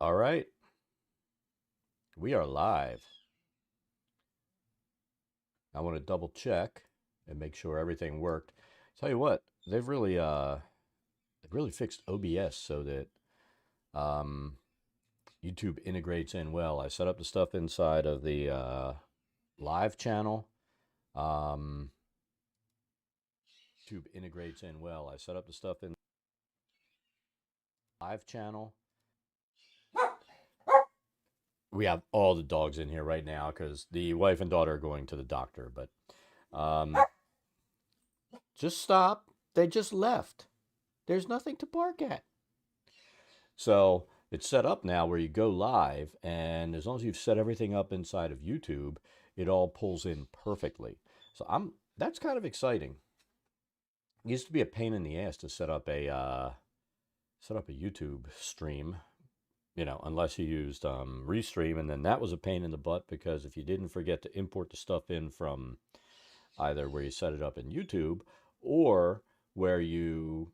All right, we are live. I want to double check and make sure everything worked. Tell you what, they've really fixed OBS so that um, YouTube integrates in well. I set up the stuff inside of the live channel. Um, YouTube integrates in well. I set up the stuff in live channel. We have all the dogs in here right now because the wife and daughter are going to the doctor. But um, just stop. They just left. There's nothing to bark at. So it's set up now where you go live, and as long as you've set everything up inside of YouTube, it all pulls in perfectly. So that's kind of exciting. It used to be a pain in the ass to set up a YouTube stream, unless you used Restream, and then that was a pain in the butt because if you didn't forget to import the stuff in from either where you set it up in YouTube or where you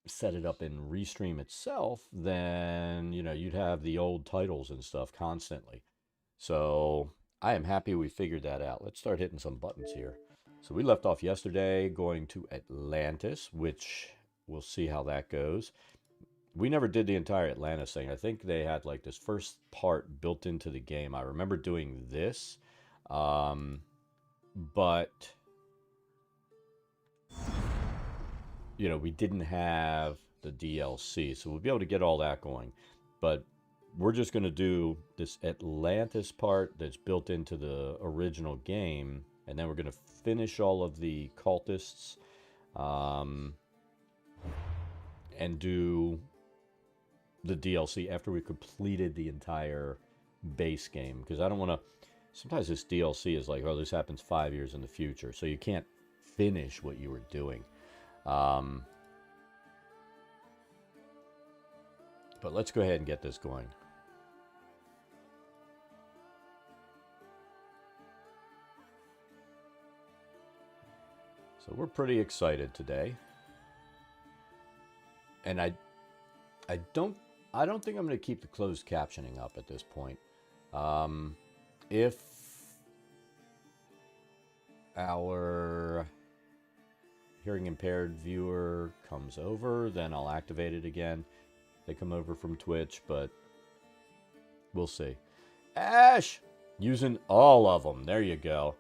set it up in Restream itself, then you'd have the old titles and stuff constantly. So I am happy we figured that out. Let's start hitting some buttons here. So we left off yesterday going to Atlantis, which we'll see how that goes. We never did the entire Atlantis thing. I think they had like this first part built into the game. I remember doing this, but we didn't have the DLC, so we'll be able to get all that going. But we're just going to do this Atlantis part that's built into the original game, and then we're going to finish all of the cultists and do the DLC after we completed the entire base game. Because I don't want to... Sometimes this DLC is like, oh, this happens 5 years in the future, so you can't finish what you were doing. But let's go ahead and get this going. So we're pretty excited today. And I don't think I'm going to keep the closed captioning up at this point. If our hearing impaired viewer comes over, then I'll activate it again. They come over from Twitch, but we'll see. Ash! Using all of them. There you go.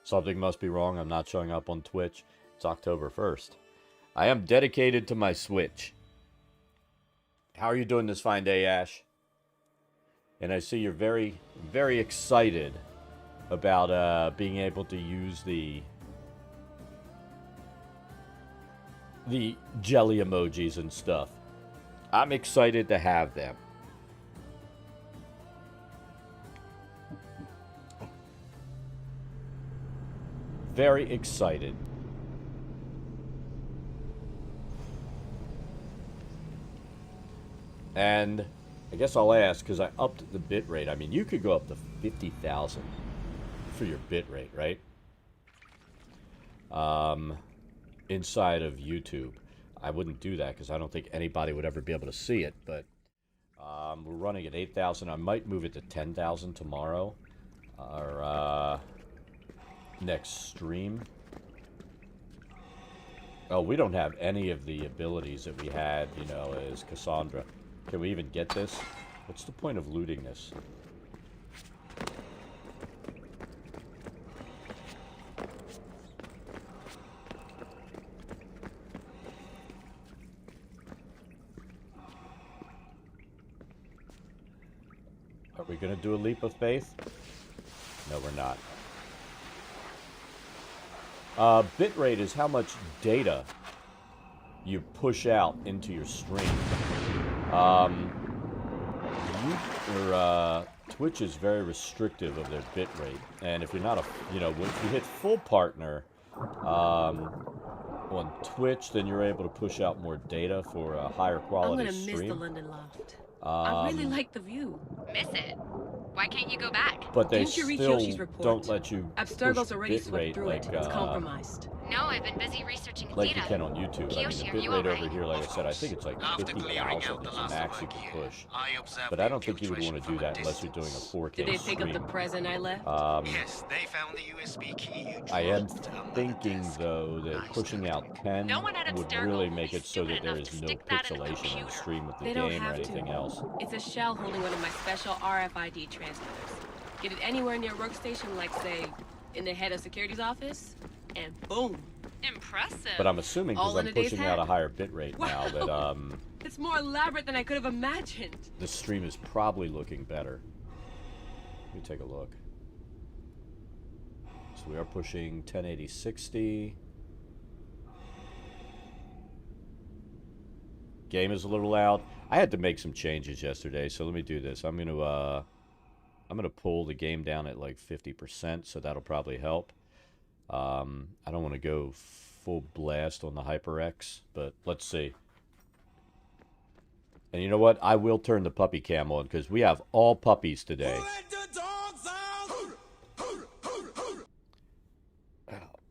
Something must be wrong. I'm not showing up on Twitch. It's October 1st. I am dedicated to my Switch. How are you doing this fine day, Ash? And I see you're very, very excited about being able to use the jelly emojis and stuff. I'm excited to have them. Very excited. And I guess I'll ask, because I upped the bitrate. I mean, you could go up to 50,000 for your bitrate, right? Inside of YouTube. I wouldn't do that because I don't think anybody would ever be able to see it, but we're running at 8,000. I might move it to 10,000 tomorrow, or next stream. Oh, we don't have any of the abilities that we had, as Cassandra. Can we even get this? What's the point of looting this? Are we going to do a leap of faith? No, we're not. Bitrate is how much data you push out into your stream. Twitch is very restrictive of their bitrate, and if you're not if you hit full partner on Twitch, then you're able to push out more data for a higher quality stream. I'm gonna miss the London loft. I really like the view. Miss it? Why can't you go back? But they Didn't you read Kyoshi's still don't report? let you push Abstergo's already swept bitrate through it. It's compromised. No, I've been busy researching like you Lita. can on YouTube. I mean, the Kiyoshi, are you bitrate over alright? here, like I Of said, I think course. it's like After clearing 50,000 out the is the last of max our you can gear, push. I observed But the I don't think you would want infiltration to do from a that unless you're doing a distance. Did 4K they pick up the stream. present I left? Yes, they found the USB key you I am dropped under the thinking, desk. though, that Nice pushing out tactic. No 10 one at would Abstergo really will make be it so stupid that there enough is to no stick that in a pixelation in the computer. stream of the They don't game or have to. anything else. It's a shell holding one of my special RFID transmitters. Get it anywhere near your workstation, like, say, in the head of security's office, and boom. Impressive. But I'm assuming, because All in I'm a day's pushing out a head. higher bitrate now, that Wow. It's more elaborate than I could have imagined. the stream is probably looking better. Let me take a look. So we are pushing 1080-60. Game is a little loud. I had to make some changes yesterday, so let me do this. I'm gonna pull the game down at like 50%, so that'll probably help. I don't want to go full blast on the HyperX, but let's see. And you know what? I will turn the puppy cam on because we have all puppies today.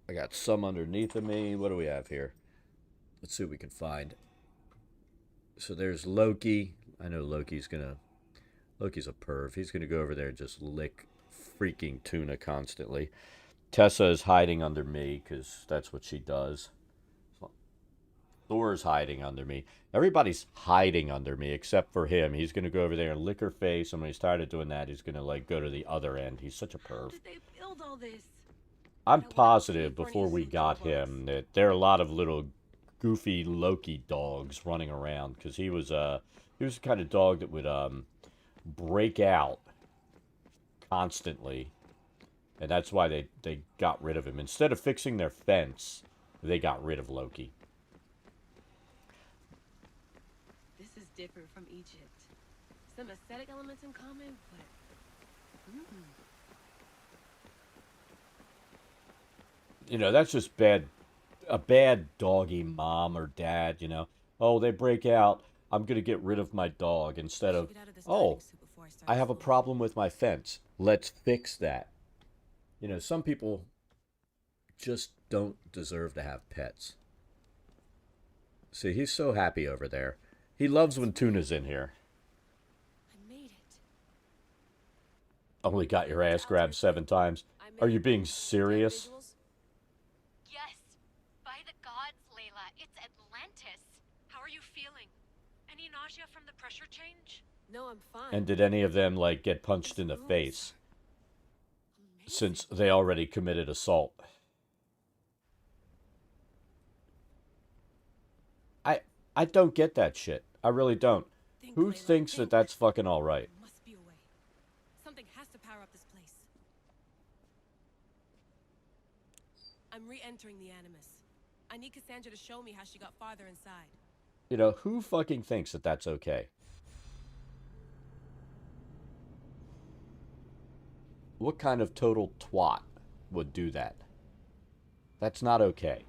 I got some underneath of me. What do we have here? Let's see what we can find. So there's Loki. I know Loki's a perv. He's gonna go over there and just lick freaking tuna constantly. Tessa is hiding under me because that's what she does. Thor's hiding under me. Everybody's hiding under me except for him. He's gonna go over there and lick her face, and when he's tired of doing that, he's gonna like go to the other end. He's such a How perv. did they build all this? I'm positive before we got him that there are a lot of little goofy Loki dogs running around because he was the kind of dog that would break out constantly, and that's why they got rid of him. Instead of fixing their fence, they got rid of Loki. This is different from Egypt. Some aesthetic elements in common, but... You know, that's just a bad doggy mom or dad, you know. Oh, they break out. I'm going to get rid of my dog instead of, oh, I have a problem with my fence. Let's fix that. You know, some people just don't deserve to have pets. See, he's so happy over there. He loves when Tuna's in here. I made it. Only got your ass grabbed 7 times. Are you being serious? Yes. By the gods, Layla, it's Atlantis. How are you feeling? Any nausea from the pressure change? No, I'm fine. And did any of them, like, get punched in the face? Since they already committed assault. I don't get that shit. I really don't. Who thinks that that's fucking alright? Must be a way. Something has to power up this place. I'm re-entering the Animus. I need Cassandra to show me how she got farther inside. You know, who fucking thinks that that's okay? What kind of total twat would do that? That's not okay.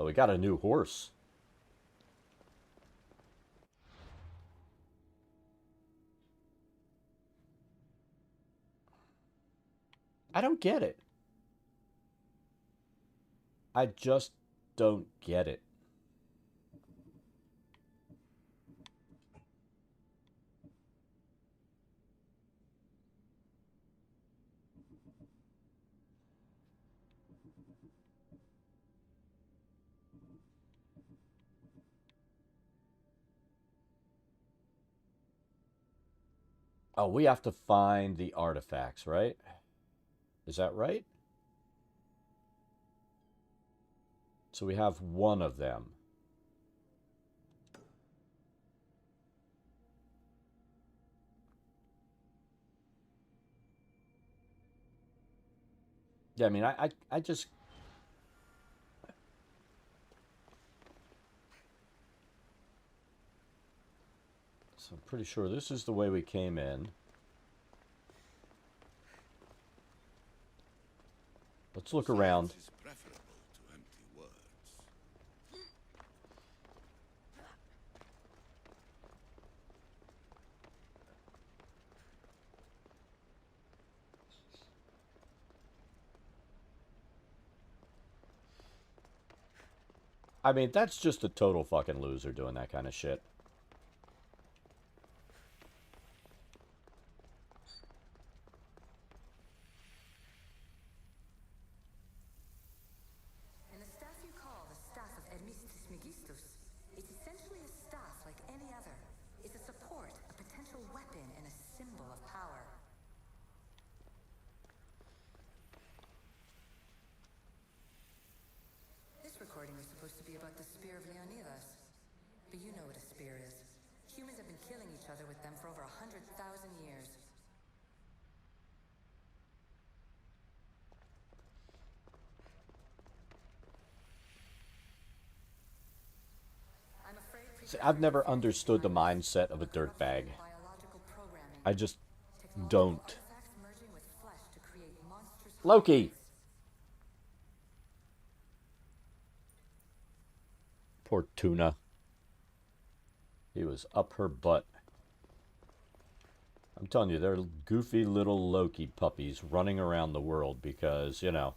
Oh, we got a new horse. I don't get it. I just don't get it. Oh, we have to find the artifacts, right? Is that right? So we have one of them. Yeah, I mean, I just... So I'm pretty sure this is the way we came in. Let's look around. Silence is preferable to empty words. I mean, that's just a total fucking loser doing that kind of shit. And the staff you call the Staff of Hermistus Megistus, it's essentially a staff like any other. It's a support, a potential weapon, and a symbol of power. This recording was supposed to be about the Spear of Leonidas. But you know what a spear is. Humans have been killing each other with them for over 100,000 years. I'm afraid See, I've never understood the mindset of a dirtbag. biological programming. I just Technological don't. artifacts merging with flesh to create monstrous Loki! Poor Tuna. He was up her butt. I'm telling you, they're goofy little Loki puppies running around the world because, you know.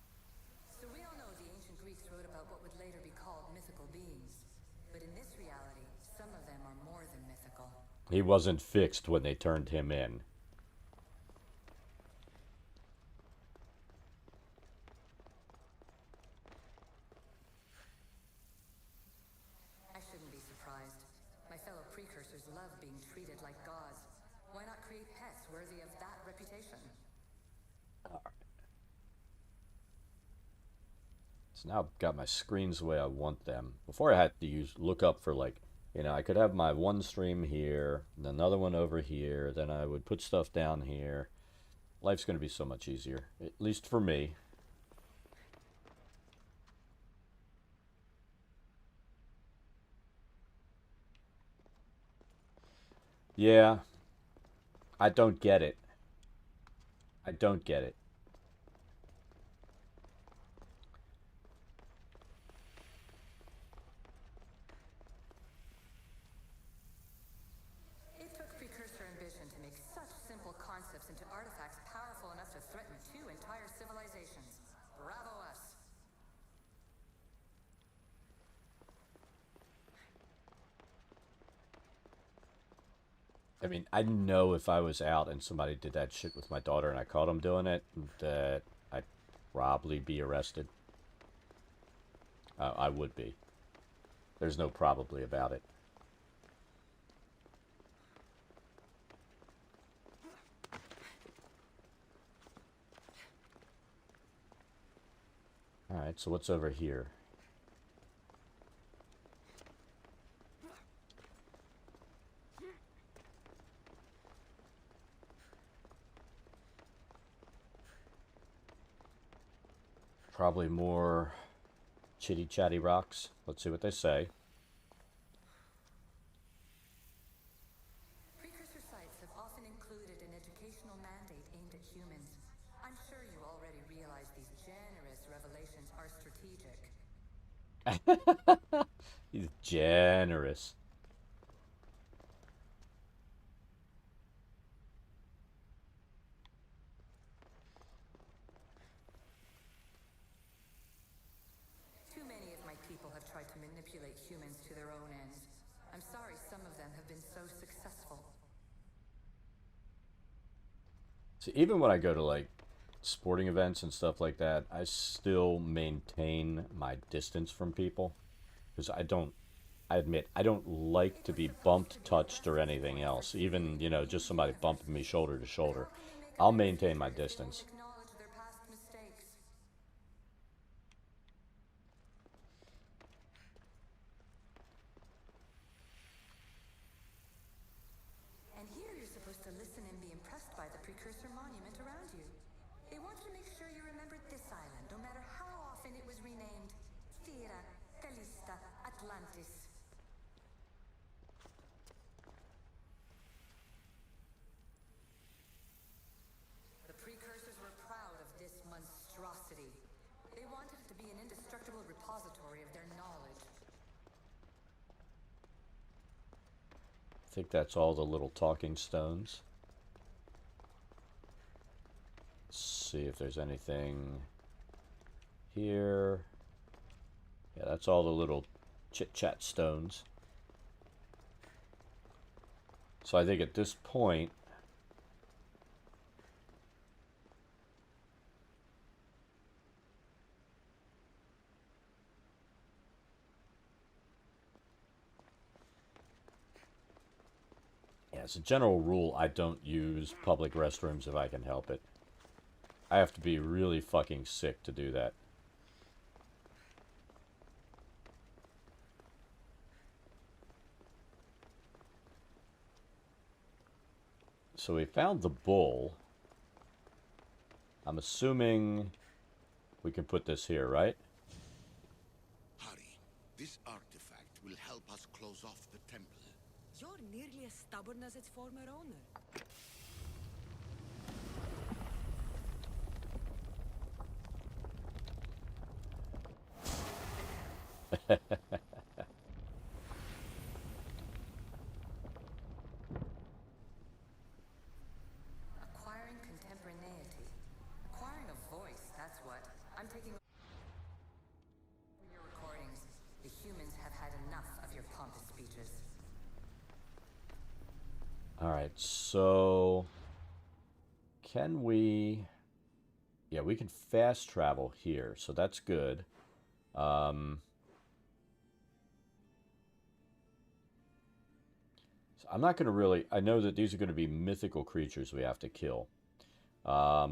So we all know the ancient Greeks wrote about what would later be called mythical beings. But in this reality, some of them are more than mythical. He wasn't fixed when they turned him in. I shouldn't be surprised. My fellow precursors love being treated like gods. Why not create pets worthy of that reputation? So now I've got my screens the way I want them. Before I had to look up for like, you know, I could have my one stream here, and another one over here, then I would put stuff down here. Life's going to be so much easier, at least for me. Yeah, I don't get it. I don't get it. It took precursor ambition to make such simple concepts into artifacts powerful enough to threaten 2 entire civilizations. Bravo us. I mean, I know if I was out and somebody did that shit with my daughter and I caught them doing it, that I'd probably be arrested. I would be. There's no probably about it. Alright, so what's over here? Probably more chitty chatty rocks. Let's see what they say. Precursor sites have often included an educational mandate aimed at humans. I'm sure you already realize these generous revelations are strategic. He's generous. Too many of my people have tried to manipulate humans to their own ends. I'm sorry some of them have been so successful. See, even when I go to like sporting events and stuff like that, I still maintain my distance from people because I admit I don't like to be bumped, touched, or anything else. Even, you know, just somebody bumping me shoulder to shoulder. I'll maintain my distance. Acknowledge their past mistakes. And here you're supposed to listen and be impressed by the precursor monument around you. They want you to make sure you remembered this island, no matter how often it was renamed. Thera, Callista, Atlantis. The precursors were proud of this monstrosity. They wanted it to be an indestructible repository of their knowledge. I think that's all the little talking stones. Let's see if there's anything here. Yeah, that's all the little chit-chat stones. So I think at this point, yeah, as a general rule, I don't use public restrooms if I can help it. I have to be really fucking sick to do that. So we found the bull. I'm assuming we can put this here, right? Hurry. This artifact will help us close off the temple. You're nearly as stubborn as its former owner. Acquiring contemporaneity. Acquiring a voice, that's what. I'm taking over your recordings. The humans have had enough of your pompous speeches. Alright, so can we... Yeah, we can fast travel here, so that's good. So I'm not going to really... I know that these are going to be mythical creatures we have to kill. I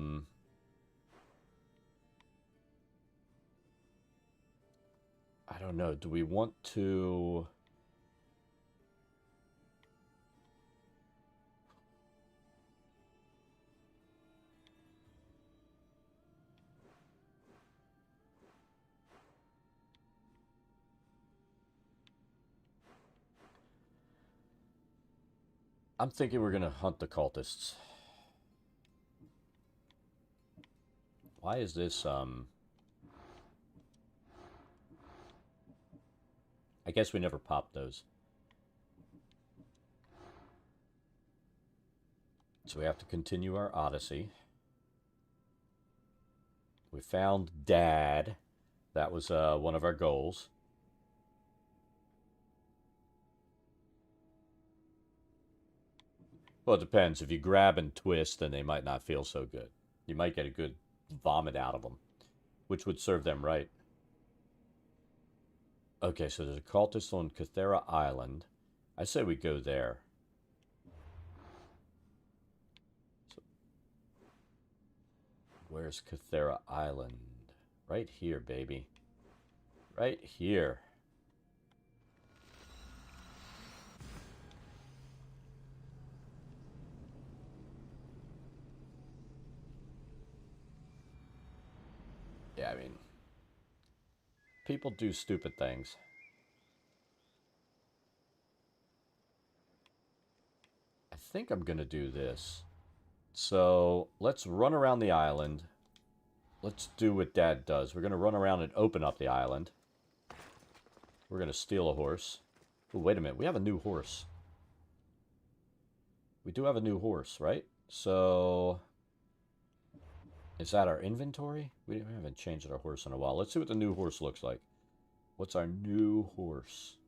don't know. Do we want to... I'm thinking we're going to hunt the cultists. Why is this, I guess we never popped those. So we have to continue our Odyssey. We found Dad. That was one of our goals. Well, it depends. If you grab and twist, then they might not feel so good. You might get a good vomit out of them, which would serve them right. Okay, so there's a cultist on Cathera Island. I say we go there. So, where's Cathera Island? Right here, baby. Right here. Yeah, I mean, people do stupid things. I think I'm going to do this. So let's run around the island. Let's do what Dad does. We're going to run around and open up the island. We're going to steal a horse. Oh, wait a minute. We have a new horse. We do have a new horse, right? So... is that our inventory? We haven't changed our horse in a while. Let's see what the new horse looks like. What's our new horse?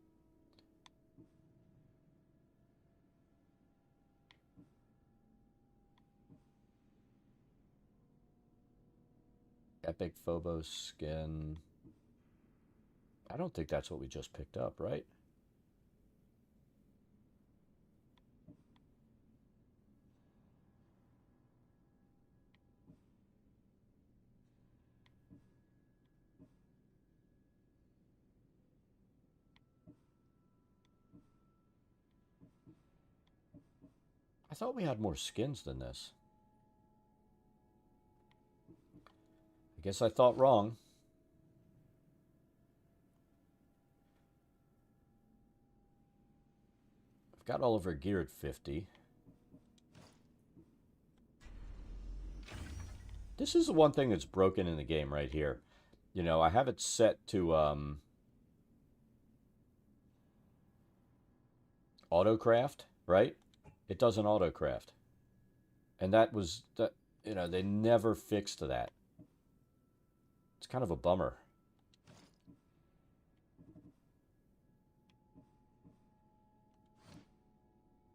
Epic Phobos skin. I don't think that's what we just picked up, right? I thought we had more skins than this. I guess I thought wrong. I've got all of our gear at 50. This is the one thing that's broken in the game right here. You know, I have it set to autocraft, right? It doesn't autocraft. And that was, you know, they never fixed that. It's kind of a bummer.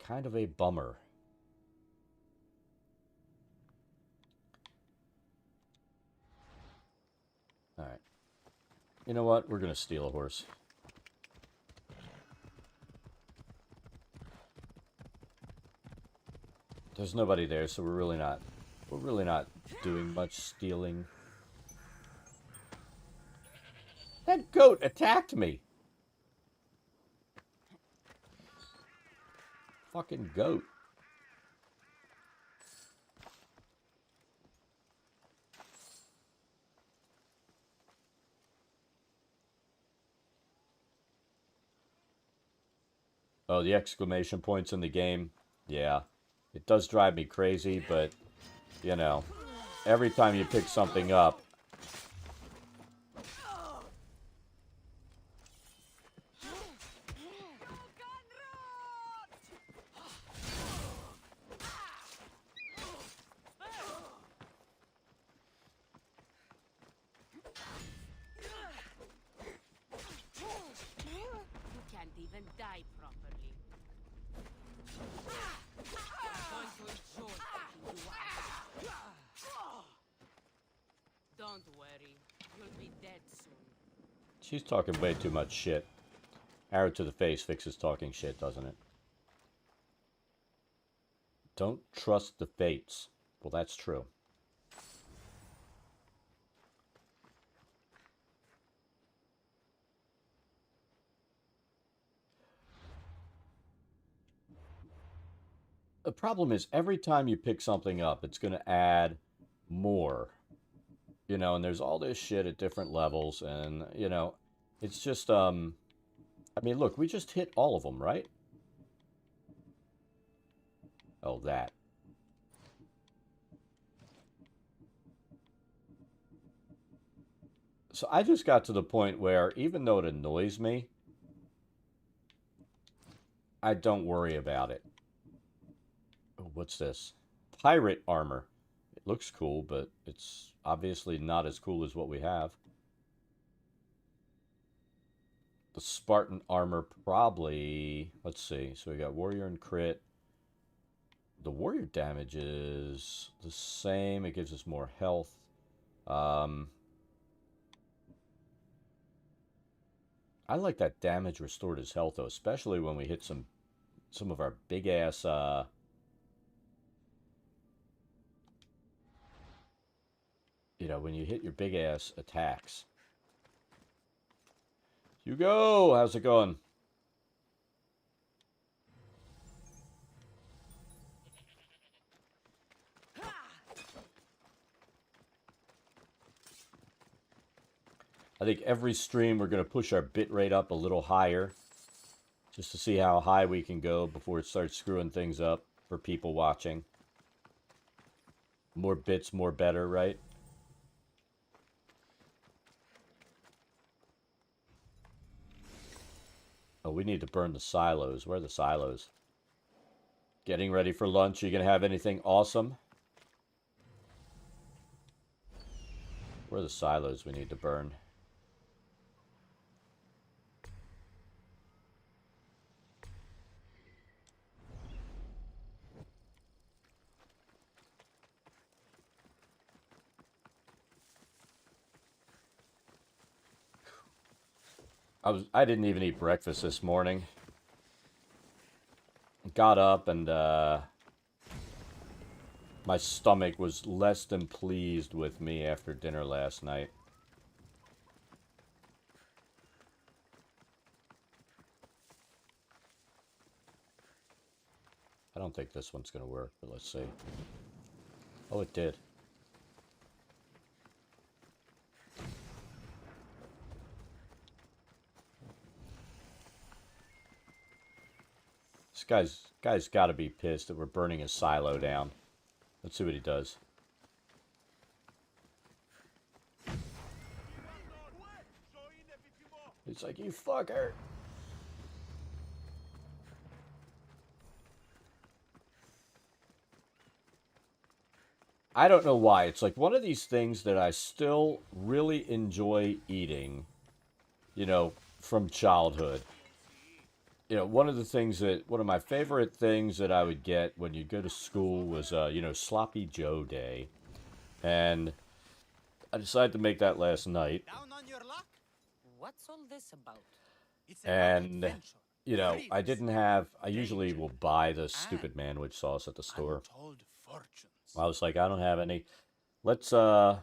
kind of a bummer. Alright. You know what? We're going to steal a horse. There's nobody there, so we're really not doing much stealing. That goat attacked me. Fucking goat. Oh, the exclamation points in the game. Yeah. It does drive me crazy, but, you know, every time you pick something up, You can't even die properly. I'm going to enjoy taking you out. Don't worry, you'll be dead soon. she's talking way too much shit. Arrow to the face fixes talking shit, doesn't it? Don't trust the fates. Well, that's true. The problem is every time you pick something up, it's going to add more. You know, and there's all this shit at different levels, and, you know, it's just, I mean, look, we just hit all of them, right? Oh, that. So I just got to the point where, even though it annoys me, I don't worry about it. Oh, what's this? Pirate armor. It looks cool, but it's obviously not as cool as what we have. The Spartan armor probably... Let's see. So we got warrior and crit. The warrior damage is the same. It gives us more health. I like that damage restored his health, though, especially when we hit some of our big-ass... you know, when you hit your big-ass attacks. Hugo, how's it going? I think every stream we're going to push our bit rate up a little higher. Just to see how high we can go before it starts screwing things up for people watching. More bits, more better, right? Oh, we need to burn the silos. Where are the silos? Getting ready for lunch. You going to have anything awesome? Where are the silos we need to burn? I didn't even eat breakfast this morning. Got up and my stomach was less than pleased with me after dinner last night. I don't think this one's going to work, but let's see. Oh, it did. This guy's got to be pissed that we're burning his silo down. Let's see what he does. He's like, you fucker. I don't know why. It's like one of these things that I still really enjoy eating, you know, from childhood. one of my favorite things that I would get when you go to school was, Sloppy Joe Day. And I decided to make that last night. Down on your luck? What's all this about? It's about And, adventure, I thrills, didn't have, I usually danger, will buy the and stupid manwich sauce at the store. untold fortunes. I was like, I don't have any. Let's, I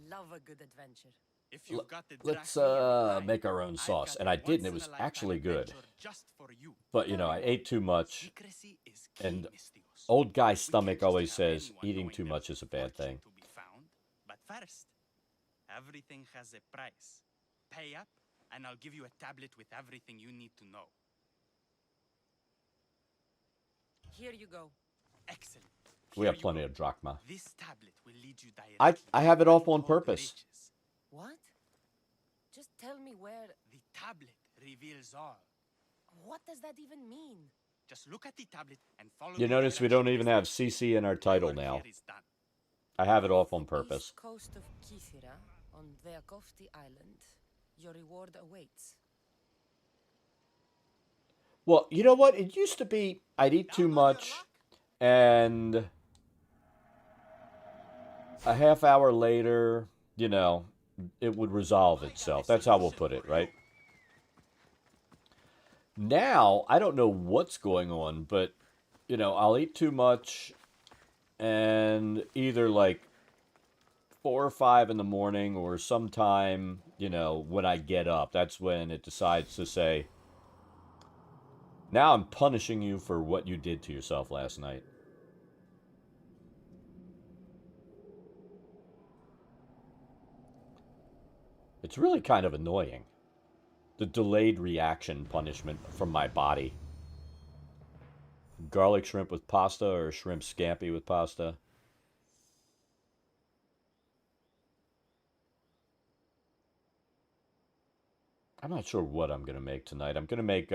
love a good adventure. If you've got the let's Dracula make our own I've sauce. got And a I did, and it was once-in-a-lifetime actually good. adventure just for you. But, I ate too much. Secrecy is key, And Mistios. old guy We can't stomach just always have says anyone eating knowing too there's much is a bad fortune thing. to be found. But first, everything has a price. Pay up, and I'll give you a tablet with everything you need to know. Here you go. Excellent. We Here have you plenty go. of drachma. This tablet will lead you directly I have it off on untold purpose. riches. What? Just tell me where. The tablet reveals all. What does that even mean? Just look at the tablet and follow You the notice we don't directions even have listed. CC in our title Your now. work here is done. I have it off on purpose. East coast of Kithira, on Veakofti Island. Your reward awaits. Well, you know what? It used to be I'd eat too Down on your much, luck? and a half hour later, it would resolve itself. That's how we'll put it, right? Now, I don't know what's going on, but, I'll eat too much, and either like 4 or 5 in the morning or sometime, when I get up, that's when it decides to say, now I'm punishing you for what you did to yourself last night. It's really kind of annoying. The delayed reaction punishment from my body. Garlic shrimp with pasta or shrimp scampi with pasta. I'm not sure what I'm going to make tonight. I'm going to make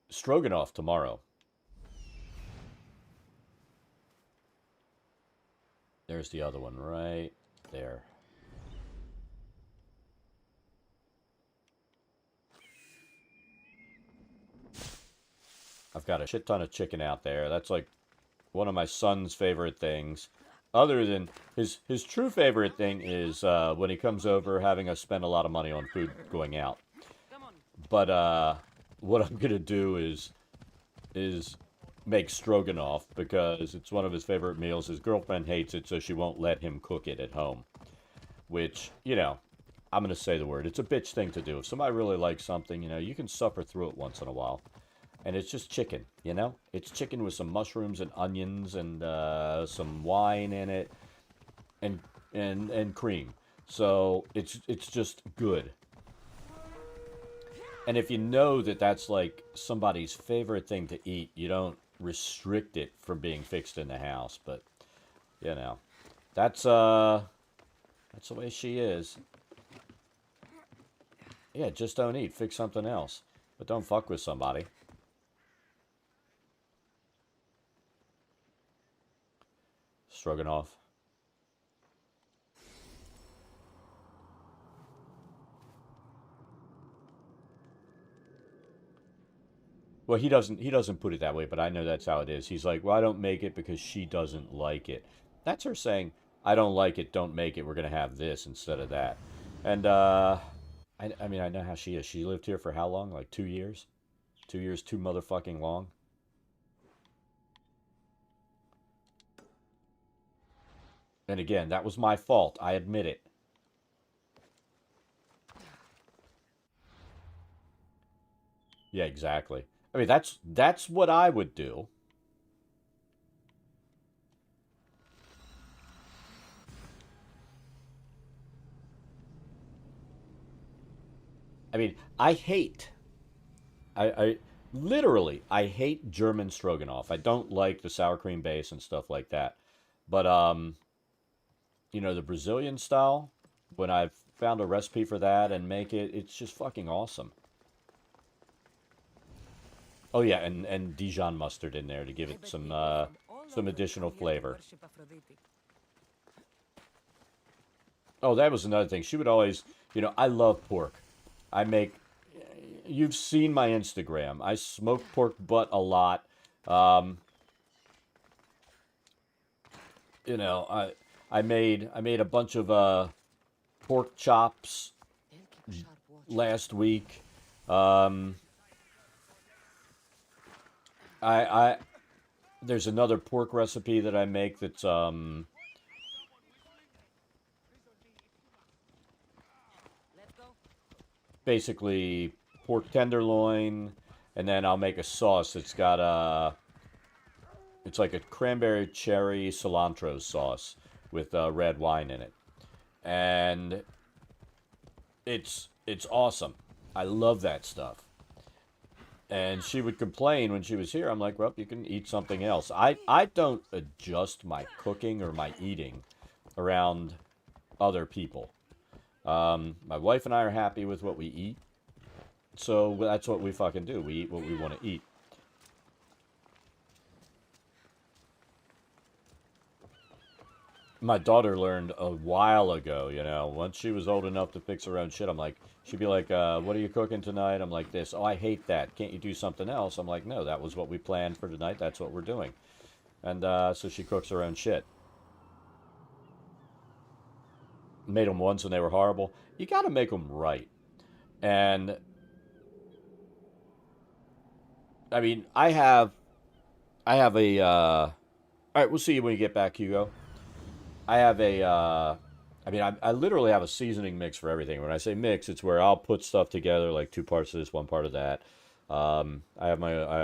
stroganoff tomorrow. There's the other one right there. I've got a shit ton of chicken out there. That's like one of my son's favorite things. Other than his true favorite thing is when he comes over, having us spend a lot of money on food going out. But what I'm gonna do is make stroganoff because it's one of his favorite meals. His girlfriend hates it, so she won't let him cook it at home. Which, I'm gonna say the word. It's a bitch thing to do. If somebody really likes something, you can suffer through it once in a while. And it's just chicken, It's chicken with some mushrooms and onions and some wine in it, and cream. So it's just good. And if you know that that's like somebody's favorite thing to eat, you don't restrict it from being fixed in the house. But that's the way she is. Yeah, just don't eat. Fix something else, but don't fuck with somebody. Stroganoff. Well, he doesn't put it that way, but I know that's how it is. He's like, "Well, I don't make it because she doesn't like it." That's her saying, "I don't like it, don't make it. We're going to have this instead of that." And I mean, I know how she is. She lived here for how long? Like 2 years? 2 years too motherfucking long. And again, that was my fault. I admit it. Yeah, exactly. I mean, that's what I would do. I mean, I literally, I hate German stroganoff. I don't like the sour cream base and stuff like that. But, the Brazilian style, when I've found a recipe for that and make it, it's just fucking awesome. Oh yeah, and Dijon mustard in there to give it some additional flavor. Oh, that was another thing. She would always, You know, I love pork. I make. You've seen my Instagram. I smoke pork butt a lot. Um, you know, I made a bunch of pork chops They'll keep sharp watch. last week. Um, I there's another pork recipe that I make that's Let's go. basically pork tenderloin, and then I'll make a sauce that's got it's like a cranberry cherry cilantro sauce with red wine in it, and it's awesome. I love that stuff. And she would complain when she was here. I'm like, well, you can eat something else. I don't adjust my cooking or my eating around other people. My wife and I are happy with what we eat, so that's what we fucking do. We eat what we want to eat. My daughter learned a while ago, you know, once she was old enough to fix her own shit. I'm like, she'd be like, what are you cooking tonight? I'm like, this. Oh, I hate that. Can't you do something else? I'm like, no, that was what we planned for tonight. That's what we're doing. And so she cooks her own shit. Made them once and they were horrible. You got to make them right. And I mean, I have a. All right, we'll see you when you get back, Hugo. I have a. I mean, I literally have a seasoning mix for everything. When I say mix, it's where I'll put stuff together, like two parts of this, one part of that. I have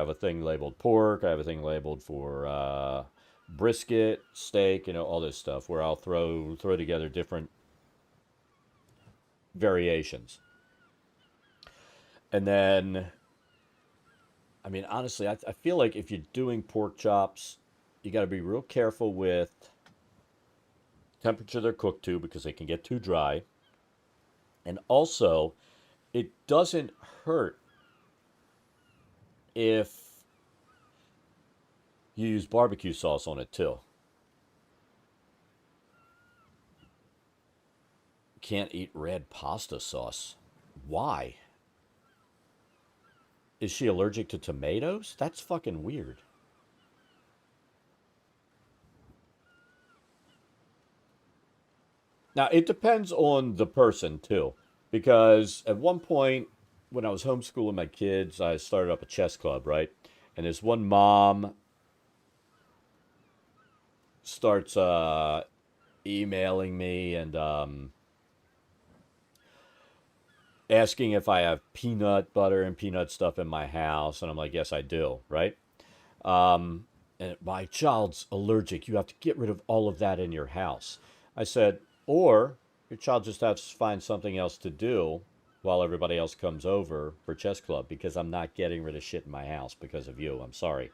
a thing labeled pork. I have a thing labeled for brisket, steak, you know, all this stuff. Where I'll throw together different variations, and then I mean, honestly, I feel like if you're doing pork chops, you got to be real careful with temperature they're cooked to because they can get too dry. And also, it doesn't hurt if you use barbecue sauce on it too. Can't eat red pasta sauce. Why? Is she allergic to tomatoes? That's fucking weird. Now, it depends on the person too. Because at one point, when I was homeschooling my kids, I started up a chess club, right? And this one mom starts emailing me and asking if I have peanut butter and peanut stuff in my house. And I'm like, yes, I do, right? And my child's allergic. You have to get rid of all of that in your house. I said, or your child just has to find something else to do while everybody else comes over for chess club because I'm not getting rid of shit in my house because of you. I'm sorry.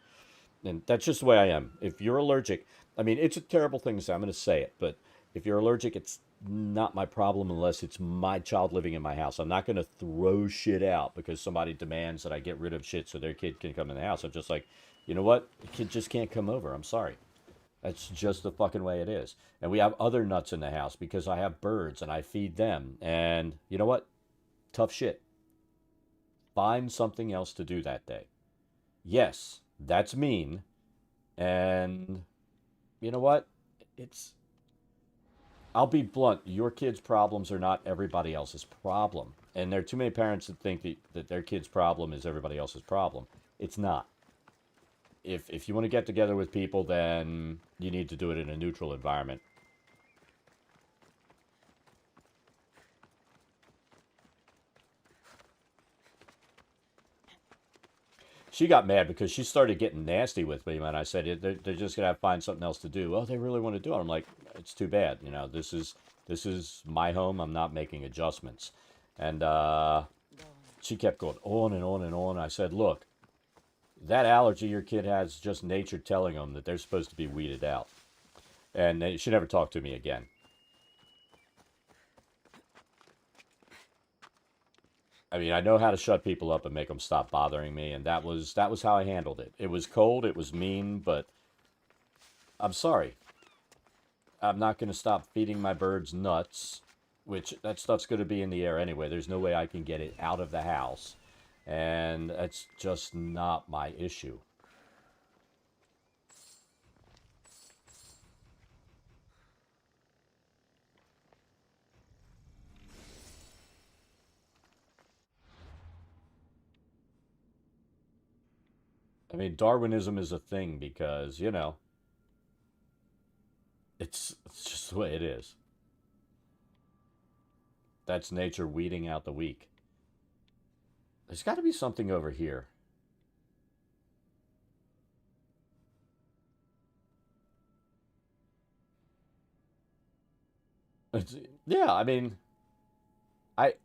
And that's just the way I am. If you're allergic, I mean, it's a terrible thing to say. I'm going to say it, but if you're allergic, it's not my problem unless it's my child living in my house. I'm not going to throw shit out because somebody demands that I get rid of shit so their kid can come in the house. I'm just like, you know what? The kid just can't come over. I'm sorry. That's just the fucking way it is. And we have other nuts in the house because I have birds and I feed them. And you know what? Tough shit. Find something else to do that day. Yes, that's mean. And you know what? It's I'll be blunt. Your kids' problems are not everybody else's problem. And there are too many parents that think that their kid's problem is everybody else's problem. It's not. If you want to get together with people, then you need to do it in a neutral environment. She got mad because she started getting nasty with me when I said they're just gonna have to find something else to do. Oh, they really want to do it. I'm like, it's too bad. You know, this is my home. I'm not making adjustments. And she kept going on and on and on. I said, look, that allergy your kid has is just nature telling them that they're supposed to be weeded out. And she never talked to me again. I mean, I know how to shut people up and make them stop bothering me, and that was how I handled it. It was cold, it was mean, but I'm sorry. I'm not going to stop feeding my birds nuts which that stuff's going to be in the air anyway. There's no way I can get it out of the house. And that's just not my issue. I mean, Darwinism is a thing because, you know, it's just the way it is. That's nature weeding out the weak. There's got to be something over here. It's, yeah, I mean, I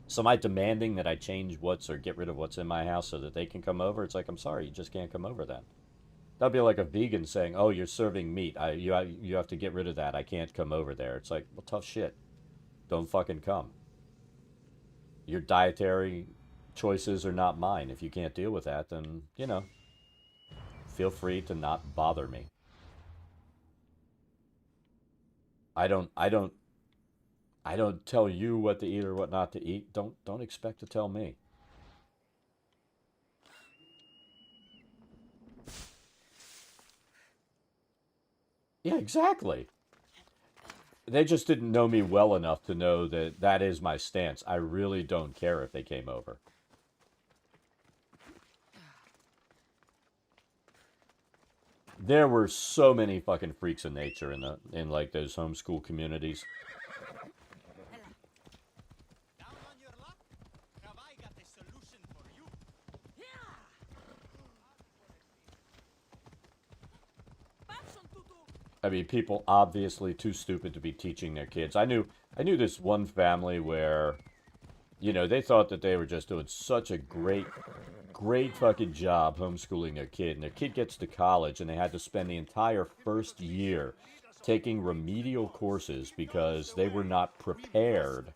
so am I demanding that I change what's or get rid of what's in my house so that they can come over? It's like, I'm sorry, you just can't come over then. That'd be like a vegan saying, "Oh, you're serving meat. You have to get rid of that. I can't come over there." It's like, well, tough shit. Don't fucking come. Your dietary choices are not mine. If you can't deal with that, then, you know, feel free to not bother me. I don't I don't tell you what to eat or what not to eat. Don't expect to tell me. Yeah, exactly. They just didn't know me well enough to know that that is my stance. I really don't care if they came over. There were so many fucking freaks of nature in like those homeschool communities. Down on your luck? Have I got a solution for you? I mean, people obviously too stupid to be teaching their kids. I knew this one family where, you know, they thought that they were just doing such a great fucking job homeschooling their kid. And their kid gets to college and they had to spend the entire first year taking remedial courses because they were not prepared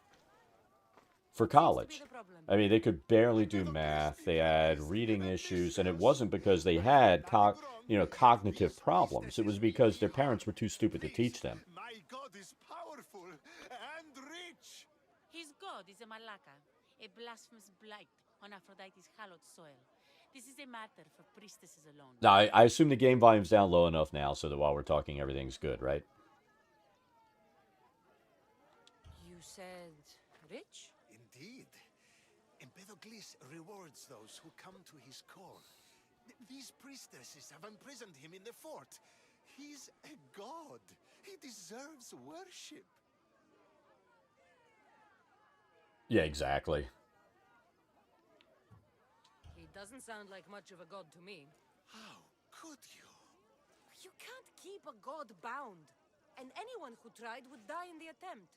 for college. I mean, they could barely do math. They had reading issues, and it wasn't because they had cognitive problems. It was because their parents were too stupid to teach them. My god is powerful and rich. His god is a Malaka, a blasphemous blight on Aphrodite's hallowed soil. This is a matter for priestesses alone. Now, I assume the game volume's down low enough now so that while we're talking, everything's good, right? You said rich? Indeed. Empedocles rewards those who come to his call. These priestesses have imprisoned him in the fort. He's a god. He deserves worship. Yeah, exactly. He doesn't sound like much of a god to me. How could you? You can't keep a god bound. And anyone who tried would die in the attempt.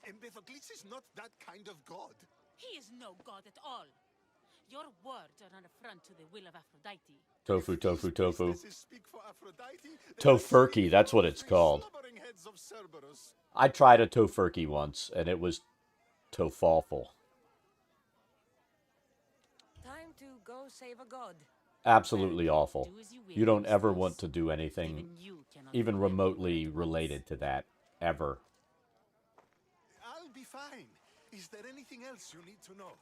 Empedocles is not that kind of god. He is no god at all. Your words are an affront to the will of Aphrodite. Tofu, tofu, tofu. Priestesses speak for Aphrodite, Tofurkey, that's what it's called. slobbering heads of Cerberus. I tried a tofurkey once, and it was tofawful. Time to go save a god. Absolutely awful. Do as you will, You don't ever priestess. want to do anything Even you cannot even do remotely everything at once. related to that, ever. I'll be fine. Is there anything else you need to know?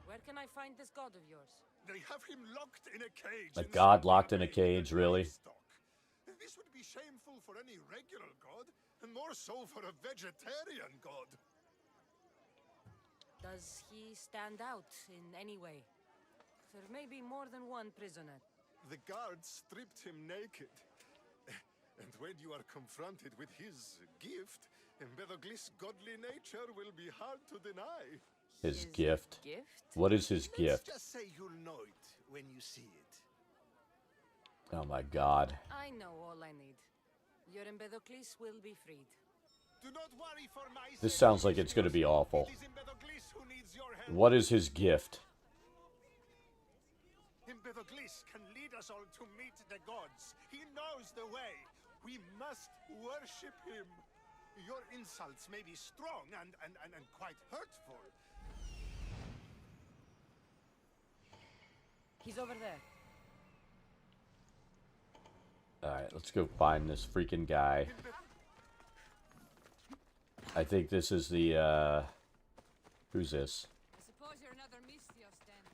Where can I find this god of yours? They have him locked in a cage. A in god some locked in a cabinet cage, really? livestock. This would be shameful for any regular god, and more so for a vegetarian god. Does he stand out in any way? There may be more than one prisoner. The guards stripped him naked. And when you are confronted with his gift, Empedocles' godly nature will be hard to deny. His gift. Gift? What is his gift? Let's just say you'll know it when you see it. Oh my god. I know all I need. Your Empedocles will be freed. Do not worry for my This sake, sounds like it's going to be Christians. awful. It is Empedocles who needs your help. What is his gift? Empedocles can lead us all to meet the gods. He knows the way. We must worship him. Your insults may be strong and quite hurtful. He's over there. Alright, let's go find this freaking guy. I think this is the, who's this? I suppose you're another Mystios then.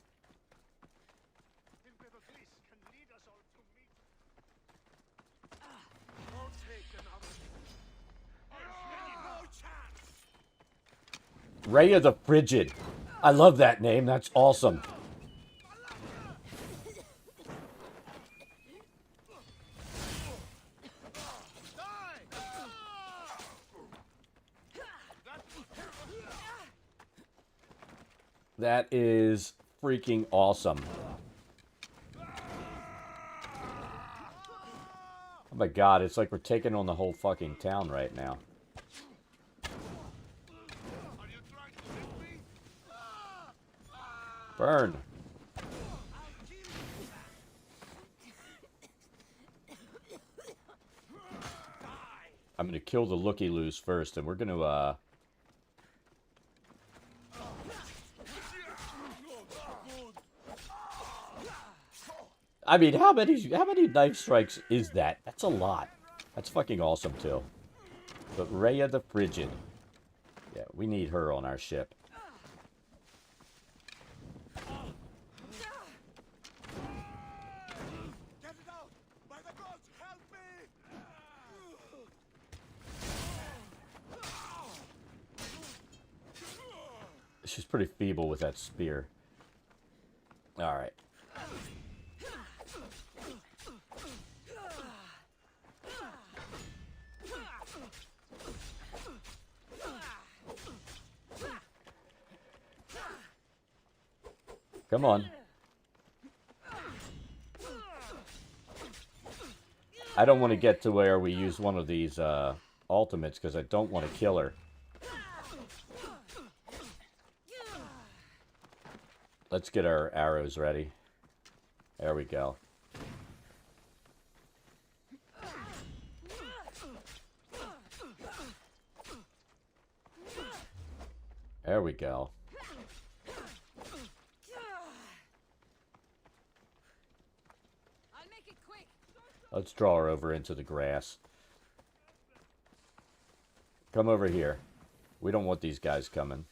Emperatrice can lead us all to meet. I'll take another. No chance. Rhea the Frigid. I love that name. That's awesome. That is freaking awesome. Oh my god, it's like we're taking on the whole fucking town right now. Burn. I'm gonna kill the looky-loos first, and we're gonna, I mean, how many knife strikes is that? That's a lot. That's fucking awesome, too. But Rhea the Frigid. Yeah, we need her on our ship. Get it out! By the gods, help me! She's pretty feeble with that spear. Alright. Come on. I don't want to get to where we use one of these ultimates because I don't want to kill her. Let's get our arrows ready. There we go. There we go. Let's draw her over into the grass. Come over here. We don't want these guys coming.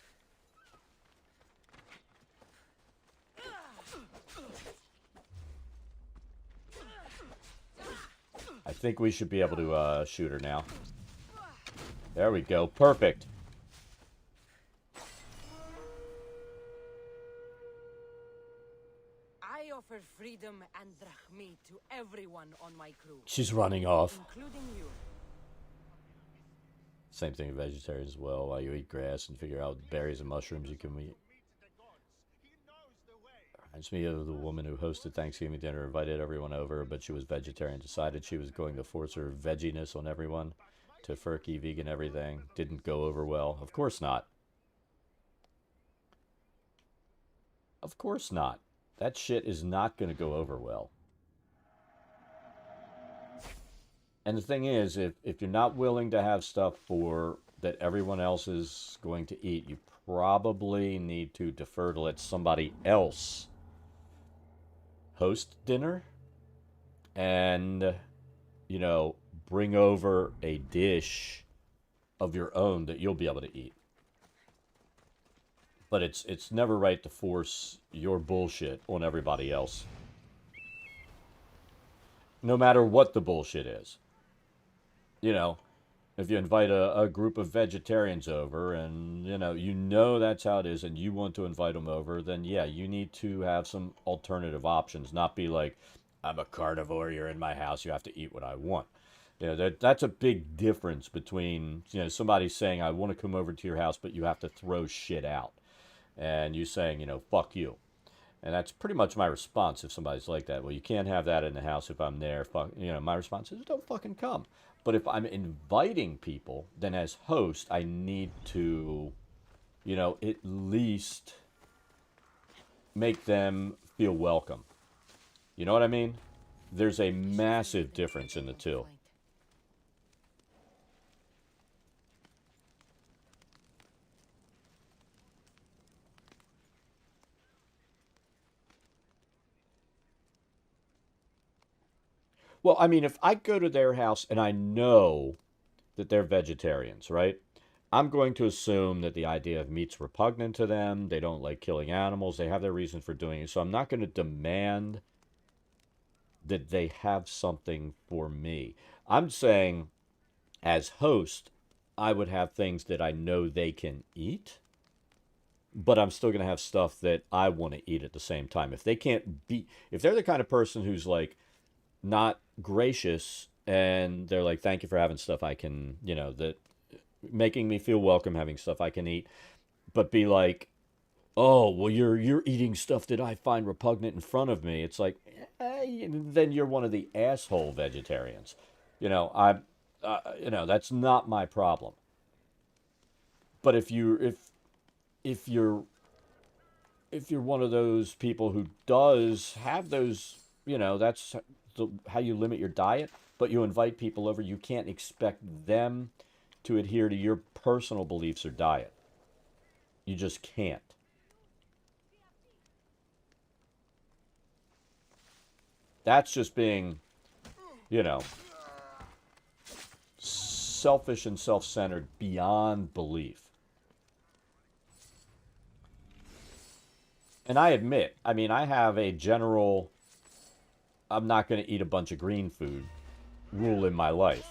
I think we should be able to shoot her now. There we go. Perfect. I offer freedom and drachmi to everyone on my crew, She's running off. including you. Same thing with vegetarians as well. While you eat grass and figure out berries and mushrooms you can eat. Reminds me of the woman who hosted Thanksgiving dinner, invited everyone over, but she was vegetarian. Decided she was going to force her vegginess on everyone. Tofurkey, vegan, everything. Didn't go over well. Of course not. Of course not. That shit is not going to go over well. And the thing is, if you're not willing to have stuff for that everyone else is going to eat, you probably need to defer to let somebody else host dinner and, you know, bring over a dish of your own that you'll be able to eat. But it's never right to force your bullshit on everybody else. No matter what the bullshit is. You know, if you invite a group of vegetarians over and, you know that's how it is and you want to invite them over, then yeah, you need to have some alternative options. Not be like, I'm a carnivore, you're in my house, you have to eat what I want. You know, that's a big difference between, you know, somebody saying, I want to come over to your house, but you have to throw shit out. And you saying, you know, fuck you. And that's pretty much my response if somebody's like that. Well, you can't have that in the house if I'm there. Fuck, you know, my response is, don't fucking come. But if I'm inviting people, then as host, I need to, you know, at least make them feel welcome. You know what I mean? There's a massive difference in the two. Well, I mean, if I go to their house and I know that they're vegetarians, right? I'm going to assume that the idea of meat's repugnant to them. They don't like killing animals. They have their reason for doing it. So I'm not going to demand that they have something for me. I'm saying, as host, I would have things that I know they can eat, but I'm still going to have stuff that I want to eat at the same time. If they can't be, if they're the kind of person who's like not gracious and they're like, thank you for having stuff I can, that making me feel welcome, having stuff I can eat, but be like, oh, well, you're eating stuff that I find repugnant in front of me. It's like, then you're one of the asshole vegetarians. I, that's not my problem. But if you're if you're one of those people who does have those, that's how you limit your diet, but you invite people over, you can't expect them to adhere to your personal beliefs or diet. You just can't. That's just being, you know, selfish and self centered beyond belief. And I admit, I mean, I have a general, I'm not going to eat a bunch of green food rule in my life.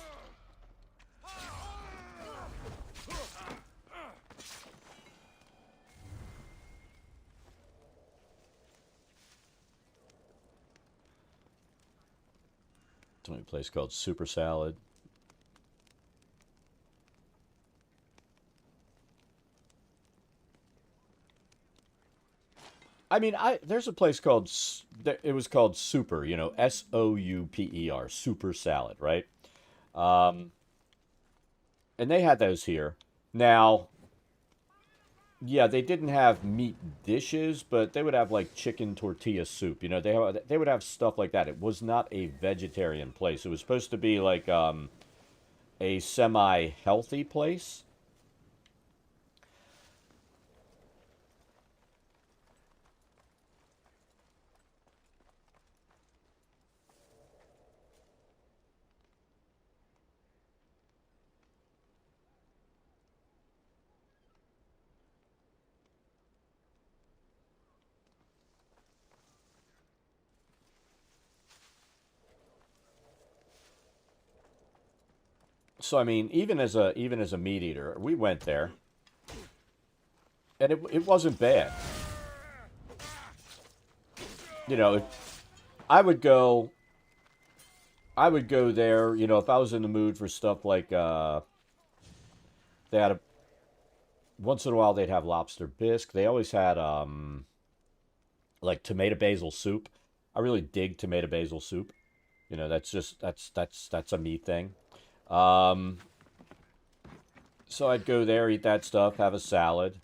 There's a place called Super Salad. I mean, there's a place called it was called Super, Souper, Super Salad, right? Um, and they had those here. Now, yeah, they didn't have meat dishes, but they would have like chicken tortilla soup. They would have stuff like that. It was not a vegetarian place. It was supposed to be like a semi-healthy place. So I mean, even as a meat eater, we went there, and it wasn't bad. You know, I would go I would go there, if I was in the mood for stuff like they had a once in a while they'd have lobster bisque. They always had like tomato basil soup. I really dig tomato basil soup. That's just that's a me thing. Um, so I'd go there, eat that stuff, have a salad,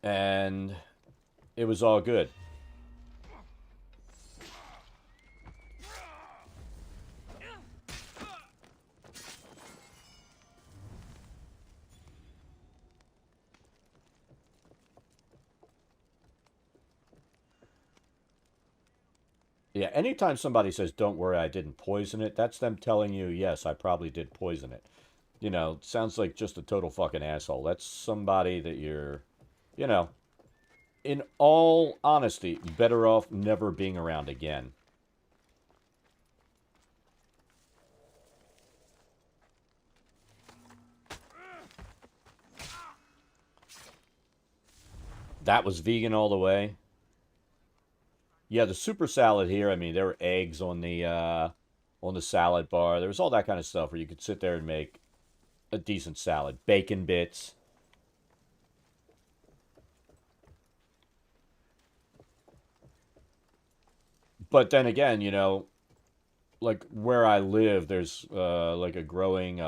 and it was all good. Yeah, anytime somebody says, "Don't worry, I didn't poison it," that's them telling you, "Yes, I probably did poison it." Sounds like just a total fucking asshole. That's somebody that you know, in all honesty, better off never being around again. That was vegan all the way. Yeah, the super salad here. I mean, there were eggs on the salad bar. There was all that kind of stuff where you could sit there and make a decent salad. Bacon bits. But then again, like where I live, there's like a growing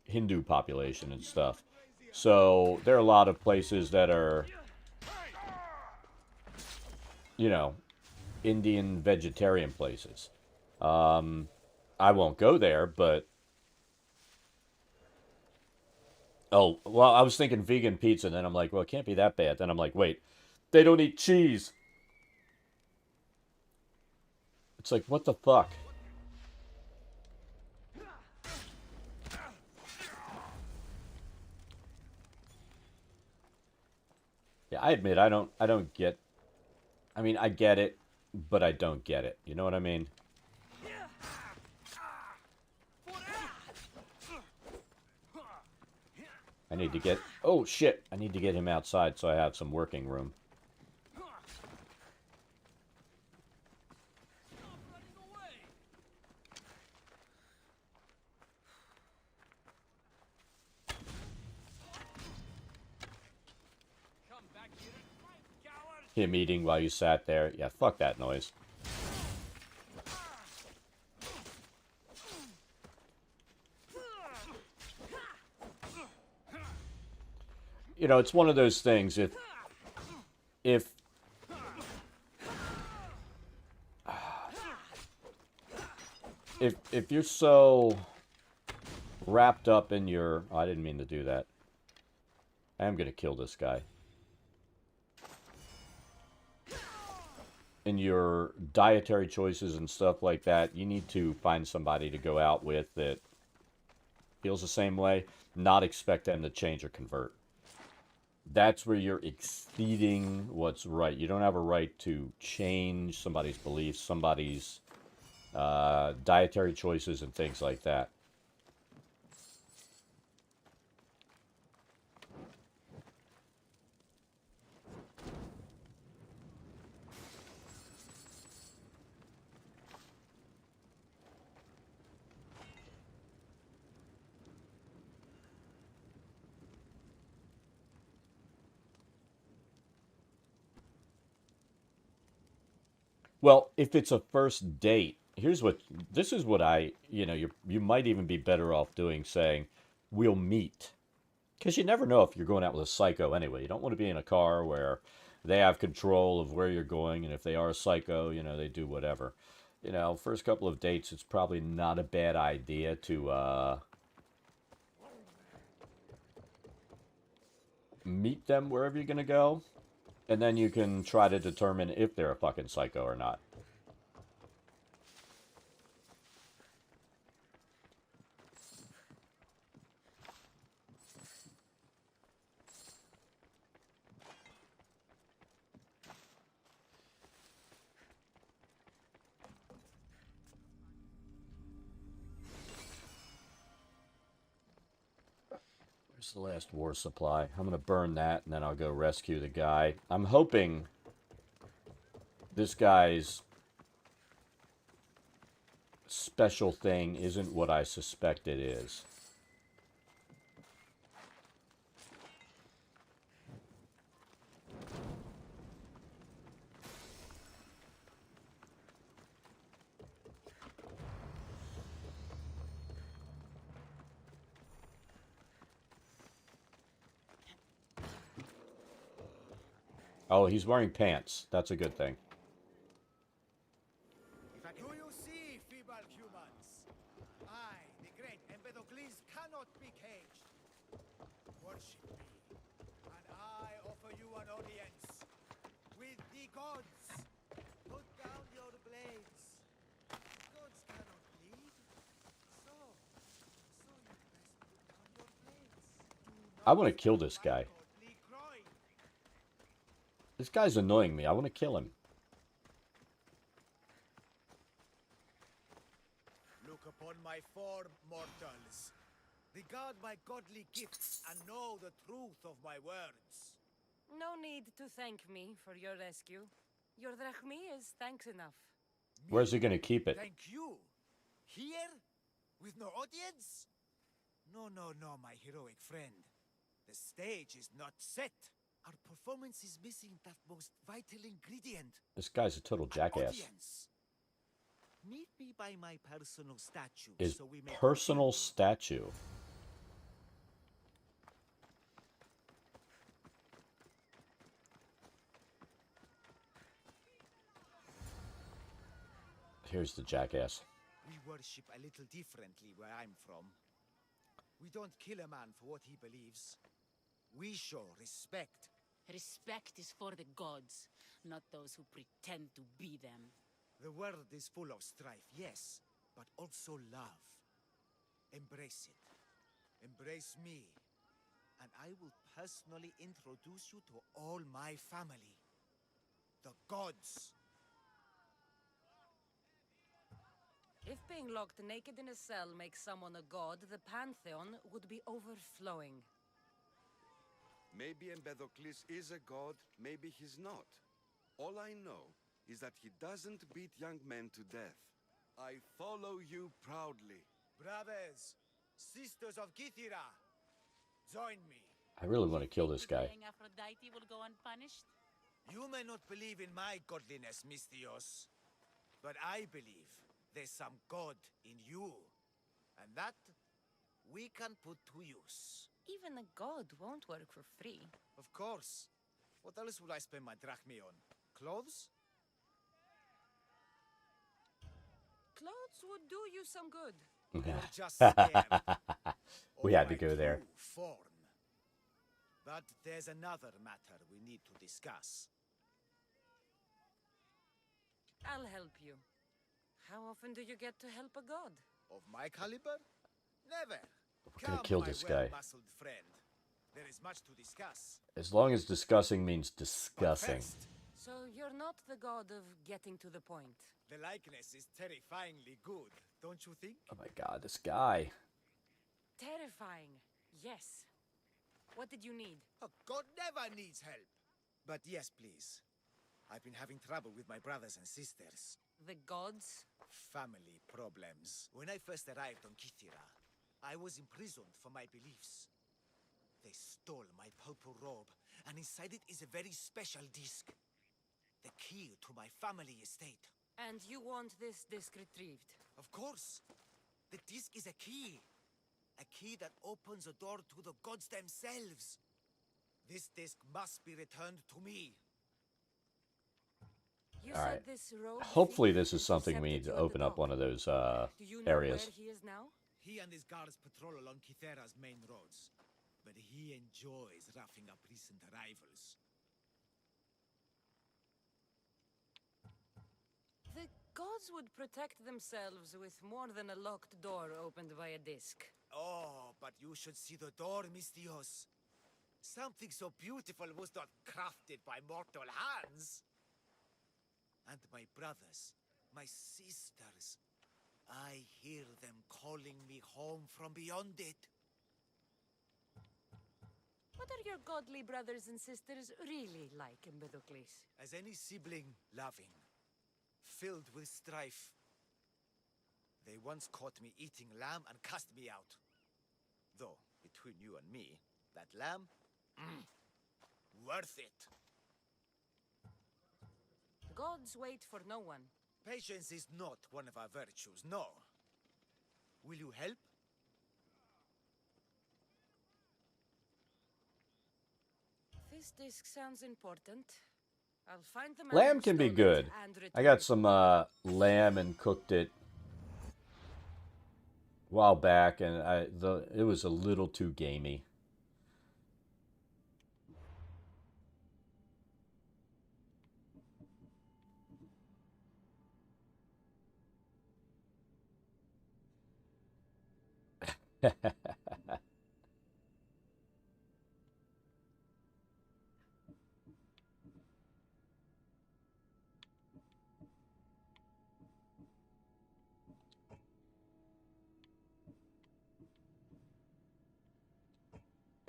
Hindu population and stuff. So there are a lot of places that are, you know, Indian vegetarian places. Um, I won't go there, but oh, well, I was thinking vegan pizza, and then I'm like, well, it can't be that bad. Then I'm like, wait, they don't eat cheese. It's like, what the fuck? Yeah, I admit I don't get. I mean, I get it, but I don't get it. You know what I mean? I need to get... Oh, shit! I need to get him outside so I have some working room. Him eating while you sat there. Yeah, fuck that noise. You know, it's one of those things. If you're so wrapped up in your... Oh, I didn't mean to do that. I am going to kill this guy. In your dietary choices and stuff like that, you need to find somebody to go out with that feels the same way. Not expect them to change or convert. That's where you're exceeding what's right. You don't have a right to change somebody's beliefs, somebody's dietary choices, and things like that. Well, if it's a first date, this is what you might even be better off doing, saying, we'll meet. Because you never know if you're going out with a psycho anyway. You don't want to be in a car where they have control of where you're going, and if they are a psycho, they do whatever. First couple of dates, it's probably not a bad idea to meet them wherever you're going to go. And then you can try to determine if they're a fucking psycho or not. Where's the last war supply? I'm going to burn that, and then I'll go rescue the guy. I'm hoping this guy's special thing isn't what I suspect it is. Oh, he's wearing pants. That's a good thing. Do you see, feeble humans? I, the great Empedocles, cannot be caged. Worship me, and I offer you an audience with the gods. Put down your blades. Gods cannot bleed. So you best put down your blades. I want to kill this guy. This guy's annoying me. I want to kill him. Look upon my form, mortals. Regard my godly gifts and know the truth of my words. No need to thank me for your rescue. Your drachmi is thanks enough. Where's he going to keep it? Thank you. Here? With no audience? No, my heroic friend. The stage is not set. Our performance is missing that most vital ingredient. This guy's a total jackass. Audience. Meet me by my personal statue. His So we may personal statue. Here's the jackass. We worship a little differently where I'm from. We don't kill a man for what he believes. We show respect. Respect is for the gods, not those who pretend to be them. The world is full of strife, yes, but also love. Embrace it. Embrace me. And I will personally introduce you to all my family. The gods. If being locked naked in a cell makes someone a god, the Pantheon would be overflowing. Maybe Empedocles is a god, maybe he's not. All I know is that he doesn't beat young men to death. I follow you proudly. Brothers, sisters of Kythera, join me. I really want to kill this guy. Saying Aphrodite will go unpunished? You may not believe in my godliness, Mystios, but I believe there's some god in you, and that we can put to use. Even a god won't work for free. Of course. What else would I spend my drachmae on? Clothes? Clothes would do you some good. You're just scared. We Of had to my go there. true form. But there's another matter we need to discuss. I'll help you. How often do you get to help a god? Of my caliber? Never. We're gonna Come, kill my this guy. well-muscled friend. There is much to discuss. As long as discussing means But discussing. first, So you're not the god of getting to the point. the likeness is terrifyingly good, don't you think? Oh my god, this guy. Terrifying. Yes. What did you need? A god never needs help. But yes, please. I've been having trouble with my brothers and sisters. The gods? Family problems. When I first arrived on Kythera, I was imprisoned for my beliefs. They stole my purple robe, and inside it is a very special disc. The key to my family estate. And you want this disc retrieved? Of course. The disc is a key. A key that opens a door to the gods themselves. This disc must be returned to me. You All said right. this rogue Hopefully thief this is something we need to intercepted you at open the up one dock. of those Do you know areas. where he is now? He and his guards patrol along Kythera's main roads. But he enjoys roughing up recent arrivals. The gods would protect themselves with more than a locked door opened by a disc. Oh, but you should see the door, Mystios. Something so beautiful was not crafted by mortal hands. And my brothers, my sisters, I hear them calling me home from beyond it. What are your godly brothers and sisters really like, Empedocles? As any sibling, loving, filled with strife. They once caught me eating lamb and cast me out. Though, between you and me, that lamb, worth it. Gods wait for no one. Patience is not one of our virtues, no. Will you help? This disc sounds important. I'll find the man Lamb who can be stole it good. and I return got it. some lamb and cooked it a while back, and it was a little too gamey.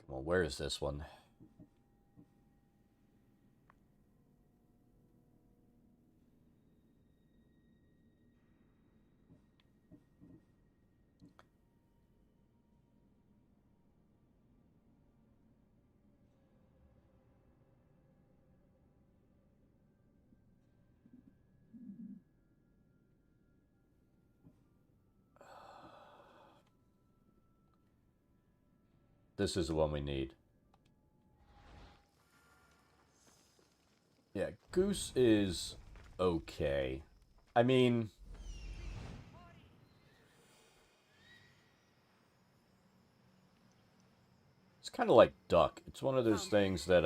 Come on, where is this one? This is the one we need. Yeah, Goose is okay. I mean, it's kind of like Duck. It's one of those things that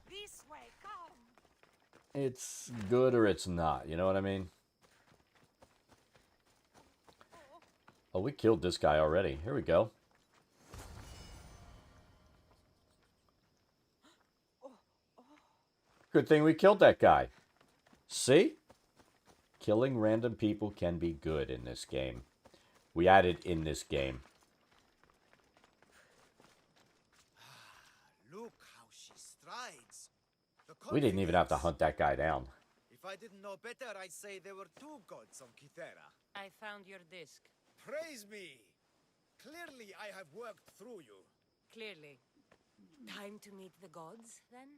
This way, come. it's good or it's not. You know what I mean? Oh, we killed this guy already. Here we go. Good thing we killed that guy. See? Killing random people can be good in this game. We added in this game. Look how she strides. We didn't even have to hunt that guy down. If I didn't know better, I'd say there were two gods on Kythera. I found your disc. Praise me! Clearly, I have worked through you. Clearly. Time to meet the gods, then?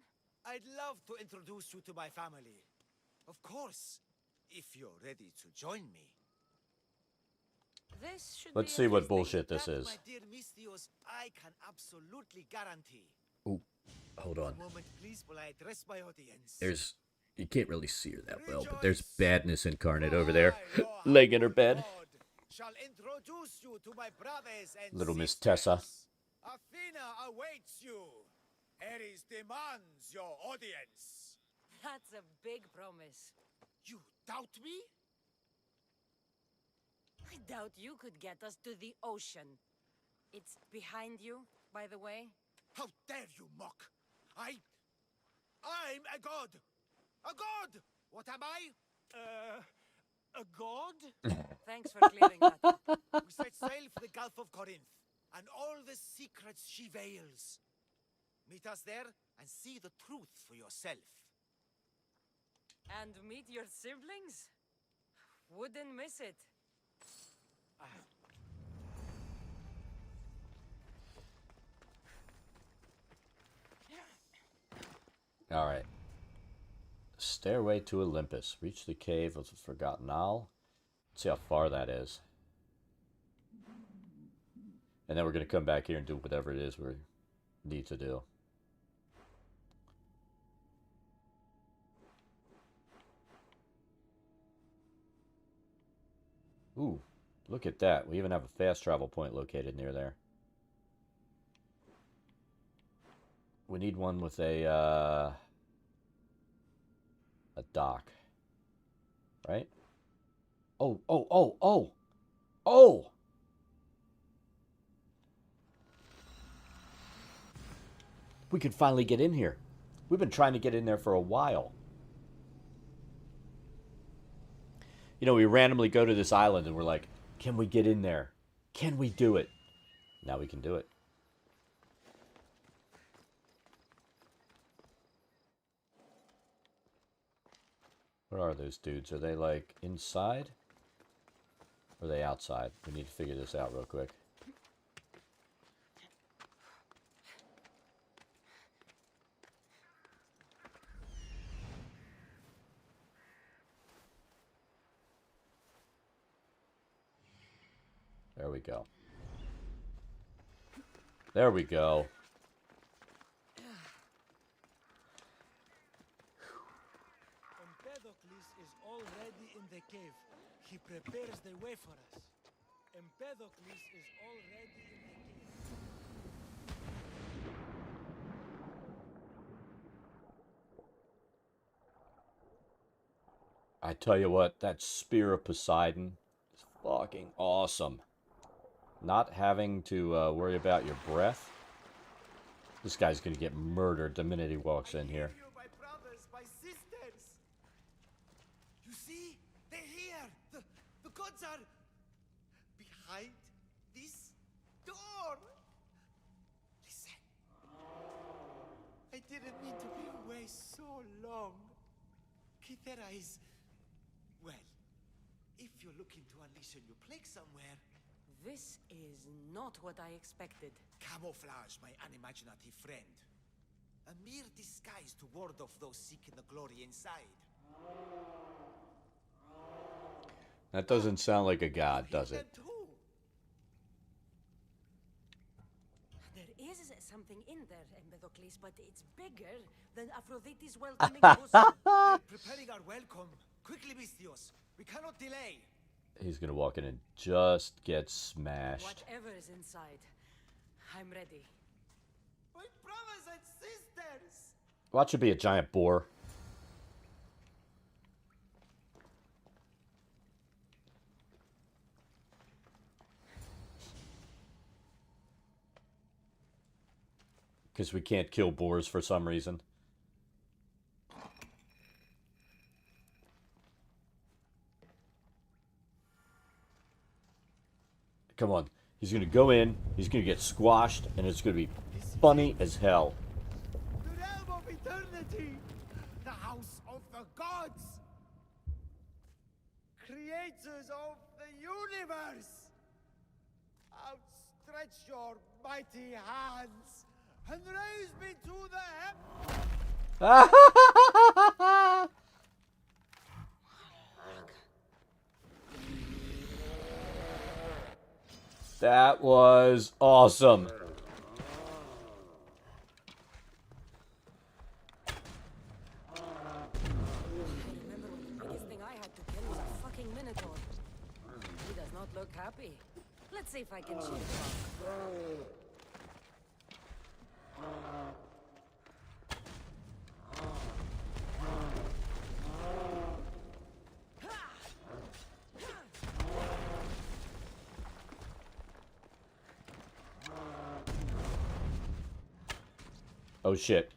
I'd love to introduce you to my family. Of course, if you're ready to join me. This should Let's be see what interesting. bullshit this That, is. my dear Mistios, I can absolutely guarantee. Ooh, hold on. A moment, please, while I address my audience. There's, you can't really see her that well, but there's badness incarnate over there, laying in her bed. Shall introduce you to my brothers and Little Miss sisters. Tessa. Athena awaits you. Ares demands your audience. That's a big promise. You doubt me? I doubt you could get us to the ocean. It's behind you, by the way. How dare you mock? I'm a god. A god. What am I? A god? Thanks for clearing that up. We set sail for the Gulf of Corinth, and all the secrets she veils. Meet us there and see the truth for yourself. And meet your siblings? Wouldn't miss it. All right. Stairway to Olympus. Reach the cave of the Forgotten Isle. Let's see how far that is. And then we're going to come back here and do whatever it is we need to do. Ooh, look at that. We even have a fast travel point located near there. We need one with a dock. Right? Oh, oh, oh, oh! Oh! We could finally get in here. We've been trying to get in there for a while. You know, we randomly go to this island and we're like, can we get in there? Can we do it? Now we can do it. What are those dudes? Are they like inside? Or are they outside? We need to figure this out real quick. There we go. There we go. Empedocles is already in the cave. He prepares the way for us. Empedocles is already in the cave. I tell you what, that Spear of Poseidon is fucking awesome. Not having to worry about your breath. This guy's gonna get murdered the minute he walks in here. You, my brothers, my sisters. You see? They're here. The gods are behind this door. Listen. I didn't mean to be away so long. Kythera is... Well, if you're looking to unleash a new plague somewhere... This is not what I expected. Camouflage, my unimaginative friend. A mere disguise to ward off those seeking the glory inside. That doesn't sound like a god, does it? There is something in there, Empedocles, but it's bigger than Aphrodite's welcoming bosom. Preparing our welcome. Quickly, Mistios. We cannot delay. He's gonna walk in and just get smashed. Whatever is inside, I'm ready. My brothers and sisters! Watch it be a giant boar. Because we can't kill boars for some reason. Come on. He's going to go in, he's going to get squashed, and it's going to be funny as hell. The realm of eternity! The house of the gods! Creators of the universe! Outstretch your mighty hands and raise me to the heavens! That was awesome. He does not look happy. Let's see if I can cheer him up. Oh shit.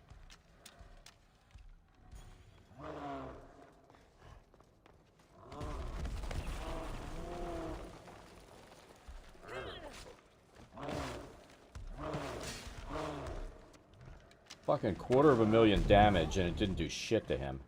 Fucking $250,000 damage and it didn't do shit to him.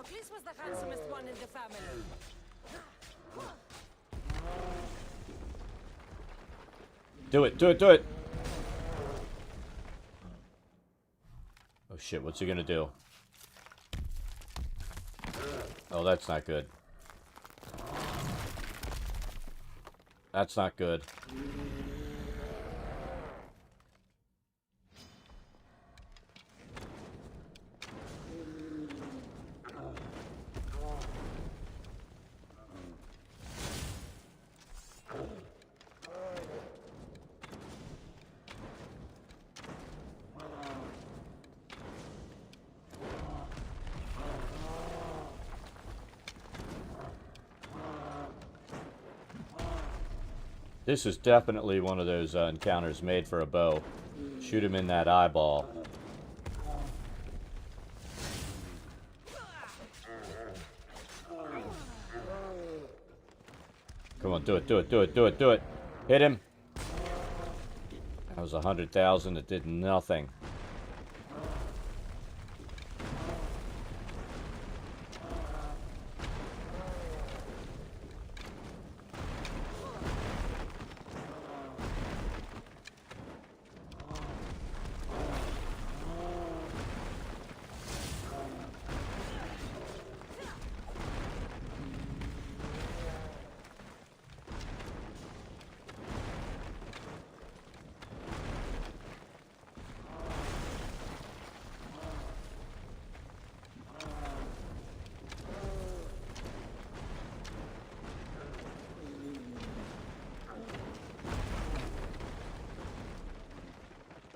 This was the handsomest one in the family. Do it, do it, do it! Oh shit, what's he gonna do? Oh, that's not good. That's not good. This is definitely one of those encounters made for a bow. Shoot him in that eyeball. Come on, do it, do it, do it, do it, do it. Hit him. That was 100,000 that did nothing.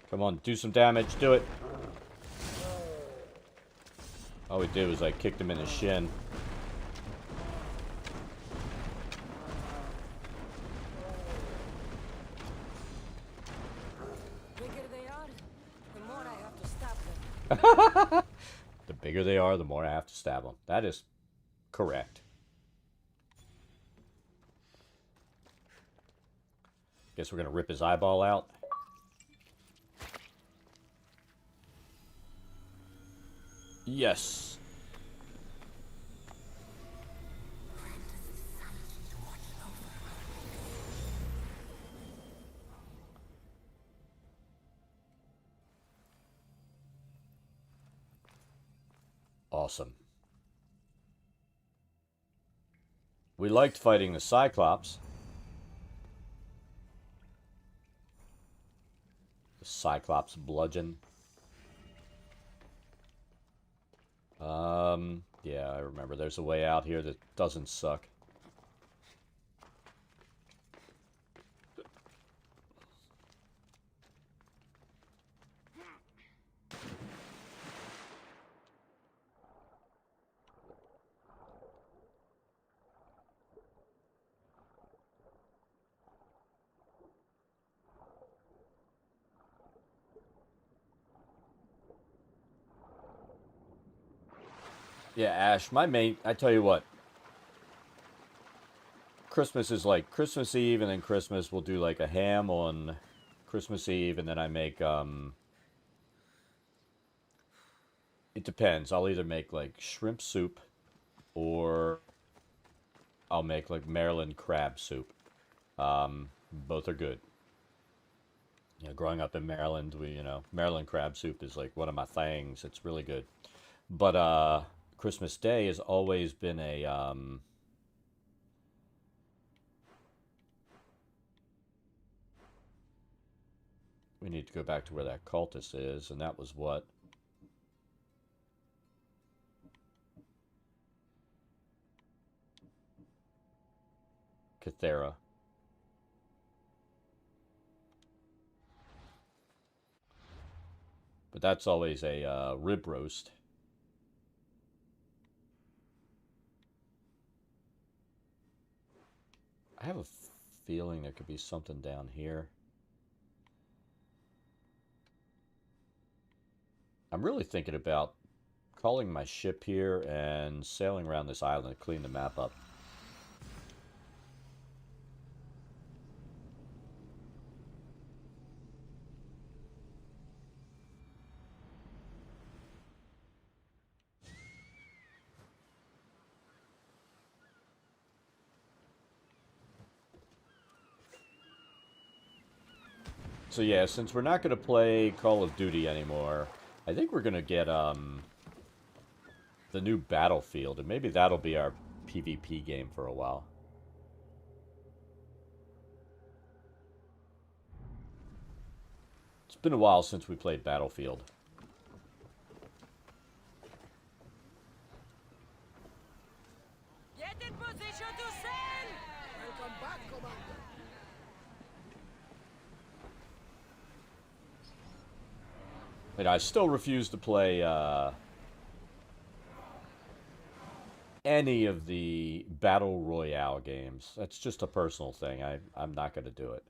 Come on, do some damage, do it. All we did was I kicked him in the shin. The bigger they are, the more I have to stab them. The bigger they are, the more I have to stab them. That is correct. Guess we're gonna rip his eyeball out. Yes. Awesome. We liked fighting the Cyclops. Cyclops bludgeon. Yeah, I remember. There's a way out here that doesn't suck. Yeah, Ash, I tell you what, Christmas is like Christmas Eve and then Christmas we'll do like a ham on Christmas Eve and then I make, it depends. I'll either make like shrimp soup or I'll make like Maryland crab soup. Both are good. You know, growing up in Maryland, Maryland crab soup is like one of my things. It's really good. But Christmas Day has always been a we need to go back to where that cultist is, and that was what? Cathera. But that's always a rib roast. I have a feeling there could be something down here. I'm really thinking about calling my ship here and sailing around this island to clean the map up. So yeah, since we're not going to play Call of Duty anymore, I think we're going to get the new Battlefield, and maybe that'll be our PvP game for a while. It's been a while since we played Battlefield. Get in position to sail! Welcome back, Commander. And I still refuse to play any of the Battle Royale games. That's just a personal thing. I'm not going to do it.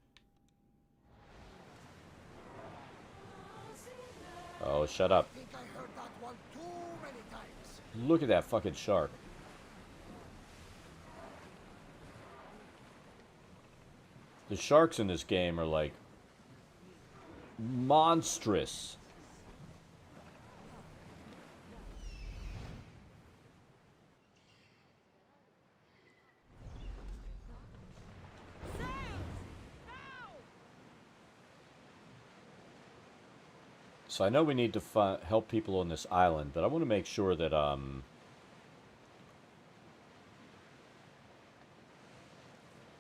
Oh, shut up. I think I heard that one too many times. Look at that fucking shark. The sharks in this game are like monstrous. So I know we need to help people on this island, but I want to make sure that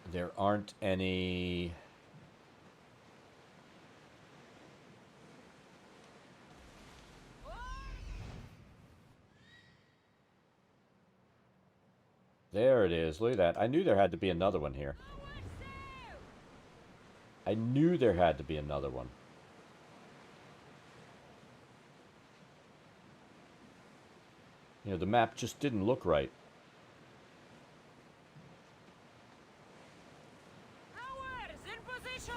there aren't any There it is. Look at that. I knew there had to be another one here. I knew there had to be another one. You know, the map just didn't look right. Ours in position!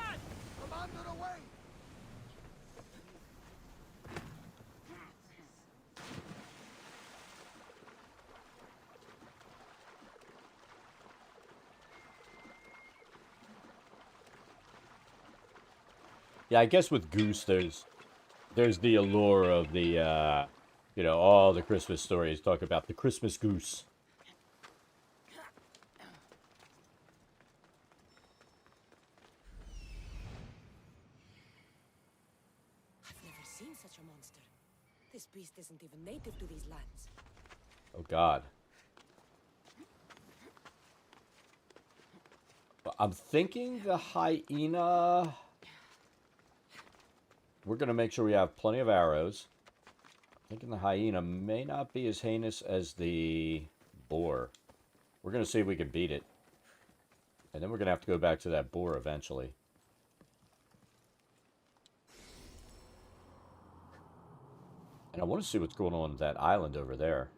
Commander away! Yeah, I guess with Goose, there's the allure of the, you know, all the Christmas stories talk about the Christmas goose. I've never seen such a monster. This beast isn't even native to these lands. Oh, God. I'm thinking the hyena we're going to make sure we have plenty of arrows. Thinking the hyena may not be as heinous as the boar. We're going to see if we can beat it. And then we're going to have to go back to that boar eventually. And I want to see what's going on with that island over there.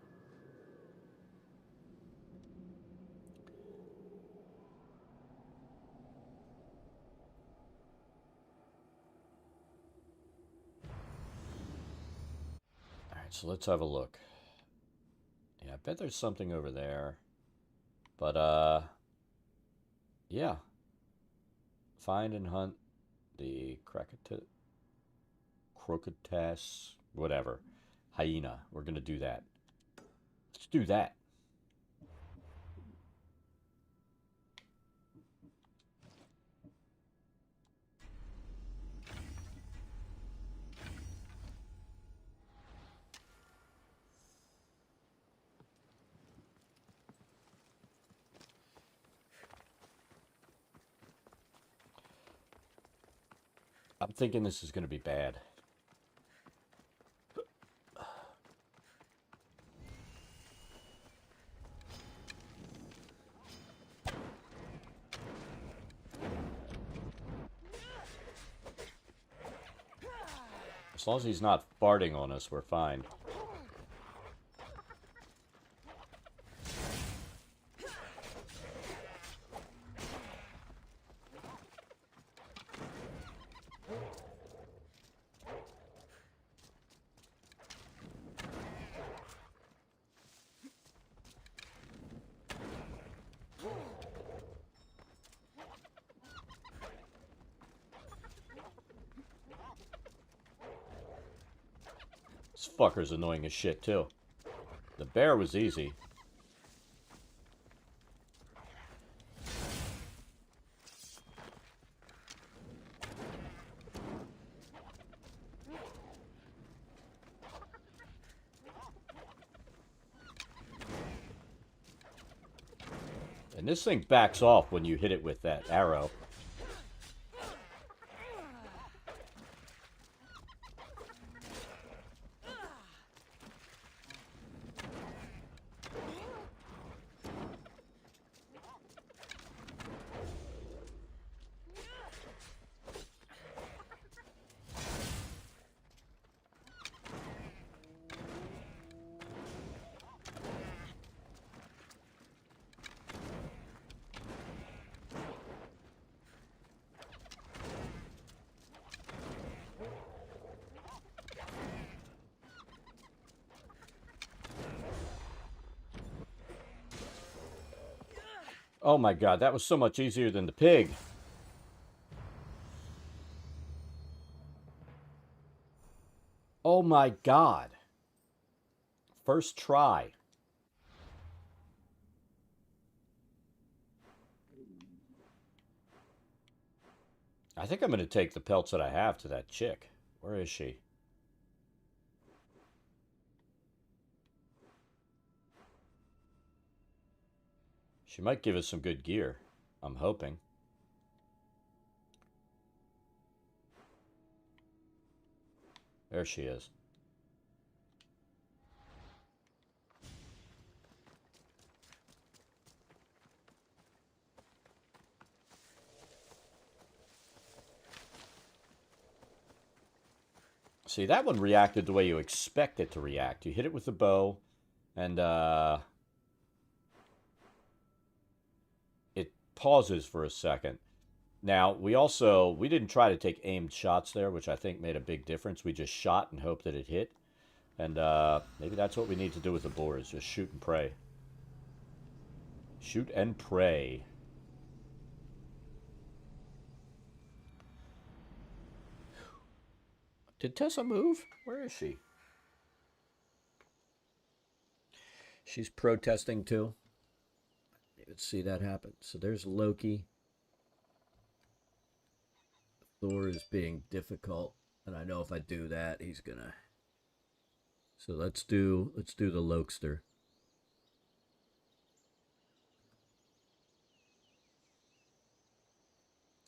Alright, so let's have a look. Yeah, I bet there's something over there. But, yeah. Find and hunt the crocutus, whatever. Hyena. We're going to do that. Let's do that. I'm thinking this is going to be bad. As long as he's not farting on us, we're fine. This fucker's annoying as shit, too. The bear was easy. And this thing backs off when you hit it with that arrow. Oh my god, that was so much easier than the pig. Oh my god. First try. I think I'm going to take the pelts that I have to that chick. Where is she? She might give us some good gear. I'm hoping. There she is. See, that one reacted the way you expect it to react. You hit it with the bow, and it pauses for a second. Now, we didn't try to take aimed shots there, which I think made a big difference. We just shot and hoped that it hit. And maybe that's what we need to do with the boars, just shoot and pray. Shoot and pray. Did Tessa move? Where is she? She's protesting too. Let's see that happen. So there's Loki. Thor is being difficult, and I know if I do that, he's gonna. So let's do the Lokester.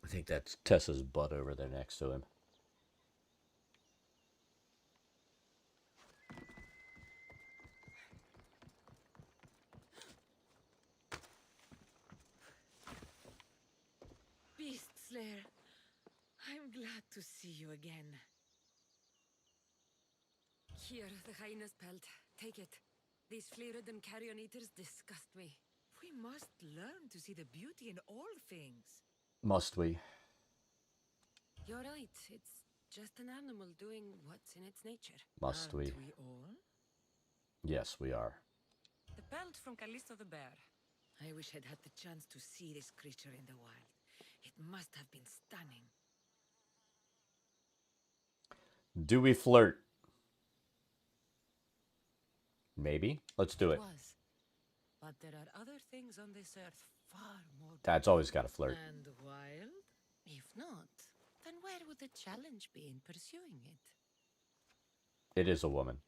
I think that's Tessa's butt over there next to him. Slayer. I'm glad to see you again. Here, the hyena's pelt. Take it. These flea-ridden carrion eaters disgust me. We must learn to see the beauty in all things. Must we? You're right. It's just an animal doing what's in its nature. Must we? Aren't we all? Yes, we are. The pelt from Callisto the bear. I wish I'd had the chance to see this creature in the wild. It must have been stunning. Do we flirt? Maybe. Let's do it. Was. But there are other things on this earth far more. Dad's always got to flirt. And wild? If not, then where would the challenge be in pursuing it? It is a woman.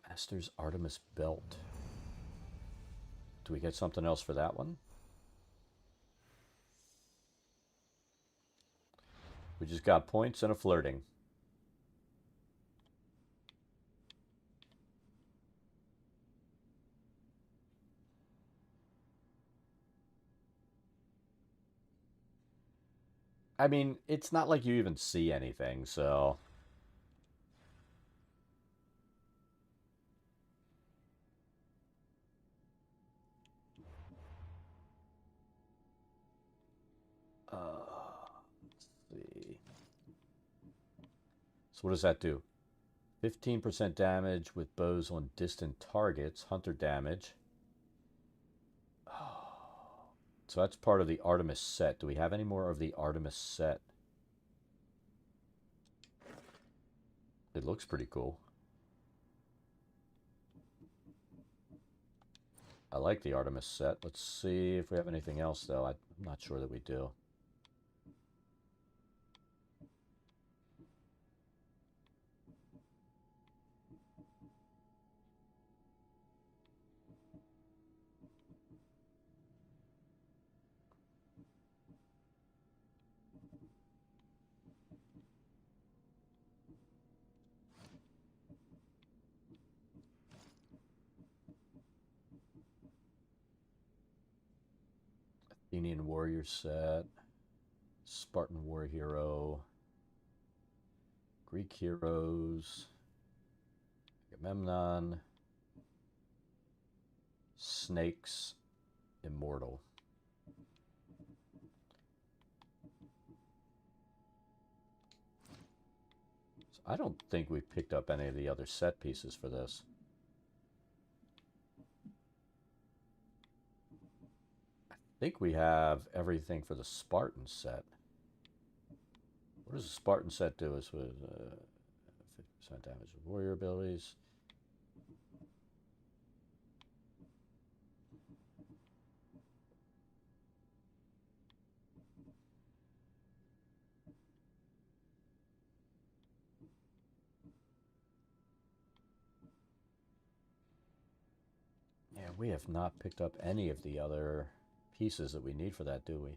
Master's Artemis belt. Do we get something else for that one? We just got points and a flirting. I mean, it's not like you even see anything, so... let's see. So what does that do? 15% damage with bows on distant targets, hunter damage. So that's part of the Artemis set. Do we have any more of the Artemis set? It looks pretty cool. I like the Artemis set. Let's see if we have anything else, though. I'm not sure that we do. Athenian warrior set, Spartan war hero, Greek heroes, Agamemnon, snakes, immortal. So I don't think we picked up any of the other set pieces for this. I think we have everything for the Spartan set. What does the Spartan set do? Is with 50% damage with warrior abilities. Yeah, we have not picked up any of the other pieces that we need for that, do we?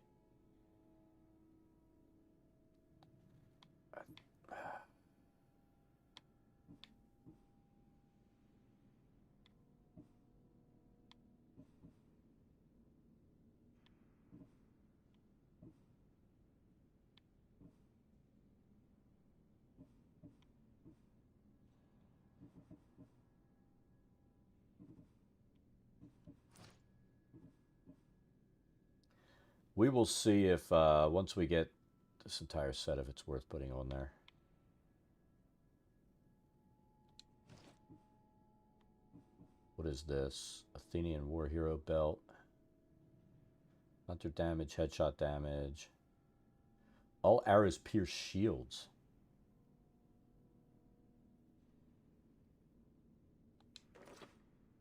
We will see if, once we get this entire set, if it's worth putting on there. What is this? Athenian war hero belt. Hunter damage, headshot damage. All arrows pierce shields.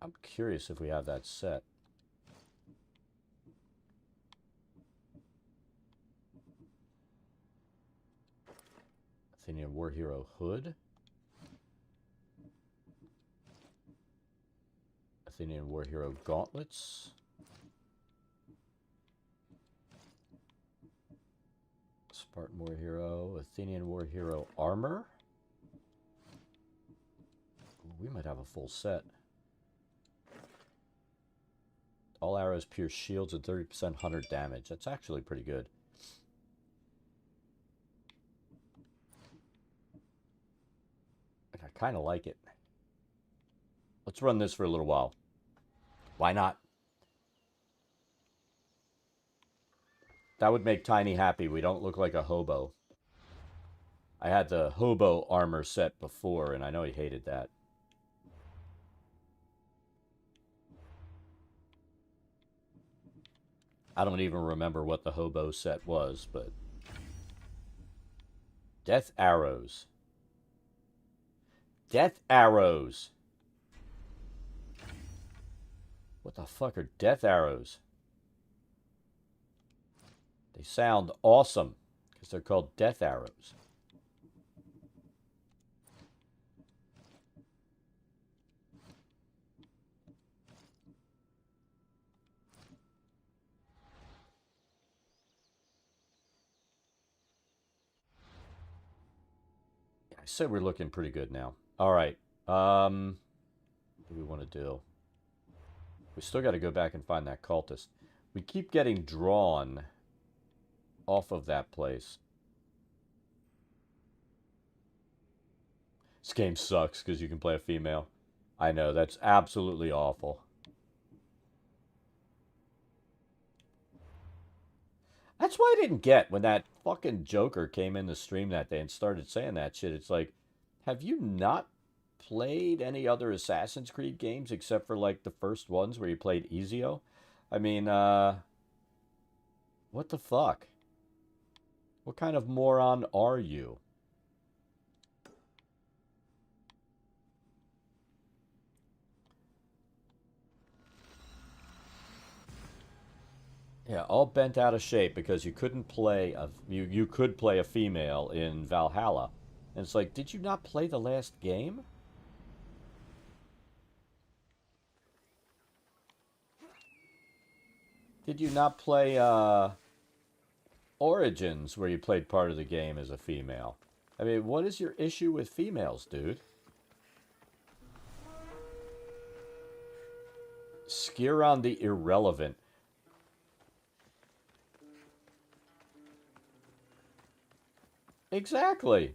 I'm curious if we have that set. Athenian war hero hood. Athenian war hero gauntlets. Spartan War Hero, Athenian War Hero armor. Ooh, we might have a full set. All arrows pierce shields and 30% 100 damage. That's actually pretty good. And I kind of like it. Let's run this for a little while. Why not? That would make Tiny happy. We don't look like a hobo. I had the hobo armor set before, and I know he hated that. I don't even remember what the hobo set was, but... Death arrows. Death arrows. What the fuck are death arrows? They sound awesome because they're called death arrows. I said we're looking pretty good now. All right. What do we want to do? We still got to go back and find that cultist. We keep getting drawn off of that place. This game sucks because you can play a female. I know, that's absolutely awful. That's why I didn't get when that fucking Joker came in the stream that day and started saying that shit. It's like, have you not played any other Assassin's Creed games except for like the first ones where you played Ezio? I mean, what the fuck? What kind of moron are you? Yeah, all bent out of shape because you couldn't play you could play a female in Valhalla. And it's like, did you not play the last game? Did you not play Origins where you played part of the game as a female? I mean, what is your issue with females, dude? Skiron the Irrelevant. Exactly.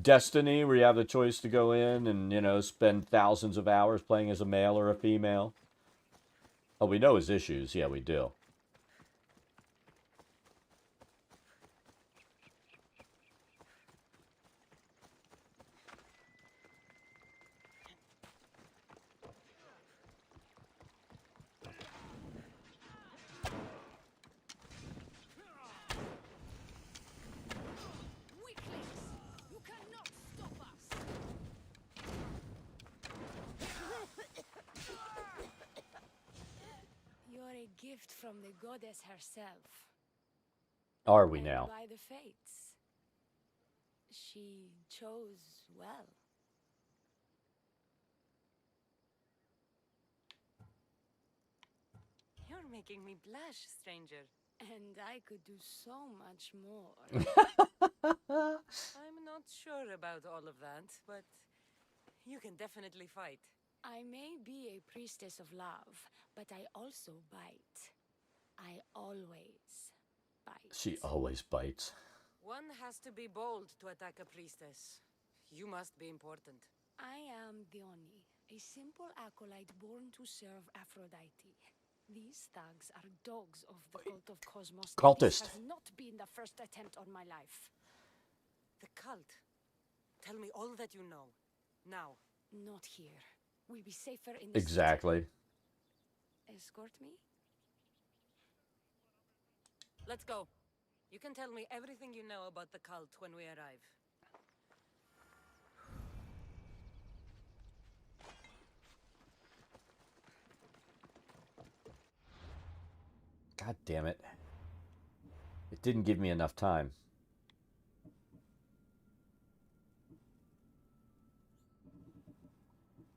Destiny, where you have the choice to go in and, you know, spend thousands of hours playing as a male or a female. Oh, we know his issues. Yeah, we do. Gift from the goddess herself. Are we And now? by the fates, she chose well. You're making me blush, stranger. And I could do so much more. I'm not sure about all of that, but you can definitely fight. I may be a priestess of love, but I also bite. I always bite. She always bites. One has to be bold to attack a priestess. You must be important. I am Dione, a simple acolyte born to serve Aphrodite. These thugs are dogs of the cult of Cosmos. Cultist. This has not been the first attempt on my life. The cult. Tell me all that you know. Now. Not here. We'll be safer in the Exactly. city. Escort me? Let's go. You can tell me everything you know about the cult when we arrive. God damn it. It didn't give me enough time.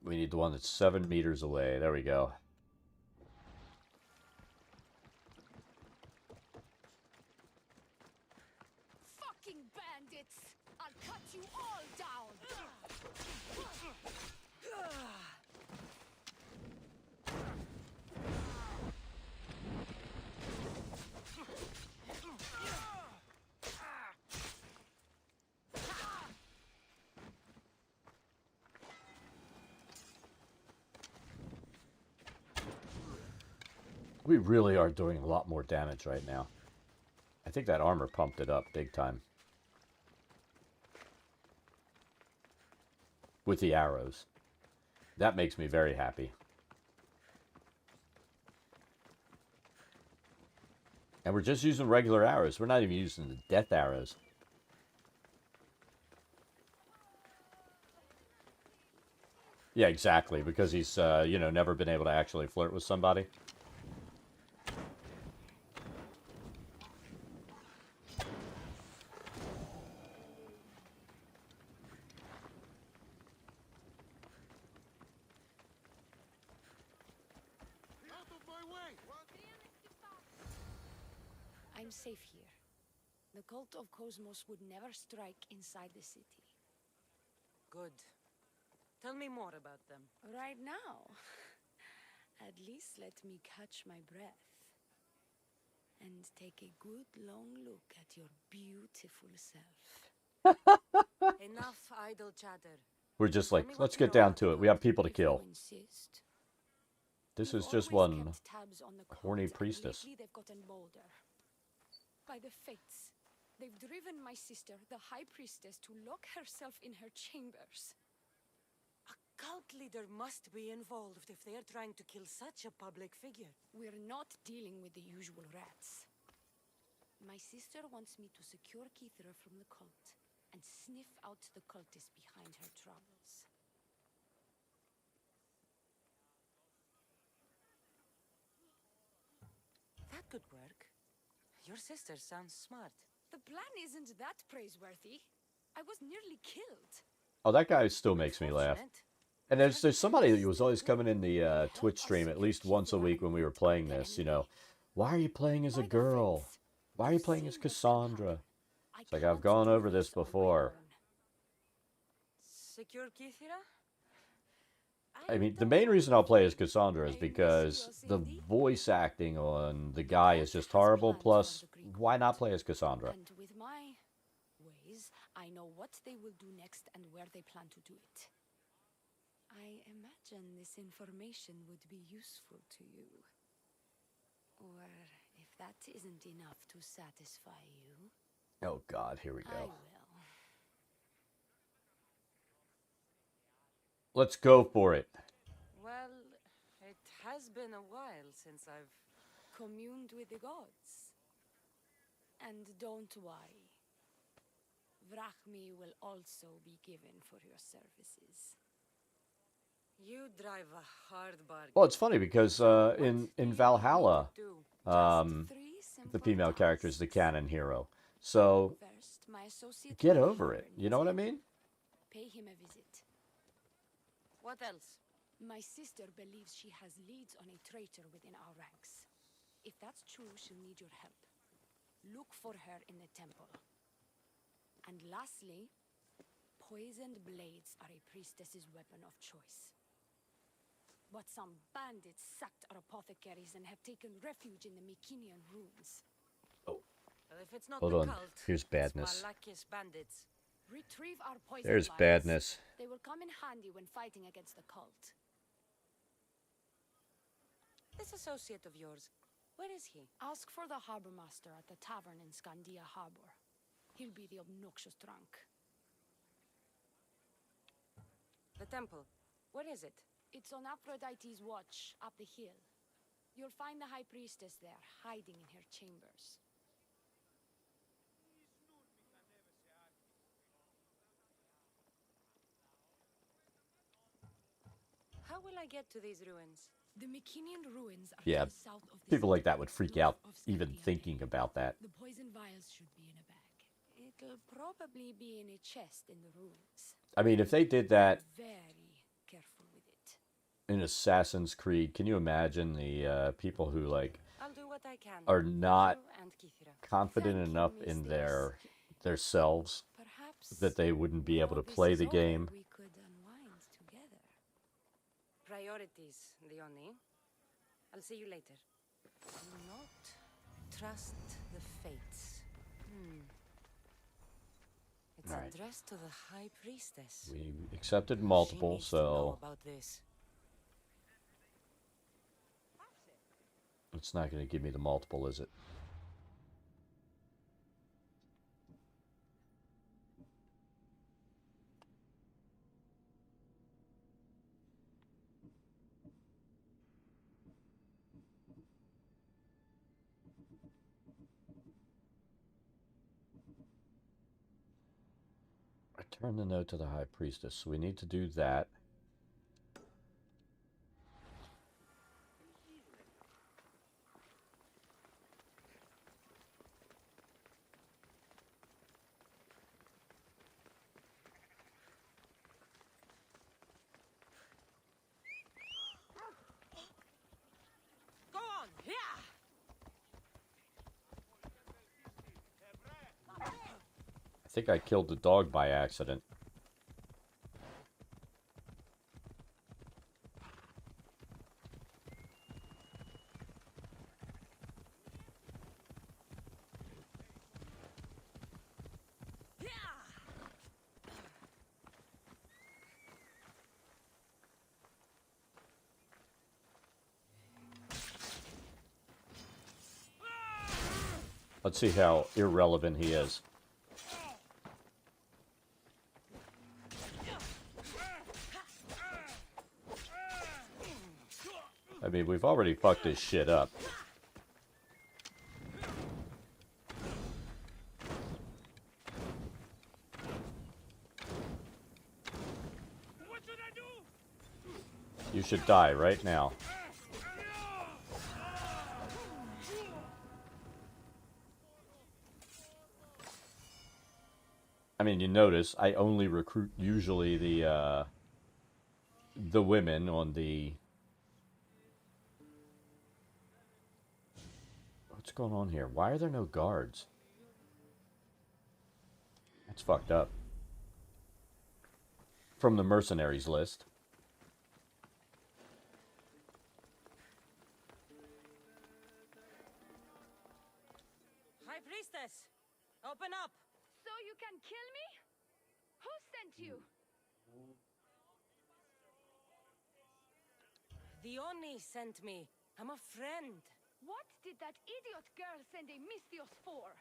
We need the one that's 7 meters away. There we go. Fucking bandits! I'll cut you all down! We really are doing a lot more damage right now. I think that armor pumped it up big time. With the arrows. That makes me very happy. And we're just using regular arrows. We're not even using the death arrows. Yeah, exactly. Because he's, you know, never been able to actually flirt with somebody. I'm safe here. The cult of Cosmos would never strike inside the city. Good. Tell me more about them. Right now, at least let me catch my breath. And take a good long look at your beautiful self. Enough idle chatter. We're just Tell like, me what let's you get know down about to the it. We have cult, people to If you kill. insist. This We've is just always one kept tabs on the cult, horny and priestess. lately they've gotten bolder. By the fates, they've driven my sister, the High Priestess, to lock herself in her chambers. A cult leader must be involved if they're trying to kill such a public figure. We're not dealing with the usual rats. My sister wants me to secure Kithra from the cult and sniff out the cultists behind her troubles. That could work. Your sister sounds smart. The plan isn't that praiseworthy. I was nearly killed. Oh, that guy still makes me laugh. Fortunate. And there's somebody that was always coming in the Twitch stream at least once a week when we were playing this, you know. Why are you playing as a girl? Why are you playing as Cassandra? It's like, I've gone over this before. Secure Kithira? I mean, the main reason I'll play as Cassandra is because the voice acting on the guy is just horrible. Plus, why not play as Cassandra? And with my ways, I know what they will do next and where they plan to do it. I imagine this information would be useful to you. Or if that isn't enough to satisfy you, Oh God, here we I go. will. Let's go for it. Well, it has been a while since I've Communed with the gods. And don't worry. Vrachmi will also be given for your services. You drive a hard bargain. Well, it's funny because in Valhalla, the female character is the canon hero. So First, my associate get will over it. learn You know what I his mean? Pay him a visit. What else? My sister believes she has leads on a traitor within our ranks. If that's true, she'll need your help. Look for her in the temple. And lastly, poisoned blades are a priestess's weapon of choice. But some bandits sacked our apothecaries and have taken refuge in the Mycenaean ruins. Oh, Well, if it's not hold the on. cult, Here's it's badness. Malakis bandits. Retrieve our poison There's vials. badness. They will come in handy when fighting against the cult. This associate of yours, where is he? Ask for the harbor master at the tavern in Scandia Harbor. He'll be the obnoxious drunk. The temple. Where is it? It's on Aphrodite's watch, up the hill. You'll find the High Priestess there, hiding in her chambers. How will I get to these ruins? The Mycenaean ruins are Yeah, to the south of the people like city, that would freak north out of even Scandia thinking Bay. about that. The poison vials should be in a bag. It'll probably be in a chest in the ruins. I mean, if they did that, Very careful with it. in Assassin's Creed, can you imagine the people who like I'll do what I can. are For not you and Kithira. confident Thank you, enough in Mistress. their selves Perhaps that they wouldn't be when able all to this play is the over, game? we could unwind together. Priorities, Leonie. I'll see you later. Do not trust the fates. It's All right. addressed to the High Priestess. We accepted She multiple, needs to know so about this. it's not going to give me the multiple, is it? Return the note to the High Priestess. So we need to do that. Go on, yeah! I think I killed the dog by accident. Let's see how irrelevant he is. I mean, we've already fucked this shit up. You should die right now. I mean, you notice I only recruit usually the women on the... What's going on here? Why are there no guards? That's fucked up. From the mercenaries list. High Priestess, open up! So you can kill me? Who sent you? The Oni sent me. I'm a friend. What did that idiot girl send a Mystios for?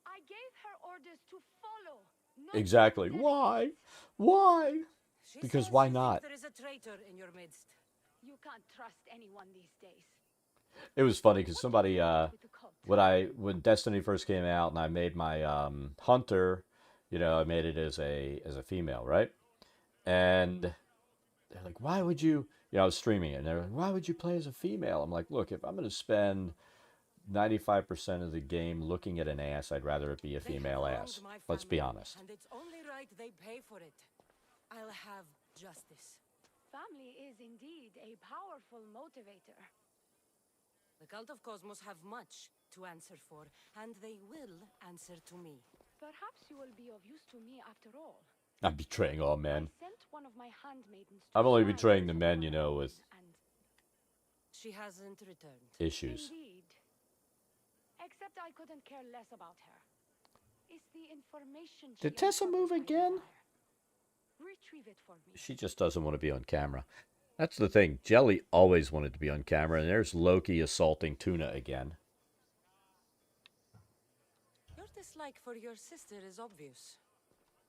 I gave her orders to follow. Not Exactly. to Why? Why? She Because says why you not? think there is a traitor in your midst. You can't trust anyone these days. It was funny because somebody, With the cult. when Destiny first came out and I made my hunter, you know, I made it as a female, right? And they're like, why would you, you know, I was streaming it and they're like, why would you play as a female? I'm like, look, if I'm going to spend 95% of the game looking at an ass, I'd rather it be a They have female wronged ass. my Let's be family, honest. And it's only right they pay for it. I'll have justice. Family is indeed a powerful motivator. The Cult of Cosmos have much to answer for, and they will answer to me. Perhaps you will be of use to me after all. I'm betraying all men. I sent one of my handmaidens to I'm only shrine betraying the some men, you know, with and She hasn't returned. issues. indeed. Except I couldn't care less about her. It's the information she Did Tessa move uncovers I again? desire. Retrieve it for me. She just doesn't want to be on camera. That's the thing. Jelly always wanted to be on camera, and there's Loki assaulting Tuna again. Your dislike for your sister is obvious.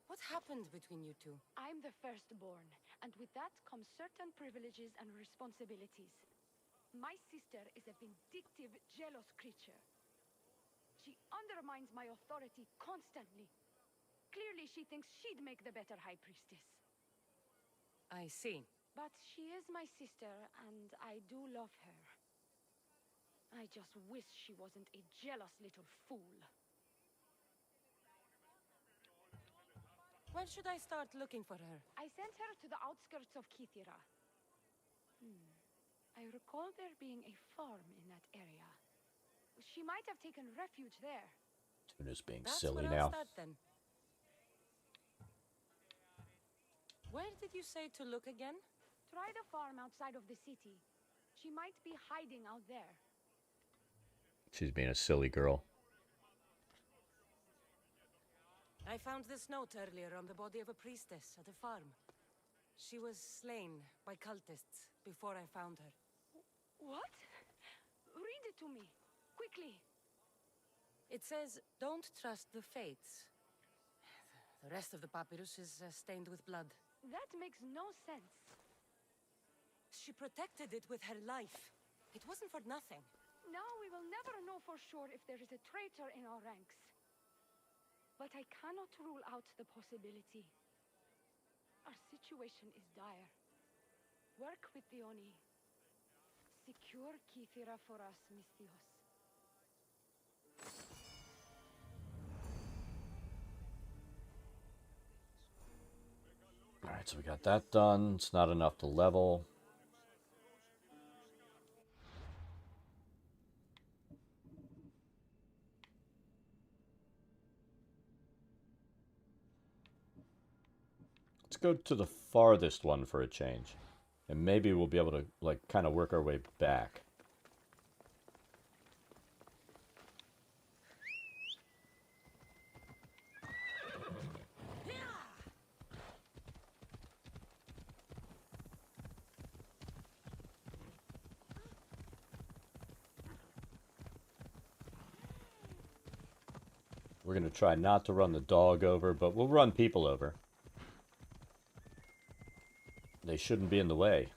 What happened between you two? I'm the firstborn, and with that comes certain privileges and responsibilities. My sister is a vindictive, jealous creature. She undermines my authority constantly. Clearly, she thinks she'd make the better High Priestess. I see. But she is my sister, and I do love her. I just wish she wasn't a jealous little fool. Where should I start looking for her? I sent her to the outskirts of Kithira. I recall there being a farm in that area. She might have taken refuge there. Tuna's being That's silly where I'll now. start then. Where did you say to look again? Try the farm outside of the city. She might be hiding out there. She's being a silly girl. I found this note earlier on the body of a priestess at a farm. She was slain by cultists before I found her. What? Read it to me. Quickly. It says, don't trust the fates. The rest of the papyrus is stained with blood. That makes no sense. She protected it with her life. It wasn't for nothing. Now we will never know for sure if there is a traitor in our ranks. But I cannot rule out the possibility. Our situation is dire. Work with the Oni. Secure Kithira for us, Misthios. Alright, so we got that done. It's not enough to level. Let's go to the farthest one for a change. And maybe we'll be able to, like, kind of work our way back. We're going to try not to run the dog over, but we'll run people over. They shouldn't be in the way.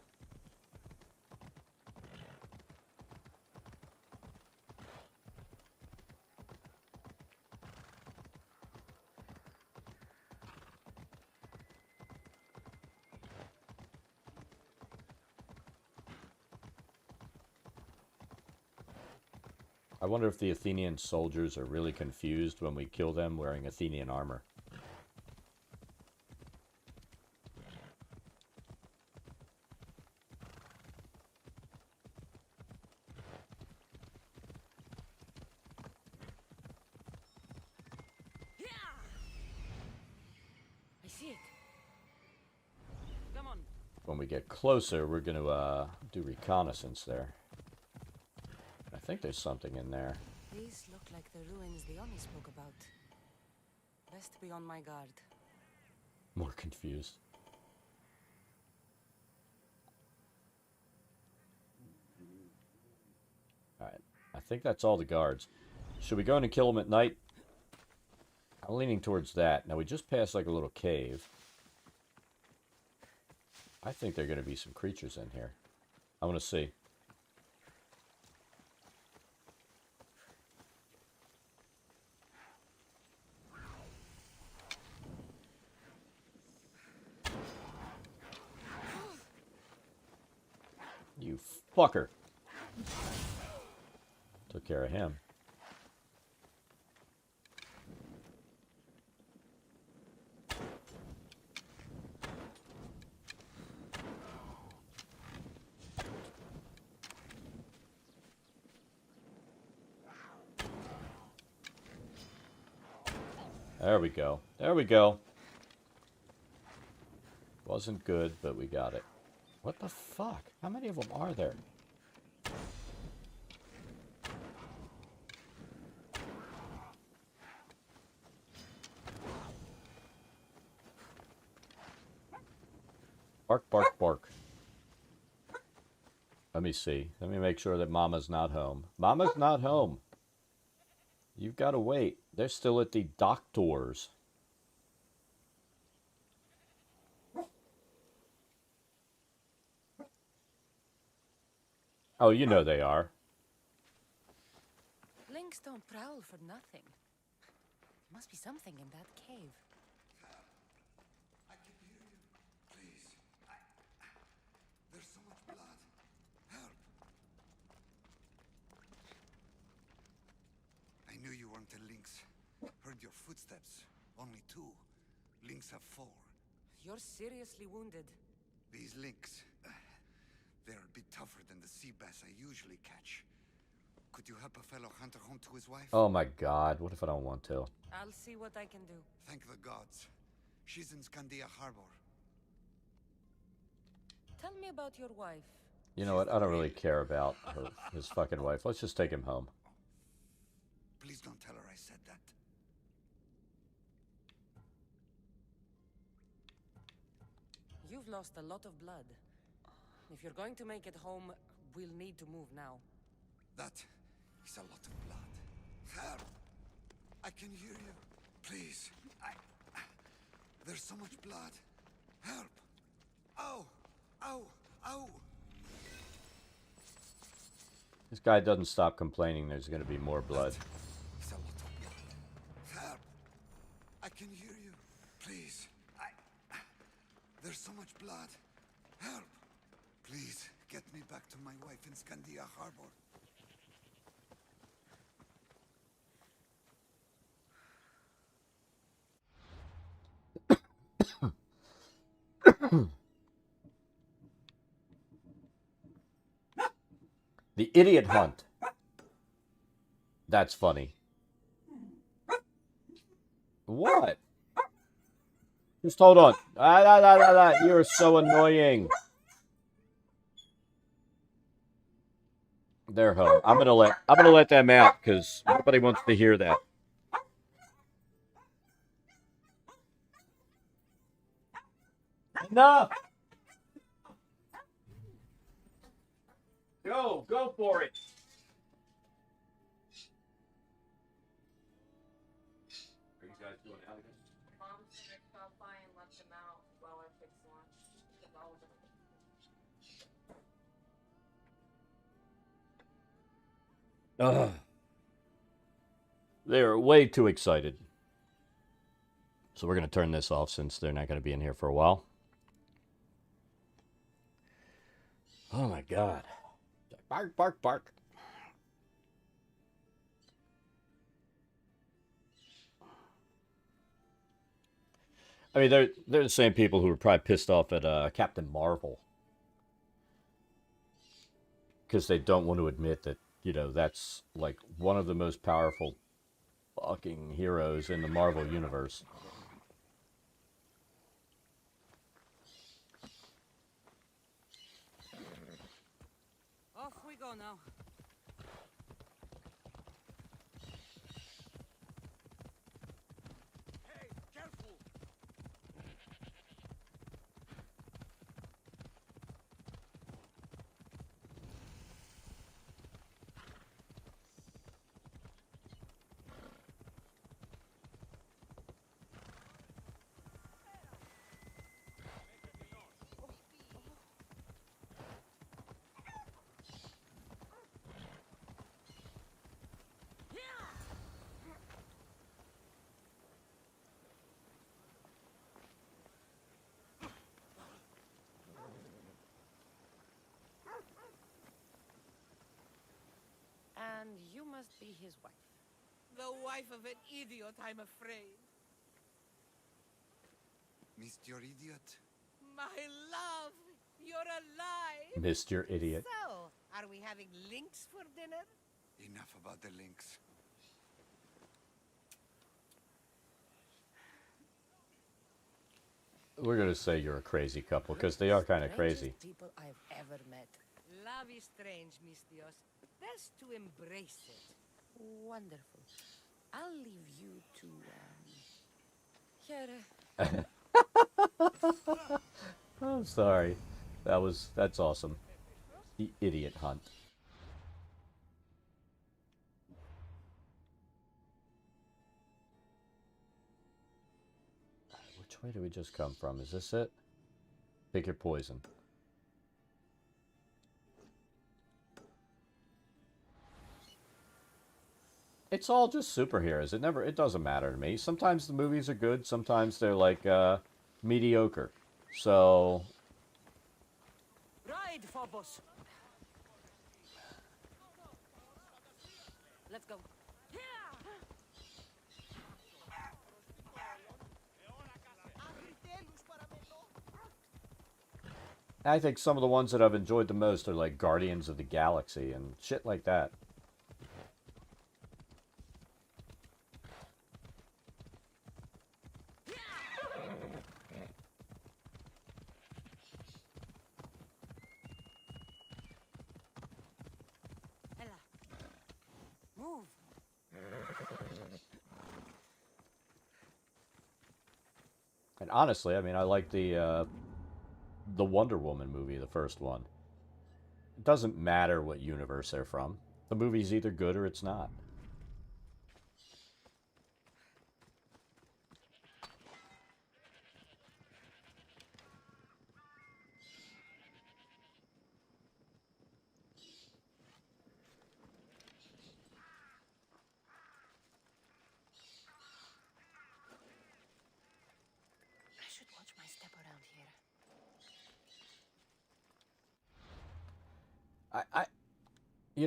I wonder if the Athenian soldiers are really confused when we kill them wearing Athenian armor. I see it. Come on. When we get closer, we're going to do reconnaissance there. I think there's something in there. These look like the ruins the Oni spoke about. Best be on my guard. More confused. Alright, I think that's all the guards. Should we go in and kill them at night? I'm leaning towards that. Now, we just passed like a little cave. I think there are going to be some creatures in here. I want to see. You fucker. Took care of him. There we go. There we go. Wasn't good, but we got it. What the fuck? How many of them are there? Bark, bark, bark. Let me see. Let me make sure that Mama's not home. Mama's not home. You've got to wait. They're still at the doctors. Oh, you know they are. Lynx don't prowl for nothing. There must be something in that cave. I can hear you. Please. There's so much blood. Help. I knew you weren't a lynx. Heard your footsteps. Only 2. Lynx have 4. You're seriously wounded. These lynx. They're a bit tougher than the sea bass I usually catch. Could you help a fellow hunter home to his wife? Oh my god, what if I don't want to? I'll see what I can do. Thank the gods. She's in Scandia Harbor. Tell me about your wife. You know what? I don't really care about his fucking wife. Let's just take him home. Please don't tell her I said that. You've lost a lot of blood. If you're going to make it home, we'll need to move now. That is a lot of blood. Help! I can hear you. Please. There's so much blood. Help! Ow! Ow! Ow! This guy doesn't stop complaining there's going to be more blood. It's a lot of blood. Help! I can hear you. Please. There's so much blood. Help! Please, get me back to my wife in Scandia Harbor. The idiot hunt. That's funny. What? Just hold on. You are so annoying. They're home. I'm gonna let them out because nobody wants to hear that. Enough. Go for it. Are you guys doing out again? Mom said I stopped by and left them out while I fixed lunch. Ugh. They're way too excited. So we're going to turn this off since they're not going to be in here for a while. Oh my god. Bark, bark, bark. I mean, they're the same people who were probably pissed off at Captain Marvel. Because they don't want to admit that, you know, that's like one of the most powerful fucking heroes in the Marvel universe. Off we go now. Hey, careful! And you must be his wife. The wife of an idiot, I'm afraid. Missed your idiot? My love, you're alive. Missed your idiot. So, are we having lynx for dinner? Enough about the links. We're going to say you're a crazy couple because they are kind of crazy. People I've ever met. Love is strange, Miss Dios. Best to embrace it. Wonderful. I'll leave you to, here. I'm sorry. That's awesome. The idiot hunt. Which way do we just come from? Is this it? Pick your poison. It's all just superheroes. It doesn't matter to me. Sometimes the movies are good, sometimes they're like mediocre. So Ride, Phobos. Let's go. I think some of the ones that I've enjoyed the most are like Guardians of the Galaxy and shit like that. Move. And honestly, I mean, I like the Wonder Woman movie, the first one. It doesn't matter what universe they're from. The movie's either good or it's not. I should watch my step around here.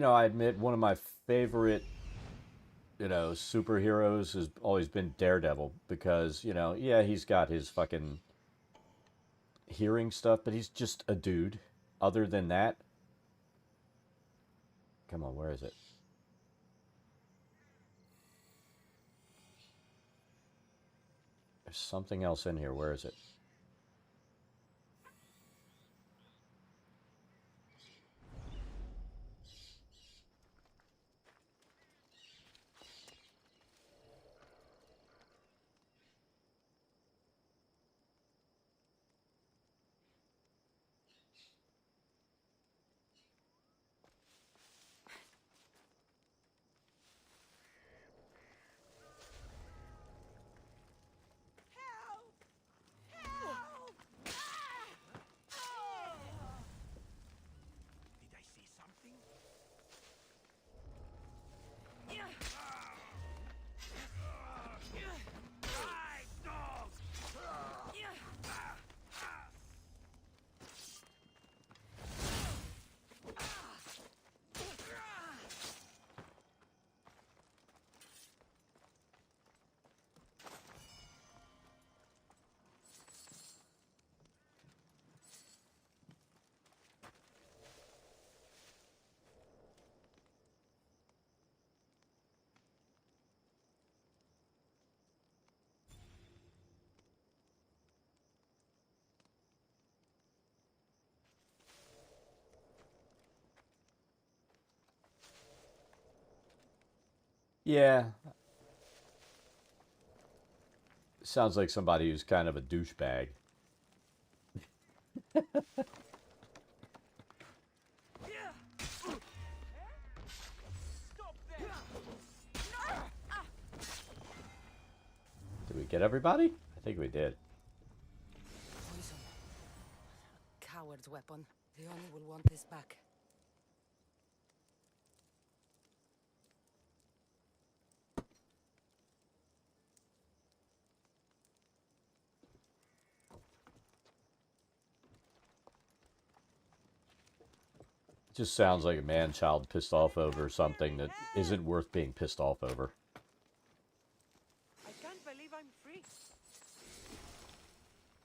I admit one of my favorite, superheroes has always been Daredevil because, yeah, he's got his fucking hearing stuff, but he's just a dude. Other than that, come on, where is it? There's something else in here. Where is it? Did I see something? Yeah. Sounds like somebody who's kind of a douchebag. Did we get everybody? I think we did. Poison. Coward's weapon. The Oni will want this back. Just sounds like a man-child pissed off over something that isn't worth being pissed off over. I can't believe I'm free.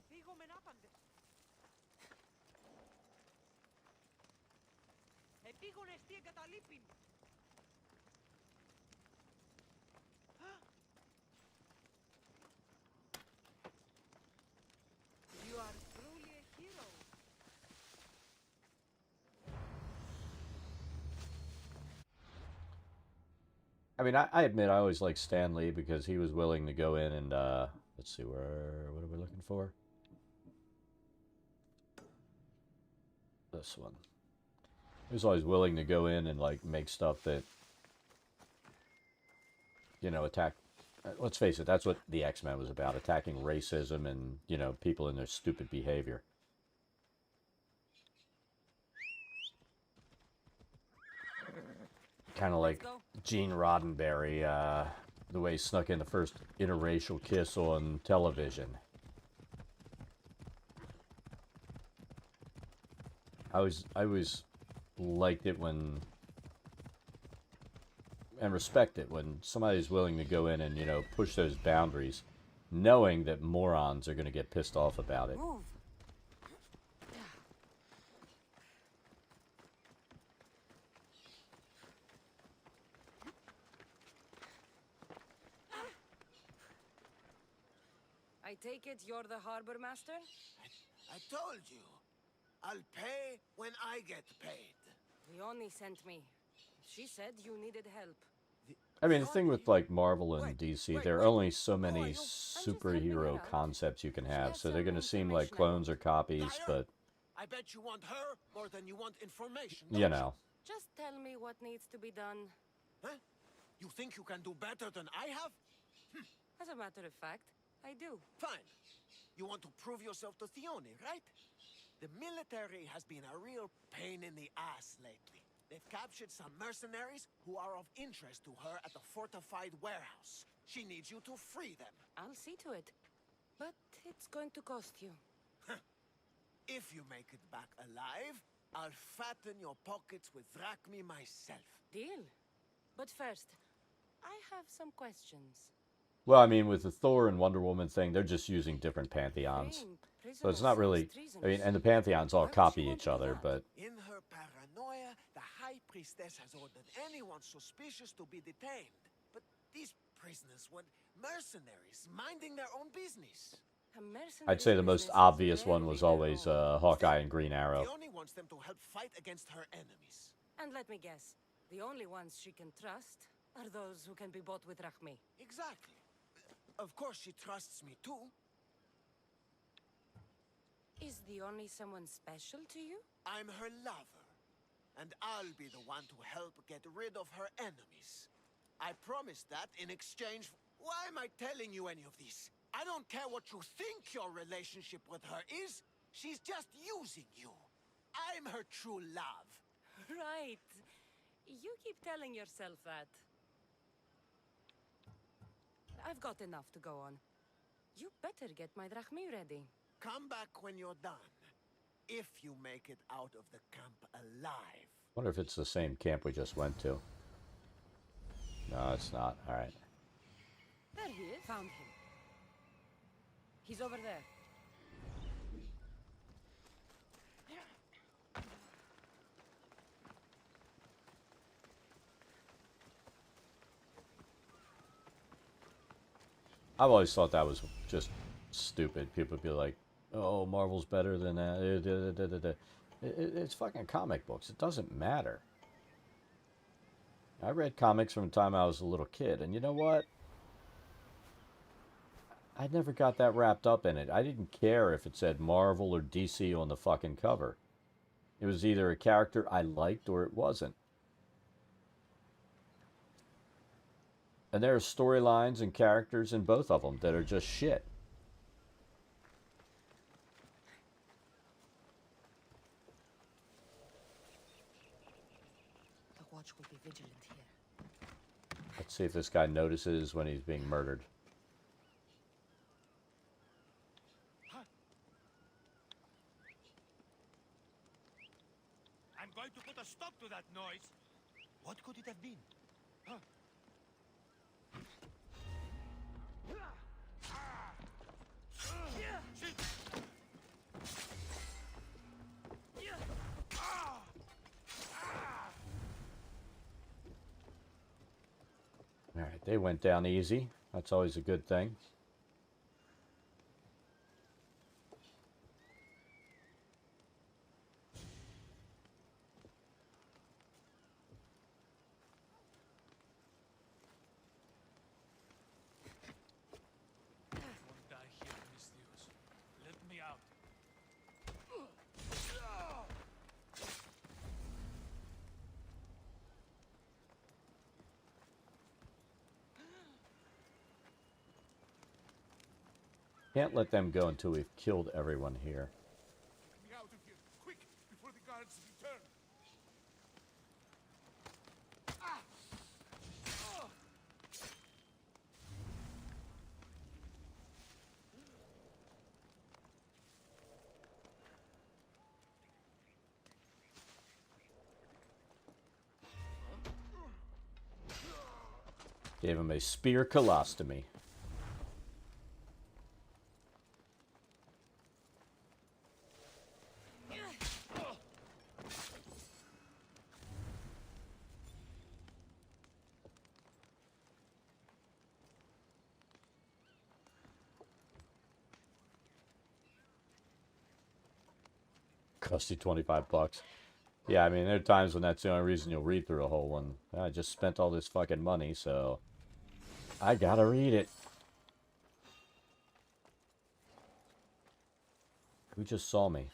Πήγομαι να παντες. Επίγονες τι εγκαταλείπην. You are truly a hero. I mean, I admit I always liked Stan Lee because he was willing to go in and, let's see, what are we looking for? This one. He was always willing to go in and, like, make stuff that, attack. Let's face it, that's what the X-Men was about, attacking racism and, people in their stupid behavior. Kind of like Gene Roddenberry, the way he snuck in the first interracial kiss on television. I always liked it when, and respect it when somebody's willing to go in and, push those boundaries, knowing that morons are going to get pissed off about it. Move. I take it you're the harbor master? I told you. I'll pay when I get paid. Leonie sent me. She said you needed help. I mean, the thing with like Marvel and DC, there are only so many superhero concepts you can have, so they're going to seem like clones or copies, but I bet you want her more than you want information. you know. Just tell me what needs to be done. Huh? You think you can do better than I have? As a matter of fact, I do. Fine. You want to prove yourself to Theone, right? The military has been a real pain in the ass lately. They've captured some mercenaries who are of interest to her at the fortified warehouse. She needs you to free them. I'll see to it. But it's going to cost you. If you make it back alive, I'll fatten your pockets with drachmi myself. Deal. But first, I have some questions. Well, I mean, with the Thor and Wonder Woman thing, they're just using different pantheons. So it's not really, I mean, and the pantheons all copy each other, but... In her paranoia, the High Priestess has ordered anyone suspicious to be detained. But these prisoners were mercenaries, minding their own business. I'd say the most obvious one was always Hawkeye and Green Arrow. She only wants them to help fight against her enemies. And let me guess, the only ones she can trust are those who can be bought with Rachmi. Exactly. Of course she trusts me too. Is the only someone special to you? I'm her lover. And I'll be the one to help get rid of her enemies. I promise that in exchange... Why am I telling you any of this? I don't care what you think your relationship with her is. She's just using you. I'm her true love. Right. You keep telling yourself that. I've got enough to go on. You better get my drachmi ready. Come back when you're done. If you make it out of the camp alive. Wonder if it's the same camp we just went to. No, it's not. All right. There he is. Found him. He's over there. I've always thought that was just stupid. People would be like, oh, Marvel's better than that. It's fucking comic books. It doesn't matter. I read comics from the time I was a little kid, and you know what? I never got that wrapped up in it. I didn't care if it said Marvel or DC on the fucking cover. It was either a character I liked or it wasn't. And there are storylines and characters in both of them that are just shit. The watch will be vigilant here. Let's see if this guy notices when he's being murdered. I'm going to put a stop to that noise. What could it have been? Huh? All right, they went down easy. That's always a good thing. Won't die here, Mistios. Let me out. Can't let them go until we've killed everyone here. Get me out of here, quick, before the guards return. Gave him a spear colostomy. Cost you 25 bucks. Yeah, I mean, there are times when that's the only reason you'll read through a whole one. I just spent all this fucking money, so I gotta read it. Who just saw me?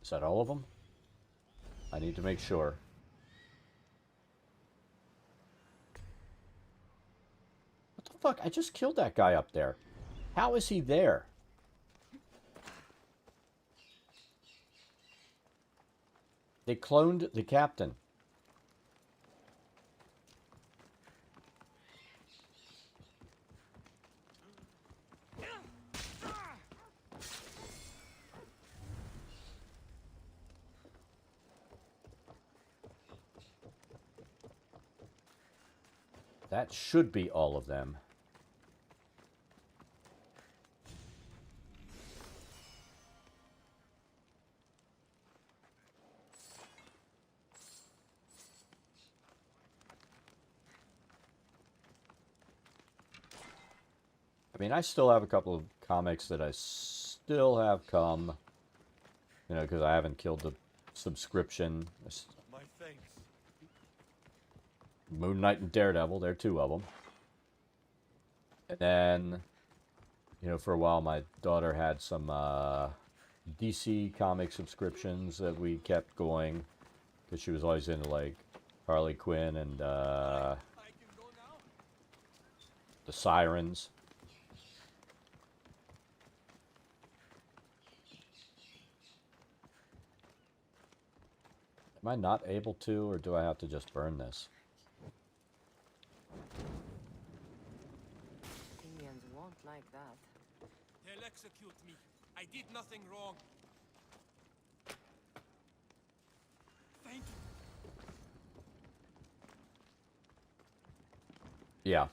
Is that all of them? I need to make sure. What the fuck? I just killed that guy up there. How is he there? They cloned the captain. That should be all of them. I mean, I still have a couple of comics that I still have come, you know, because I haven't killed the subscription. My thanks. Moon Knight and Daredevil, they're two of them. And then, you know, for a while my daughter had some DC comic subscriptions that we kept going because she was always into like Harley Quinn and the Sirens. Am I not able to, or do I have to just burn this? Indians won't like that. They'll execute me. I did nothing wrong. Thank you. Yeah.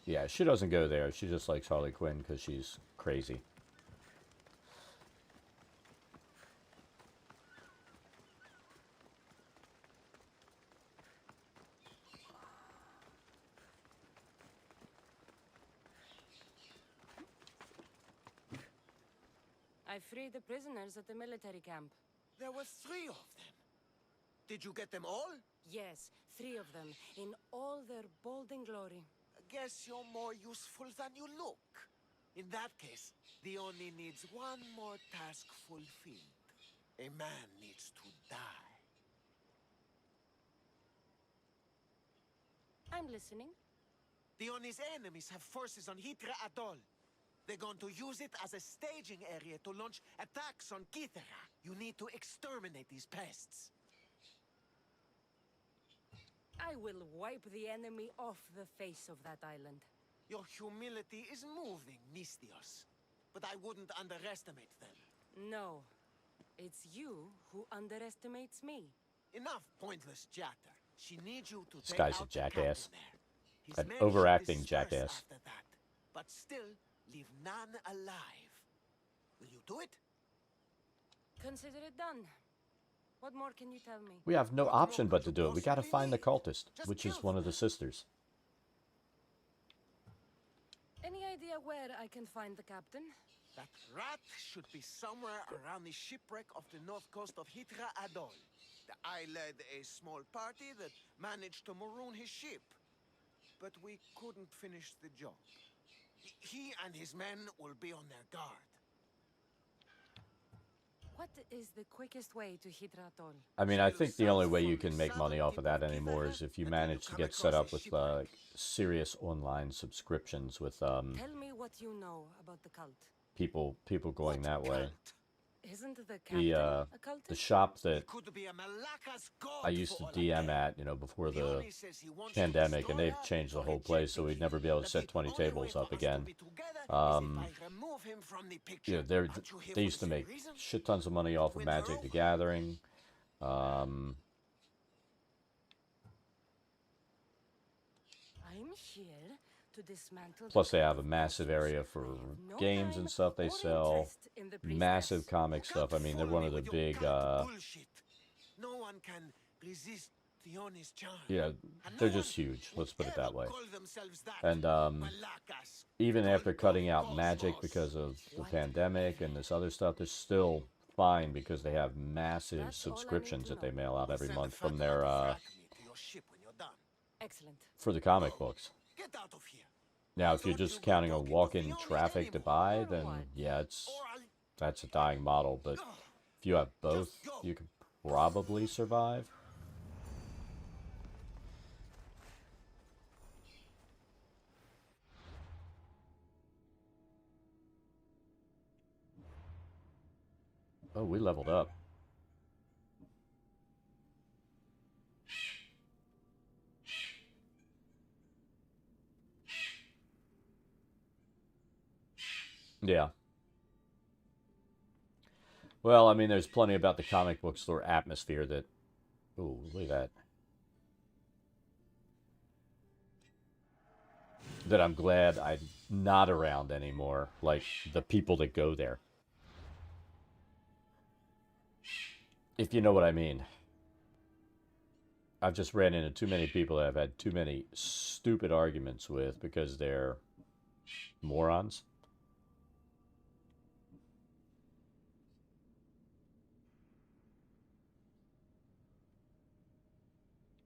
Yeah, she doesn't go there. She just likes Harley Quinn because she's crazy. I freed the prisoners at the military camp. There were 3 of them. Did you get them all? Yes, 3 of them, in all their bold and glory. I guess you're more useful than you look. In that case, Dione needs one more task fulfilled. A man needs to die. I'm listening. Dione's enemies have forces on Hydra Atoll. They're going to use it as a staging area to launch attacks on Kythera. You need to exterminate these pests. I will wipe the enemy off the face of that island. Your humility is moving, Mystios. But I wouldn't underestimate them. No. It's you who underestimates me. Enough pointless chatter. She needs you to This take guy's out a the jackass. captain there. His An men should overacting disperse jackass. after that, but still leave none alive. Will you do it? Consider it done. What more can you tell me? We have no option but to do it. We gotta find the cultist, which is one of the sisters. Any idea where I can find the captain? That rat should be somewhere around the shipwreck of the north coast of Hydra Atoll. I led a small party that managed to maroon his ship. But we couldn't finish the job. He and his men will be on their guard. What is the quickest way to Hydra Atoll? I mean, I think the only way you can make money off of that anymore is if you manage to get set up with serious online subscriptions with Tell me what you know about the cult. people going that way. Isn't the the captain a the cultist? shop that Could be a Malaka's god I used for to all I DM care. at, before the Leone says he wants to pandemic, and restore they've her changed the to whole place, so rejecting we'd him. never be able to That set the 20 only way tables for up us to again. be together is if I remove him from the picture. They're Aren't you here they for used the to same make reason? shit tons of money off of Win her Magic the over? Gathering. Um, I'm here to dismantle the Plus, they have cult a of massive Christmas. area I for have no games time and stuff they or sell. interest in the Massive priestess. comic stuff. I mean, they're Fool one me of the with your big, cult bullshit. No one can resist Theone's charm. yeah, And they're no one just huge. will Let's put it ever that way. call themselves that. And Malakas, even after cult of cutting out Magic cosmos. because of the White pandemic and this other stuff, they're still fine because they have massive That's all I need subscriptions to that they know. mail out We'll every send a month fat from their lad to frack me to your ship when you're done. Excellent. for the comic books. Get out of here. Now, if you're Don't just you go counting on talking to walk-in Fiona traffic to anymore. buy, Or then what? yeah, Or I'll that's a dying model. But if you have both, just go. you can probably survive. Oh, we leveled up. Yeah. Well, I mean, there's plenty about the comic book store atmosphere that... Ooh, look at that. That I'm glad I'm not around anymore. Like, the people that go there. If you know what I mean. I've just ran into too many people that I've had too many stupid arguments with because they're morons.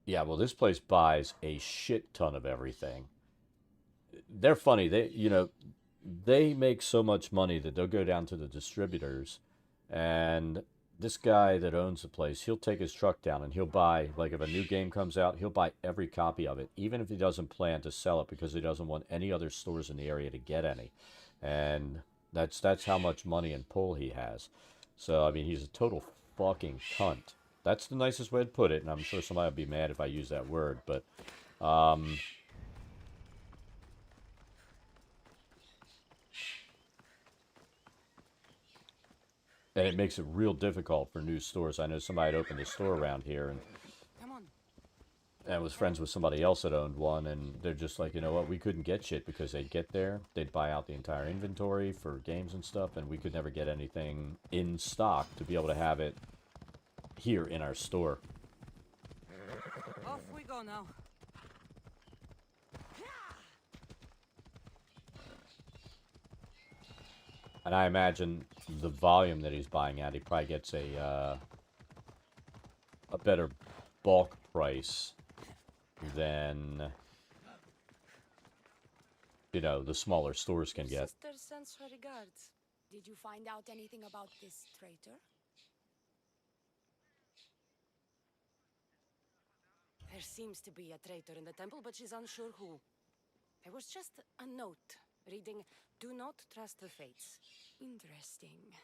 Yeah, well, this place buys a shit ton of everything. They're funny. They make so much money that they'll go down to the distributors, and this guy that owns the place, he'll take his truck down and he'll buy, like if a new game comes out, he'll buy every copy of it, even if he doesn't plan to sell it because he doesn't want any other stores in the area to get any. And that's how much money and pull he has. So, I mean, he's a total fucking cunt. That's the nicest way to put it, and I'm sure somebody would be mad if I use that word, but and it makes it real difficult for new stores. I know somebody had opened a store around here, and Come on. I was friends with somebody else that owned one, and they're just like, you know what, we couldn't get shit because they'd get there, they'd buy out the entire inventory for games and stuff, and we could never get anything in stock to be able to have it here in our store. Off we go now. And I imagine the volume that he's buying at, he probably gets a better bulk price than, the smaller stores can get. Sister sends her regards. Did you find out anything about this traitor? There seems to be a traitor in the temple, but she's unsure who. There was just a note reading, "Do not trust the fates." Interesting.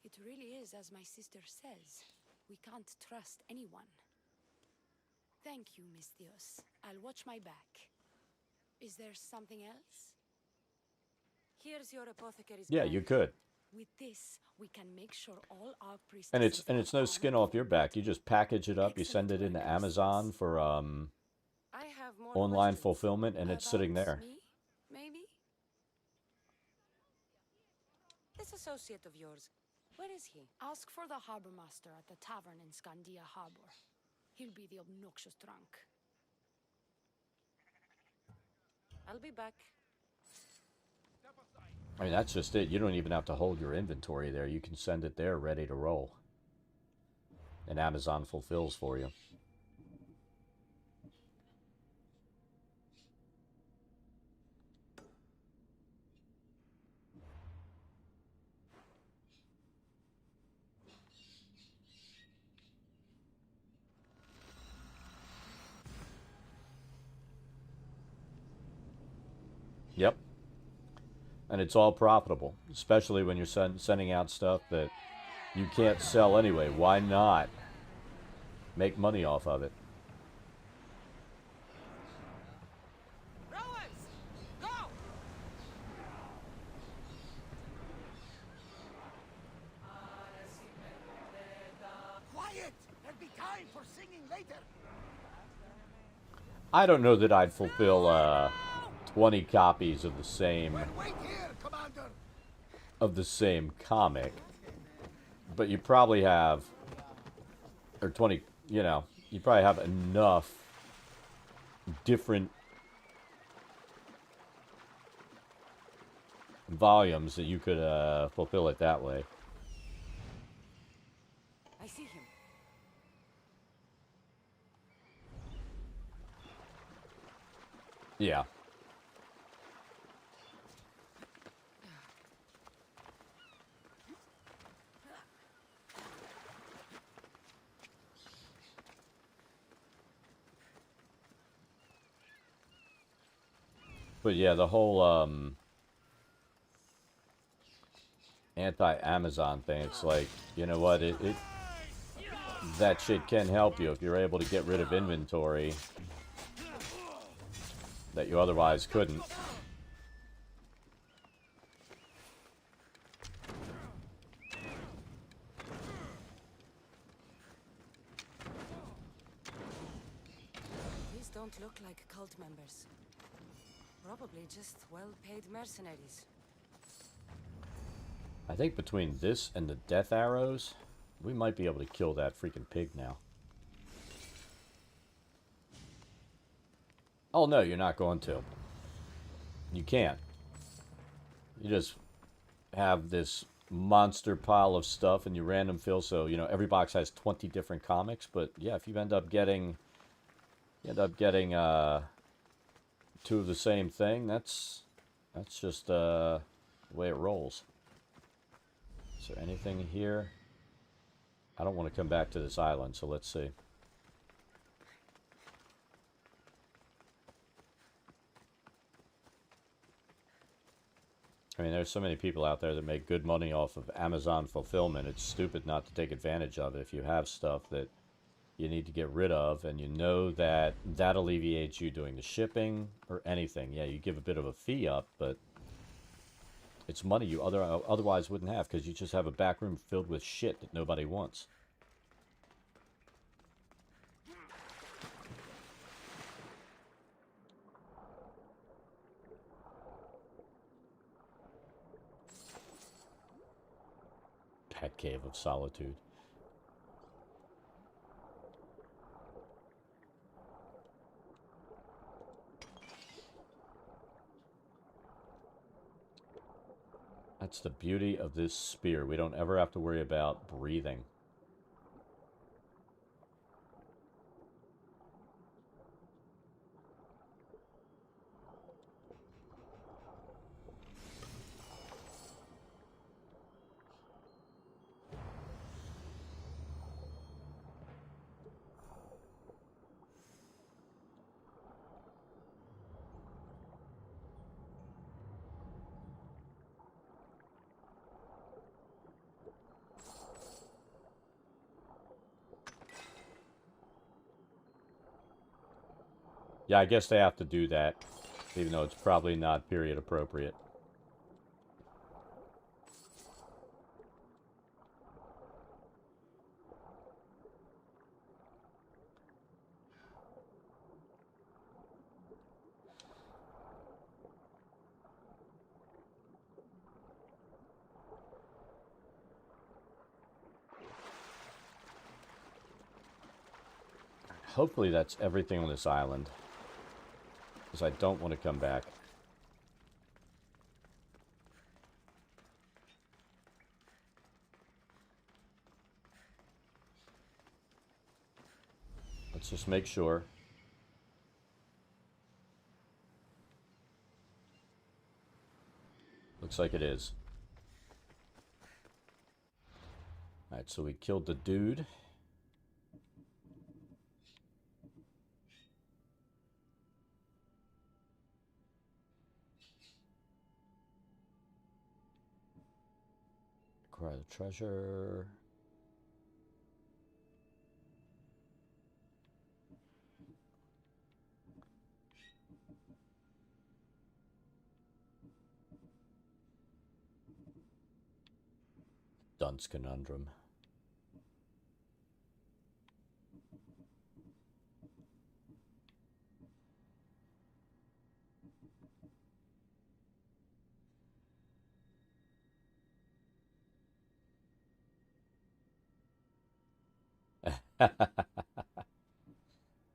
It really is as my sister says. We can't trust anyone. Thank you, Miss Dios. I'll watch my back. Is there something else? Here's your apothecary's Yeah, bag. you could. With this, we can make sure all our priestesses And it's no are skin armed off your for back. You just package it up, you Excellent send it into work, Amazon mistress. for I have more online questions. fulfillment, and it's sitting About there. me, maybe? This associate of yours, where is he? Ask for the harbor master at the tavern in Scandia Harbor. He'll be the obnoxious drunk. I'll be back. I mean, that's just it. You don't even have to hold your inventory there. You can send it there ready to roll. And Amazon fulfills for you. Yep. And it's all profitable, especially when you're sending out stuff that you can't sell anyway. Why not make money off of it? Rowers, go! Quiet! There'll be time for singing later. I don't know that I'd fulfill 20 copies of the same comic, but you probably have, or 20, you know, you probably have enough different volumes that you could fulfill it that way. I see him. Yeah. But yeah, the whole anti-Amazon thing, it's like, you know what, that shit can help you if you're able to get rid of inventory that you otherwise couldn't. These don't look like cult members. Probably just well-paid mercenaries. I think between this and the death arrows, we might be able to kill that freaking pig now. Oh no, you're not going to. You can't. You just have this monster pile of stuff and you random fill, so, you know, every box has 20 different comics, but yeah, if you end up getting two of the same thing, that's just the way it rolls. Is there anything here? I don't want to come back to this island, so let's see. I mean, there's so many people out there that make good money off of Amazon fulfillment. It's stupid not to take advantage of it if you have stuff that you need to get rid of and you know that that alleviates you doing the shipping or anything. Yeah, you give a bit of a fee up, but it's money you otherwise wouldn't have because you just have a back room filled with shit that nobody wants. That cave of solitude. That's the beauty of this spear. We don't ever have to worry about breathing. Yeah, I guess they have to do that, even though it's probably not period appropriate. Hopefully that's everything on this island, because I don't want to come back. Let's just make sure. Looks like it is. Alright, so we killed the dude. Acquire the treasure. Dunce conundrum.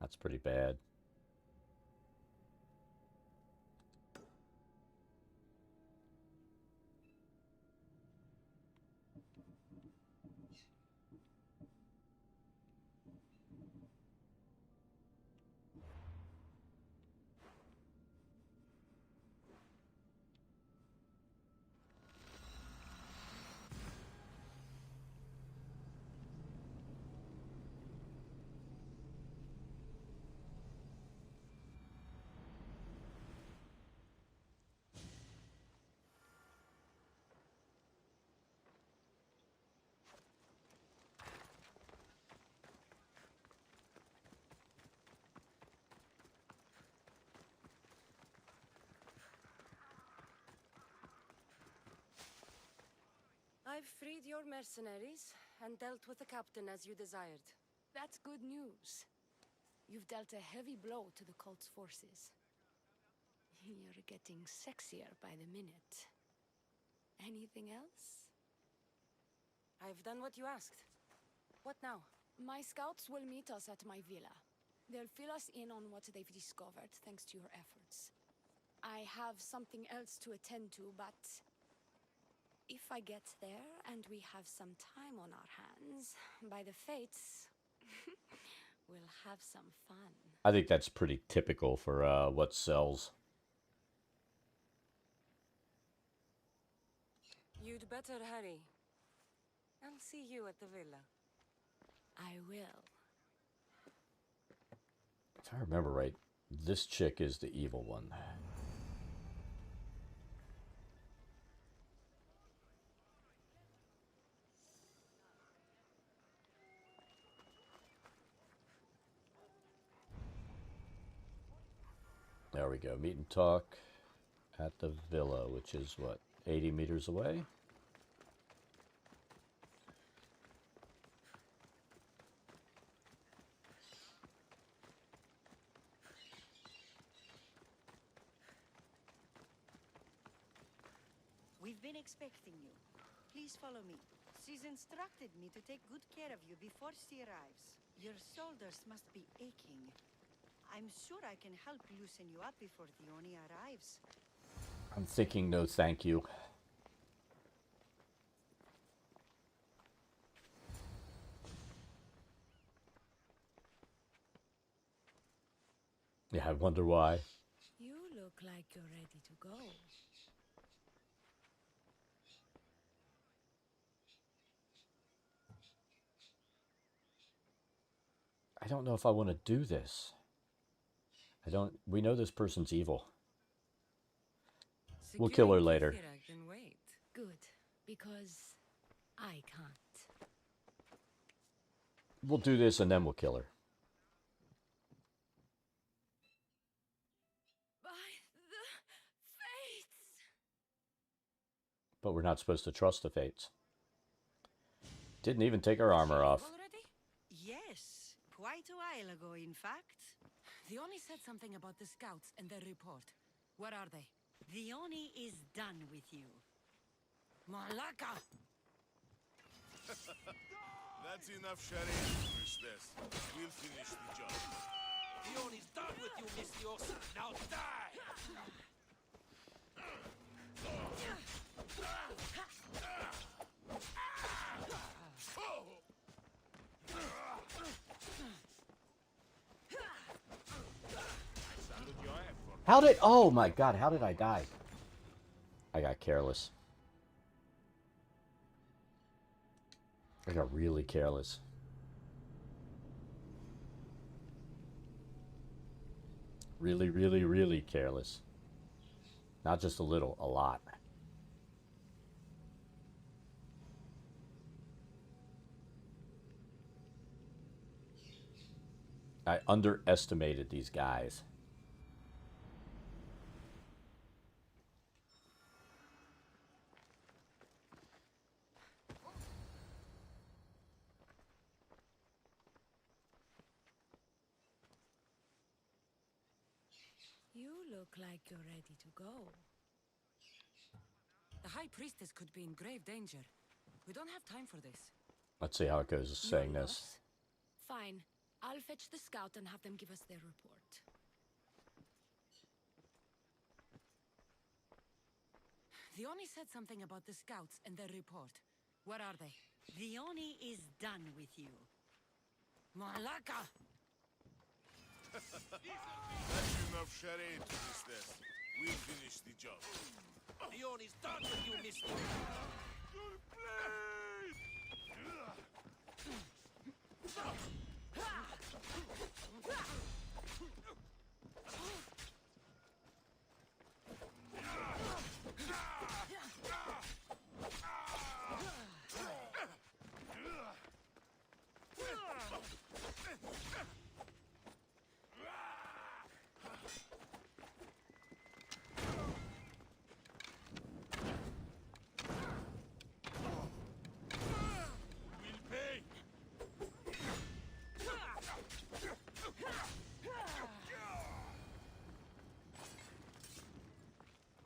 That's pretty bad. I've freed your mercenaries and dealt with the captain as you desired. That's good news. You've dealt a heavy blow to the cult's forces. You're getting sexier by the minute. Anything else? I've done what you asked. What now? My scouts will meet us at my villa. They'll fill us in on what they've discovered, thanks to your efforts. I have something else to attend to, but if I get there and we have some time on our hands, by the fates, we'll have some fun. I think that's pretty typical for what sells. You'd better hurry. I'll see you at the villa. I will. If I remember right, this chick is the evil one. There we go. Meet and talk at the villa, which is, what, 80 meters away? We've been expecting you. Please follow me. She's instructed me to take good care of you before she arrives. Your shoulders must be aching. I'm sure I can help loosen you up before the Oni arrives. I'm thinking no thank you. Yeah, I wonder why. You look like you're ready to go. I don't know if I want to do this. We know this person's evil. We'll kill her later. Can wait. Good, because I can't. We'll do this and then we'll kill her. By the fates! But we're not supposed to trust the fates. Didn't even take her armor off. Already? Yes, quite a while ago, in fact. The Oni said something about the scouts and their report. Where are they? The Oni is done with you. Malaka! That's enough, Sherry. Priestess. We'll finish the job. The Oni's done with you, Mistios. Now die! How did... Oh my god, how did I die? I got careless. I got really careless. Really, really, really careless. Not just a little, a lot. I underestimated these guys. You look like you're ready to go. The High Priestess could be in grave danger. We don't have time for this. Let's see how it goes saying Your this. loss? Fine. I'll fetch the scout and have them give us their report. Theoni said something about the scouts and their report. Where are they? Theoni is done with you. Malaka! That's enough charade, priestess. We'll finish the job. Theoni's done with you, mister.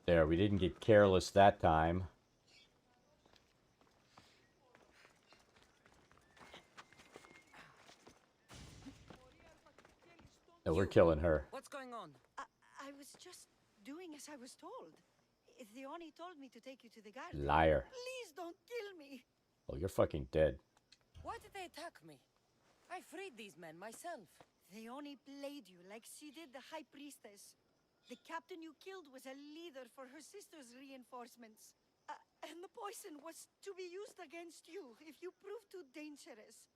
There, we didn't get careless that time. No, we're killing her. What's going on? I was just doing as I was told. Theoni told me to take you to the garden. Liar. Please don't kill me. Oh, you're fucking dead. Why did they attack me? I freed these men myself. Theoni played you like she did the High Priestess. The captain you killed was a leader for her sister's reinforcements. And the poison was to be used against you if you prove too dangerous.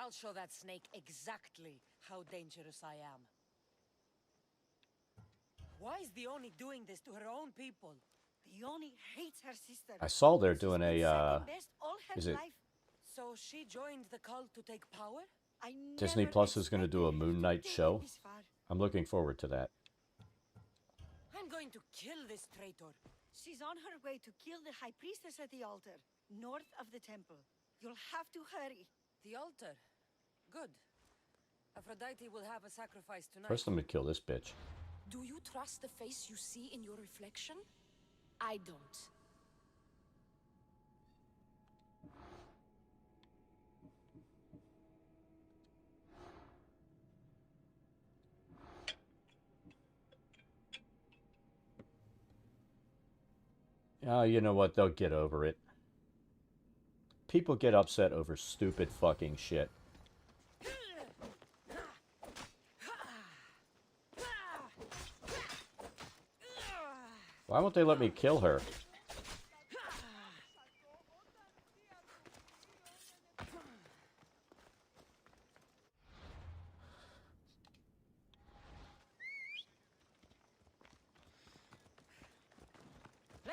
I'll show that snake exactly how dangerous I am. Why is Theoni doing this to her own people? Theoni hates her sister. I saw they're doing a, Best all her is it life. So she joined the cult to take power? I Disney never Plus is going to do a expected her Moon to Knight take it show? this far. I'm looking forward to that. I'm going to kill this traitor. She's on her way to kill the High Priestess at the altar, north of the temple. You'll have to hurry. The altar. Good. Aphrodite will have a sacrifice tonight. First, I'm going to kill this bitch. Do you trust the face you see in your reflection? I don't. Oh, you know what? They'll get over it. People get upset over stupid fucking shit. Why won't they let me kill her?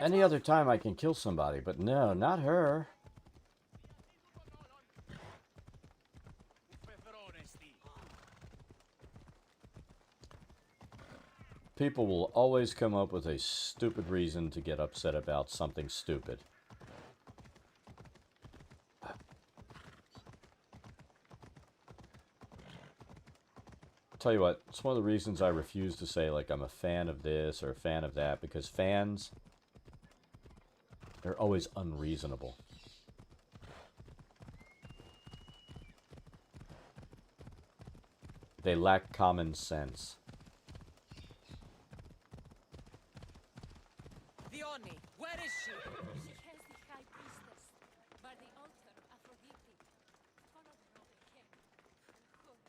Any other time I can kill somebody, but no, not her. People will always come up with a stupid reason to get upset about something stupid. Tell you what, it's one of the reasons I refuse to say, like, I'm a fan of this or a fan of that, because fans, they're always unreasonable. They lack common sense. Theoni, where is she? She has the High Priestess by the altar of Aphrodite. Follow her over here. Good.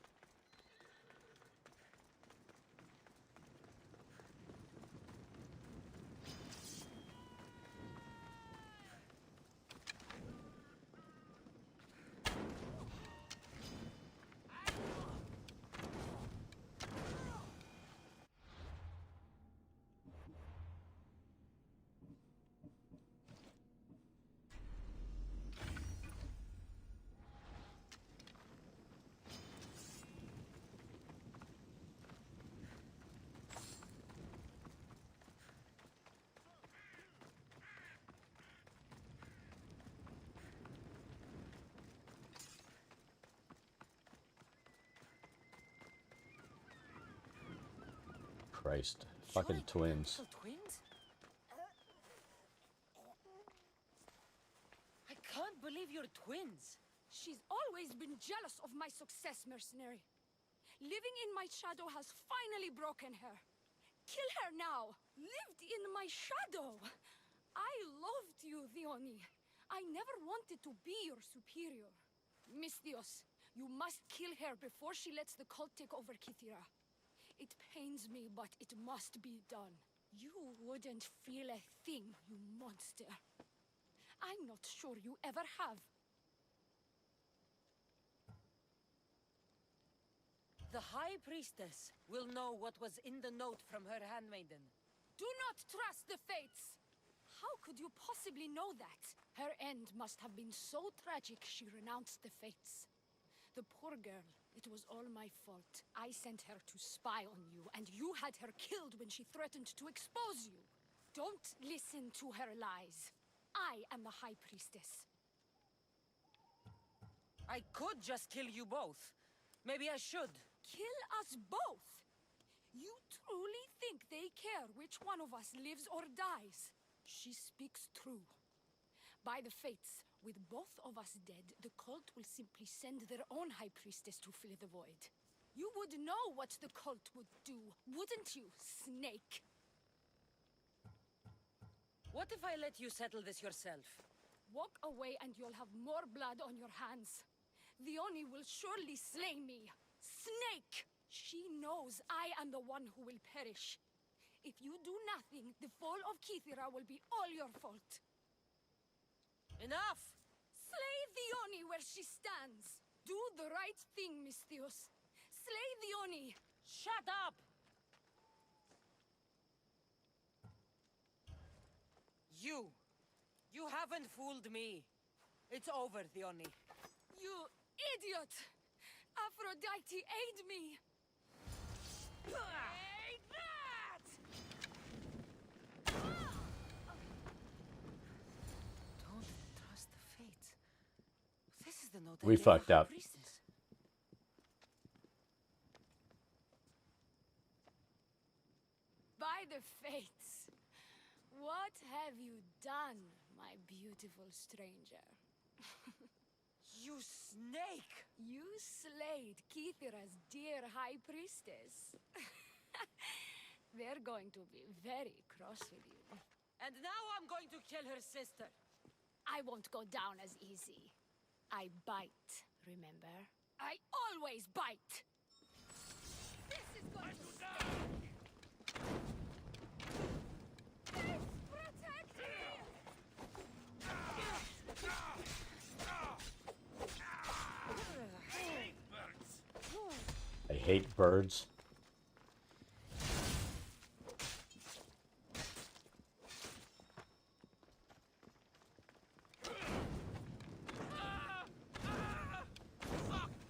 Christ. Fucking twins. Twins? I can't believe you're twins. She's always been jealous of my success, mercenary. Living in my shadow has finally broken her. Kill her now! Lived in my shadow! I loved you, Theoni. I never wanted to be your superior. Misthios, you must kill her before she lets the cult take over Kythera. It pains me, but it must be done. You wouldn't feel a thing, you monster. I'm not sure you ever have. The High Priestess will know what was in the note from her handmaiden. Do not trust the fates! How could you possibly know that? Her end must have been so tragic she renounced the fates. The poor girl, it was all my fault. I sent her to spy on you, and you had her killed when she threatened to expose you. Don't listen to her lies. I am the High Priestess. I could just kill you both. Maybe I should. Kill us both? You truly think they care which one of us lives or dies? She speaks true. By the fates, with both of us dead, the cult will simply send their own High Priestess to fill the void. You would know what the cult would do, wouldn't you, Snake? What if I let you settle this yourself? Walk away and you'll have more blood on your hands. Theoni will surely slay me. Snake! She knows I am the one who will perish. If you do nothing, the fall of Kythera will be all your fault. Enough! Slay Theoni where she stands. Do the right thing, Misthios. Slay Theoni. Shut up! You haven't fooled me. It's over, Theoni. You idiot! Aphrodite, aid me! Take that! Don't trust the fates. This is the note I We gave fucked the High up. Priestess. By the fates, what have you done, my beautiful stranger? You snake! You slayed Kythera's dear High Priestess. They're going to be very cross with you. And now I'm going to kill her sister. I won't go down as easy. I bite, remember? I always bite! This is going to sting! This protect me! I hate birds.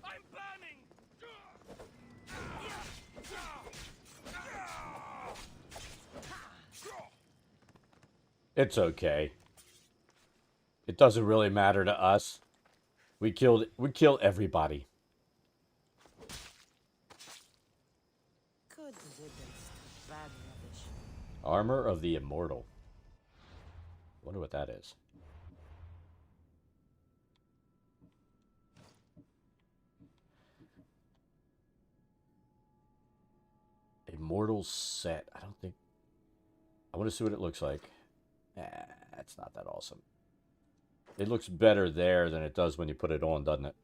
I'm burning! It's okay. It doesn't really matter to us. We kill everybody. Good riddance to bad rubbish. Armor of the Immortal. Wonder what that is. Immortal set. I don't think... I want to see what it looks like. It's not that awesome. It looks better there than it does when you put it on, doesn't it?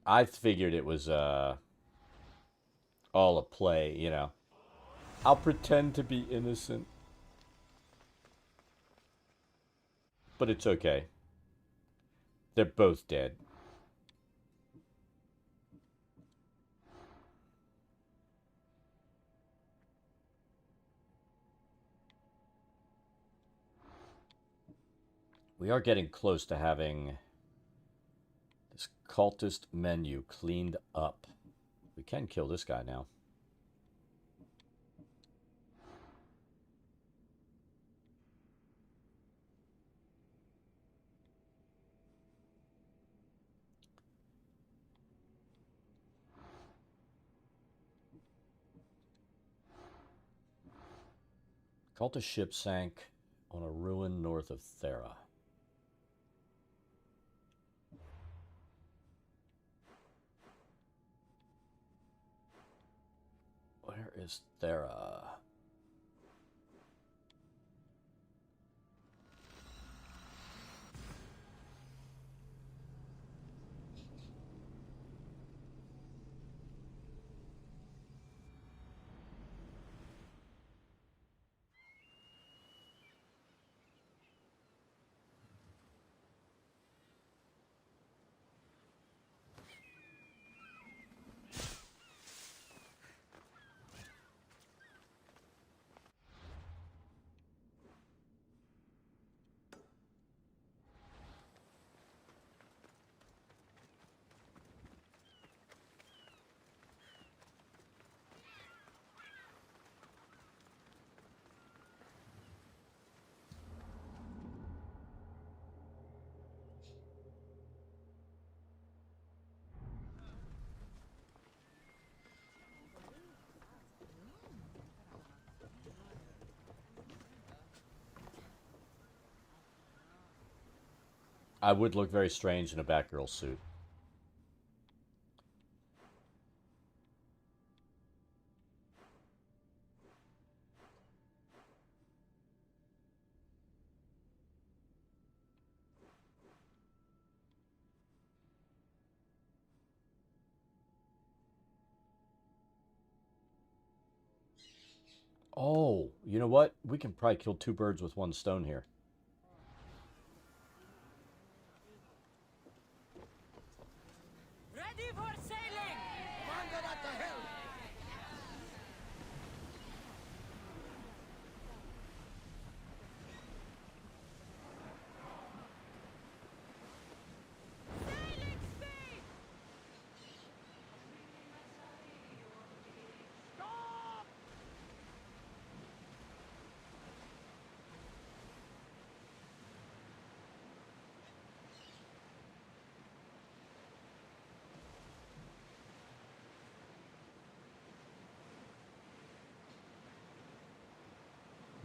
I figured it was all a play, you know. I'll pretend to be innocent. But it's okay. They're both dead. We are getting close to having this cultist menu cleaned up. We can kill this guy now. Cultist ship sank on a ruin north of Thera. Where is Thera? I would look very strange in a Batgirl suit. Oh, you know what? We can probably kill two birds with one stone here. Ready for sailing! Commander at the helm!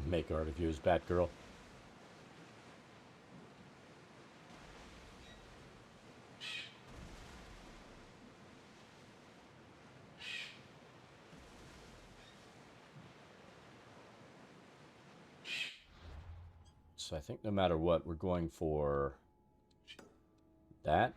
Make art of you as Batgirl. So I think no matter what, we're going for that.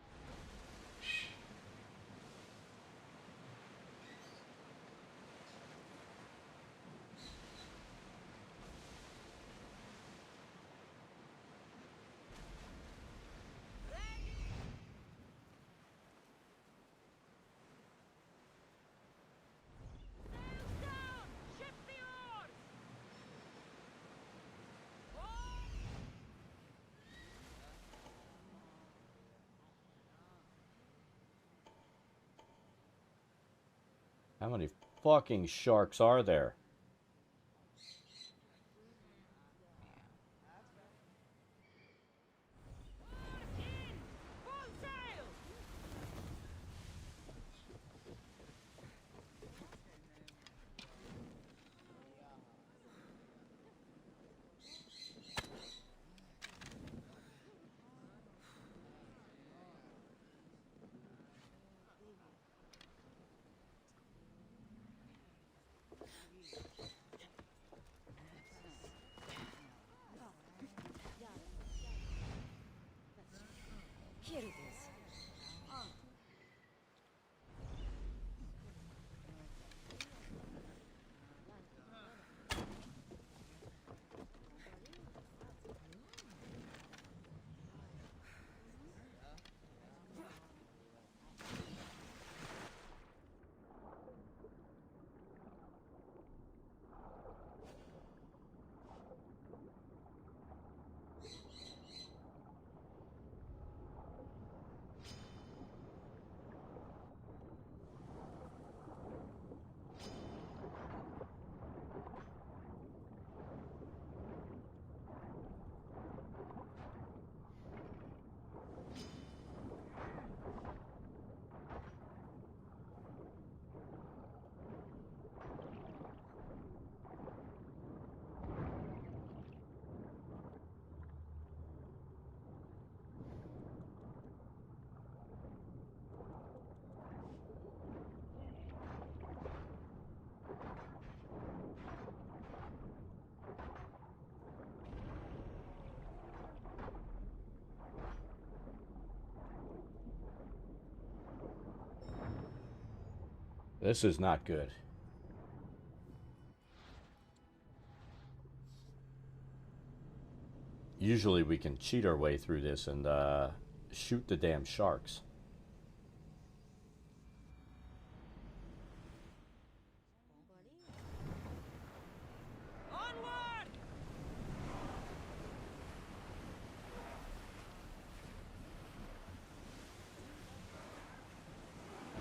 How many fucking sharks are there? This is not good. Usually we can cheat our way through this and shoot the damn sharks. Onward!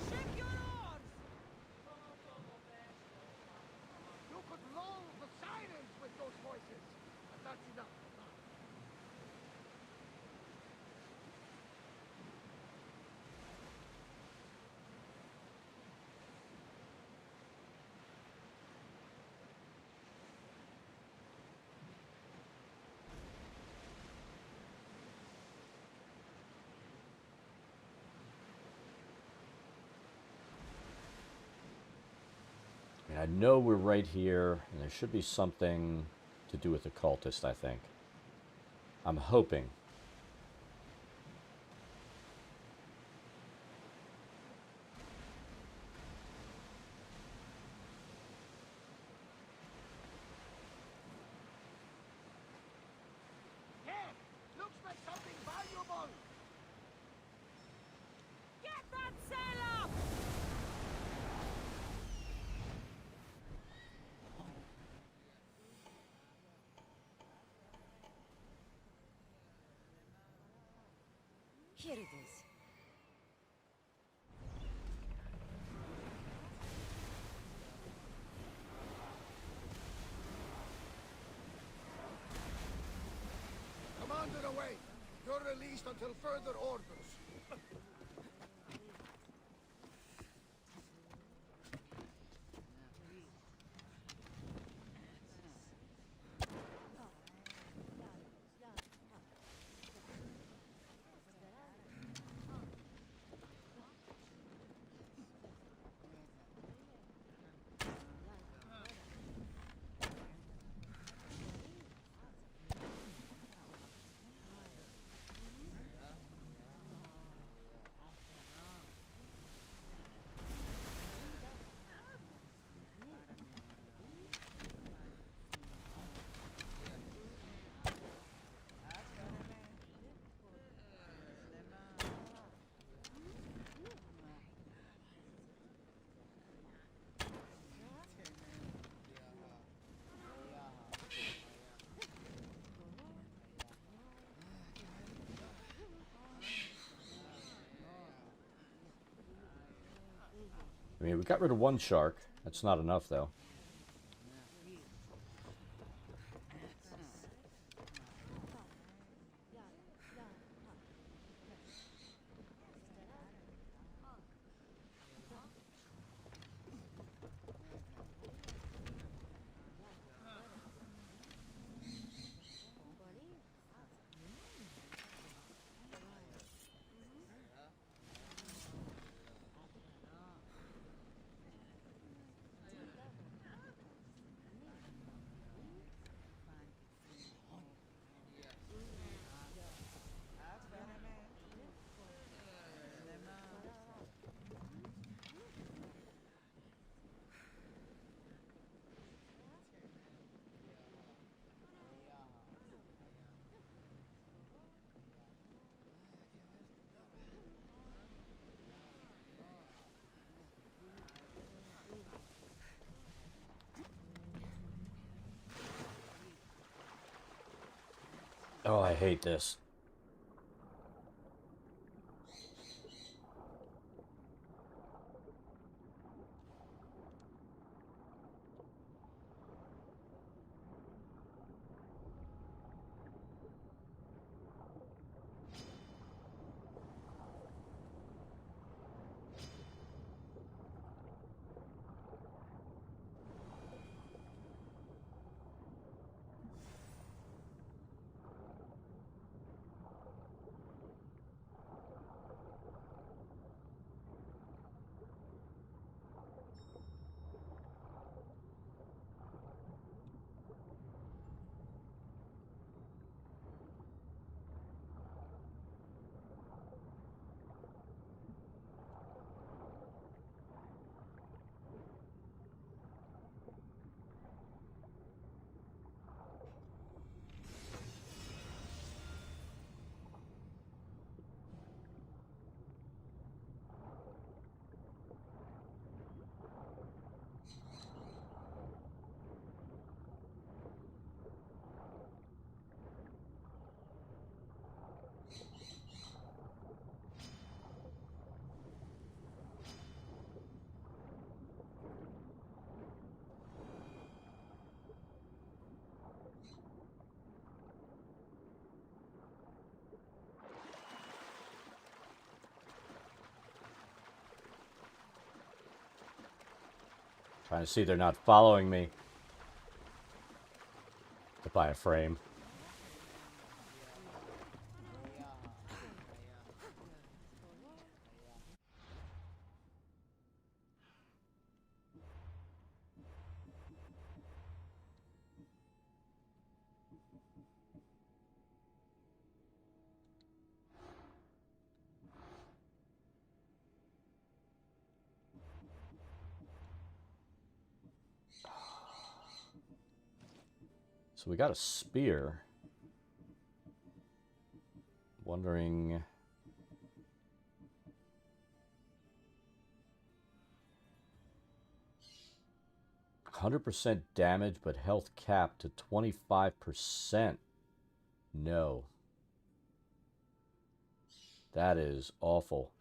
Shake your oars! You could lull the sirens with those voices, but that's enough. I know we're right here, and there should be something to do with the cultist, I think. I'm hoping. Yeah, looks like something valuable. Get that sail up! Here it is. Commander away. You're released until further orders. I mean, we got rid of one shark. That's not enough, though. Oh, I hate this. Trying to see they're not following me. To buy a frame. So we got a spear. Wondering... 100% damage, but health capped to 25%. No. That is awful.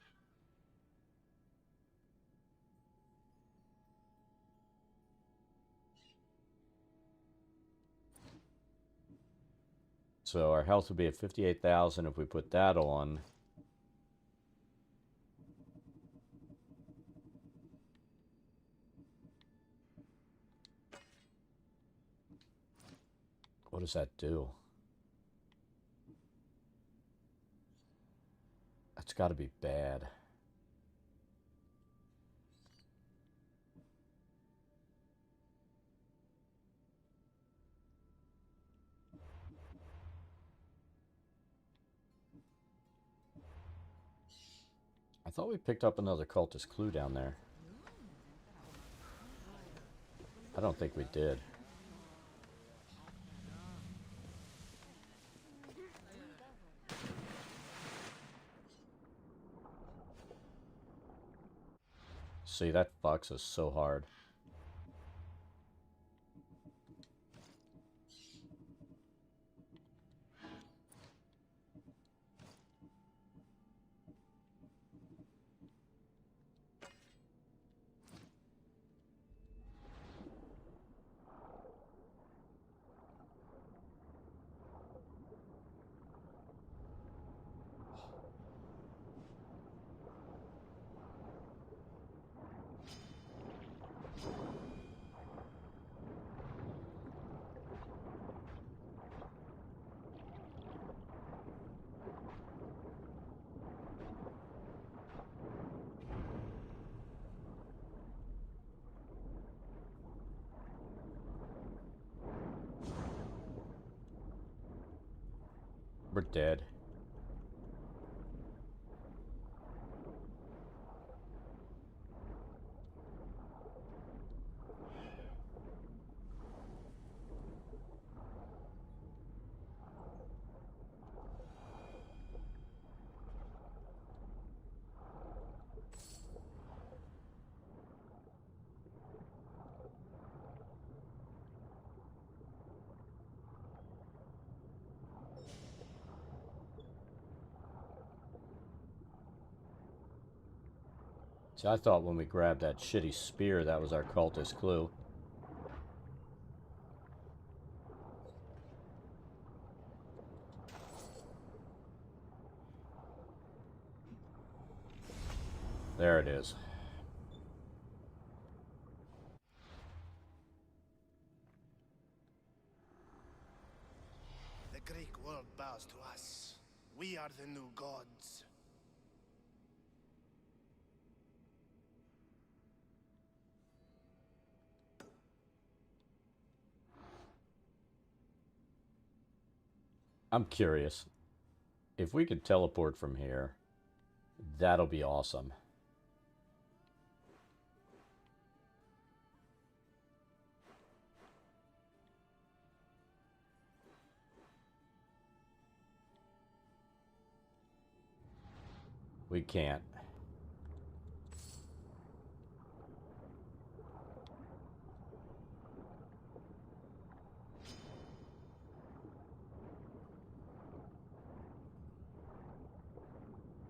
So our health would be at 58,000 if we put that on. What does that do? That's got to be bad. I thought we picked up another cultist clue down there. I don't think we did. See, that fucks us so hard. We're dead. See, I thought when we grabbed that shitty spear, that was our cultist clue. There it is. The Greek world bows to us. We are the new gods. I'm curious. If we could teleport from here, that'll be awesome. We can't.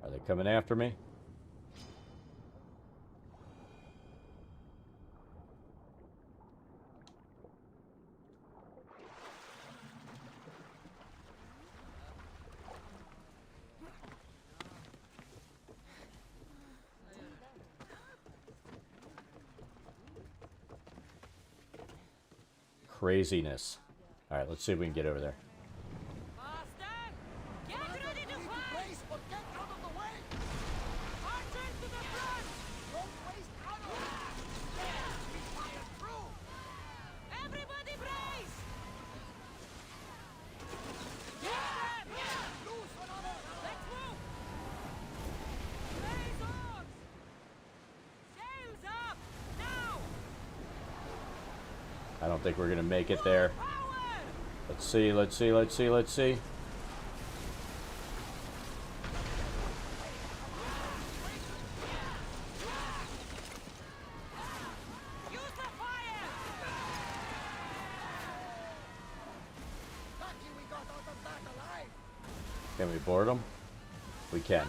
Are they coming after me? craziness. All right, let's see if we can get over there. I don't think we're gonna make it there. Let's see, let's see, let's see, let's see. Can we board them? We can.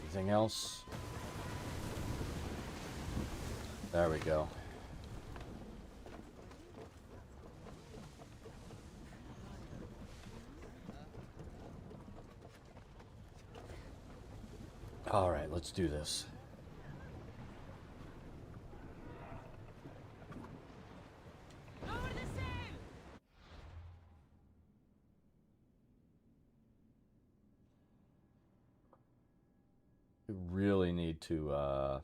Anything else? There we go. All right, let's do this. We really need to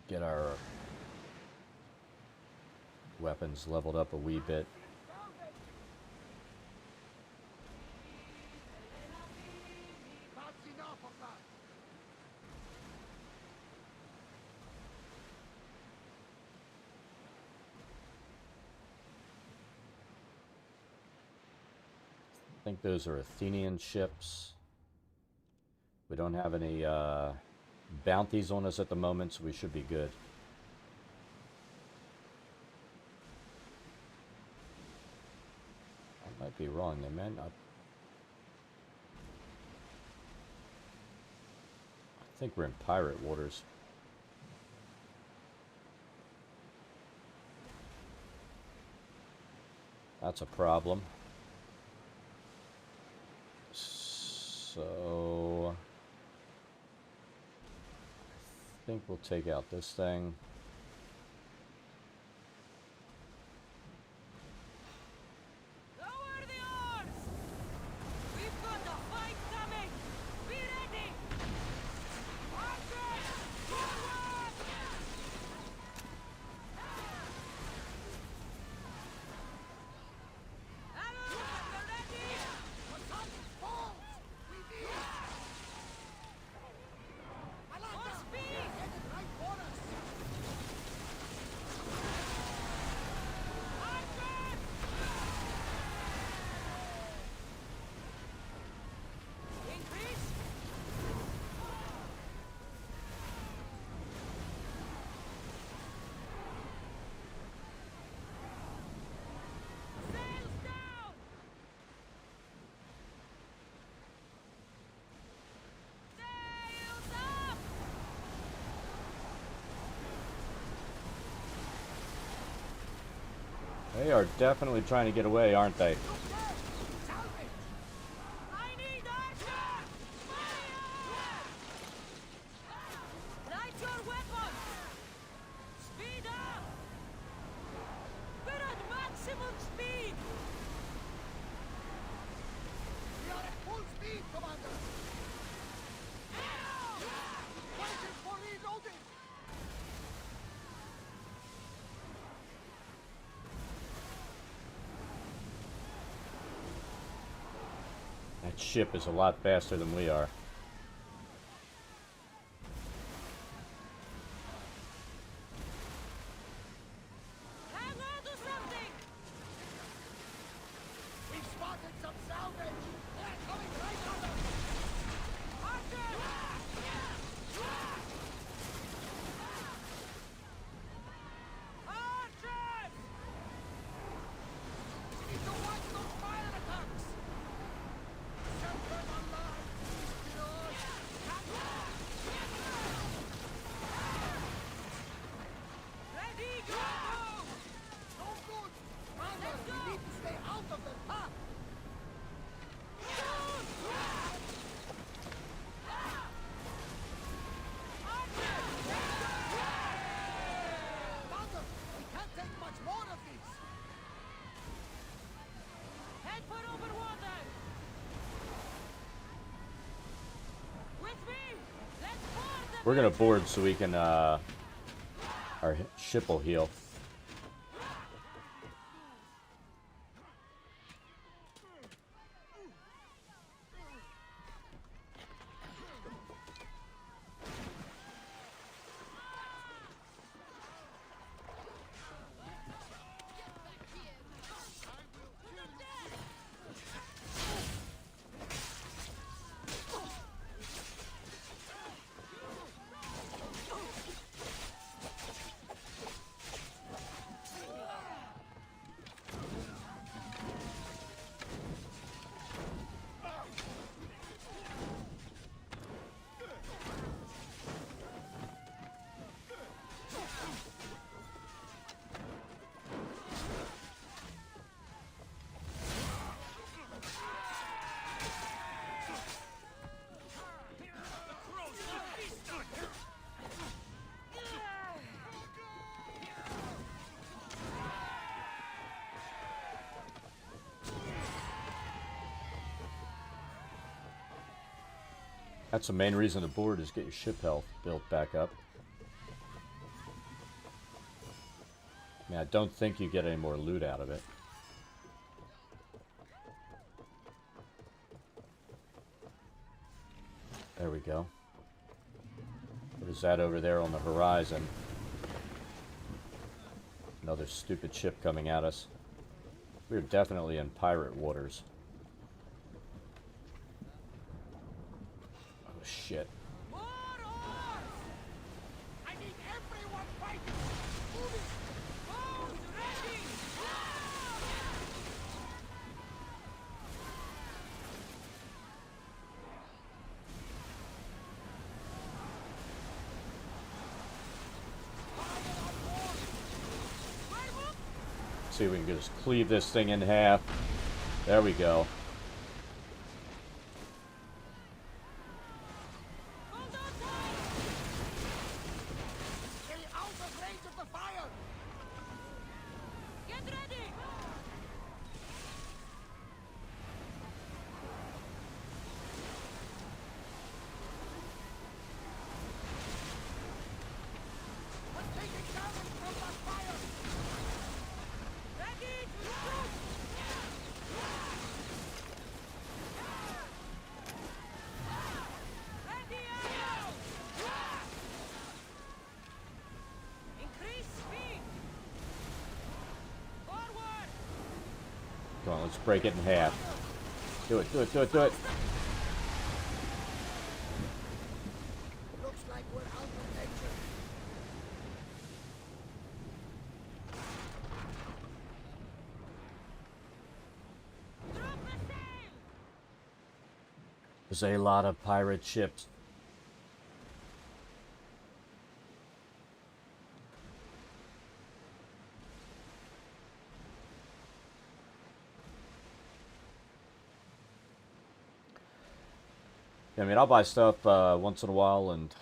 get our weapons leveled up a wee bit. I think those are Athenian ships. We don't have any bounties on us at the moment, so we should be good. I might be wrong. They may not. I think we're in pirate waters. That's a problem. So I think we'll take out this thing. They are definitely trying to get away, aren't they? Speed up! We're at maximum speed! That ship is a lot faster than we are. Hang on to something! We've spotted some salvage! They're coming right at us! Archer! Archers! We need to watch those fire attacks! Set them alive, Mistios! Ready, go! No good! Mother, we need to stay out of their path! Mother, we can't take much more of these! Head for over water! With me! Let's board the We're gonna board so we can, our ship will heal. That's the main reason to board, is get your ship health built back up. I mean, I don't think you get any more loot out of it. There we go. What is that over there on the horizon? Another stupid ship coming at us. We're definitely in pirate waters. Oh shit. More oars! I need everyone fighting! Moving! Boats ready! See if we can just cleave this thing in half. There we go. Stay out of range of the fire! Get ready! We're taking damage from that fire! Ready to shoot! Ready, arrow! Increase speed! Forward! Come on, let's break it in half. Do it, do it, do it, do it. Looks like we're out of danger. Drop the sail! There's a lot of pirate ships. I mean, I'll buy stuff once in a while, and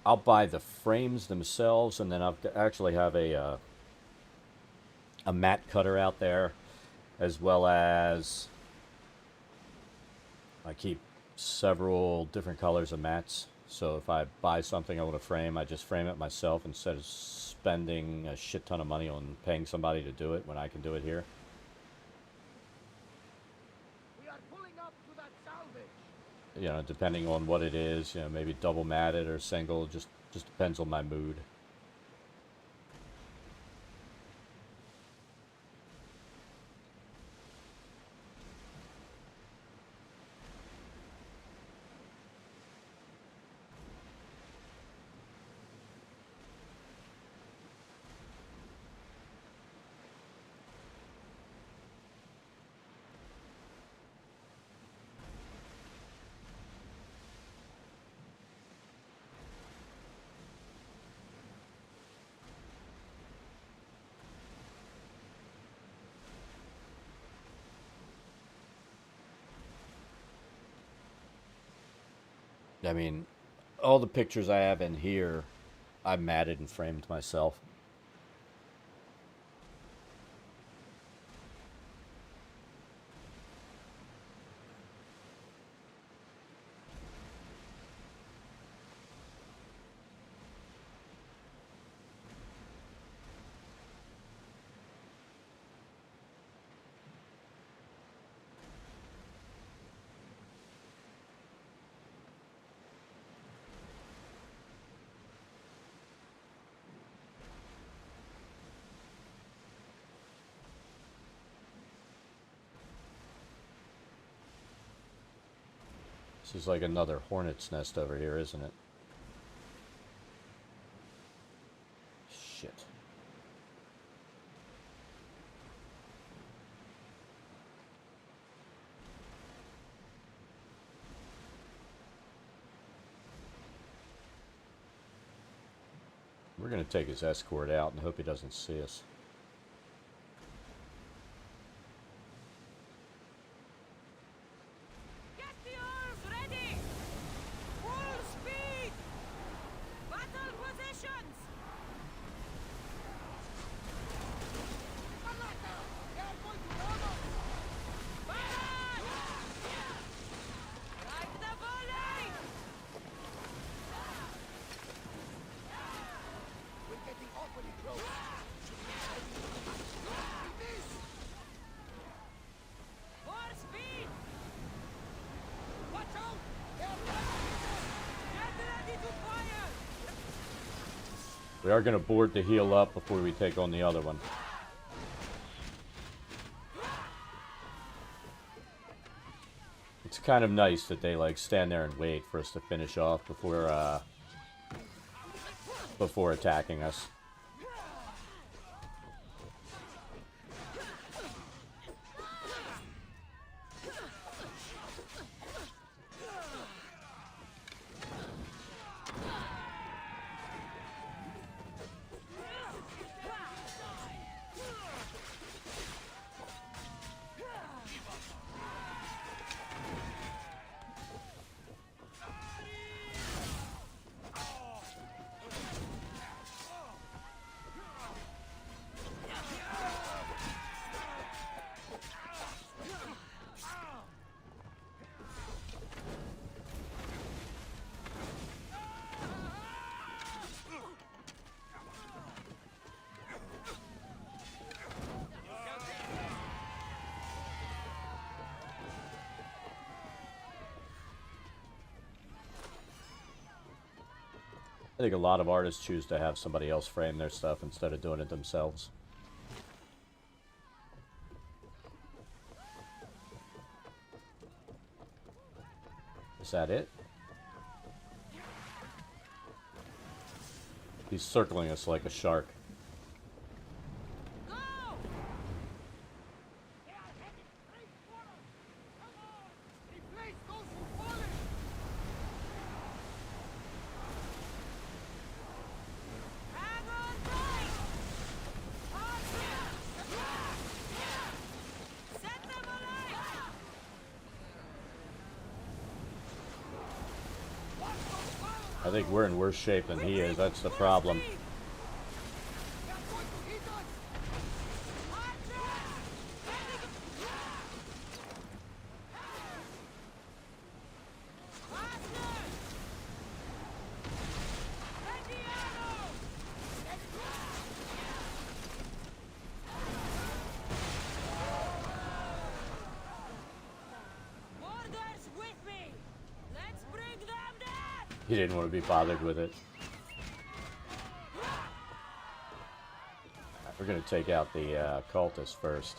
I'll buy the frames themselves, and then I'll actually have a mat cutter out there, as well as I keep several different colors of mats. So if I buy something I want to frame, I just frame it myself instead of spending a shit ton of money on paying somebody to do it when I can do it here. We are pulling up to You know, depending on what it is, you know, maybe double matted or single, just depends on my mood. I mean, all the pictures I have in here, I matted and framed myself. This is like another hornet's nest over here, isn't it? Shit. We're going to take his escort out and hope he doesn't see us. We are going to board the heal up before we take on the other one. It's kind of nice that they like stand there and wait for us to finish off before attacking us. I think a lot of artists choose to have somebody else frame their stuff instead of doing it themselves. Is that it? He's circling us like a shark. I think we're in worse shape than he is. That's the problem. You didn't want to be bothered with it. We're going to take out the cultists first.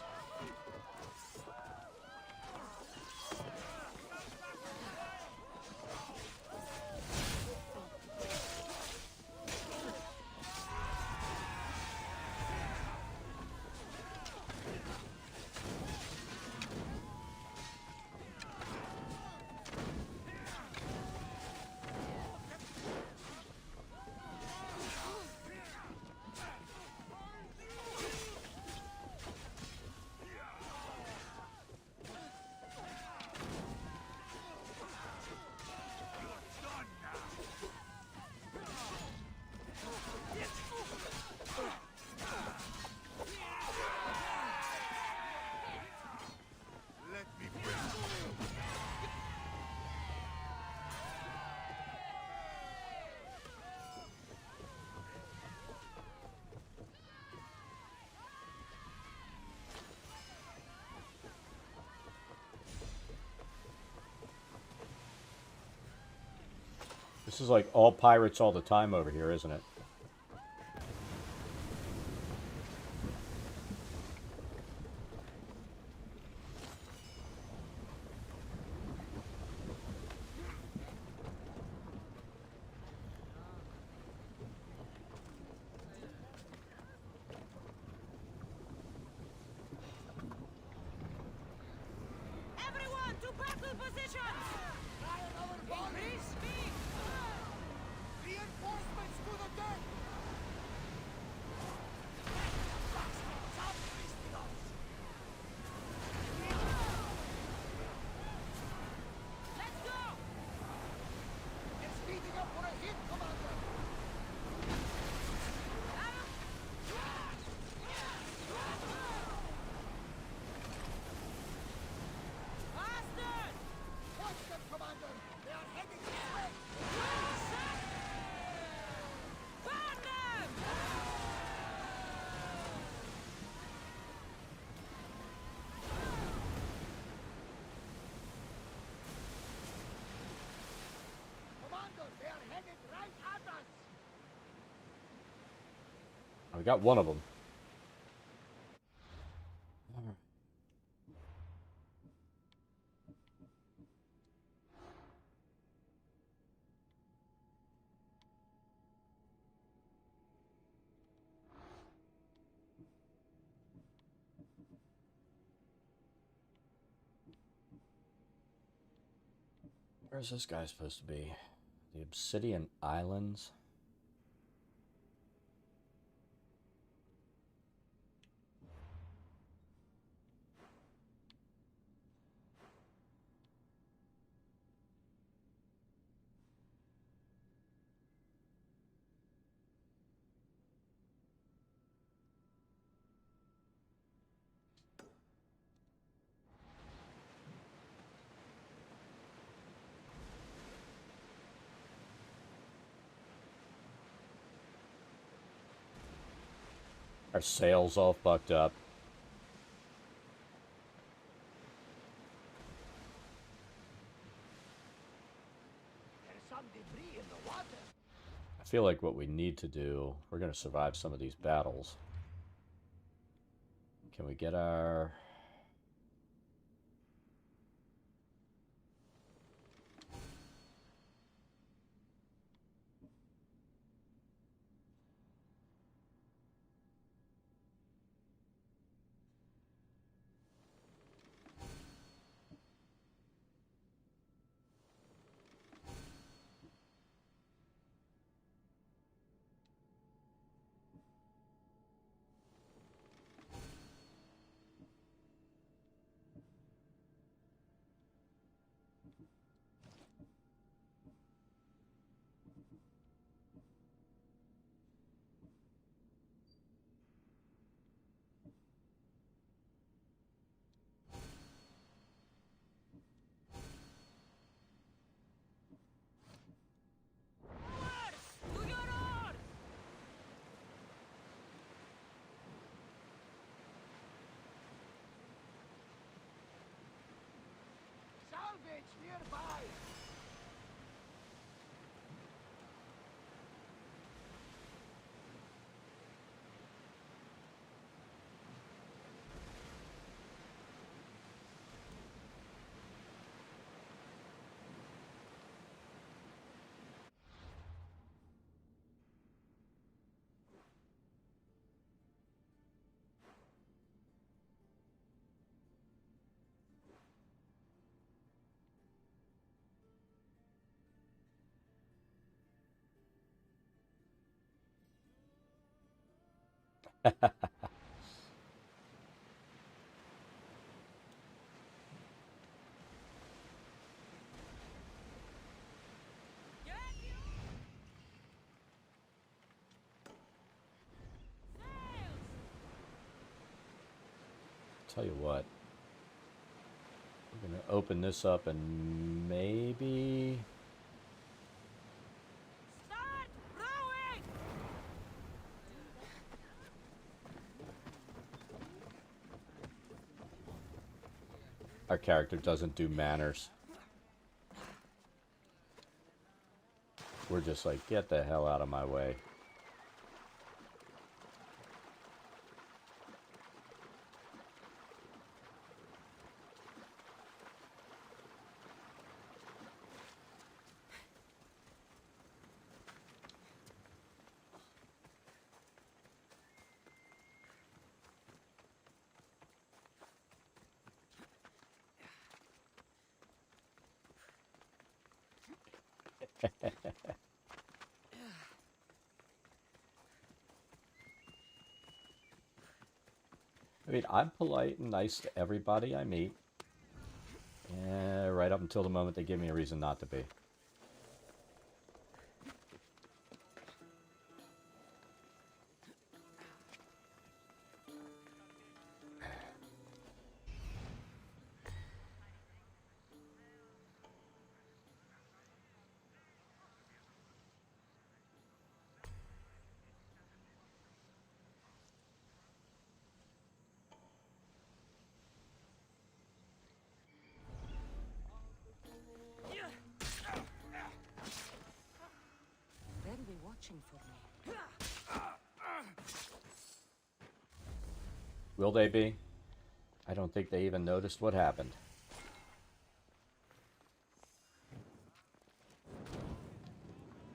This is like all pirates all the time over here, isn't it? Everyone to battle positions! Increase speed! Reinforcements to the deck! Let's go! They're speeding up for a hit, Commander! Faster! Watch them, Commander! They are heading this way! Burn them! Commander, they are headed right at us! We got one of them. Where's this guy supposed to be? The Obsidian Islands? Our sails all fucked up. There's some debris in the water. I feel like what we need to do, we're going to survive some of these battles. Can we get our... Tell you what, we're gonna open this up and maybe. Our character doesn't do manners. We're just like, get the hell out of my way. I mean, I'm polite and nice to everybody I meet. Right up until the moment they give me a reason not to be. They'll be watching for me. Will they be? I don't think they even noticed what happened.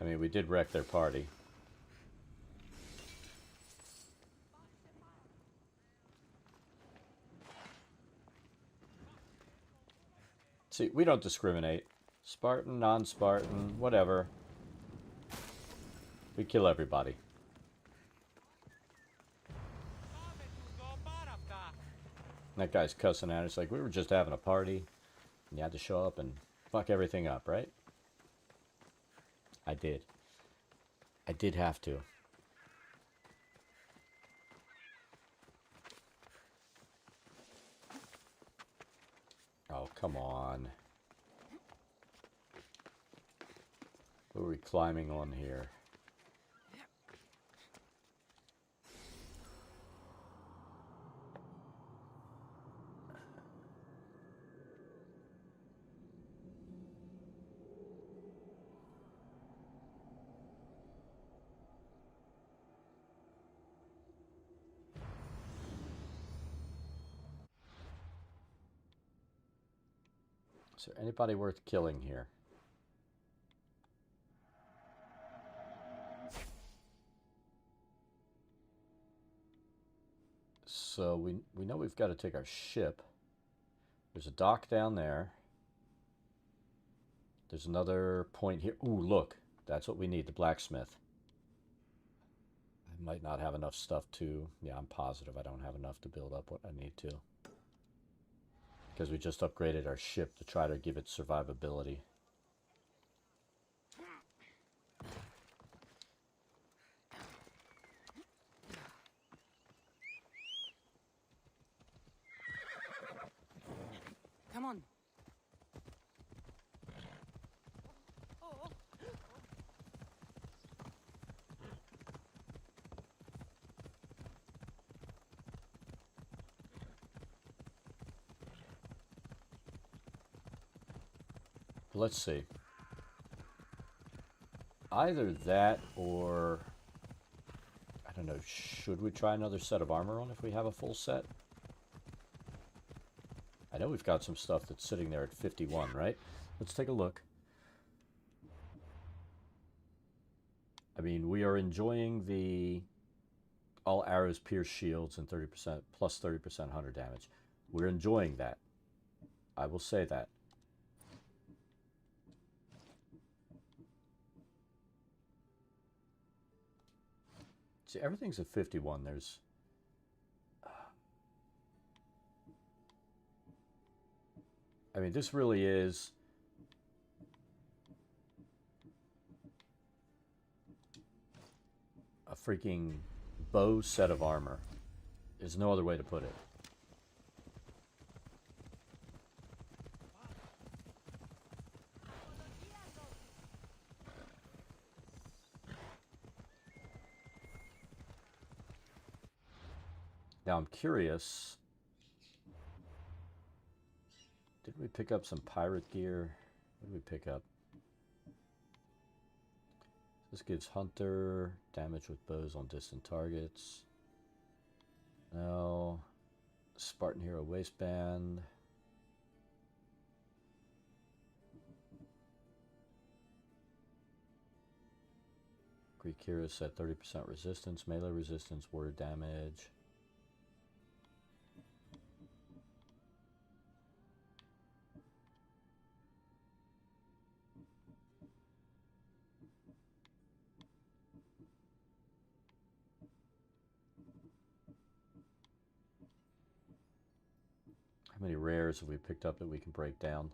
I mean, we did wreck their party. See, we don't discriminate. Spartan, non-Spartan, whatever. We kill everybody. That guy's cussing at us like we were just having a party. And you had to show up and fuck everything up, right? I did. I did have to. Oh, come on. What are we climbing on here? Is there anybody worth killing here? So we know we've got to take our ship. There's a dock down there. There's another point here. Ooh, look. That's what we need, the blacksmith. I might not have enough stuff to... Yeah, I'm positive I don't have enough to build up what I need to. Because we just upgraded our ship to try to give it survivability. Come on. Let's see. Either that or... I don't know, should we try another set of armor on if we have a full set? I know we've got some stuff that's sitting there at 51, right? Let's take a look. I mean, we are enjoying the all arrows pierce shields and 30% plus 30% hunter damage. We're enjoying that. I will say that. See, everything's at 51. There's I mean, this really is a freaking bow set of armor. There's no other way to put it. Now I'm curious, did we pick up some pirate gear? What did we pick up? This gives Hunter damage with bows on distant targets. No. Spartan Hero waistband. Greek Hero set 30% resistance, melee resistance, ward damage. How many rares have we picked up that we can break down?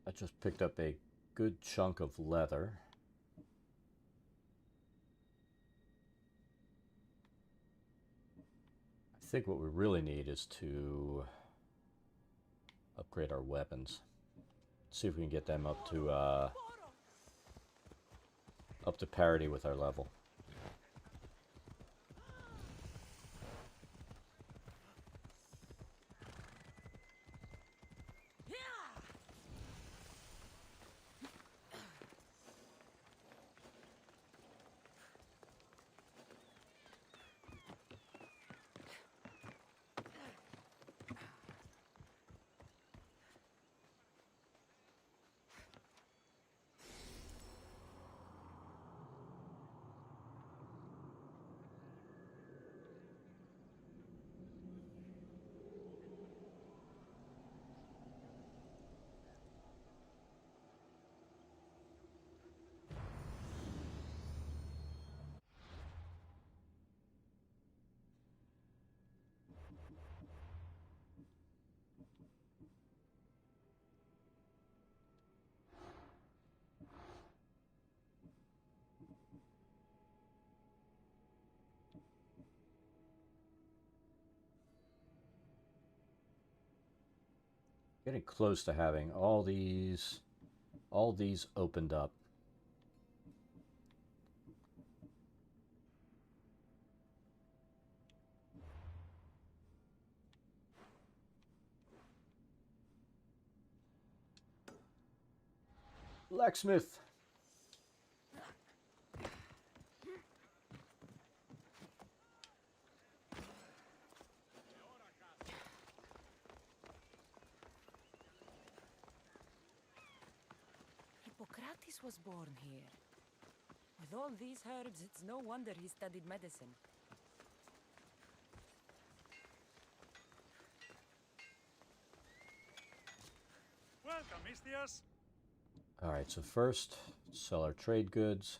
I just picked up a good chunk of leather. I think what we really need is to upgrade our weapons. See if we can get them up to parity with our level. Getting close to having all these opened up. Blacksmith. Hippocrates was born here. With all these herbs, it's no wonder he studied medicine. Welcome, Mistias. All right, so first, sell our trade goods.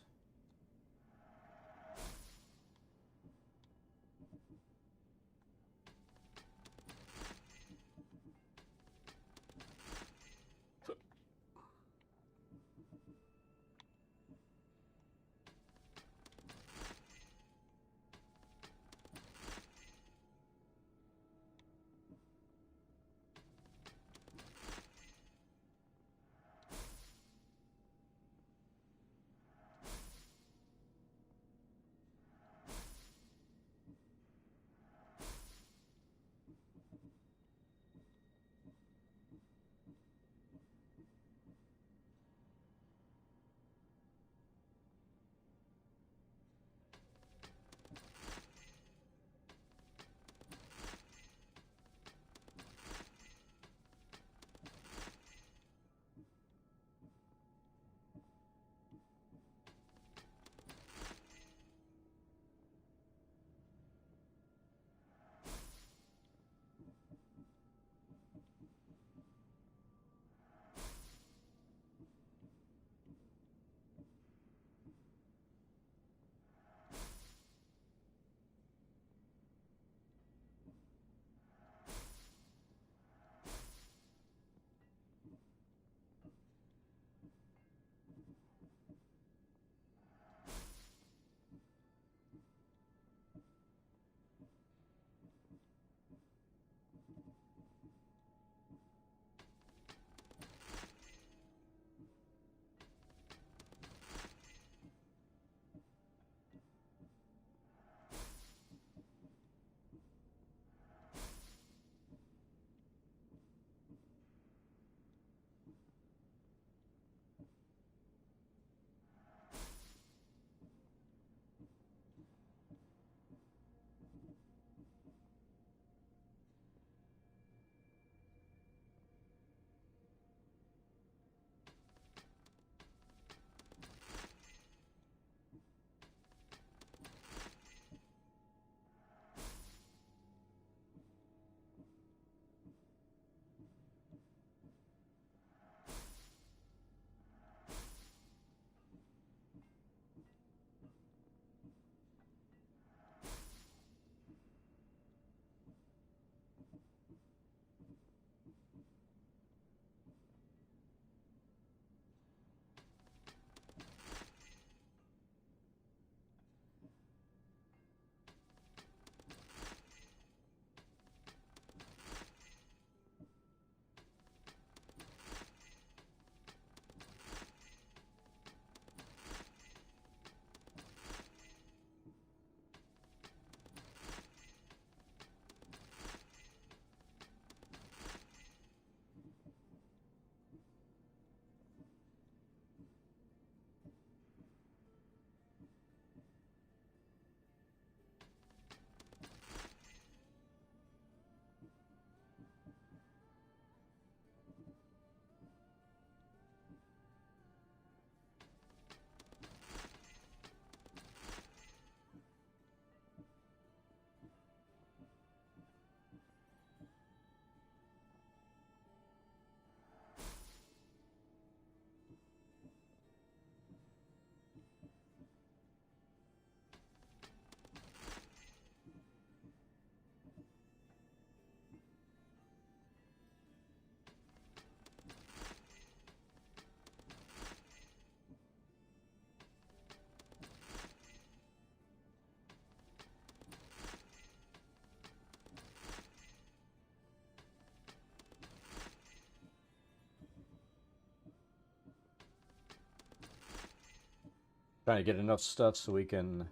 Trying to get enough stuff so we can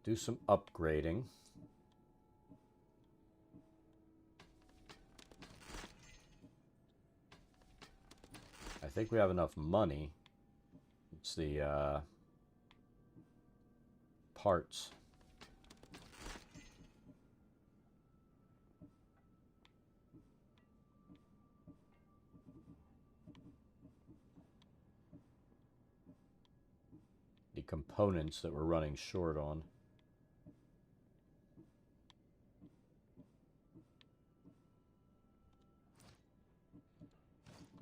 do some upgrading. I think we have enough money. It's the parts. The components that we're running short on.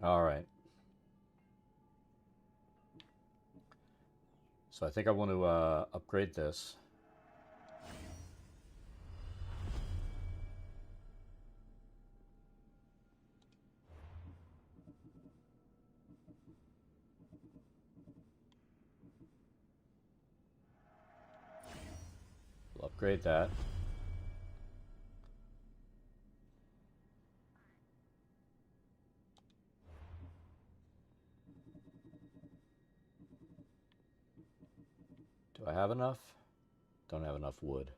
All right. So I think I want to upgrade this. We'll upgrade that. Do I have enough? Don't have enough wood.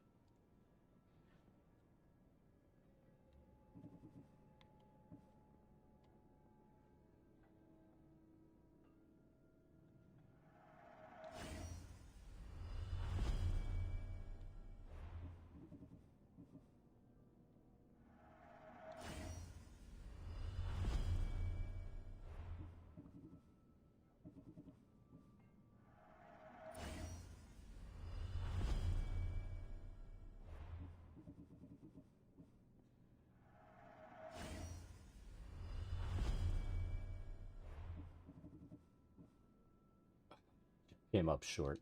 Came up short.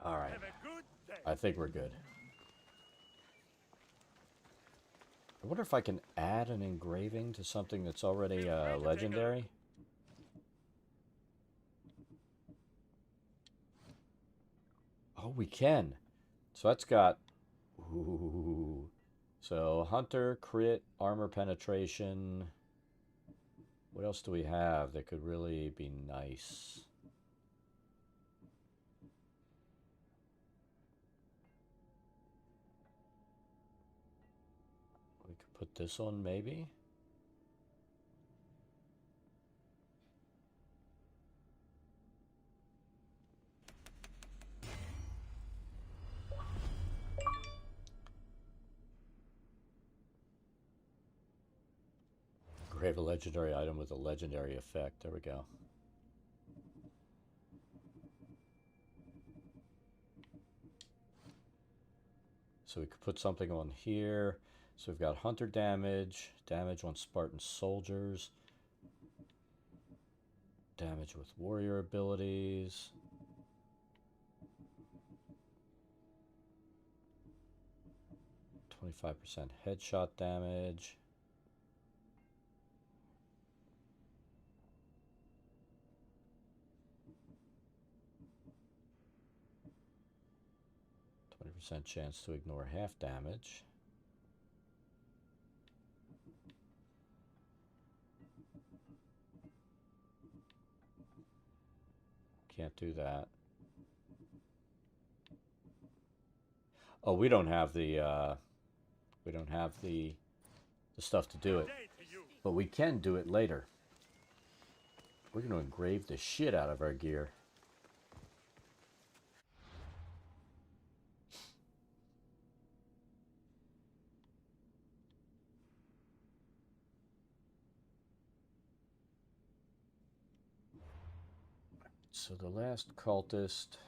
All right. I think we're good. I wonder if I can add an engraving to something that's already legendary. Oh, we can. So that's got... Ooh. So hunter, crit, armor penetration. What else do we have that could really be nice? We could put this on maybe. Grave a legendary item with a legendary effect. There we go. So we could put something on here. So we've got hunter damage, damage on Spartan soldiers, damage with warrior abilities. %25 headshot damage. % chance to ignore half damage. Can't do that. Oh, we don't have the stuff to do it, but we can do it later. We're going to engrave the shit out of our gear. So the last cultist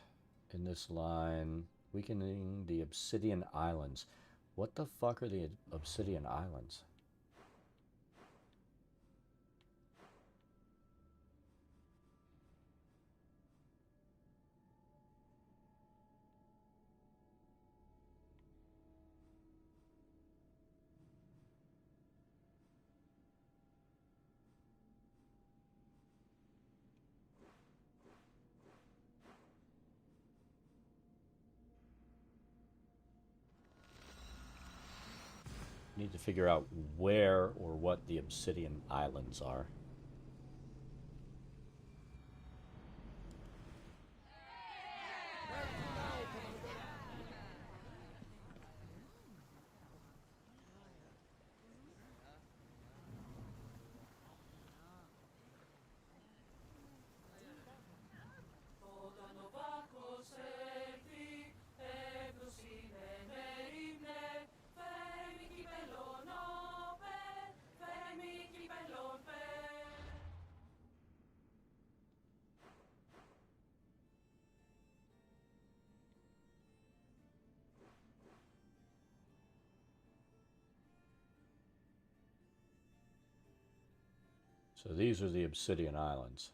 in this line, weakening the Obsidian Islands. What the fuck are the Obsidian Islands? Need to figure out where or what the Obsidian Islands are. So these are the Obsidian Islands.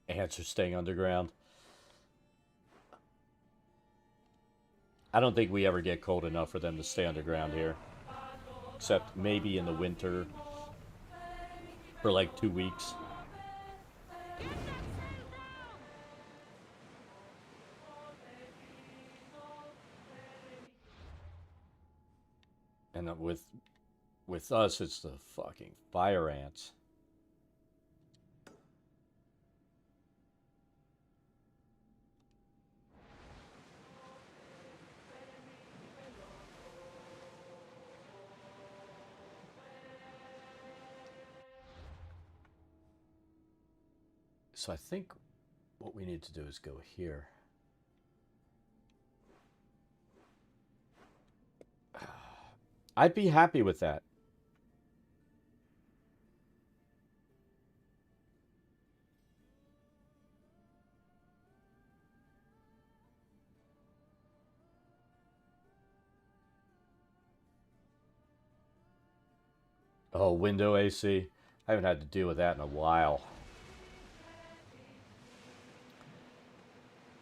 Ants are staying underground. I don't think we ever get cold enough for them to stay underground here. Except maybe in the winter for like 2 weeks. And with us, it's the fucking fire ants. So I think what we need to do is go here. I'd be happy with that. Oh, window AC. I haven't had to deal with that in a while.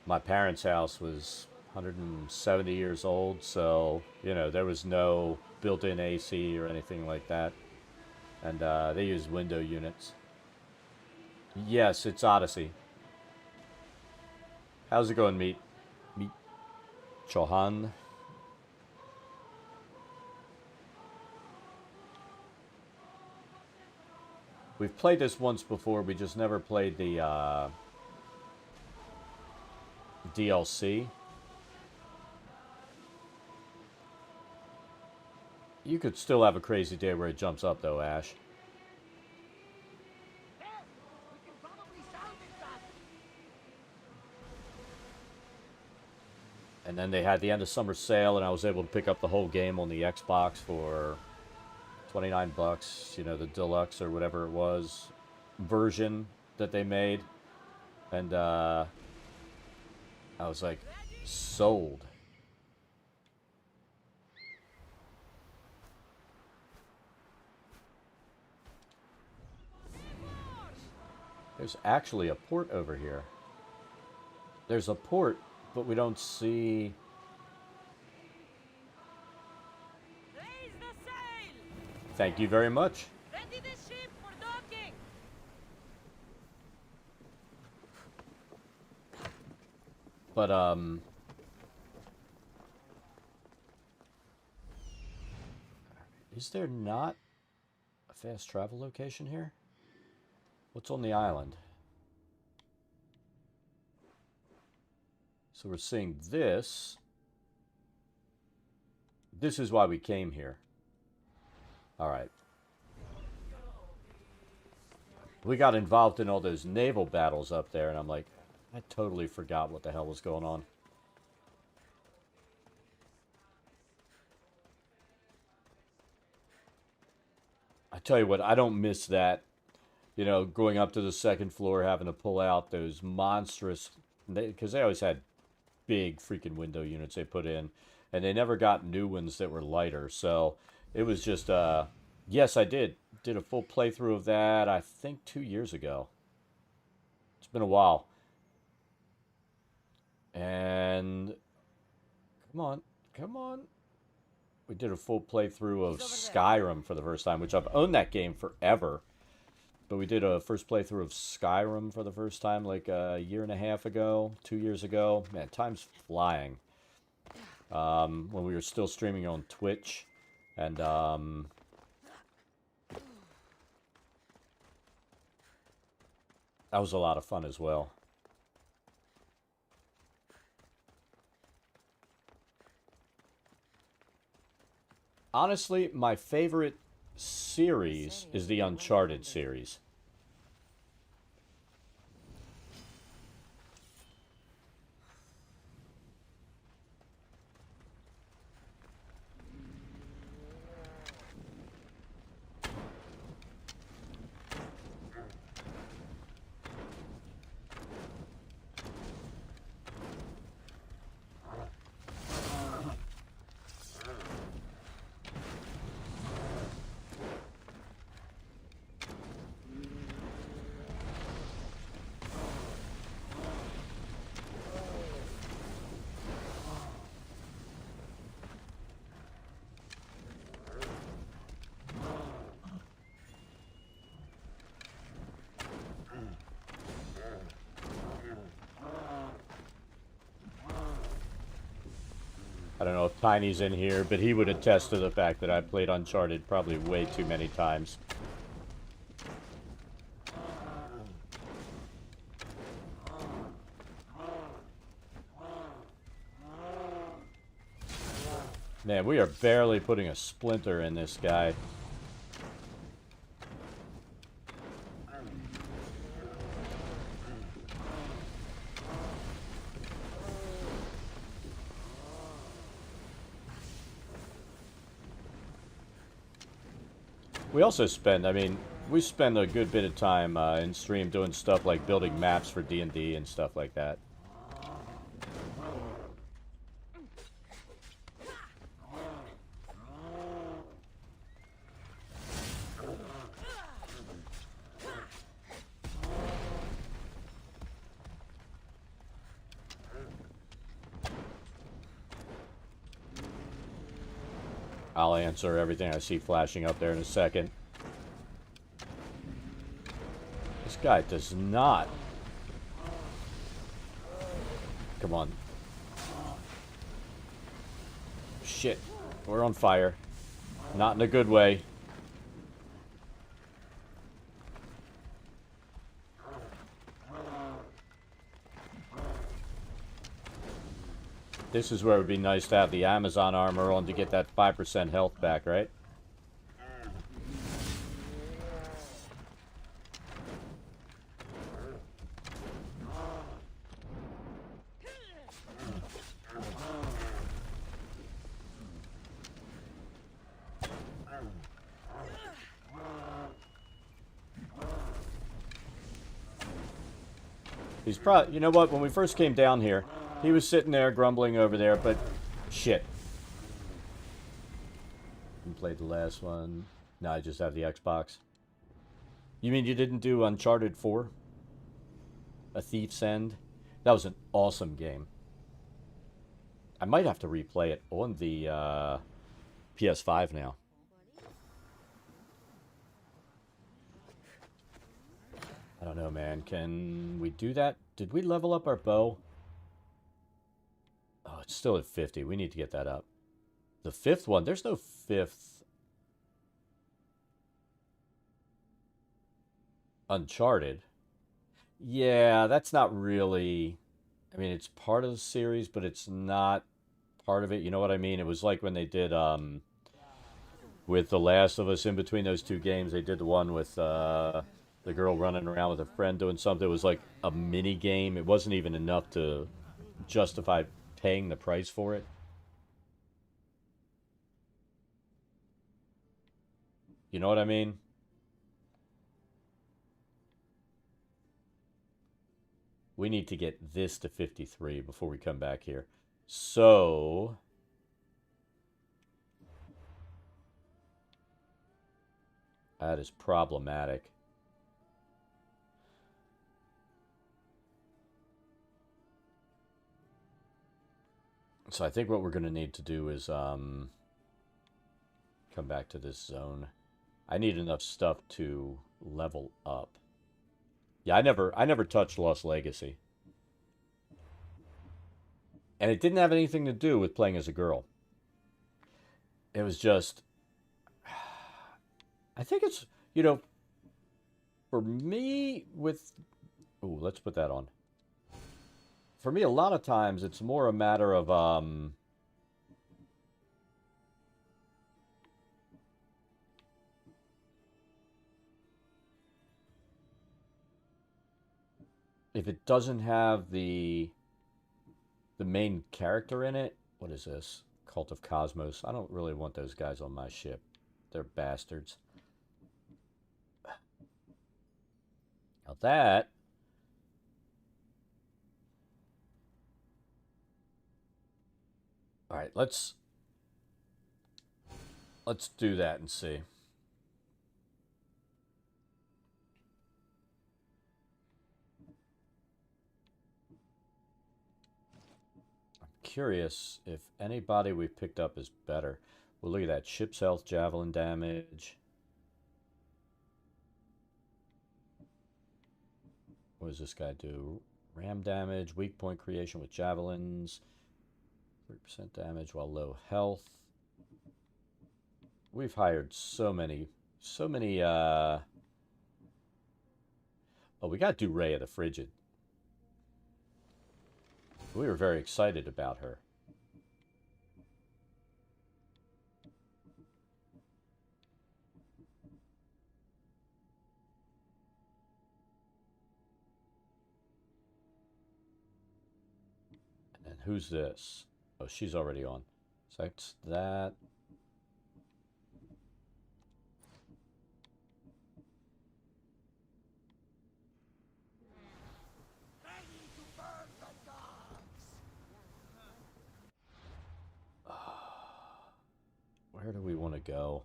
My parents' house was 170 years old, so, you know, there was no built-in AC or anything like that. And they used window units. Yes, it's Odyssey. How's it going, Meet Chohan? We've played this once before, we just never played the DLC. You could still have a crazy day where it jumps up though, Ash. And then they had the end of summer sale and I was able to pick up the whole game on the Xbox for 29 bucks, you know, the deluxe or whatever it was version that they made. And I was like, sold. There's actually a port over here. There's a port, but we don't see... Thank you very much. Ready the ship for docking. But, is there not a fast travel location here? What's on the island? So we're seeing this. This is why we came here. All right. We got involved in all those naval battles up there, and I'm like, I totally forgot what the hell was going on. I tell you what, I don't miss that. You know, going up to the second floor, having to pull out those monstrous... Because they always had big freaking window units they put in. And they never got new ones that were lighter. So it was just... yes, I did. Did a full playthrough of that, I think 2 years ago. It's been a while. And... Come on. Come on. We did a full playthrough of Skyrim for the first time, which I've owned that game forever. But we did a first playthrough of Skyrim for the first time like a year and a half ago, 2 years ago. Man, time's flying. when we were still streaming on Twitch, and that was a lot of fun as well. Honestly, my favorite series is the Uncharted series. I don't know if Tiny's in here, but he would attest to the fact that I played Uncharted probably way too many times. Man, we are barely putting a splinter in this guy. We also spend, I mean, we spend a good bit of time in stream doing stuff like building maps for D&D and stuff like that. I'll answer everything I see flashing up there in a second. This guy does not. Come on. Shit. We're on fire. Not in a good way. This is where it would be nice to have the Amazon armor on to get that 5% health back, right? He's probably, you know what, when we first came down here, he was sitting there grumbling over there, but shit. You played the last one. No, I just have the Xbox. You mean you didn't do Uncharted 4? A Thief's End? That was an awesome game. I might have to replay it on the PS5 now. I don't know, man. Can we do that? Did we level up our bow? Oh, it's still at 50. We need to get that up. The fifth one. There's no fifth Uncharted. Yeah, that's not really... I mean, it's part of the series, but it's not part of it. You know what I mean? It was like when they did, with The Last of Us, in between those two games, they did the one with, the girl running around with a friend doing something. It was like a mini game. It wasn't even enough to justify paying the price for it. You know what I mean? We need to get this to 53 before we come back here. So... that is problematic. So I think what we're going to need to do is come back to this zone. I need enough stuff to level up. Yeah, I never touched Lost Legacy. And it didn't have anything to do with playing as a girl. It was just, I think it's, for me with, ooh, let's put that on. For me, a lot of times it's more a matter of, if it doesn't have the main character in it. What is this? Cult of Cosmos. I don't really want those guys on my ship. They're bastards. Now that... Alright, let's do that and see. I'm curious if anybody we picked up is better. Well, look at that. Ship's health, javelin damage. What does this guy do? Ram damage, weak point creation with javelins. 3% damage while low health. We've hired so many, oh, we got Durea the Frigid. We were very excited about her. And who's this? Oh, she's already on. So that's that. Where do we want to go?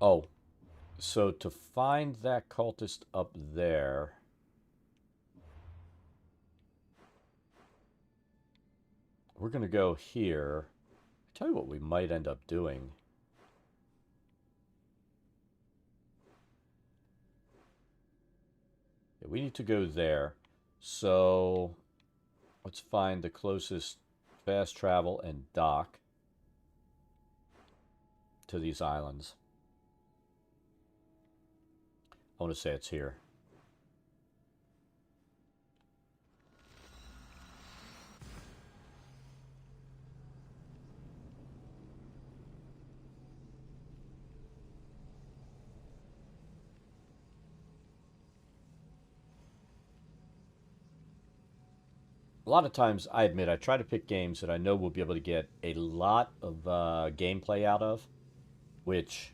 Oh, so to find that cultist up there, we're going to go here. I tell you what we might end up doing. Yeah, we need to go there. So let's find the closest fast travel and dock to these islands. I want to say it's here. A lot of times, I admit, I try to pick games that I know we'll be able to get a lot of gameplay out of, which,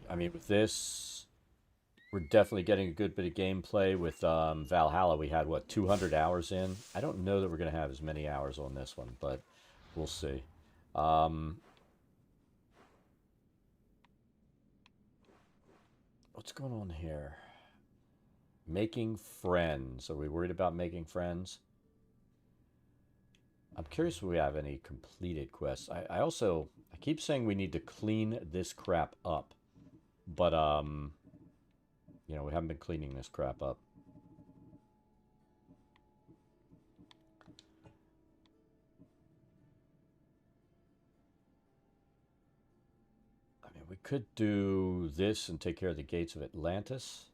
I mean, with this, we're definitely getting a good bit of gameplay. With Valhalla, we had, what, 200 hours in? I don't know that we're going to have as many hours on this one, but we'll see. What's going on here? Making friends. Are we worried about making friends? I'm curious if we have any completed quests. I keep saying we need to clean this crap up. But, we haven't been cleaning this crap up. I mean, we could do this and take care of the gates of Atlantis.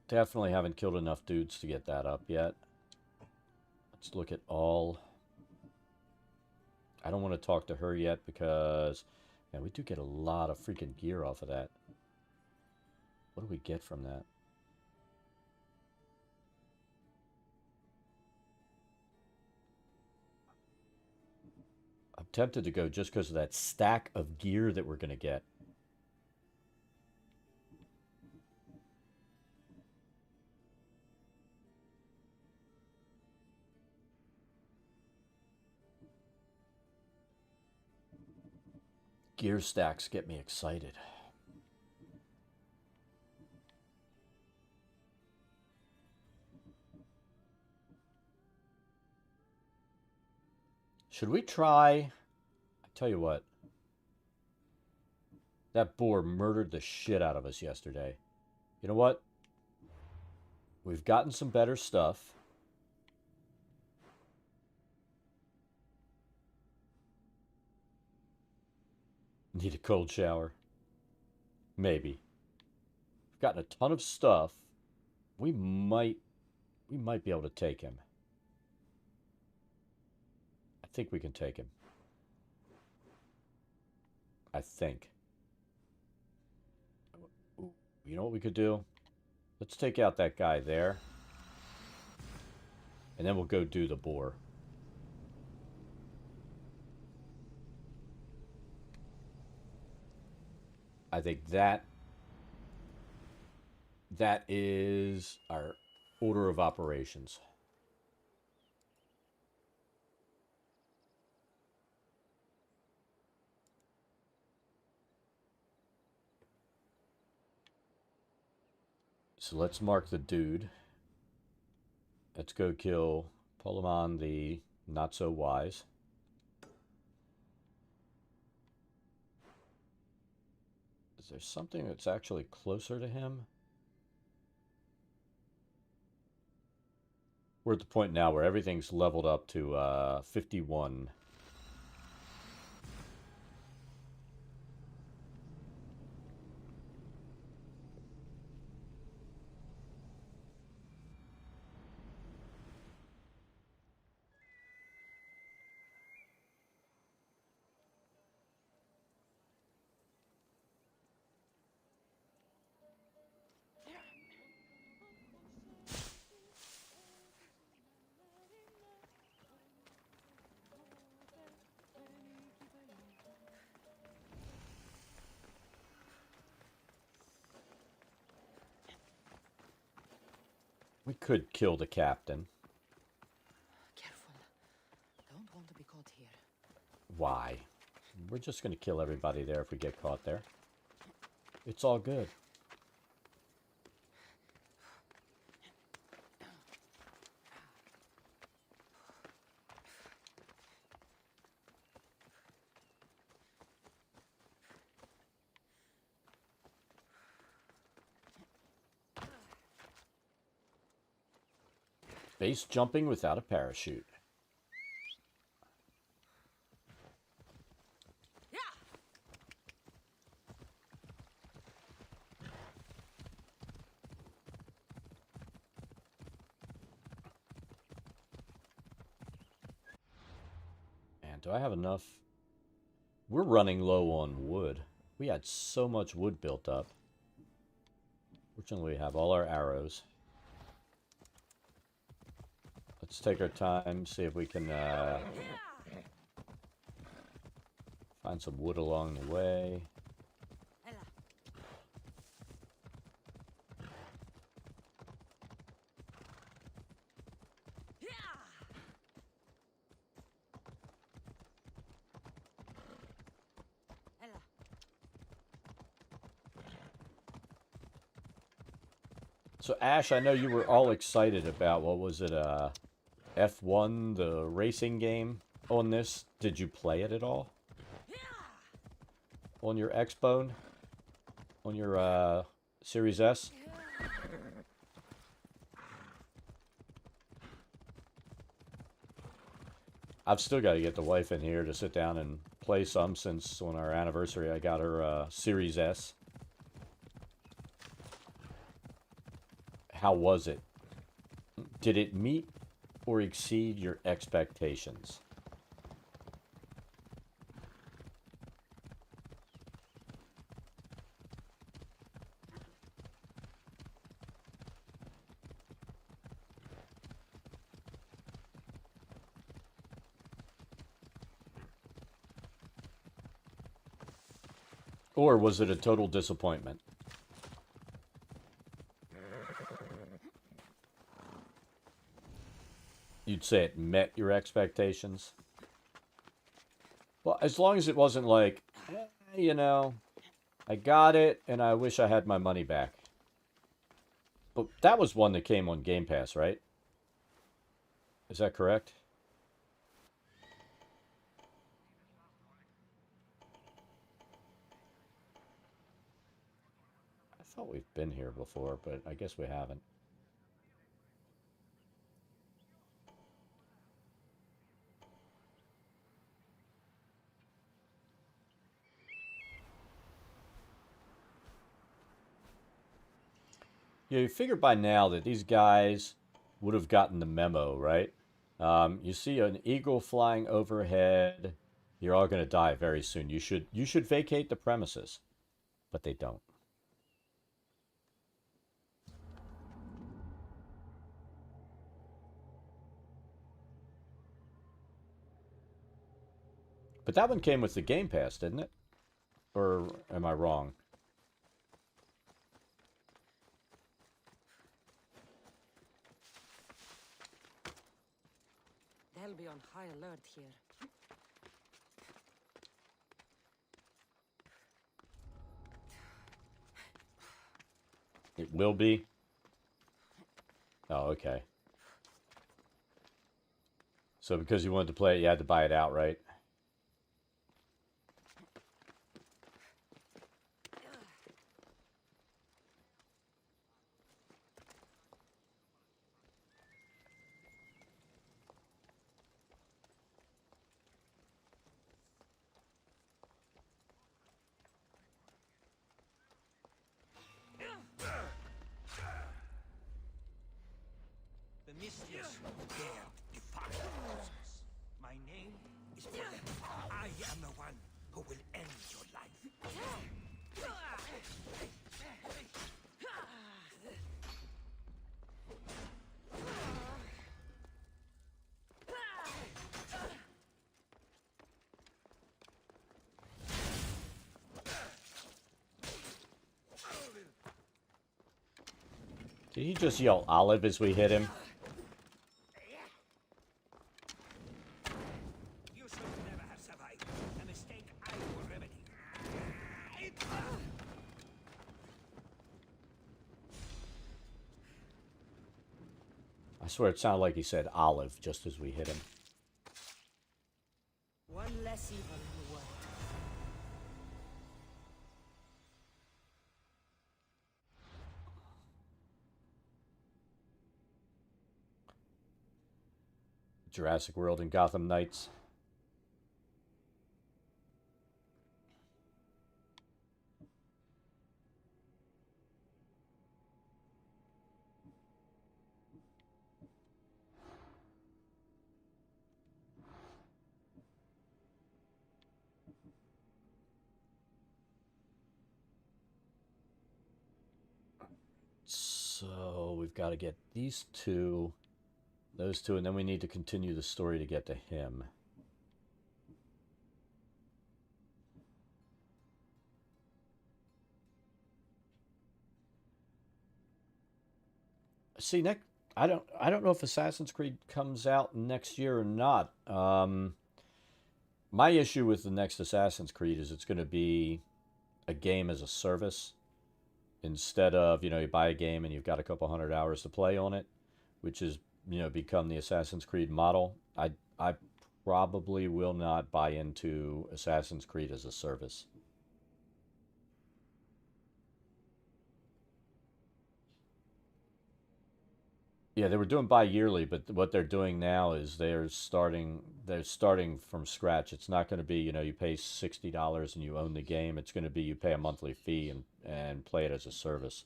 Definitely haven't killed enough dudes to get that up yet. Let's look at all. I don't want to talk to her yet because, man, we do get a lot of freaking gear off of that. What do we get from that? I'm tempted to go just because of that stack of gear that we're going to get. Gear stacks get me excited. Should we try... I tell you what. That boar murdered the shit out of us yesterday. You know what? We've gotten some better stuff. Need a cold shower. Maybe. We've gotten a ton of stuff. We might be able to take him. I think we can take him. I think. You know what we could do? Let's take out that guy there. And then we'll go do the boar. I think that is our order of operations. So let's mark the dude. Let's go kill Polemon the not so wise. Is there something that's actually closer to him? We're at the point now where everything's leveled up to 51. We could kill the captain. Careful. Don't want to be caught here. Why? We're just going to kill everybody there if we get caught there. It's all good. Base jumping without a parachute. And do I have enough? We're running low on wood. We had so much wood built up. Fortunately, we have all our arrows. Let's take our time, see if we can find some wood along the way. So Ash, I know you were all excited about, what was it, F1, the racing game on this. Did you play it at all? On your Xbone? On your Series S? I've still got to get the wife in here to sit down and play some, since on our anniversary I got her Series S. How was it? Did it meet or exceed your expectations? Or was it a total disappointment? You'd say it met your expectations? Well, as long as it wasn't like, you know, I got it and I wish I had my money back. But that was one that came on Game Pass, right? Is that correct? thought we've been here before, but I guess we haven't. Yeah, you figure by now that these guys would have gotten the memo, right? You see an eagle flying overhead. You're all going to die very soon. You should vacate the premises, but they don't. But that one came with the Game Pass, didn't it? Or am I wrong? They'll be on high alert here. It will be? Oh, okay. So because you wanted to play it, you had to buy it outright. The Mistius dare defy us. My name is Poland. I am the one who will end your life. Did he just yell olive as we hit him? You should never have survived. A mistake I will remedy. I swear it sounded like he said olive just as we hit him. One less evil in the world. Jurassic World and Gotham Knights. So we've got to get these two, those two, and then we need to continue the story to get to him. See, I don't know if Assassin's Creed comes out next year or not. My issue with the next Assassin's Creed is it's going to be a game as a service instead of, you buy a game and you've got a couple hundred hours to play on it, which is, become the Assassin's Creed model. I probably will not buy into Assassin's Creed as a service. Yeah, they were doing bi-yearly, but what they're doing now is they're starting from scratch. It's not going to be, you pay $60 and you own the game. It's going to be you pay a monthly fee and play it as a service.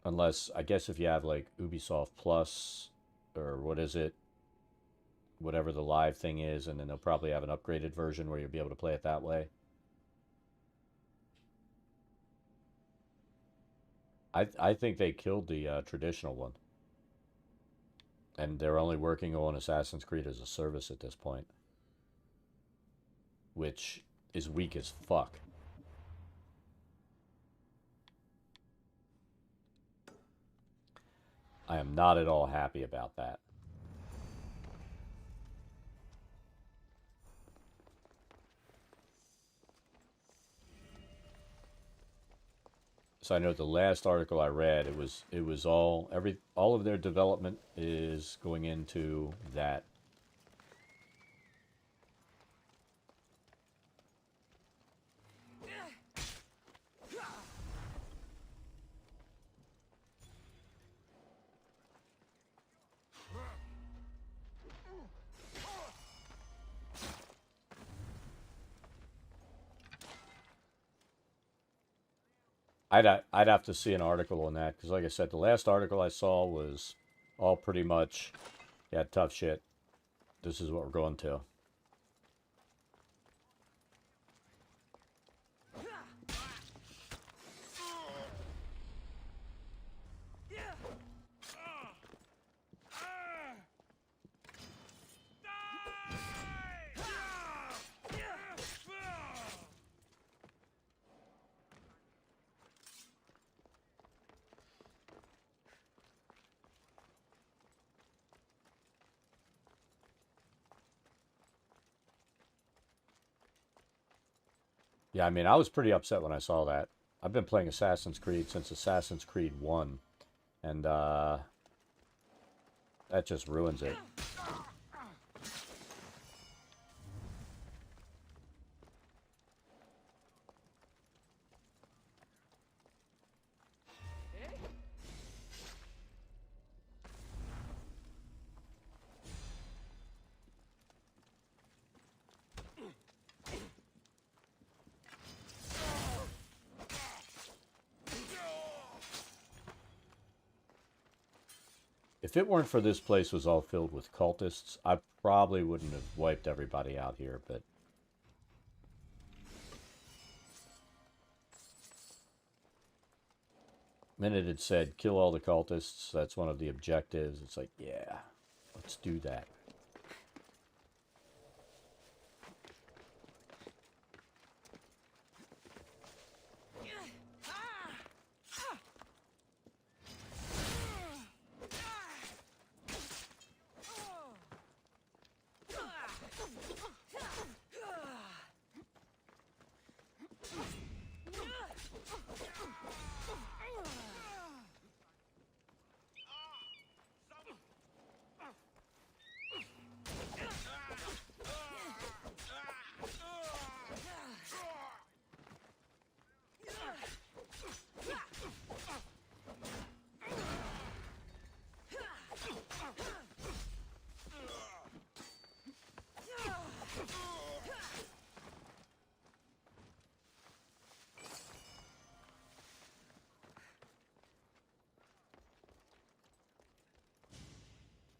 Unless, I guess if you have like Ubisoft Plus or what is it, whatever the live thing is, and then they'll probably have an upgraded version where you'll be able to play it that way. I think they killed the traditional one. And they're only working on Assassin's Creed as a service at this point. Which is weak as fuck. I am not at all happy about that. So I know the last article I read, it was all of their development is going into that. I'd have to see an article on that because, like I said, the last article I saw was all pretty much, yeah, tough shit. This is what we're going to. Yeah, I mean, I was pretty upset when I saw that. I've been playing Assassin's Creed since Assassin's Creed 1, and that just ruins it. If it weren't for this place was all filled with cultists, I probably wouldn't have wiped everybody out here, but... minute it said, kill all the cultists, that's one of the objectives, it's like, yeah, let's do that.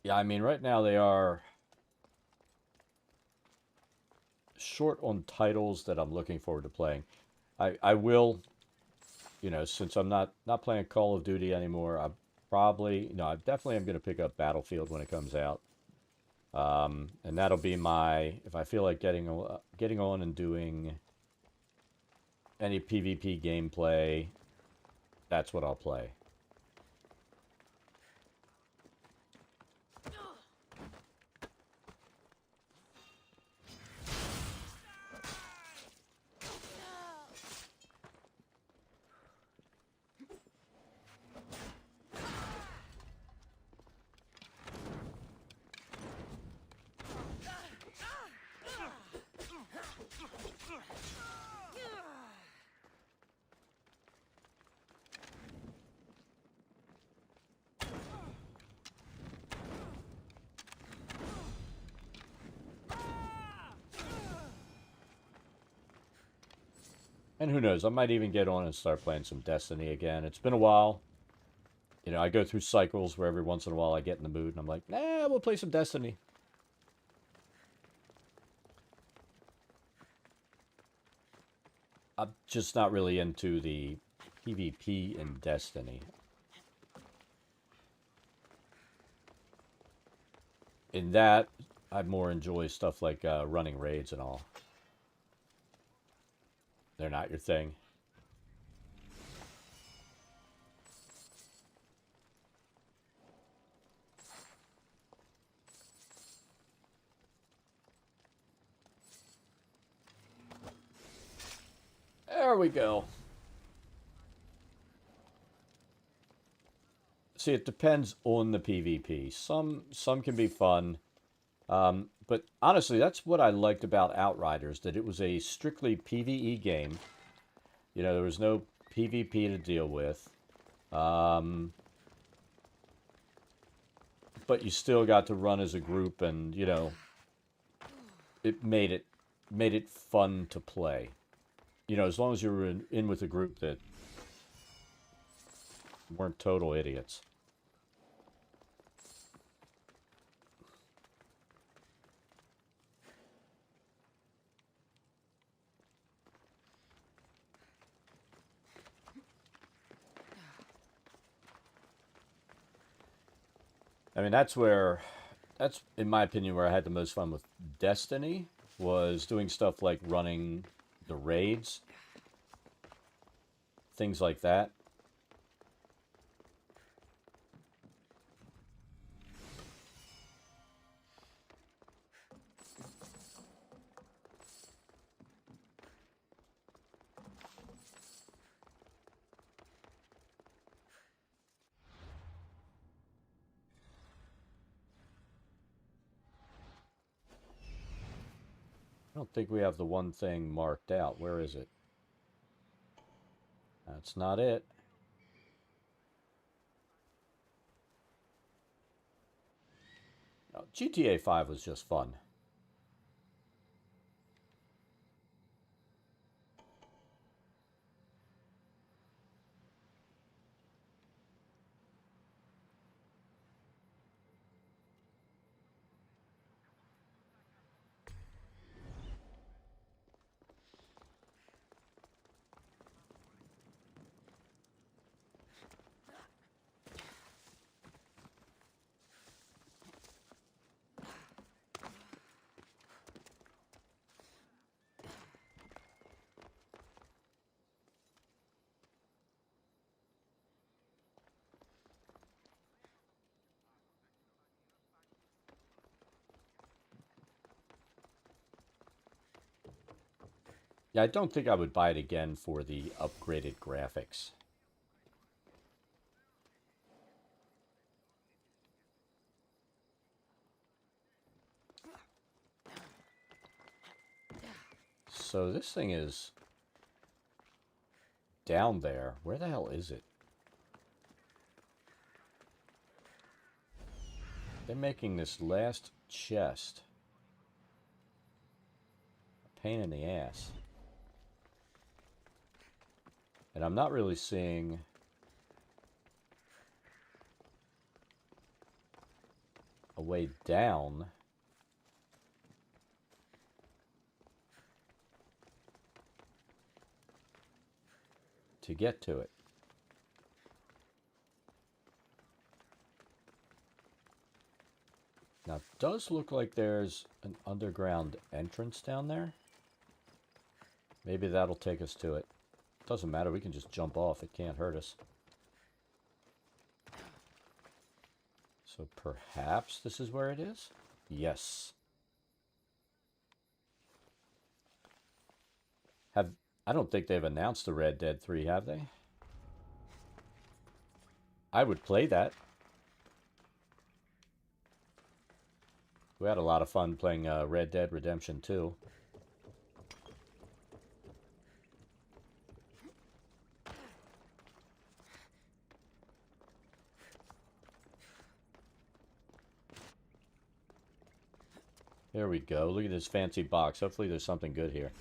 Yeah, I mean, right now they are short on titles that I'm looking forward to playing. I will, you know, since I'm not playing Call of Duty anymore, I probably, no, I definitely am going to pick up Battlefield when it comes out. And that'll be my, if I feel like getting on and doing any PvP gameplay, that's what I'll play. And who knows, I might even get on and start playing some Destiny again. It's been a while. You know, I go through cycles where every once in a while I get in the mood and I'm like, nah, we'll play some Destiny. I'm just not really into the PvP in Destiny. In that, I more enjoy stuff like running raids and all. They're not your thing. There we go. See, it depends on the PvP. Some can be fun. But honestly, that's what I liked about Outriders, that it was a strictly PvE game. You know, there was no PvP to deal with. But you still got to run as a group and, you know, it made it fun to play. You know, as long as you were in with a group that weren't total idiots. I mean, that's in my opinion, where I had the most fun with Destiny, was doing stuff like running the raids, things like that. I don't think we have the one thing marked out. Where is it? That's not it. No, GTA 5 was just fun. Yeah, I don't think I would buy it again for the upgraded graphics. So this thing is down there. Where the hell is it? They're making this last chest a pain in the ass. And I'm not really seeing a way down to get to it. Now, it does look like there's an underground entrance down there. Maybe that'll take us to it. Doesn't matter, we can just jump off. It can't hurt us. So perhaps this is where it is? Yes. I don't think they've announced the Red Dead 3, have they? I would play that. We had a lot of fun playing Red Dead Redemption 2. There we go. Look at this fancy box. Hopefully there's something good here.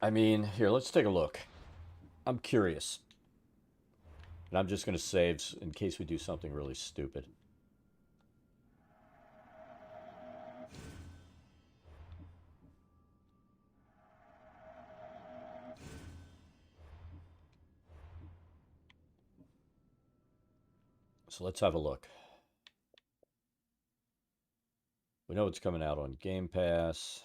I mean, here, let's take a look. I'm curious. And I'm just going to save in case we do something really stupid. So let's have a look. We know it's coming out on Game Pass.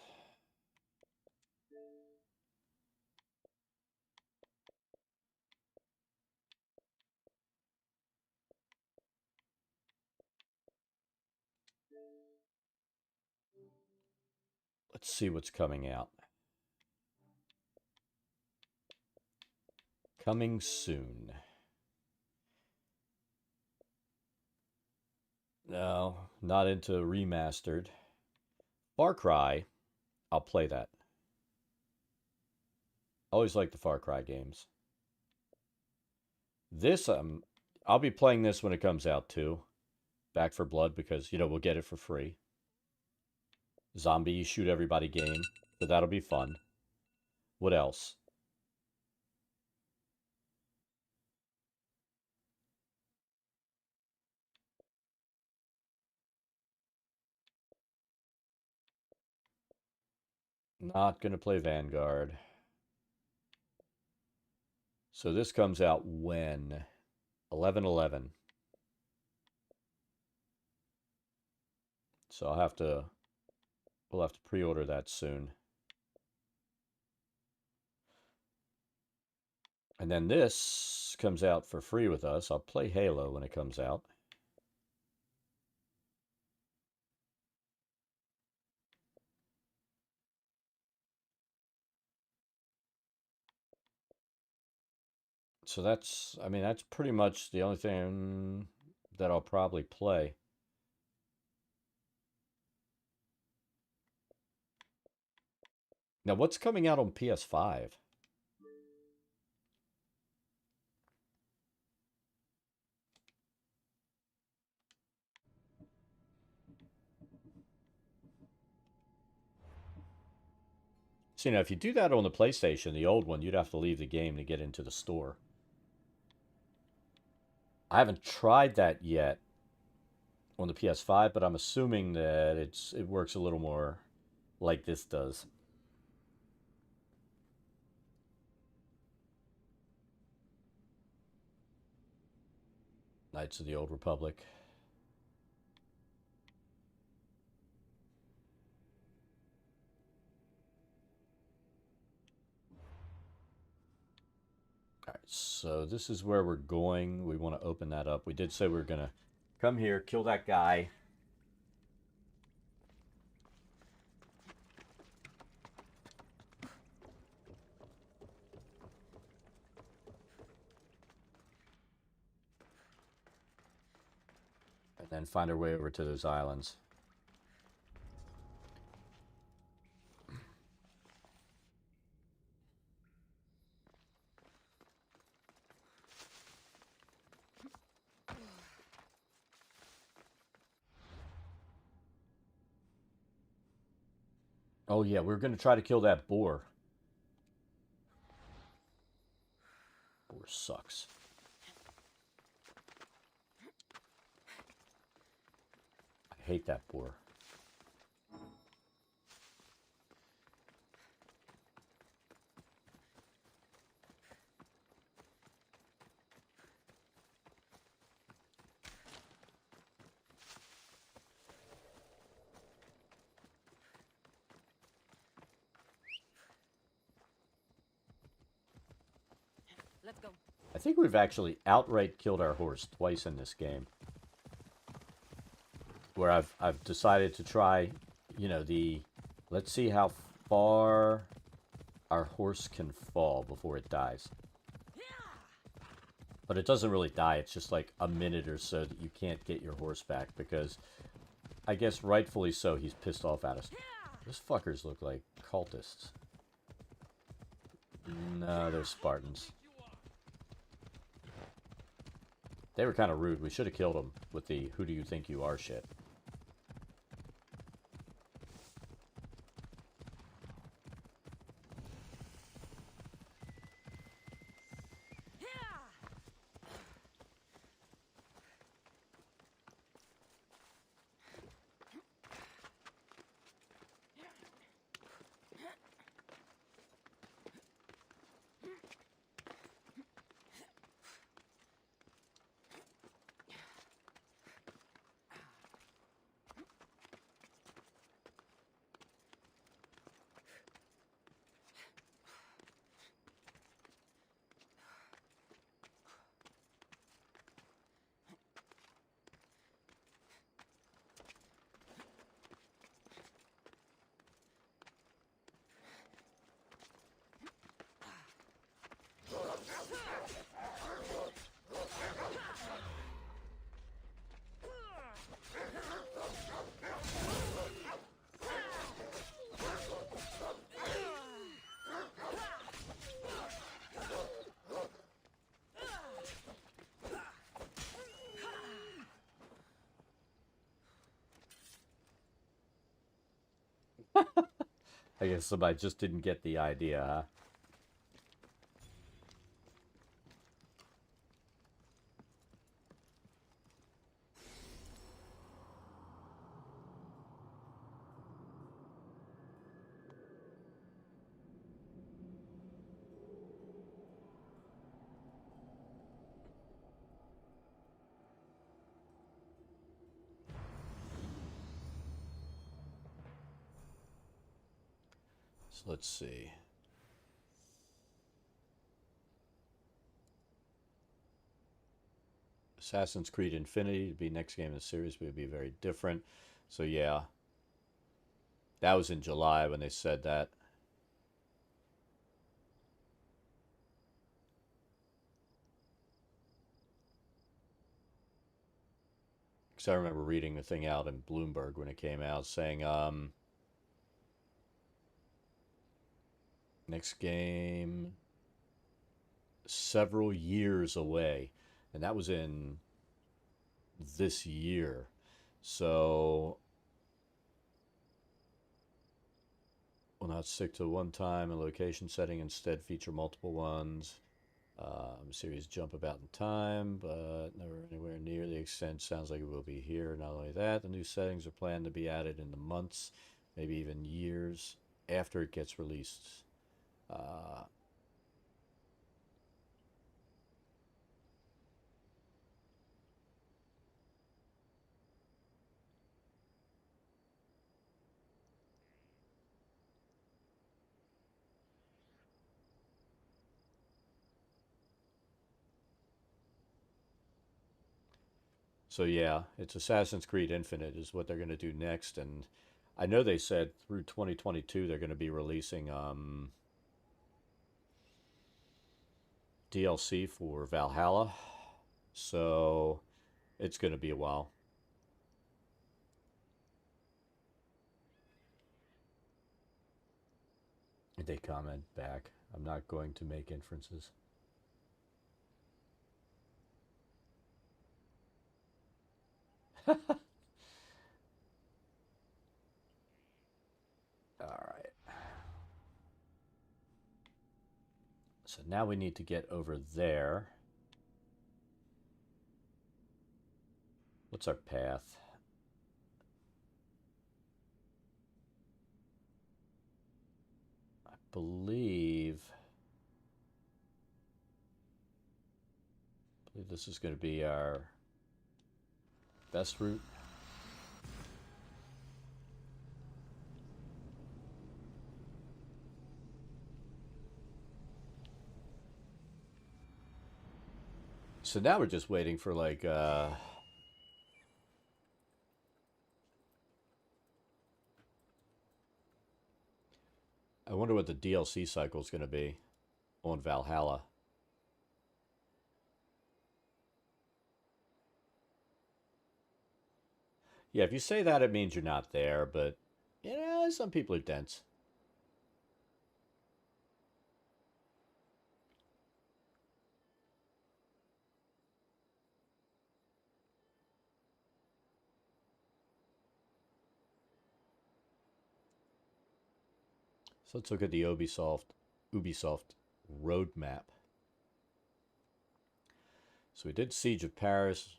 Let's see what's coming out. Coming soon. No, not into remastered. Far Cry, I'll play that. Always like the Far Cry games. This, I'll be playing this when it comes out too. Back for Blood, because, you know, we'll get it for free. Zombie shoot everybody game, so that'll be fun. What else? Not gonna play Vanguard. So this comes out when? 11/11. So we'll have to pre-order that soon. And then this comes out for free with us. I'll play Halo when it comes out. So that's, I mean, that's pretty much the only thing that I'll probably play. Now, what's coming out on PS5? So, you know, if you do that on the PlayStation, the old one, you'd have to leave the game to get into the store. I haven't tried that yet on the PS5, but I'm assuming that it works a little more like this does. Knights of the Old Republic. All right, so this is where we're going. We want to open that up. We did say we were going to come here, kill that guy. And then find our way over to those islands. Oh yeah, we're going to try to kill that boar. Boar sucks. I hate that boar. Let's go. I think we've actually outright killed our horse twice in this game. Where I've decided to try, you know, let's see how far our horse can fall before it dies. But it doesn't really die, it's just like a minute or so that you can't get your horse back, because I guess rightfully so, he's pissed off at us. Those fuckers look like cultists. No, they're Spartans. They were kind of rude. We should have killed them with the "who do you think you are" shit. I guess somebody just didn't get the idea, huh? So let's see. Assassin's Creed Infinity would be next game in the series, but it would be very different. So yeah, that was in July when they said that. Because I remember reading the thing out in Bloomberg when it came out saying, next game several years away. And that was in this year. So will not stick to one time and location setting, instead feature multiple ones. Series jump about in time, but never anywhere near the extent sounds like it will be here. Not only that, the new settings are planned to be added in the months, maybe even years after it gets released. So yeah, it's Assassin's Creed Infinite is what they're going to do next, and I know they said through 2022 they're going to be releasing DLC for Valhalla. So it's going to be a while. They comment back, I'm not going to make inferences. All right. So now we need to get over there. What's our path? I believe this is going to be our best route. So now we're just waiting for like I wonder what the DLC cycle is going to be on Valhalla. Yeah, if you say that, it means you're not there, but you know, some people are dense. So let's look at the Ubisoft roadmap. So we did Siege of Paris.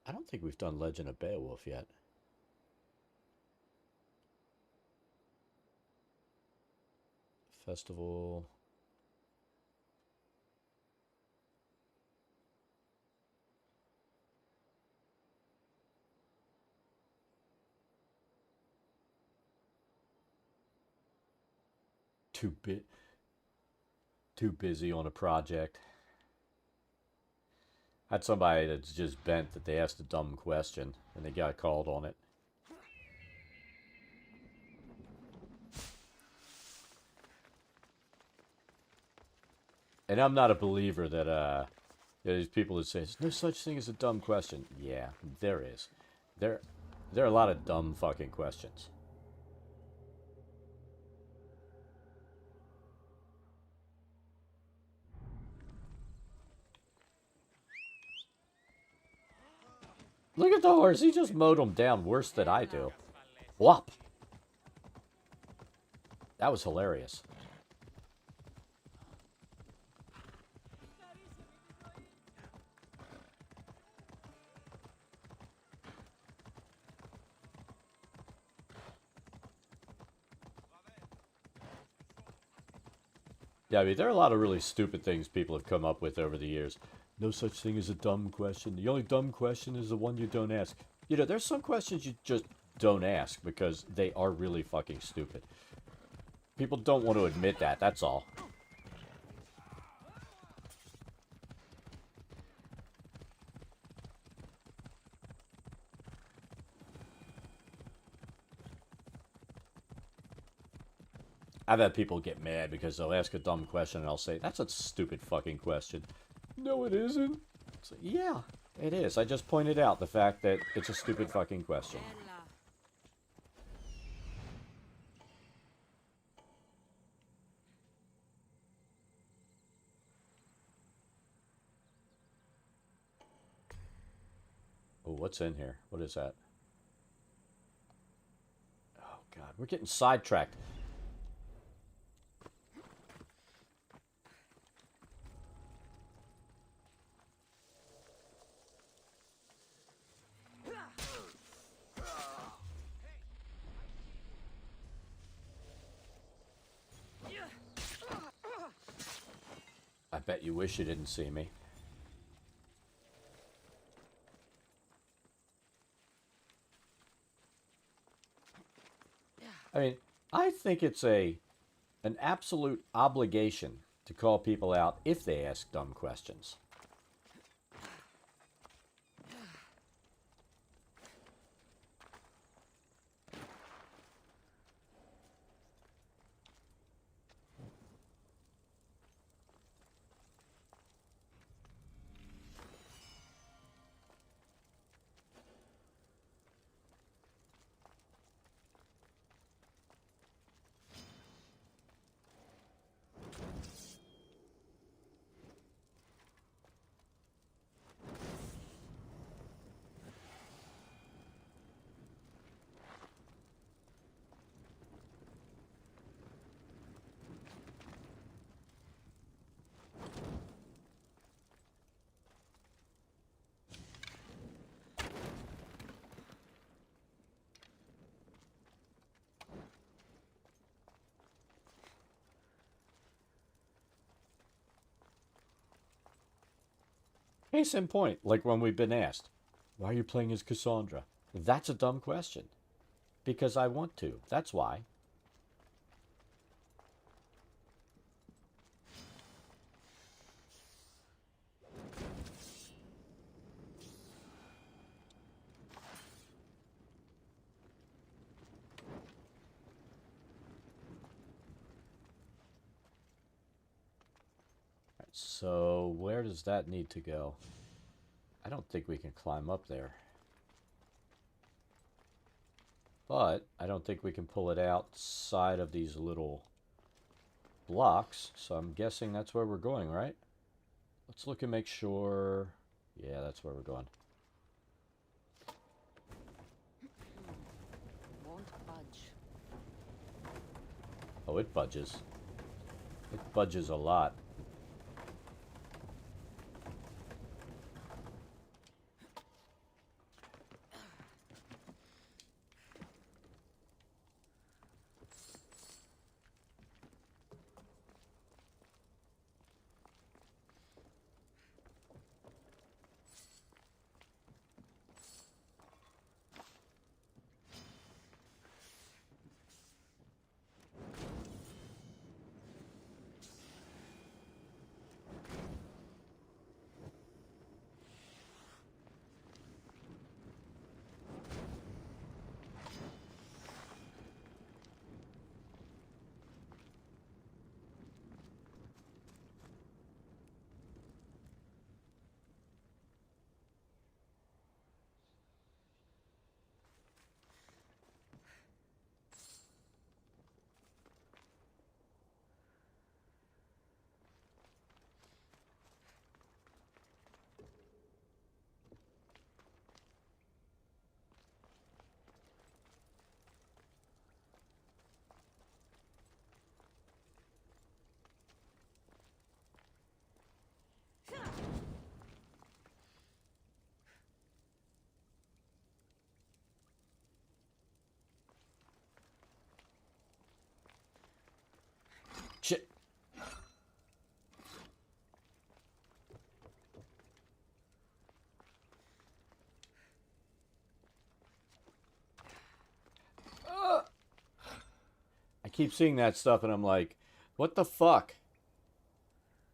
I don't think we've done Legend of Beowulf yet. Festival. Too busy on a project. Had somebody that's just bent that they asked a dumb question and they got called on it. And I'm not a believer that these people that say there's no such thing as a dumb question. Yeah, there is. There are a lot of dumb fucking questions. Look at the horse. He just mowed him down worse than I do. Whop. That was hilarious. Yeah, I mean, there are a lot of really stupid things people have come up with over the years. No such thing as a dumb question. The only dumb question is the one you don't ask. You know, there's some questions you just don't ask because they are really fucking stupid. People don't want to admit that, that's all. I've had people get mad because they'll ask a dumb question and I'll say, that's a stupid fucking question. No, it isn't. It's like, yeah, it is. I just pointed out the fact that it's a stupid fucking question. Oh, what's in here? What is that? Oh, God, we're getting sidetracked. I bet you wish you didn't see me. I mean, I think it's an absolute obligation to call people out if they ask dumb questions. Case in point, like when we've been asked, why are you playing as Cassandra? That's a dumb question. Because I want to. That's why. So, where does that need to go? I don't think we can climb up there. But I don't think we can pull it outside of these little blocks. So I'm guessing that's where we're going, right? Let's look and make sure. Yeah, that's where we're going. Won't budge. Oh, it budges. It budges a lot. keep seeing that stuff, and I'm like, what the fuck?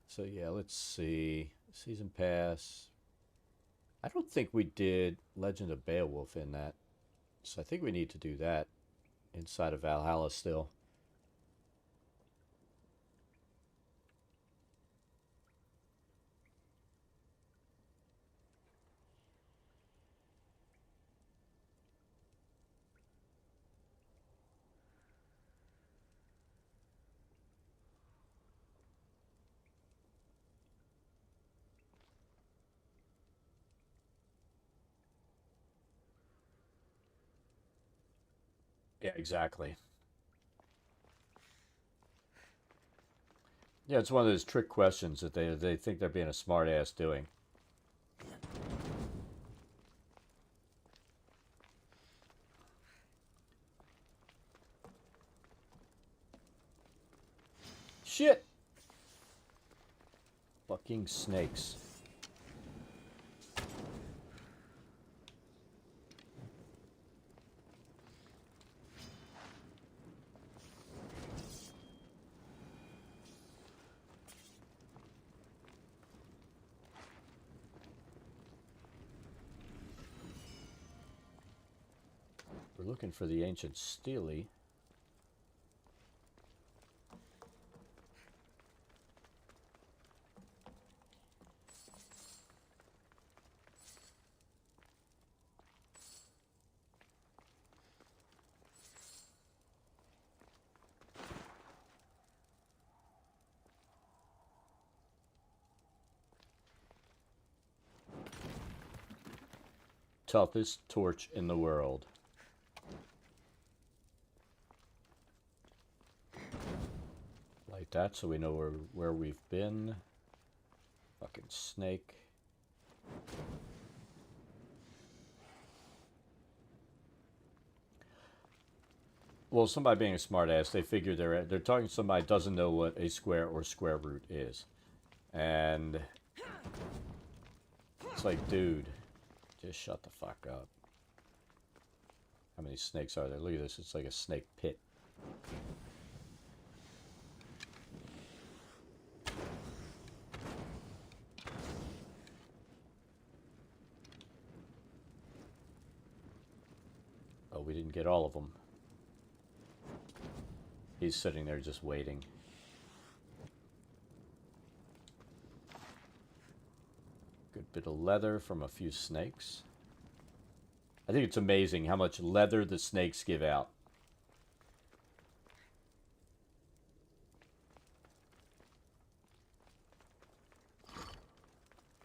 So yeah, let's see. Season pass. I don't think we did Legend of Beowulf in that. So I think we need to do that inside of Valhalla still. Yeah, exactly. Yeah, it's one of those trick questions that they think they're being a smart ass doing. Shit! Fucking snakes. We're looking for the ancient Stele. Toughest torch in the world. Light that so we know where we've been. Fucking snake. Well, somebody being a smartass, they figure they're talking to somebody who doesn't know what a square or square root is. And it's like, dude, just shut the fuck up. How many snakes are there? Look at this. It's like a snake pit. Oh, we didn't get all of them. He's sitting there just waiting. Good bit of leather from a few snakes. I think it's amazing how much leather the snakes give out.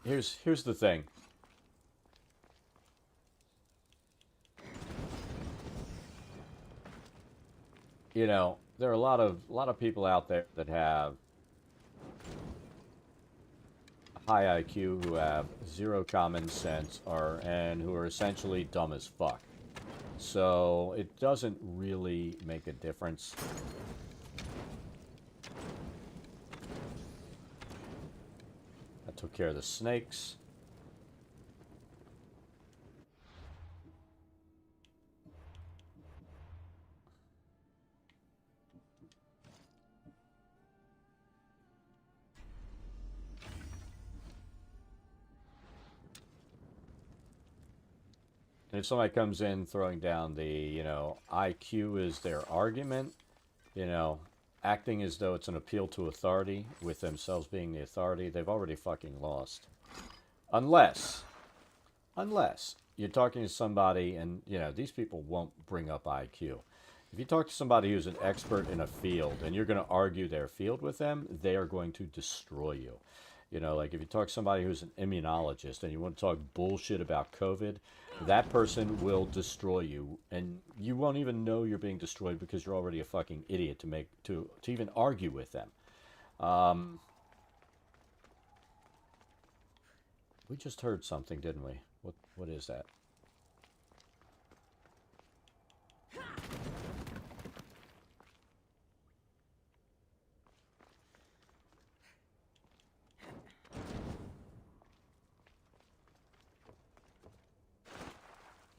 Here's the thing. You know, there are a lot of people out there that have high IQ who have zero common sense and who are essentially dumb as fuck. So it doesn't really make a difference. I took care of the snakes. And if somebody comes in throwing down the, IQ is their argument, acting as though it's an appeal to authority with themselves being the authority, they've already fucking lost. Unless you're talking to somebody and, these people won't bring up IQ. If you talk to somebody who's an expert in a field and you're going to argue their field with them, they are going to destroy you. Like if you talk to somebody who's an immunologist and you want to talk bullshit about COVID, that person will destroy you. And you won't even know you're being destroyed because you're already a fucking idiot to even argue with them. We just heard something, didn't we? What is that?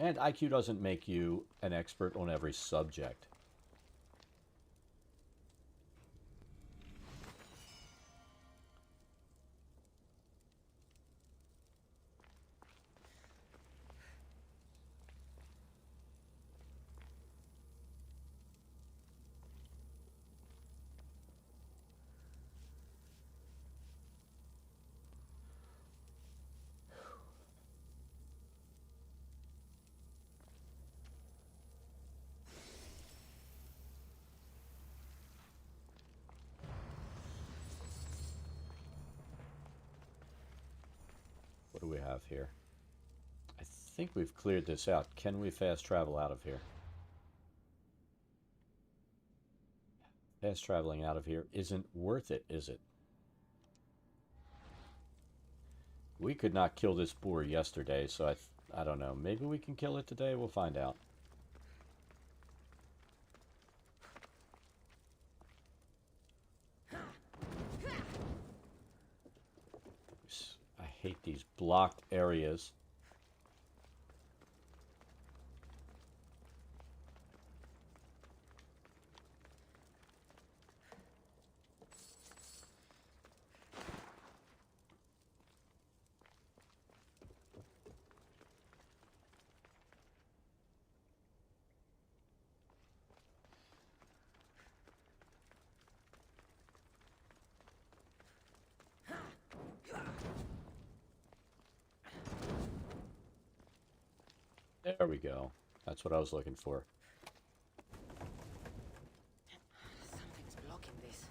And IQ doesn't make you an expert on every subject. What do we have here? I think we've cleared this out. Can we fast travel out of here? Fast traveling out of here isn't worth it, is it? We could not kill this boar yesterday, so I don't know. Maybe we can kill it today. We'll find out. I hate these blocked areas. There we go. That's what I was looking for. Something's blocking this.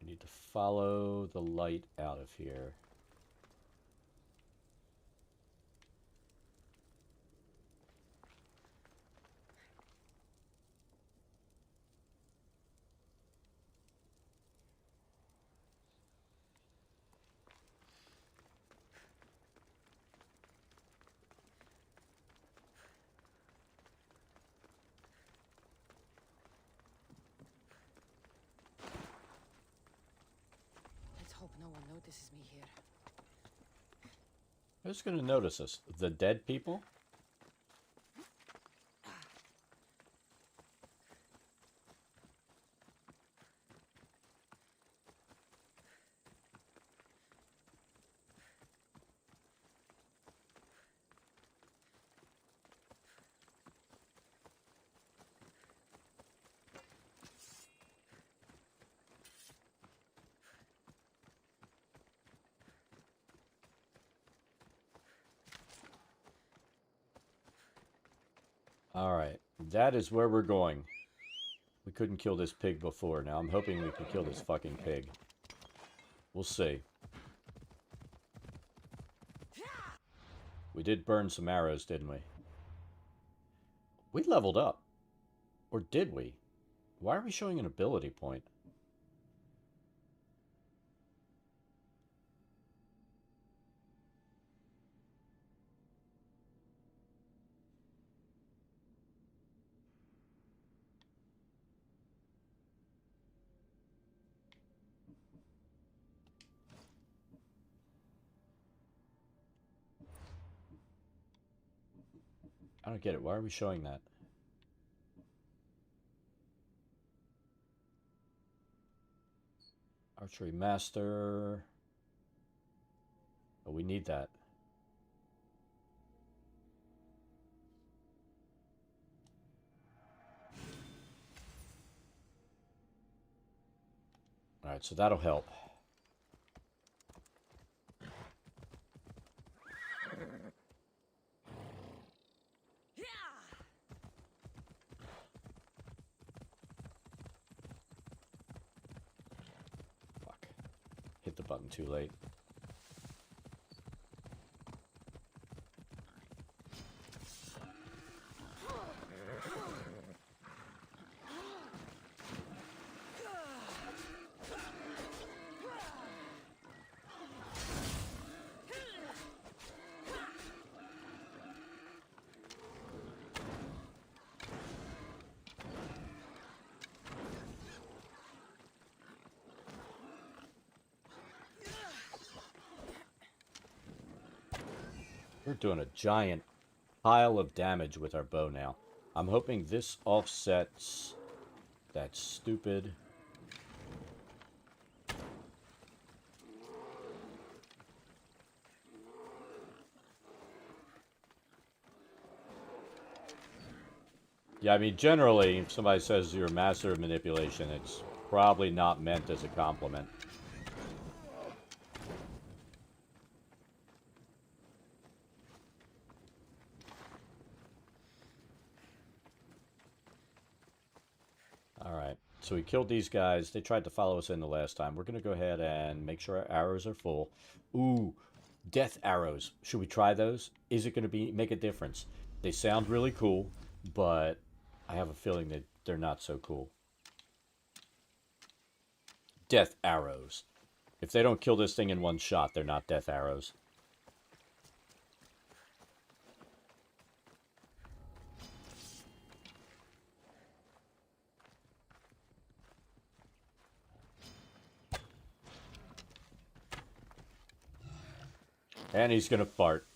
We need to follow the light out of here. Let's hope no one notices me here. Who's going to notice us? The dead people? Alright, that is where we're going. We couldn't kill this pig before. Now I'm hoping we can kill this fucking pig. We'll see. We did burn some arrows, didn't we? We leveled up. Or did we? Why are we showing an ability point? I don't get it. Why are we showing that? Archery Master. Oh, we need that. Alright, so that'll help. Fuck. Hit the button too late. We're doing a giant pile of damage with our bow now. I'm hoping this offsets that stupid... Yeah, I mean, generally, if somebody says you're a master of manipulation, it's probably not meant as a compliment. so we killed these guys. They tried to follow us in the last time. We're going to go ahead and make sure our arrows are full. Ooh, death arrows. Should we try those? Is it going to make a difference? They sound really cool, but I have a feeling that they're not so cool. Death arrows. If they don't kill this thing in one shot, they're not death arrows. And he's gonna fart.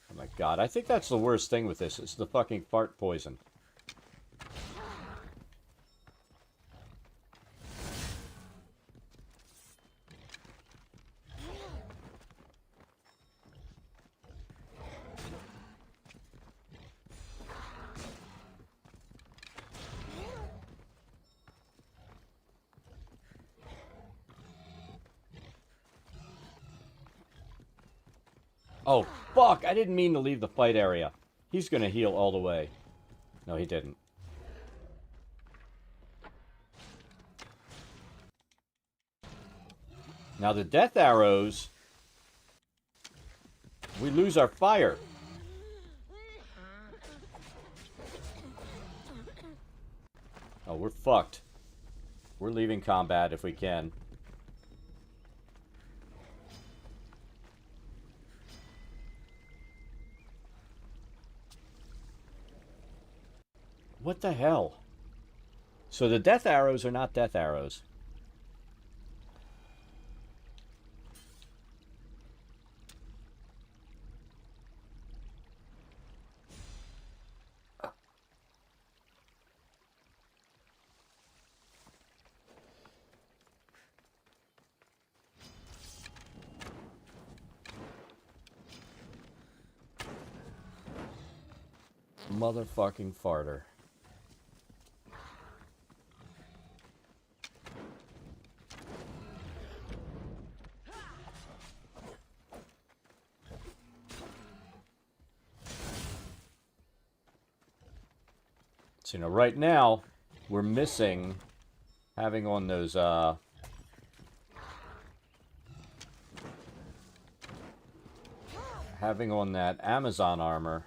Oh my god, I think that's the worst thing with this. It's the fucking fart poison. Oh, fuck! I didn't mean to leave the fight area. He's gonna heal all the way. No, he didn't. Now the death arrows... we lose our fire. Oh, we're fucked. We're leaving combat if we can. What the hell? So the death arrows are not death arrows. Motherfucking farter. So, you know, right now, we're missing having on those, having on that Amazon armor.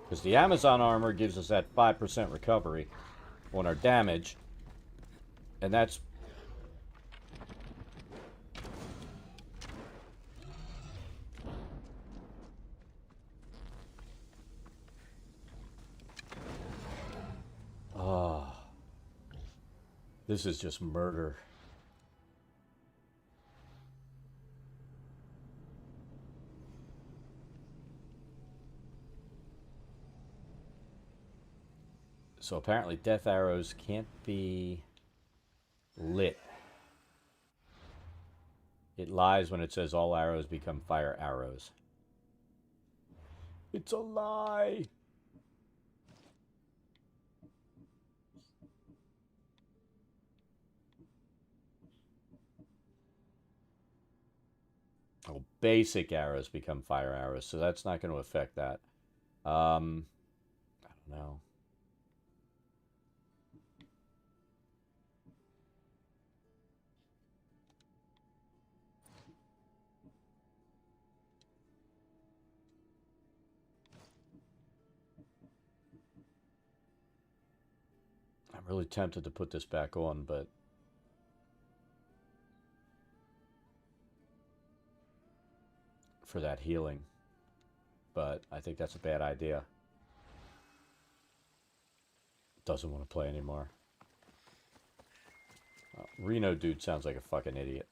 Because the Amazon armor gives us that 5% recovery on our damage. And that's... oh. This is just murder. So apparently death arrows can't be lit. It lies when it says all arrows become fire arrows. It's a lie! Oh, basic arrows become fire arrows, so that's not going to affect that. I don't know. I'm really tempted to put this back on, but... for that healing. But I think that's a bad idea. Doesn't want to play anymore. Reno dude sounds like a fucking idiot.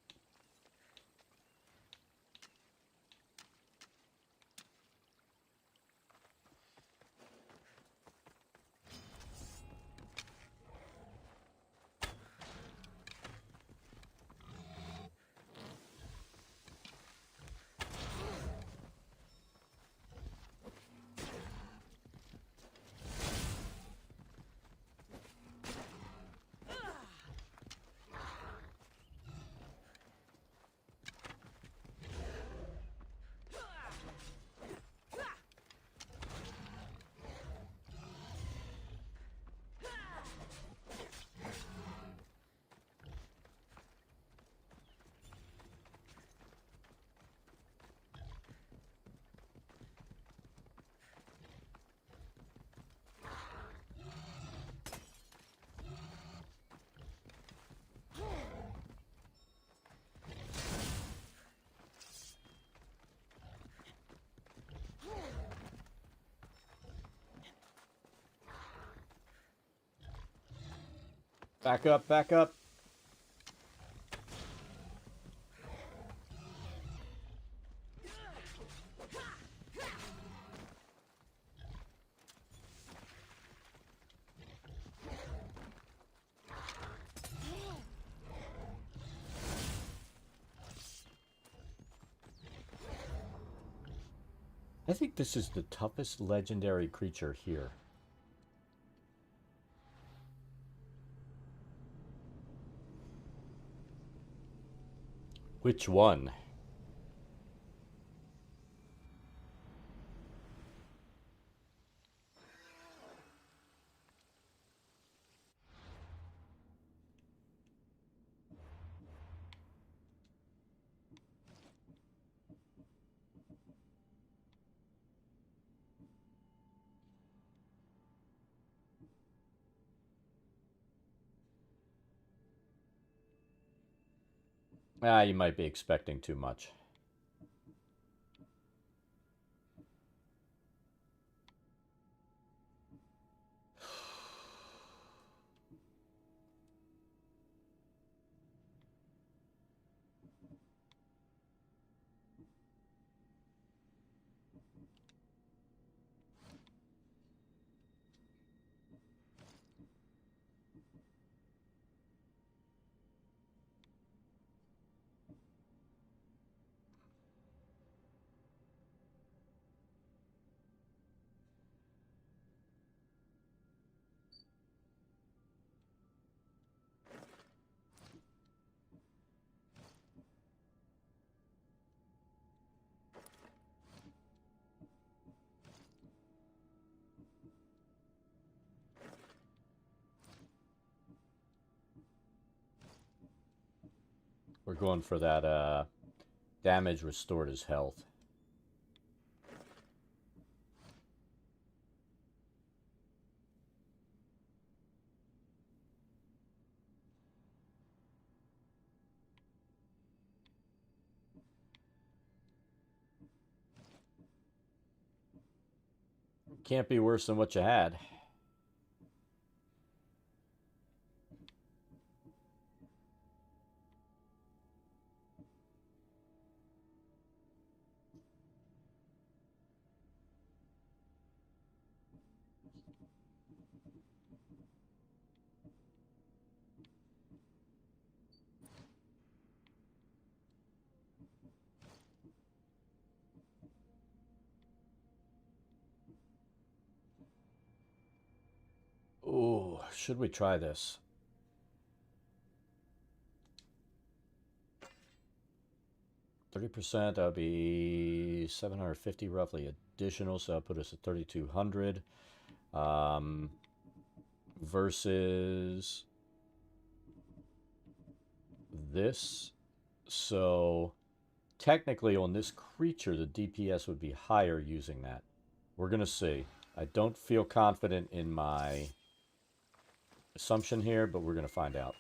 Back up, back up. I think this is the toughest legendary creature here. Which one? Ah, you might be expecting too much. We're going for that damage restored his health. Can't be worse than what you had. Ooh, should we try this? %, that would be 750 roughly additional, so that'll put us at 3,200. Versus this. So technically on this creature, the DPS would be higher using that. We're going to see. I don't feel confident in my assumption here, but we're going to find out.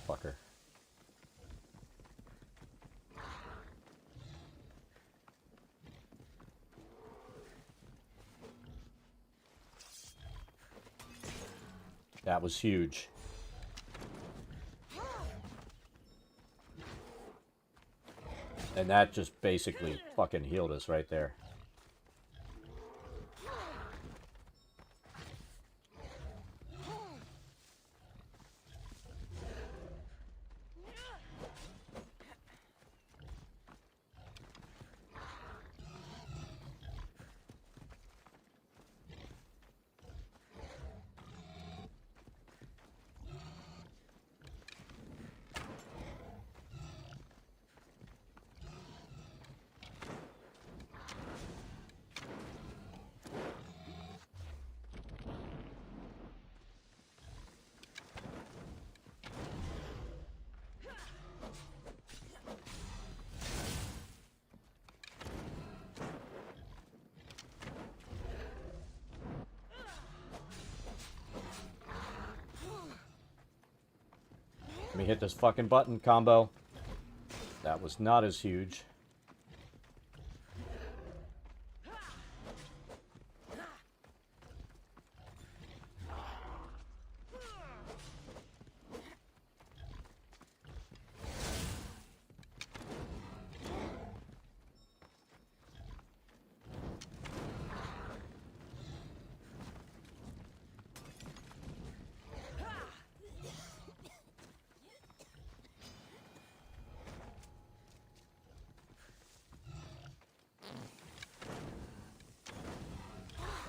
Motherfucker. That was huge. And that just basically fucking healed us right there. Let me hit this fucking button combo. That was not as huge.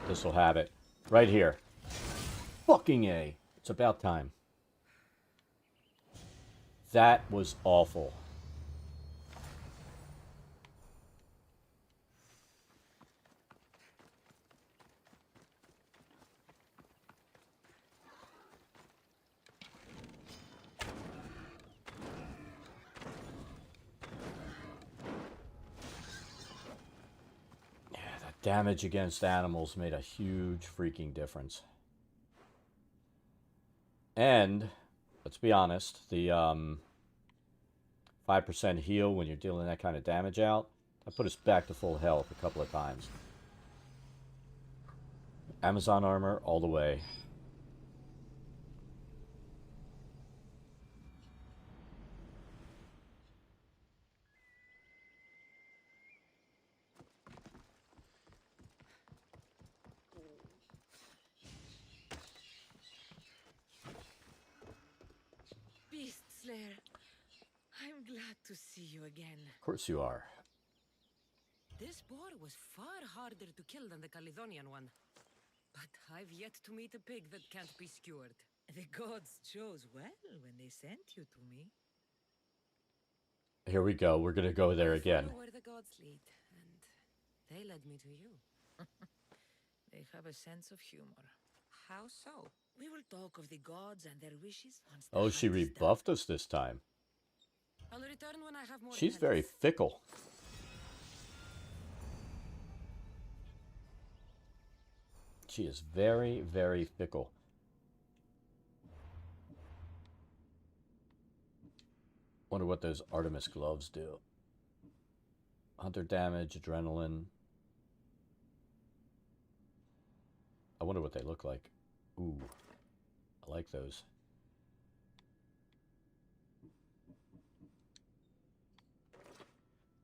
This will have it. Right here. Fucking A. It's about time. That was awful. Yeah, that damage against animals made a huge freaking difference. And, let's be honest, the 5% heal when you're dealing that kind of damage out, that put us back to full health a couple of times. Amazon armor all the way. Beast Slayer, I'm glad to see you again. Of course you are. This boar was far harder to kill than the Caledonian one. But I've yet to meet a pig that can't be skewered. The gods chose well when they sent you to me. Here we go. We're going to go there again. Follow where the gods lead, and they led me to you. They have a sense of humor. How so? We will talk of the gods and their wishes once the Oh, she hunt is done. rebuffed us this time. I'll return when I have more She's intelligence. very fickle. She is very, very fickle. Wonder what those Artemis gloves do. Hunter damage, adrenaline. I wonder what they look like. Ooh, I like those.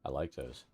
I like those.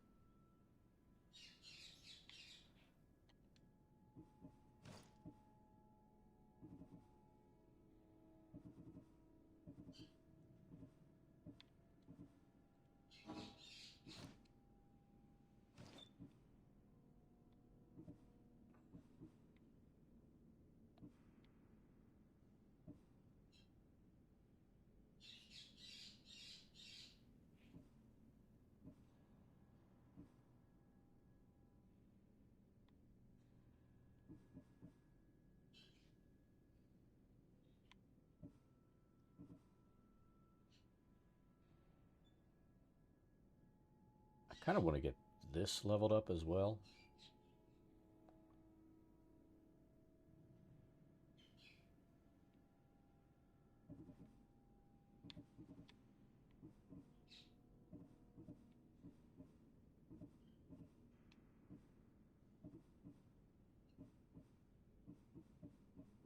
I kind of want to get this leveled up as well.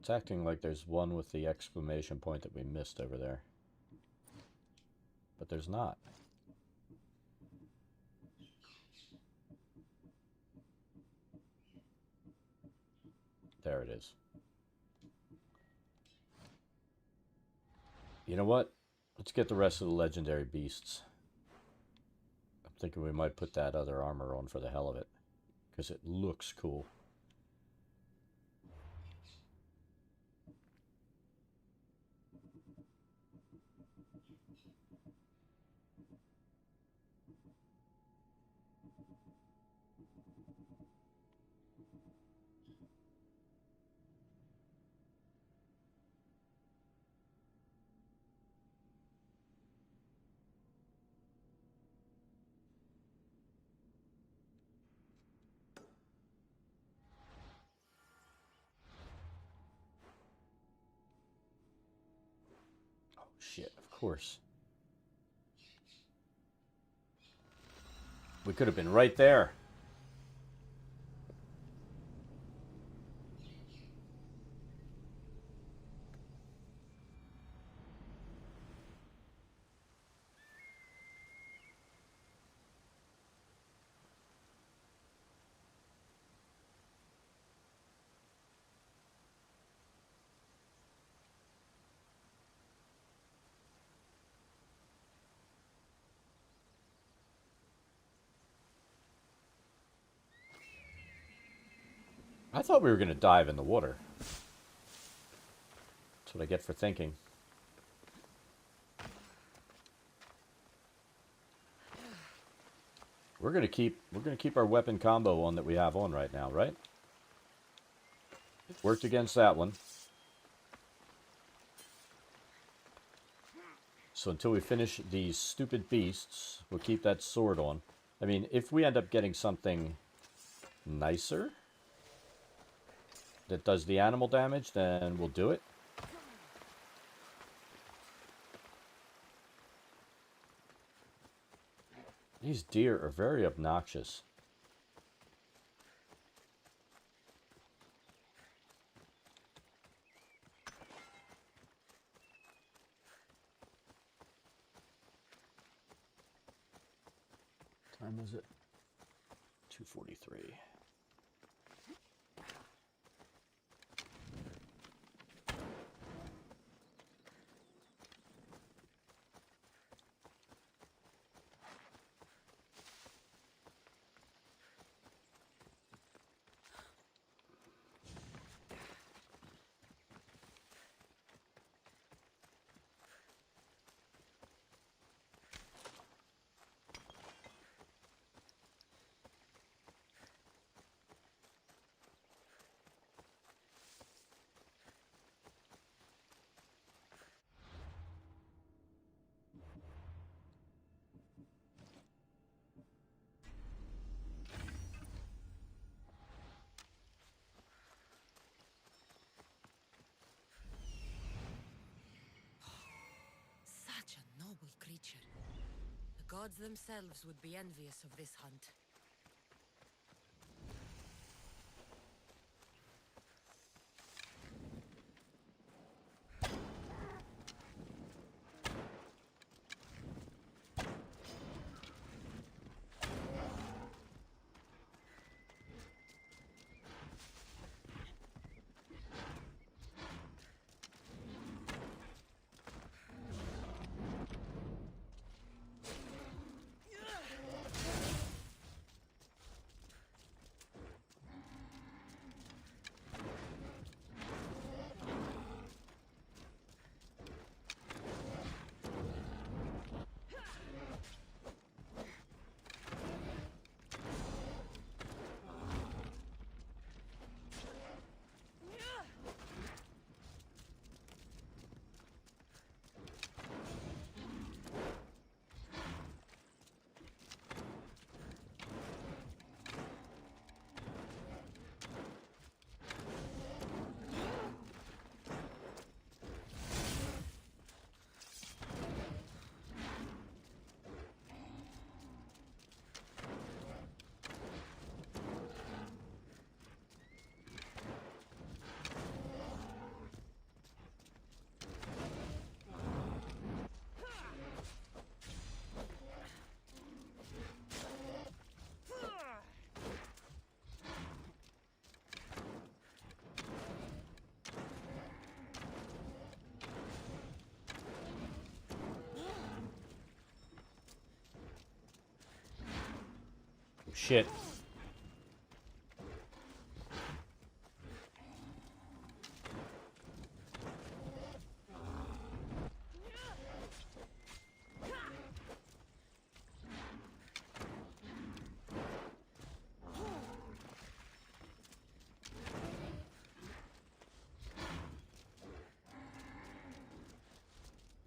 It's acting like there's one with the exclamation point that we missed over there. But there's not. There it is. You know what? Let's get the rest of the legendary beasts. I'm thinking we might put that other armor on for the hell of it, because it looks cool. Shit, of course. We could have been right there. I thought we were going to dive in the water. That's what I get for thinking. We're gonna keep our weapon combo on that we have on right now, right? It worked against that one. So until we finish these stupid beasts, we'll keep that sword on. I mean, if we end up getting something nicer that does the animal damage, then we'll do it. These deer are very obnoxious. What time is it? 2:43. Such a noble creature. The gods themselves would be envious of this hunt. Shit.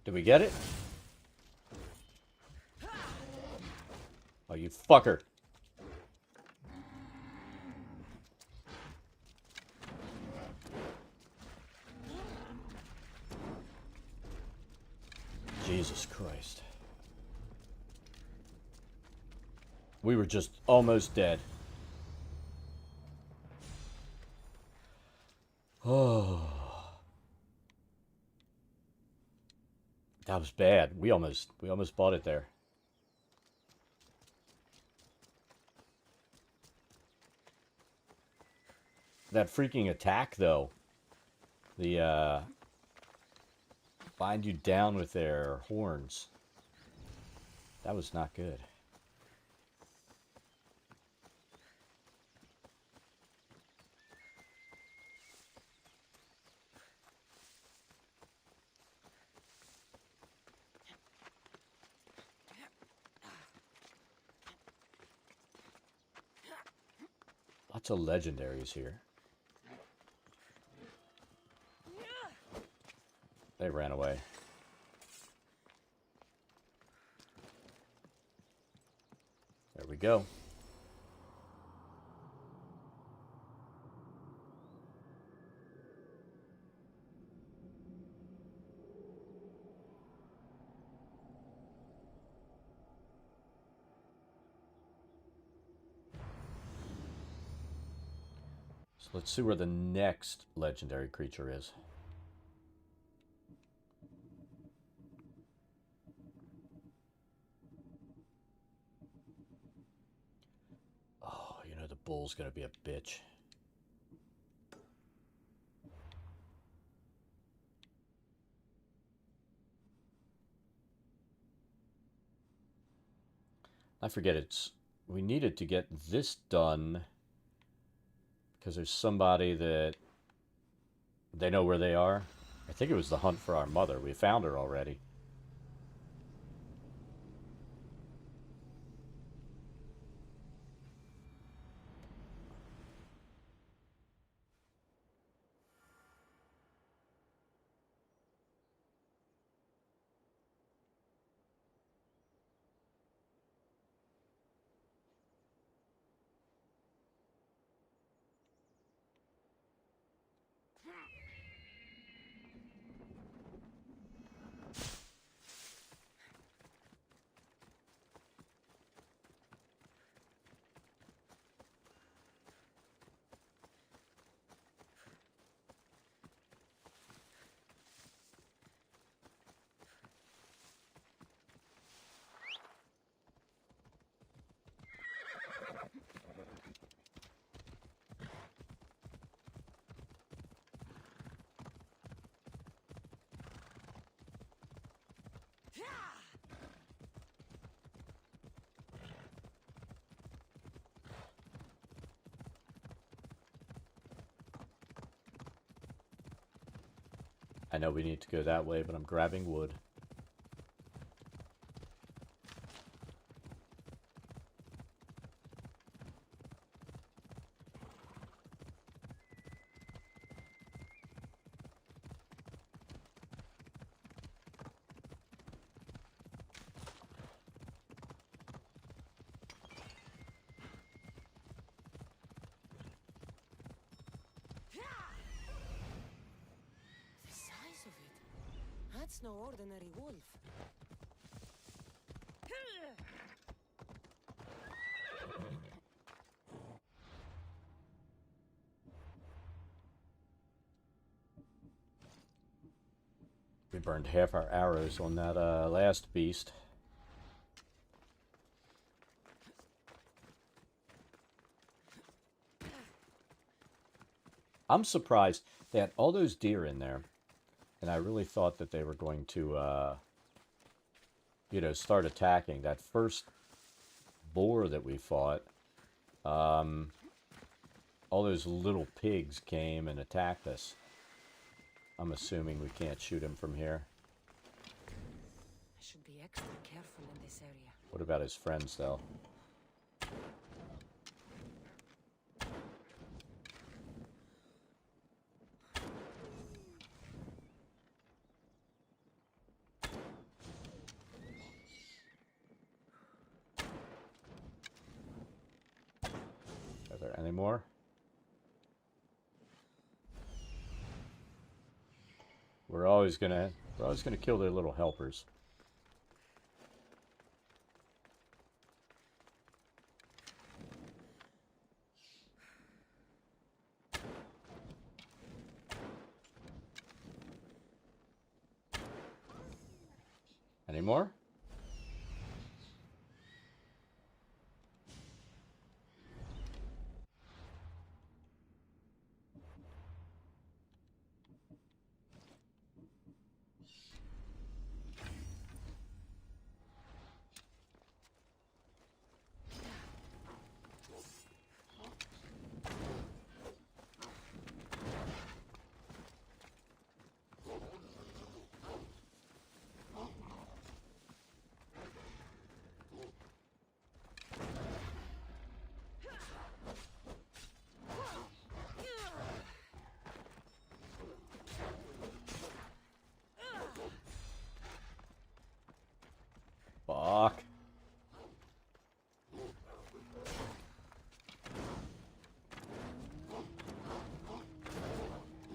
Did we get it? Oh, you fucker. Jesus Christ. We were just almost dead. Oh. That was bad. We almost bought it there. That freaking attack though. The bind you down with their horns. That was not good. Lots of legendaries here. They ran away. There we go. So let's see where the next legendary creature is. Oh, you know the bull's gonna be a bitch. I forget we needed to get this done because there's somebody that they know where they are. I think it was the hunt for our mother. We found her already. I know we need to go that way, but I'm grabbing wood. The size of it. That's no ordinary wolf. We burned half our arrows on that last beast. I'm surprised they had all those deer in there, and I really thought that they were going to, you know, start attacking. That first boar that we fought, all those little pigs came and attacked us. I'm assuming we can't shoot him from here. I should be extra careful in this area. What about his friends, though? Are there any more? We're always gonna kill their little helpers. Any more? Fuck.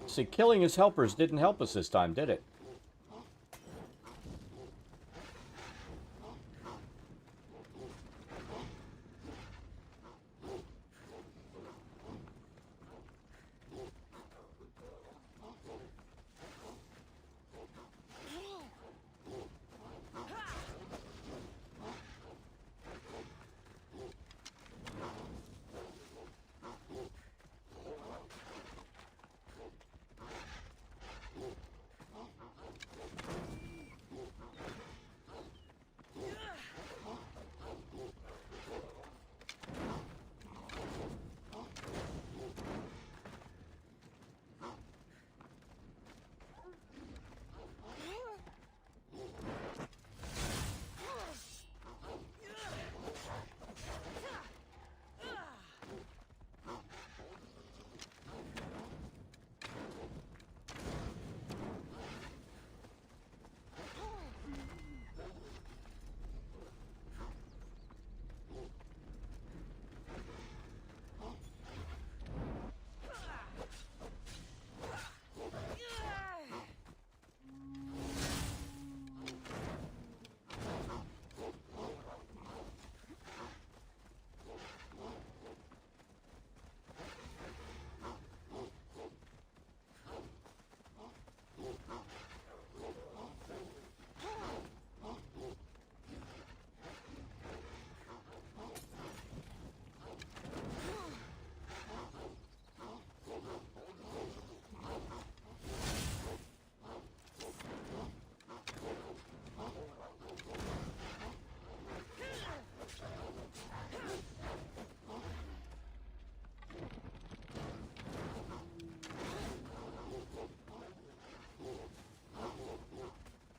See, killing his helpers didn't help us this time, did it?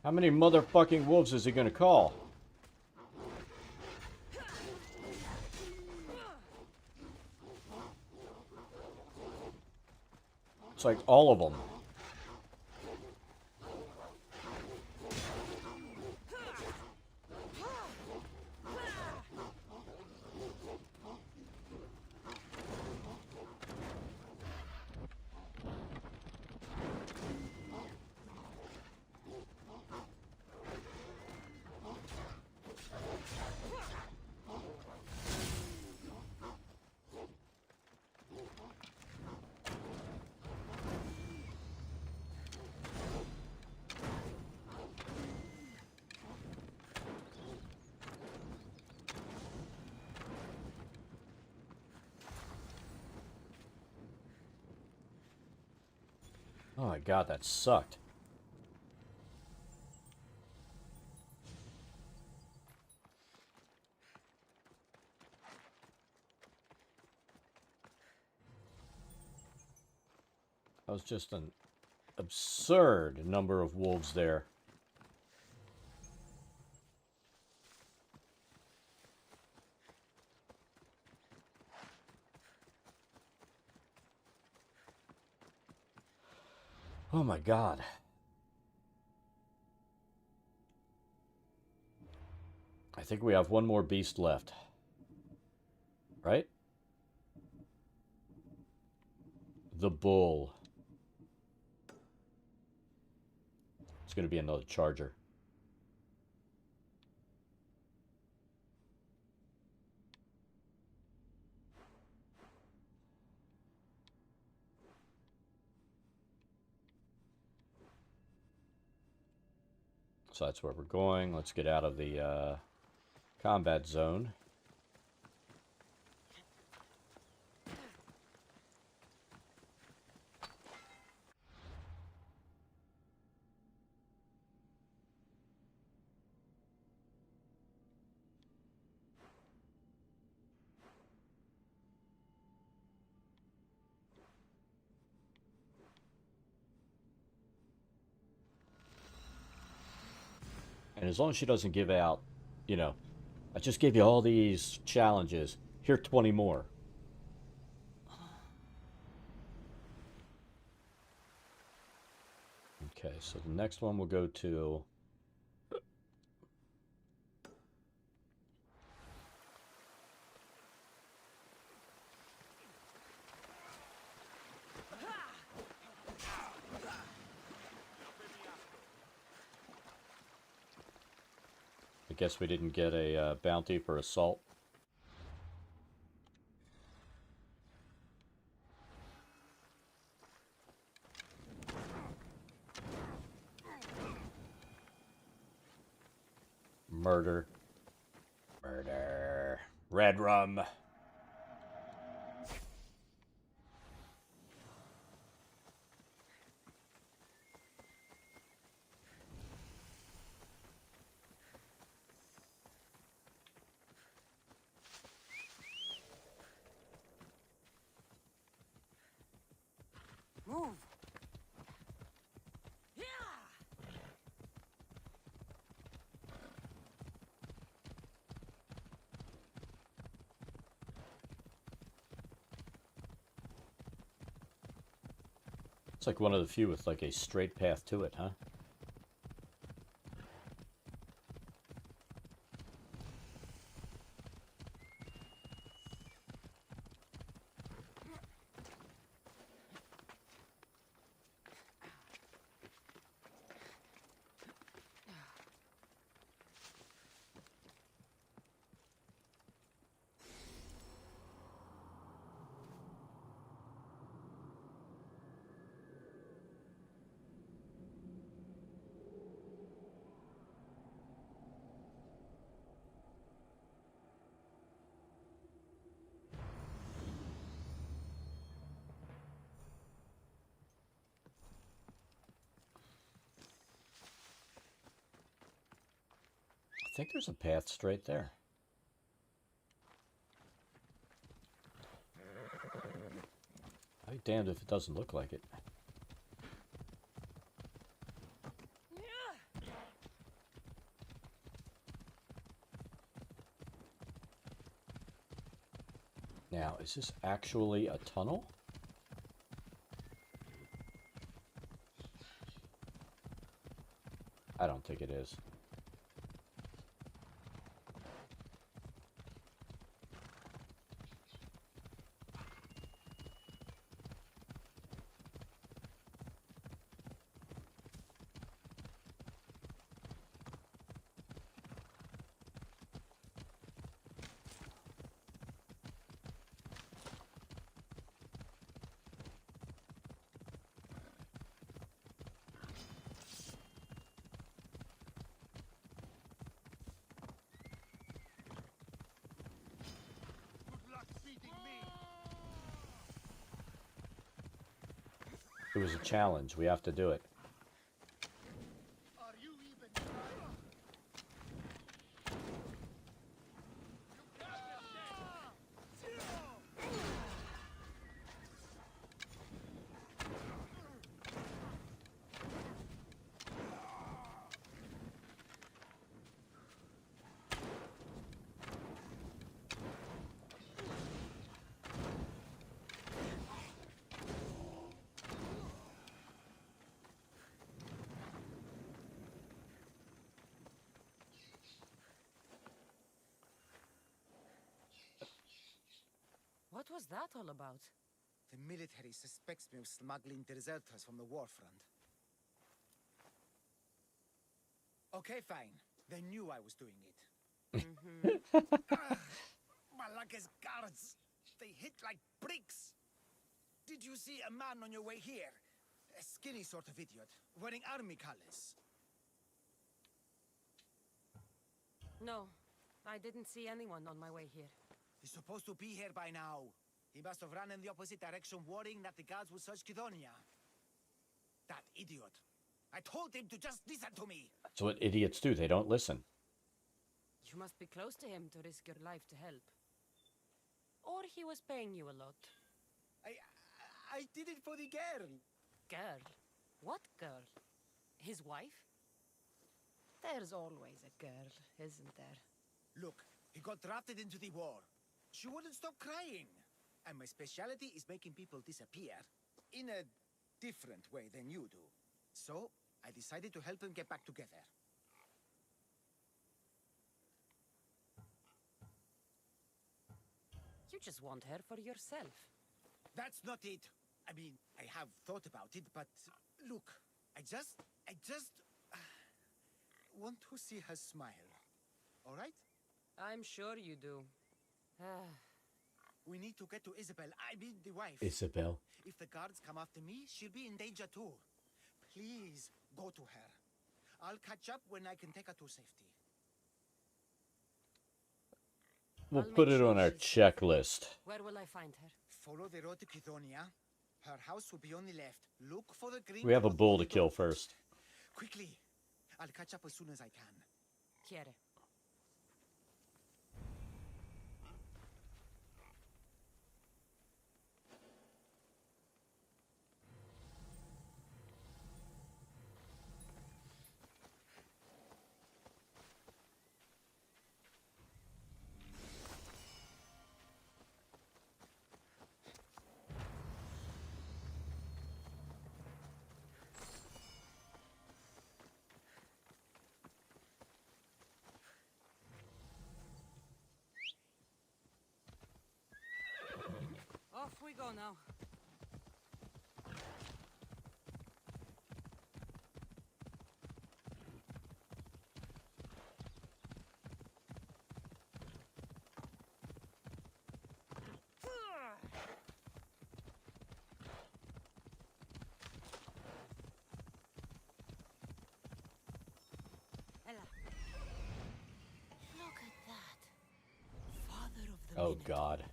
How many motherfucking wolves is he gonna call? It's like all of them. Oh my god, that sucked. That was just an absurd number of wolves there. Oh my god. I think we have one more beast left. Right? The bull. It's going to be another charger. So that's where we're going. Let's get out of the combat zone. And as long as she doesn't give out, you know, I just gave you all these challenges. Here are 20 more. Okay, so the next one we'll go to... I guess we didn't get a bounty for assault. Murder. Murder. Red rum. Move! It's like one of the few with like a straight path to it, huh? I think there's a path straight there. I'll be damned if it doesn't look like it. Now, is this actually a tunnel? I don't think it is. It was a challenge. We have to do it. What was that all about? The military suspects me of smuggling deserters from the war front. Okay, fine. They knew I was doing it. Malaka's guards! They hit like bricks! Did you see a man on your way here? A skinny sort of idiot, wearing army colors. No, I didn't see anyone on my way here. He's supposed to be here by now. He must have run in the opposite direction, worrying that the guards would search Kidonia. That idiot. I told him to just listen to me. That's what idiots do. They don't listen. You must be close to him to risk your life to help. Or he was paying you a lot. I did it for the girl. Girl? What girl? His wife? There's always a girl, isn't there? Look, he got drafted into the war. She wouldn't stop crying. And my specialty is making people disappear. In a different way than you do. So, I decided to help them get back together. You just want her for yourself. That's not it. I mean, I have thought about it, but look, I just want to see her smile. All right? I'm sure you do. We need to get to Isabel. I mean, the wife. Isabel. If the guards come after me, she'll be in danger too. Please, go to her. I'll catch up when I can take her to safety. We'll put it on our checklist. Where will I find her? Follow the road to Kidonia. Her house will be on the left. Look for the green... We have a bull to kill first. Quickly. I'll catch up as soon as I can. Quiere. Off we go now. Look at that. Father of the Oh, God.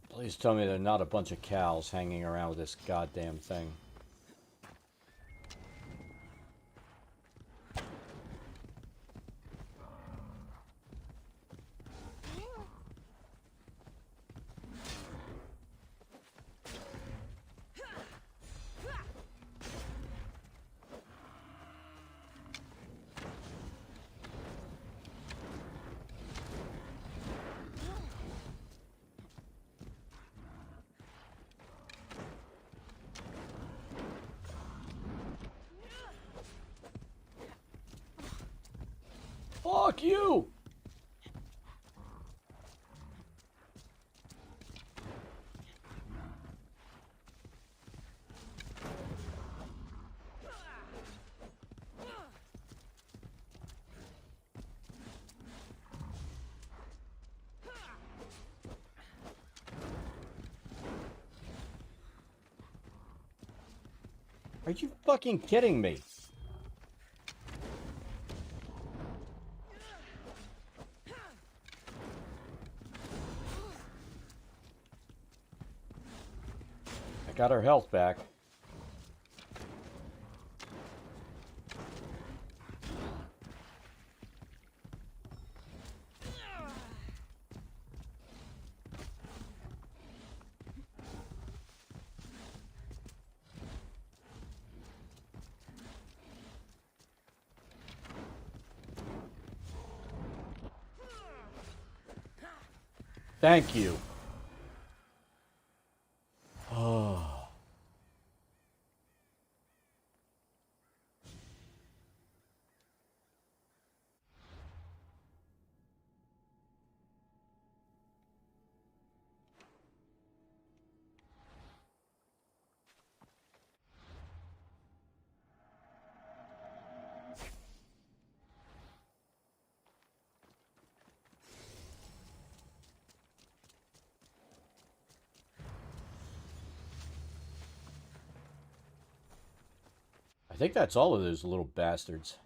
Please tell me they're not a bunch of cows hanging around with this goddamn thing. Fuck you! Are you fucking kidding me? I got her health back. Thank you. Oh. I think that's all of those little bastards.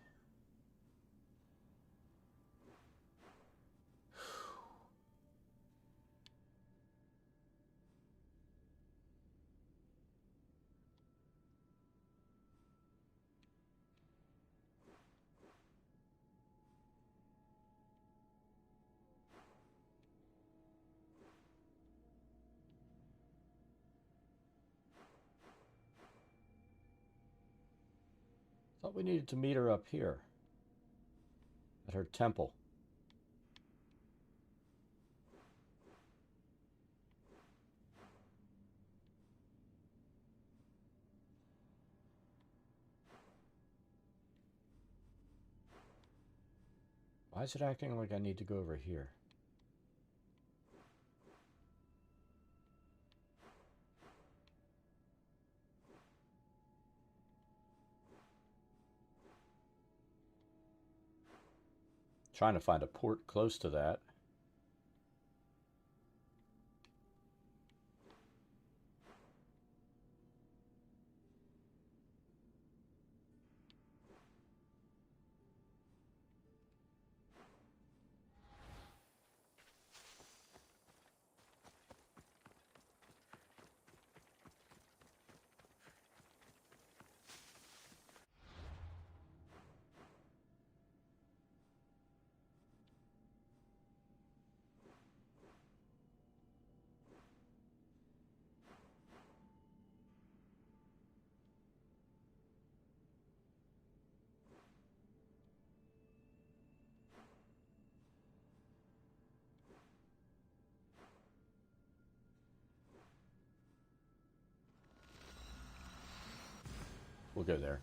Thought we needed to meet her up here at her temple. Why is it acting like I need to go over here? Trying to find a port close to that. We'll go there.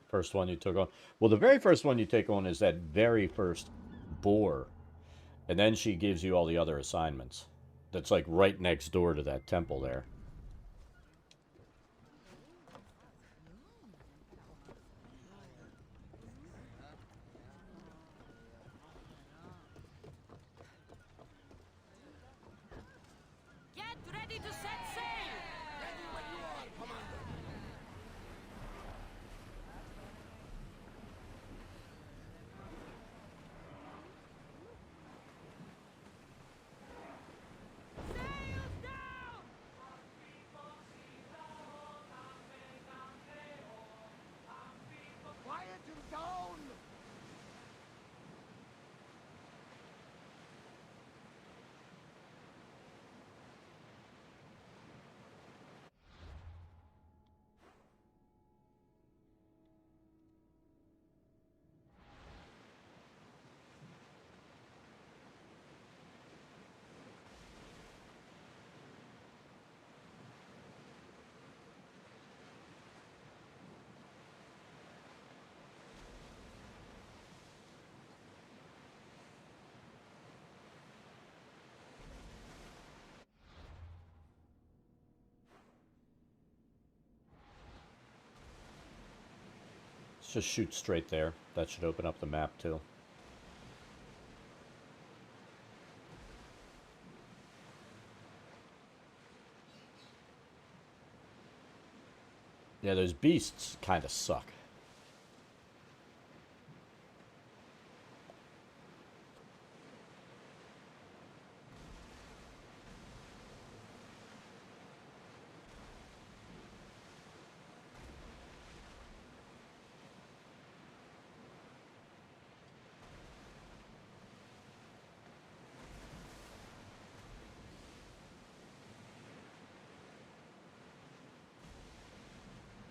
First one you took on. Well, the very first one you take on is that very first boar. And then she gives you all the other assignments. That's like right next door to that temple there. Get ready to set sail! Ready when you are, Commander. Quiet him down! Let's just shoot straight there. That should open up the map too. Yeah, those beasts kind of suck.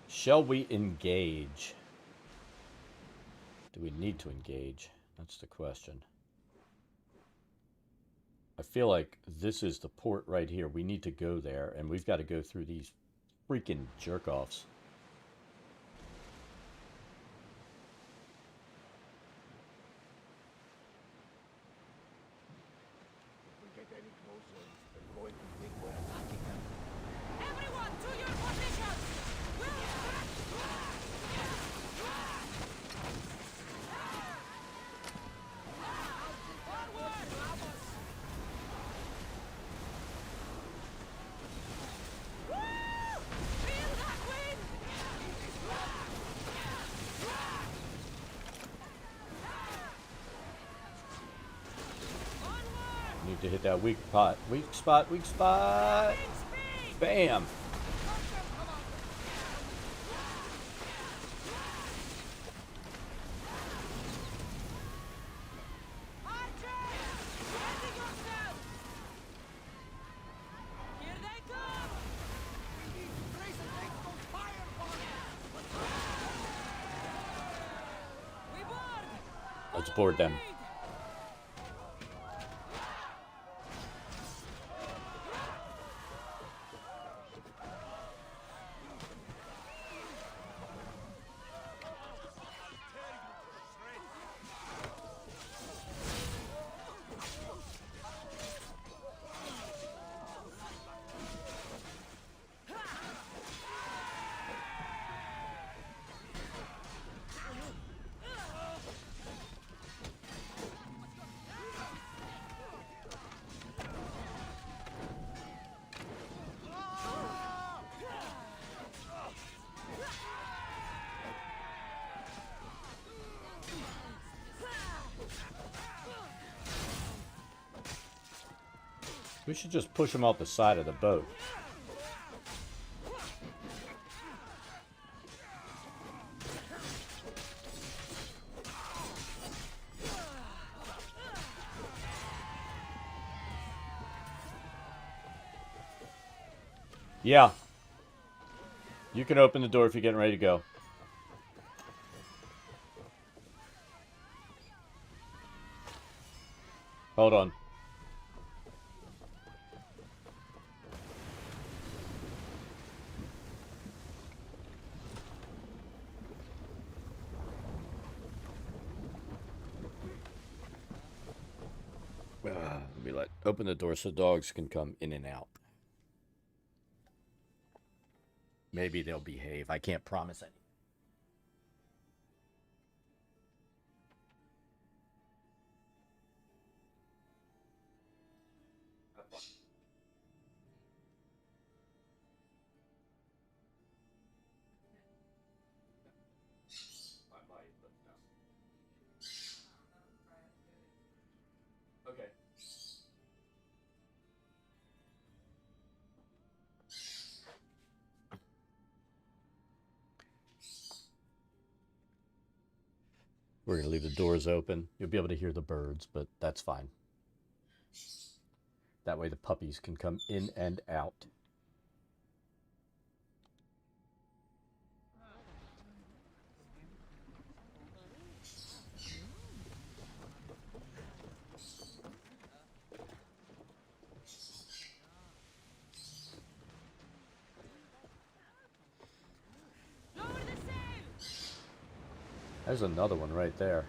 Shall we engage? Do we need to engage? That's the question. I feel like this is the port right here. We need to go there, and we've got to go through these freaking jerk-offs. to hit that weak spot. Weak spot, weak spot. Bam. Let's board them. We should just push them off the side of the boat. Yeah. You can open the door if you're getting ready to go. Hold on. Let me open the door so dogs can come in and out. Maybe they'll behave. I can't promise any. Okay. We're going to leave the doors open. You'll be able to hear the birds, but that's fine. That way the puppies can come in and out. There's another one right there.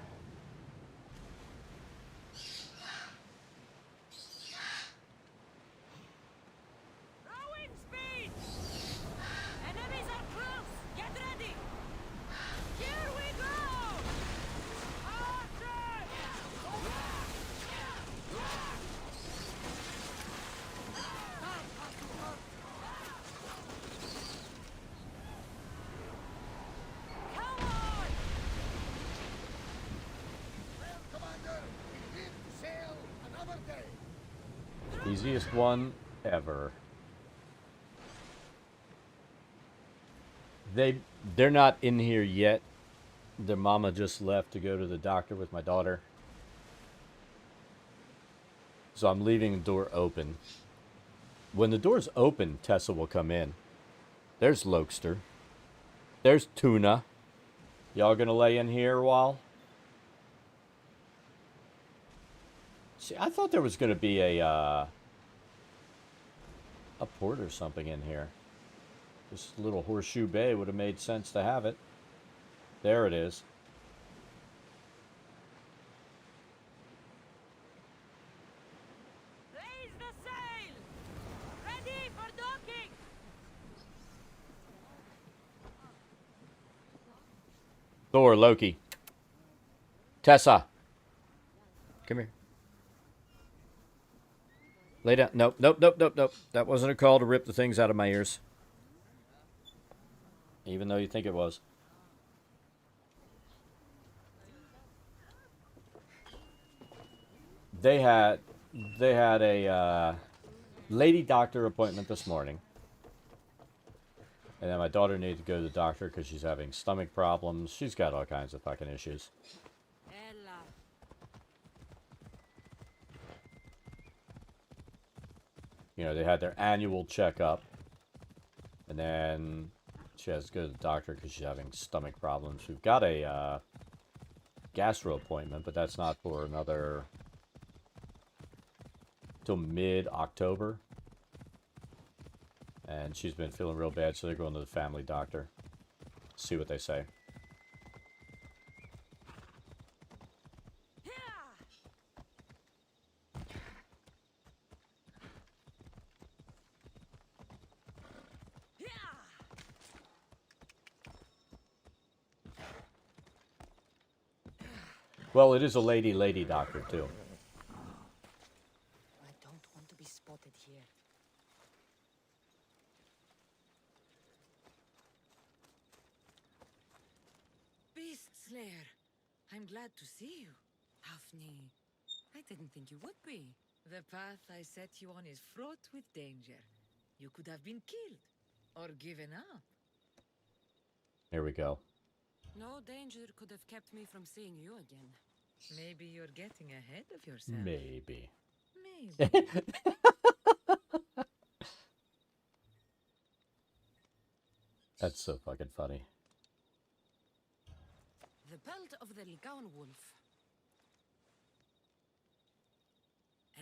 Easiest one ever. They're not in here yet. Their mama just left to go to the doctor with my daughter. So I'm leaving the door open. When the door's open, Tessa will come in. There's Lokester. There's Tuna. Y'all gonna lay in here a while? See, I thought there was gonna be a port or something in here. This little horseshoe bay would have made sense to have it. There it is. Raise the sail! Ready for docking! Thor, Loki. Tessa. Come here. Lay down. Nope, nope, nope, nope, nope. That wasn't a call to rip the things out of my ears. Even though you think it was. They had they had a lady doctor appointment this morning. And then my daughter needed to go to the doctor because she's having stomach problems. She's got all kinds of fucking issues. Ella. You know, they had their annual checkup. And then she has to go to the doctor because she's having stomach problems. We've got a gastro appointment, but that's not for another... till mid-October. And she's been feeling real bad, so they're going to the family doctor. See what they say. Well, it is a lady doctor, too. I don't want to be spotted here. Beast Slayer, I'm glad to see you. Daphne, I didn't think you would be. The path I set you on is fraught with danger. You could have been killed or given up. Here we go. No danger could have kept me from seeing you again. Maybe you're getting ahead of yourself. Maybe. Maybe. That's so fucking funny. The belt of the Ligaun wolf.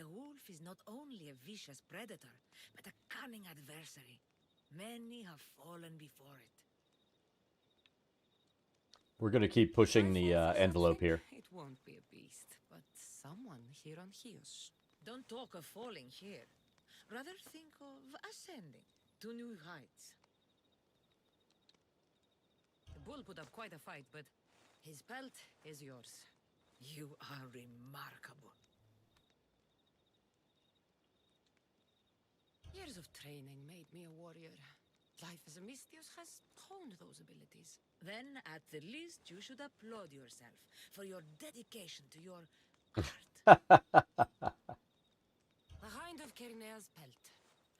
A wolf is not only a vicious predator, but a cunning adversary. Many have fallen before it. We're going to keep pushing the envelope here. It won't be a beast, but someone here on Hios. Don't talk of falling here. Rather think of ascending to new heights. The bull put up quite a fight, but his belt is yours. You are remarkable. Years of training made me a warrior. Life as a Mystios has honed those abilities. Then, at the least, you should applaud yourself for your dedication to your art. The hind of Kernea's pelt.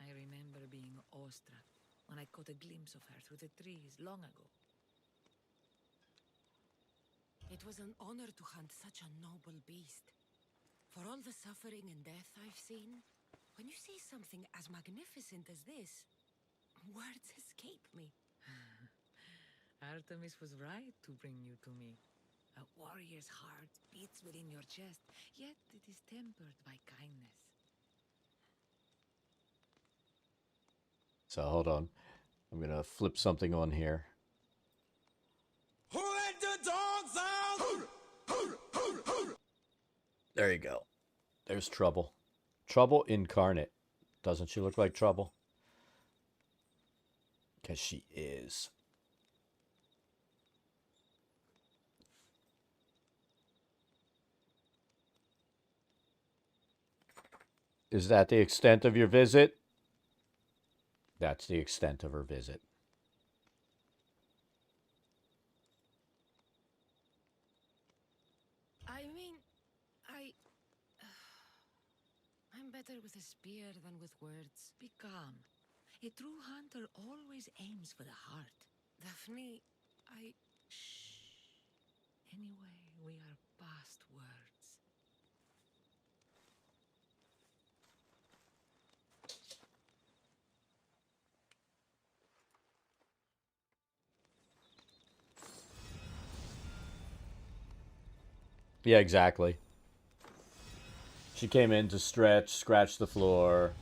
I remember being awestruck when I caught a glimpse of her through the trees long ago. It was an honor to hunt such a noble beast. For all the suffering and death I've seen, when you see something as magnificent as this, words escape me. Artemis was right to bring you to me. A warrior's heart beats within your chest, yet it is tempered by kindness. So hold on. I'm going to flip something on here. Who let the dogs out? There you go. There's Trouble. Trouble incarnate. Doesn't she look like Trouble? Because she is. Is that the extent of your visit? That's the extent of her visit. I'm better with a spear than with words. Be calm. A true hunter always aims for the heart. Daphne, Shh. Anyway, we are past words. Yeah, exactly. She came in to stretch, scratch the floor.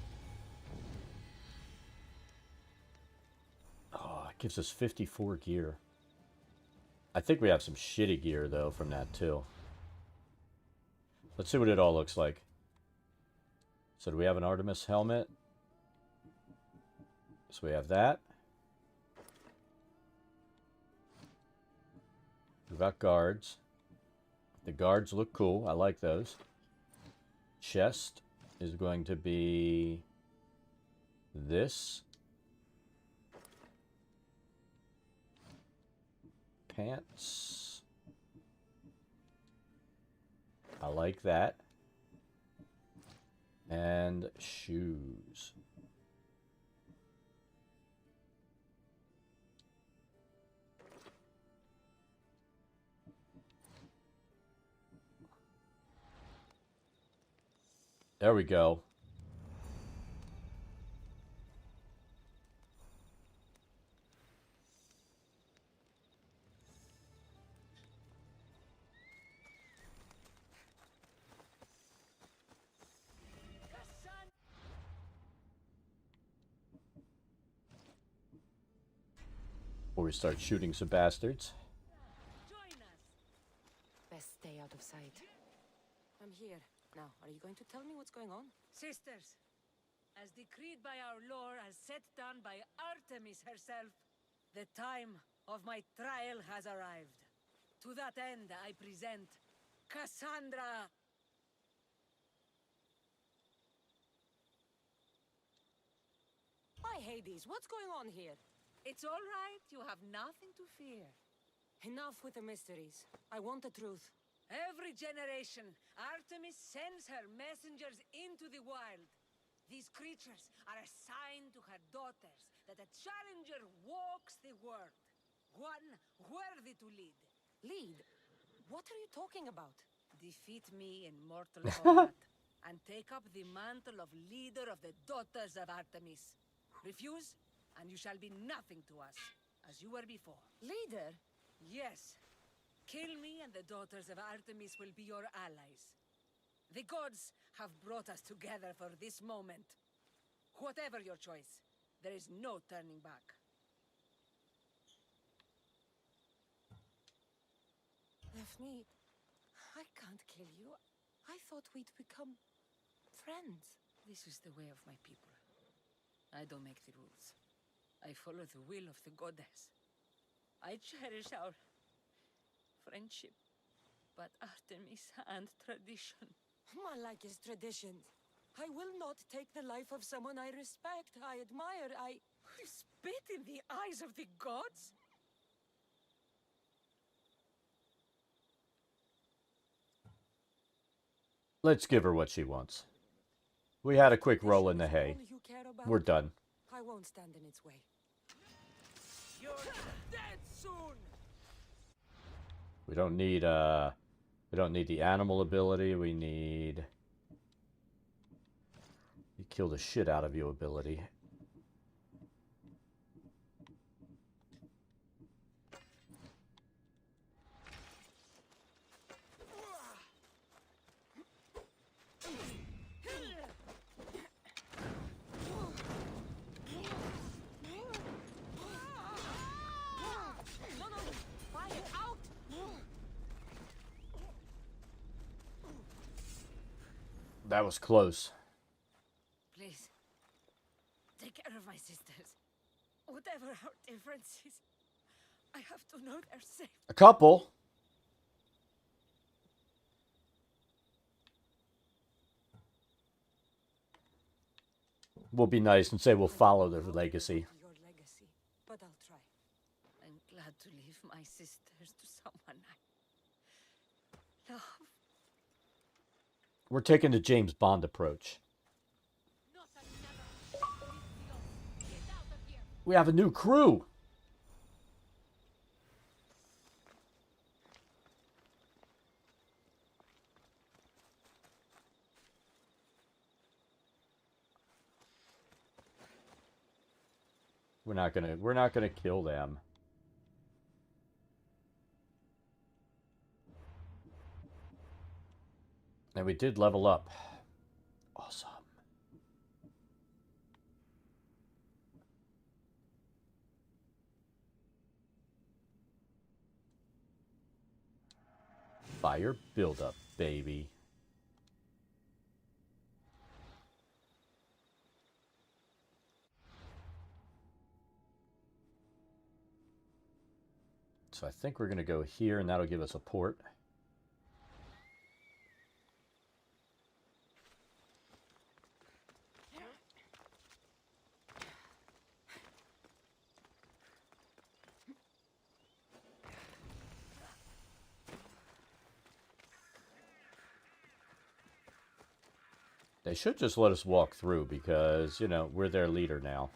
Oh, it gives us 54 gear. I think we have some shitty gear, though, from that, too. Let's see what it all looks like. So do we have an Artemis helmet? So we have that. We've got guards. The guards look cool. I like those. Chest is going to be this. Pants. I like that. And shoes. There we go. Before we start shooting some bastards. Best stay out of sight. I'm here. Now, are you going to tell me what's going on? Sisters, as decreed by our lord, as set down by Artemis herself, the time of my trial has arrived. To that end, I present Cassandra. By Hades, what's going on here? It's all right. You have nothing to fear. Enough with the mysteries. I want the truth. Every generation, Artemis sends her messengers into the wild. These creatures are assigned to her daughters, that a challenger walks the world. One worthy to lead. Lead? What are you talking about? Defeat me in mortal combat, and take up the mantle of leader of the daughters of Artemis. Refuse, and you shall be nothing to us, as you were before. Leader? Yes. Kill me, and the daughters of Artemis will be your allies. The gods have brought us together for this moment. Whatever your choice, there is no turning back. Daphne, I can't kill you. I thought we'd become friends. This is the way of my people. I don't make the rules. I follow the will of the goddess. I cherish our friendship, but Artemis and tradition. Malak is traditions. I will not take the life of someone I respect, I admire, You spit in the eyes of the gods? Let's give her what she wants. We had a quick roll in the hay. We're done. I won't stand in its way. You're dead soon! We don't need the animal ability. We need you kill the shit out of you ability. That was close. Please, take care of my sisters. Whatever our differences, I have to know they're safe. A couple. We'll be nice and say we'll follow their legacy. Your legacy, but I'll try. I'm glad to leave my sisters to someone I love. We're taking the James Bond approach. We have a new crew. We're not gonna kill them. And we did level up. Awesome. Fire buildup, baby. So I think we're going to go here, and that'll give us a port. They should just let us walk through because, you know, we're their leader now.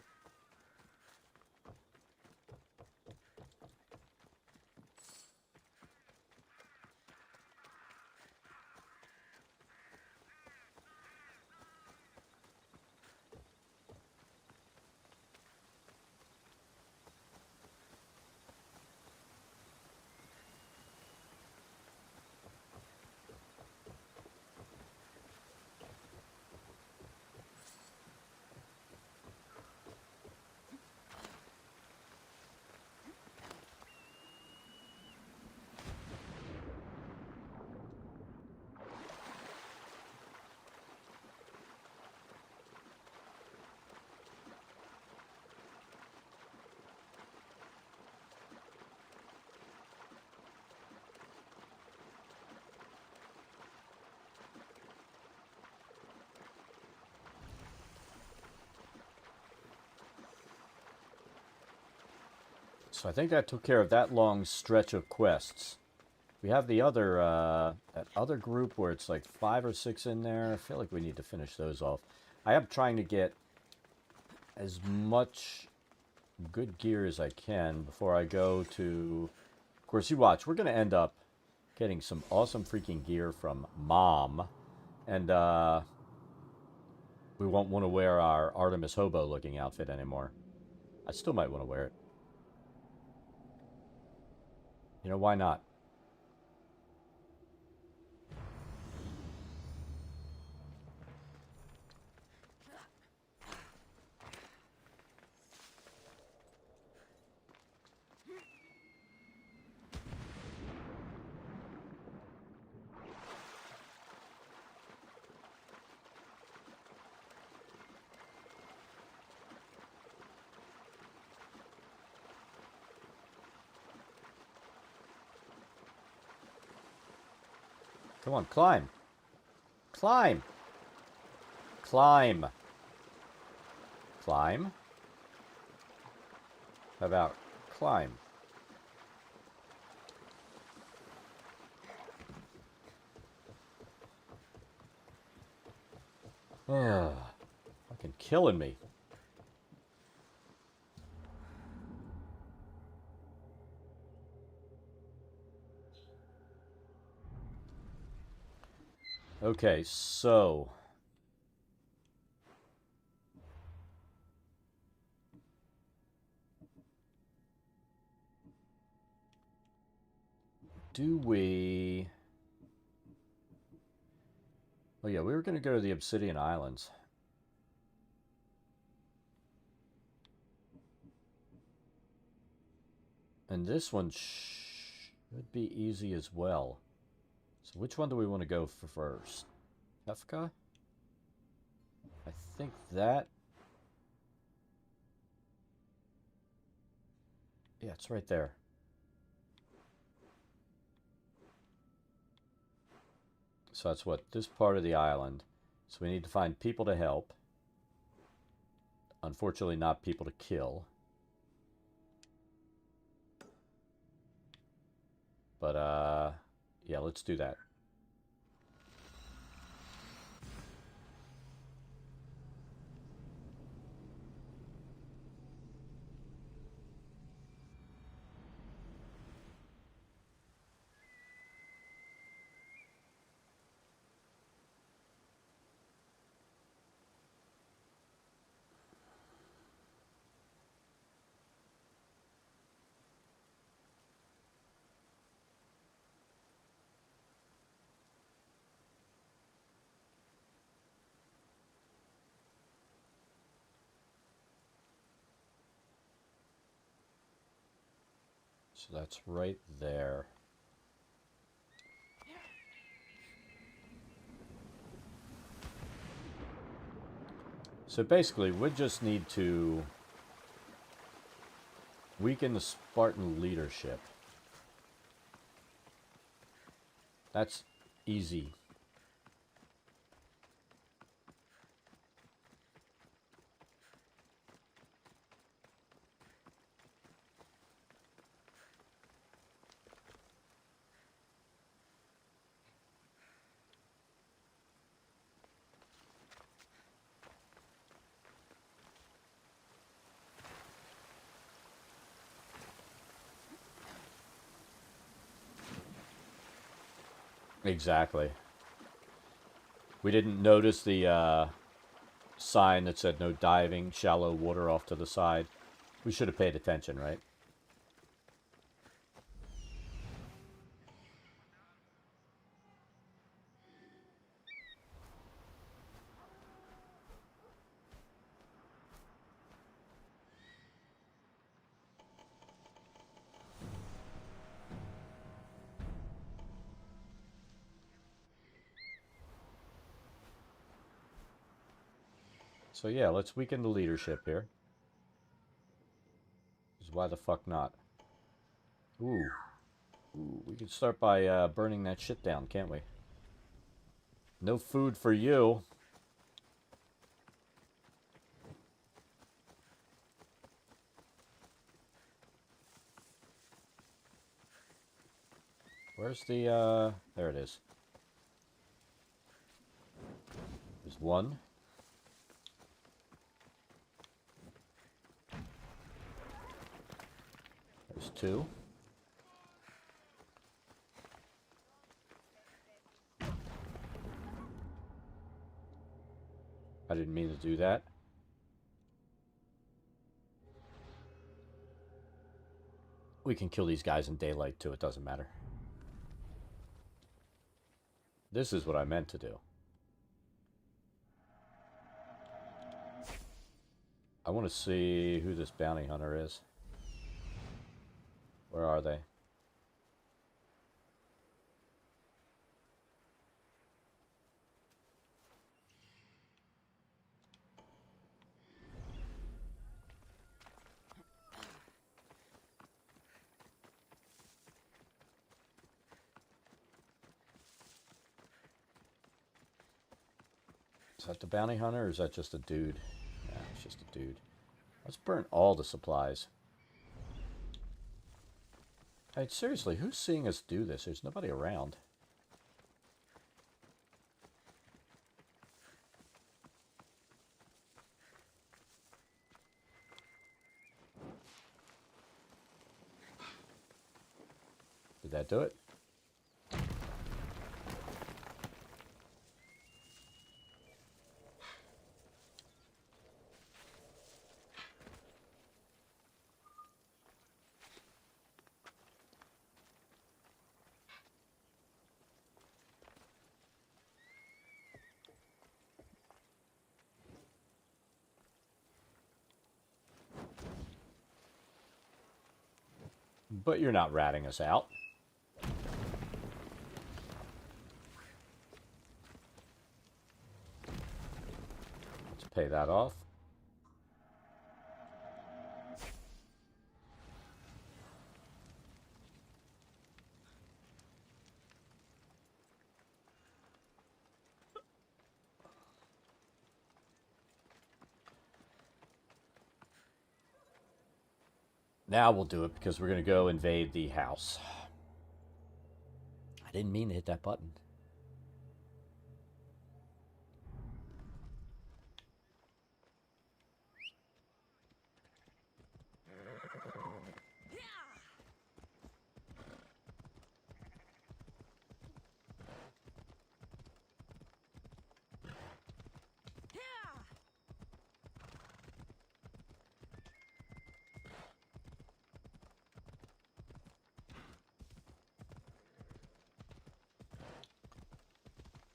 So I think that took care of that long stretch of quests. We have the other, that other group where it's like 5 or 6 in there. I feel like we need to finish those off. I am trying to get as much good gear as I can before I go to... Of course, you watch. We're going to end up getting some awesome freaking gear from Mom. And, we won't want to wear our Artemis Hobo-looking outfit anymore. I still might want to wear it. You know, why not? Come on, climb. Climb. Climb. Climb. How about climb? Ugh. Fucking killing me. Okay, so... do we... Oh yeah, we were going to go to the Obsidian Islands. And this one should be easy as well. So which one do we want to go for first? Kefka? I think that... yeah, it's right there. So that's what, this part of the island. So we need to find people to help. Unfortunately, not people to kill. But, yeah, let's do that. So that's right there. So basically, we just need to weaken the Spartan leadership. That's easy. Exactly. We didn't notice the sign that said no diving, shallow water off to the side. We should have paid attention, right? So yeah, let's weaken the leadership here. 'Cause why the fuck not? Ooh. Ooh, we can start by burning that shit down, can't we? No food for you. Where's the, there it is. There's one. There's two. I didn't mean to do that. We can kill these guys in daylight too, it doesn't matter. This is what I meant to do. I want to see who this bounty hunter is. Where are they? Is that the bounty hunter or is that just a dude? Yeah, it's just a dude. Let's burn all the supplies. Hey, seriously, who's seeing us do this? There's nobody around. Did that do it? But you're not ratting us out. Let's pay that off. Now we'll do it because we're going to go invade the house. I didn't mean to hit that button.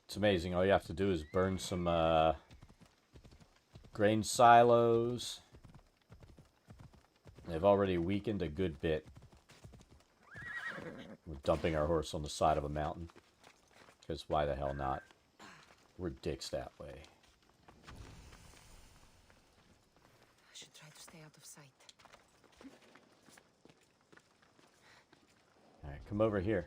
It's amazing. All you have to do is burn some grain silos. They've already weakened a good bit. We're dumping our horse on the side of a mountain. Because why the hell not? We're dicks that way. I should try to stay out of sight. Alright, come over here.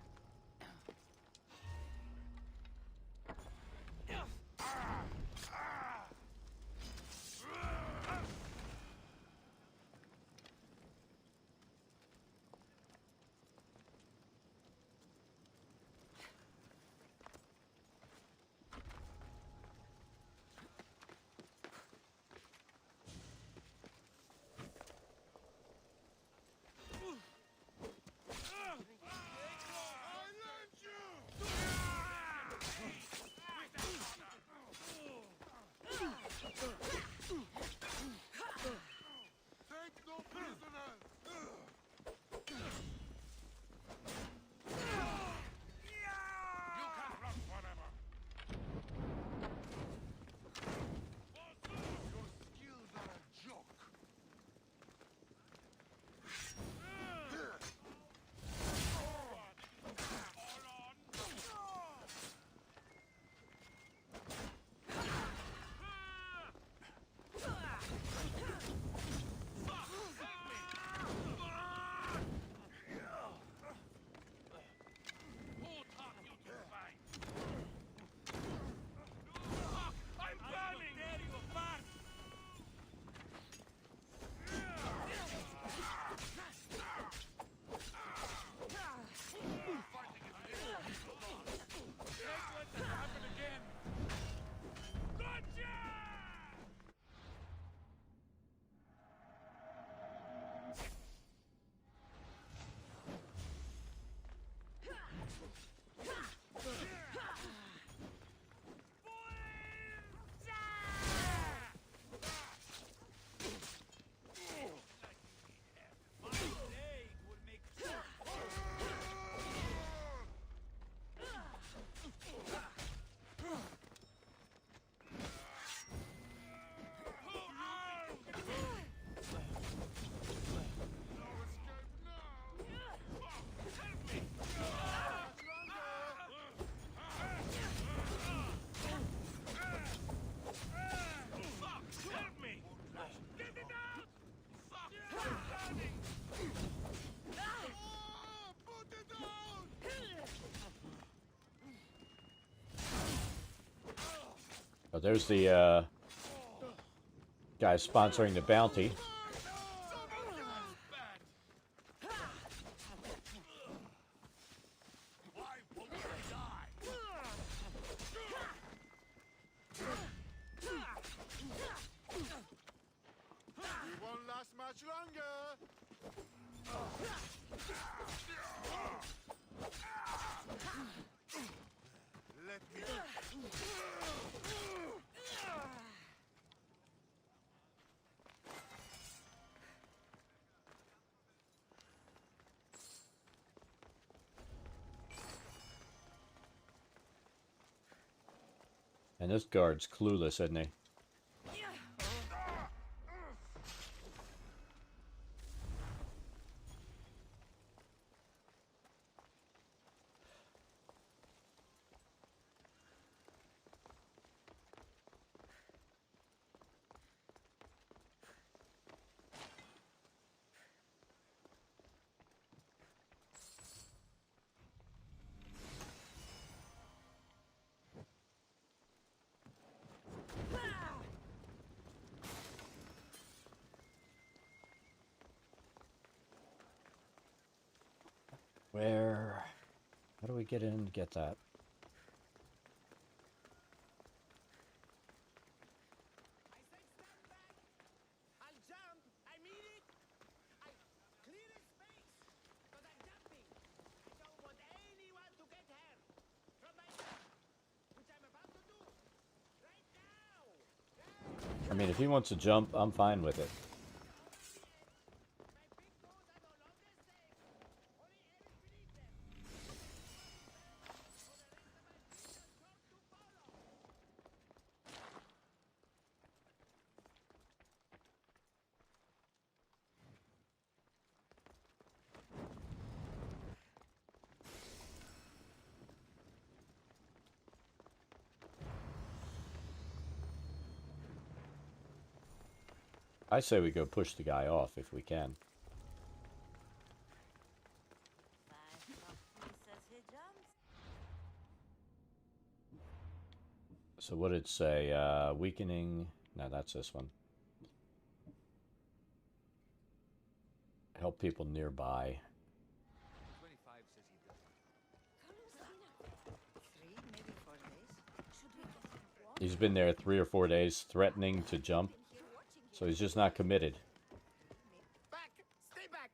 there's the guy sponsoring the bounty. We won't last much longer. Let me. And this guard's clueless, isn't he? Where? How do we get in and get that? I'll jump! I mean it! I clear a space! Because I'm jumping! I don't want anyone to get hurt! From my jump! Which I'm about to do! Right now! I mean, if he wants to jump, I'm fine with it. I say we go push the guy off if we can. So what did it say? Weakening. No, that's this one. Help people nearby. 25 says he doesn't. 3, maybe 4 days. Should we get He's been there 3 or 4 days threatening to jump. So he's just not committed. Back! Stay back!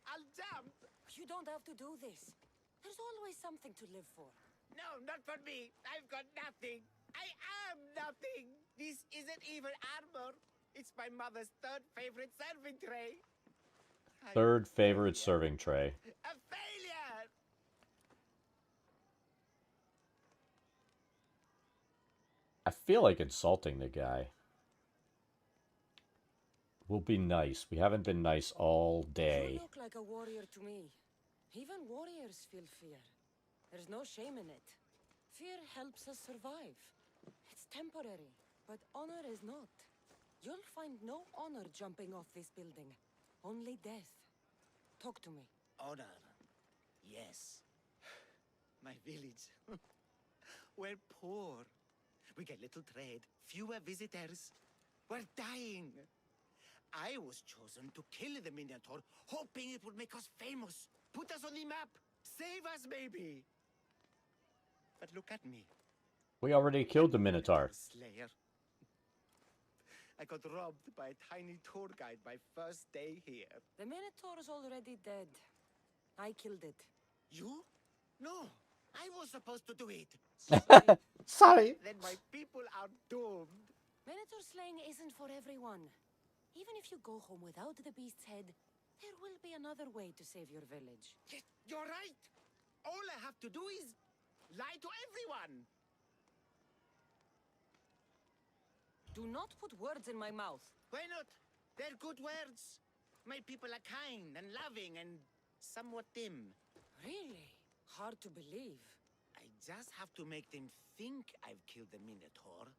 I'll jump! You don't have to do this. There's always something to live for. No, not for me! I've got nothing! I am nothing! This isn't even armor! It's my mother's third favorite serving tray! Third favorite serving tray. A failure! I feel like insulting the guy. We'll be nice. We haven't been nice all day. You look like a warrior to me. Even warriors feel fear. There's no shame in it. Fear helps us survive. It's temporary, but honor is not. You'll find no honor jumping off this building. Only death. Talk to me. Honor. Yes. My village. We're poor. We get little trade, fewer visitors. We're dying. I was chosen to kill the Minotaur, hoping it would make us famous. Put us on the map. Save us, maybe. But look at me. We already killed the Minotaur. Slayer. I got robbed by a tiny tour guide my first day here. The Minotaur's already dead. I killed it. You? No. I was supposed to do it. Sorry. Then my people are doomed. Minotaur slaying isn't for everyone. Even if you go home without the beast's head, there will be another way to save your village. You're right. All I have to do is lie to everyone. Do not put words in my mouth. Why not? They're good words. My people are kind and loving and somewhat dim. Really? Hard to believe. I just have to make them think I've killed the Minotaur.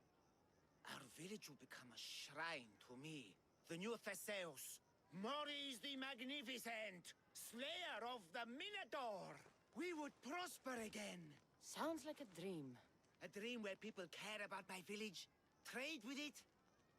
Our village will become a shrine to me, the new Theseus, Maurice the Magnificent, slayer of the Minotaur. We would prosper again. Sounds like a dream. A dream where people care about my village trade with it?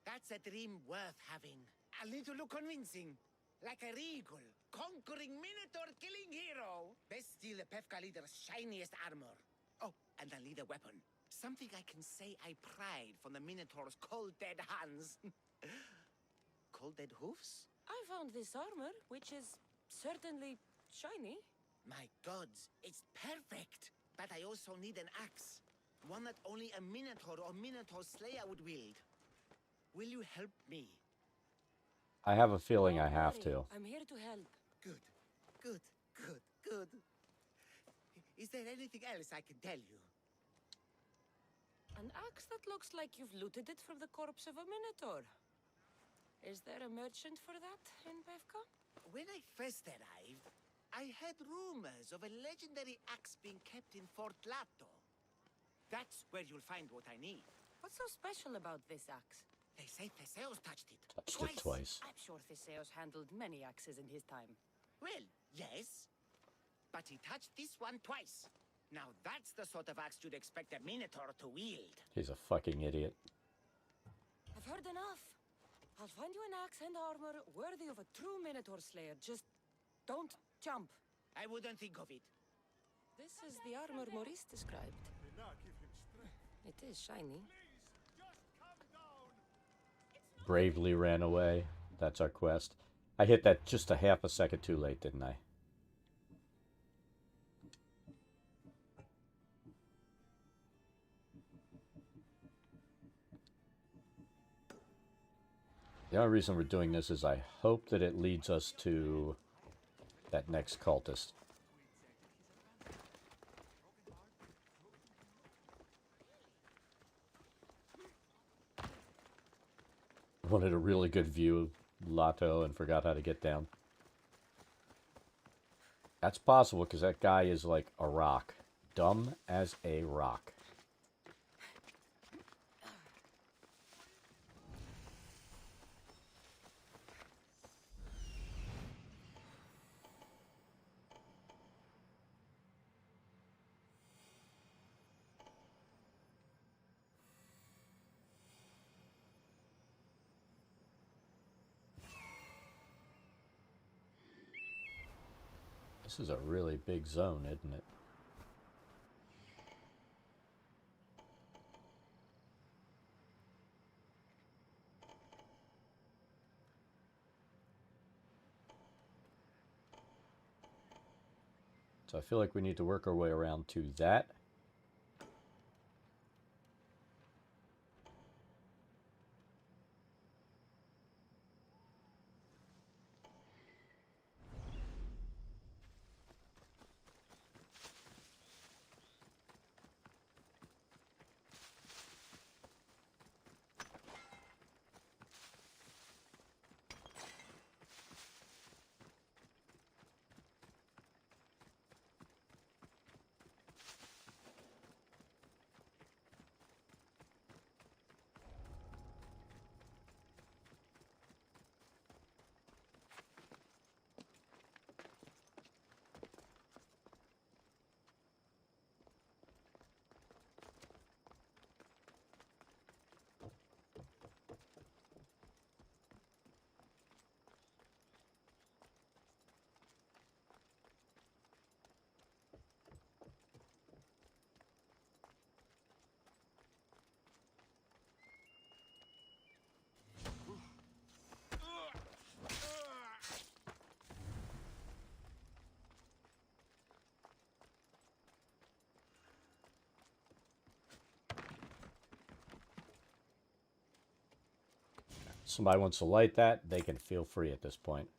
That's a dream worth having. A little convincing. Like a regal, conquering Minotaur killing hero. Best steal the Pefka leader's shiniest armor. Oh, and a leader weapon. Something I can say I pried from the Minotaur's cold dead hands. Cold dead hoofs? I found this armor, which is certainly shiny. My gods, it's perfect. But I also need an axe. One that only a Minotaur or Minotaur Slayer would wield. Will you help me? I have a feeling I have to. I'm here to help. Good, good, good, good. Is there anything else I can tell you? An axe that looks like you've looted it from the corpse of a Minotaur. Is there a merchant for that in Pefka? When I first arrived, I heard rumors of a legendary axe being kept in Fort Lato. That's where you'll find what I need. What's so special about this axe? They say Theseus touched it. Touched it twice. I'm sure Theseus handled many axes in his time. Well, yes. But he touched this one twice. Now that's the sort of axe you'd expect a Minotaur to wield. He's a fucking idiot. I've heard enough. I'll find you an axe and armor worthy of a true Minotaur Slayer. Just don't jump. I wouldn't think of it. This is the armor Maurice described. It is shiny. Bravely ran away. That's our quest. I hit that just a half a second too late, didn't I? The only reason we're doing this is I hope that it leads us to that next cultist. Wanted a really good view of Lato and forgot how to get down. That's possible because that guy is like a rock. Dumb as a rock. This is a really big zone, isn't it? So I feel like we need to work our way around to that. Somebody wants to light that, they can feel free at this point.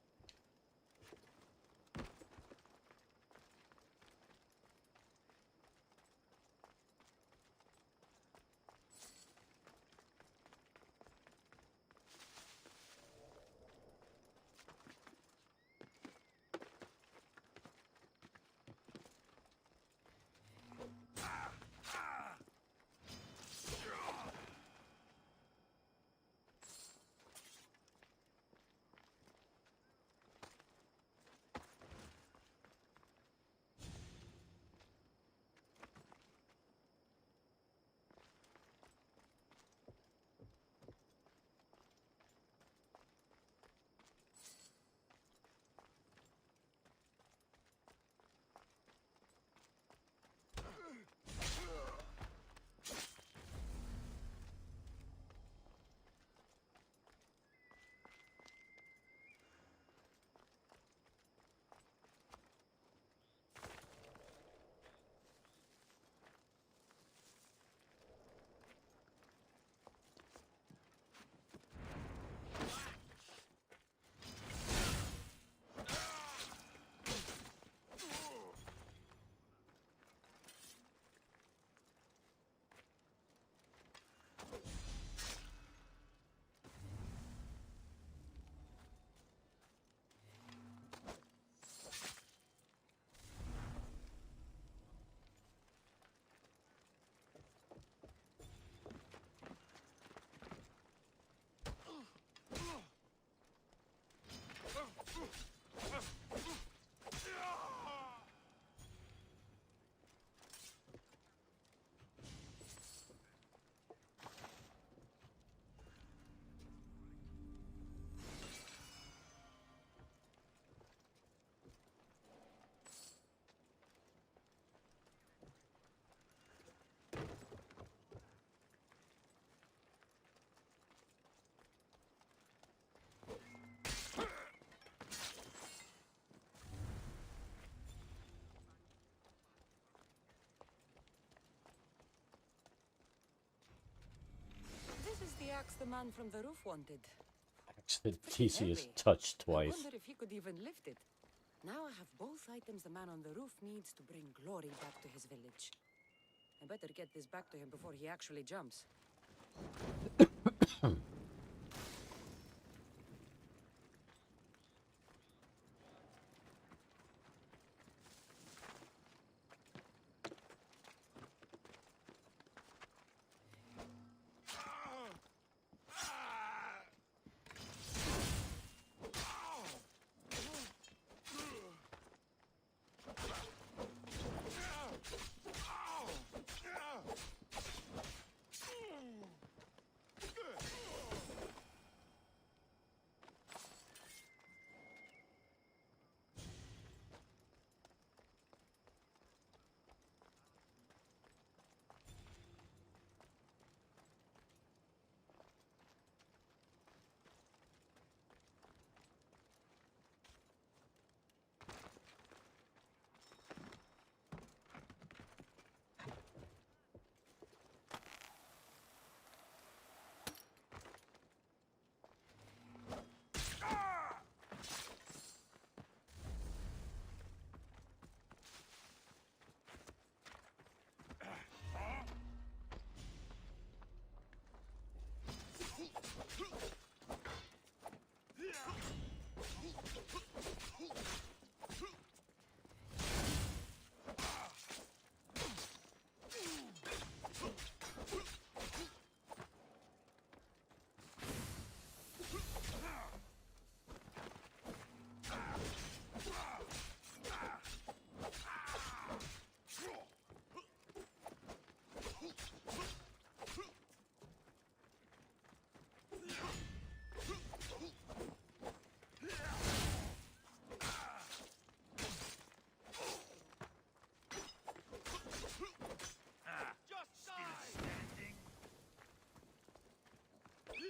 axe the man from the roof wanted. Theseus touched I twice. wonder if he could even lift it. Now I have both items the man on the roof needs to bring glory back to his village. I better get this back to him before he actually jumps.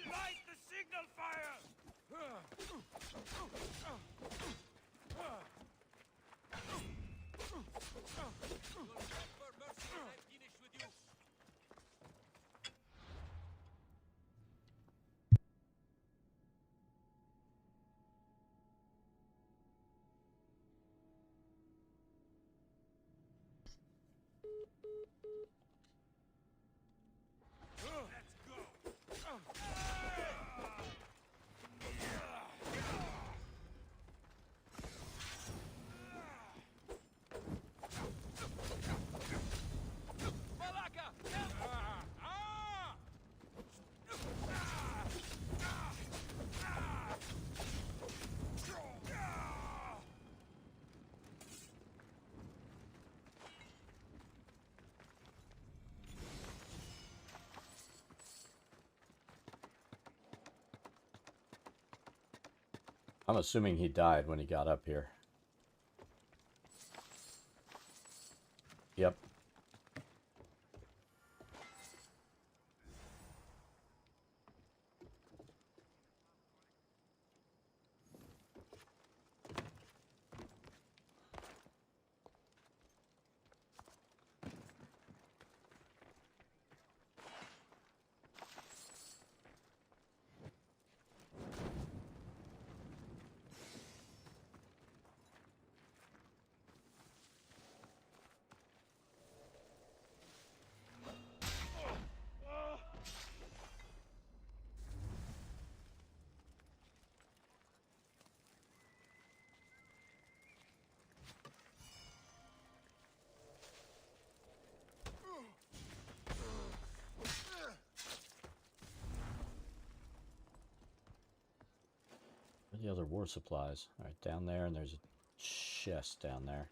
Light the signal fire! I'm assuming he died when he got up here. Yep. Where are the other war supplies? All right, down there, and there's a chest down there.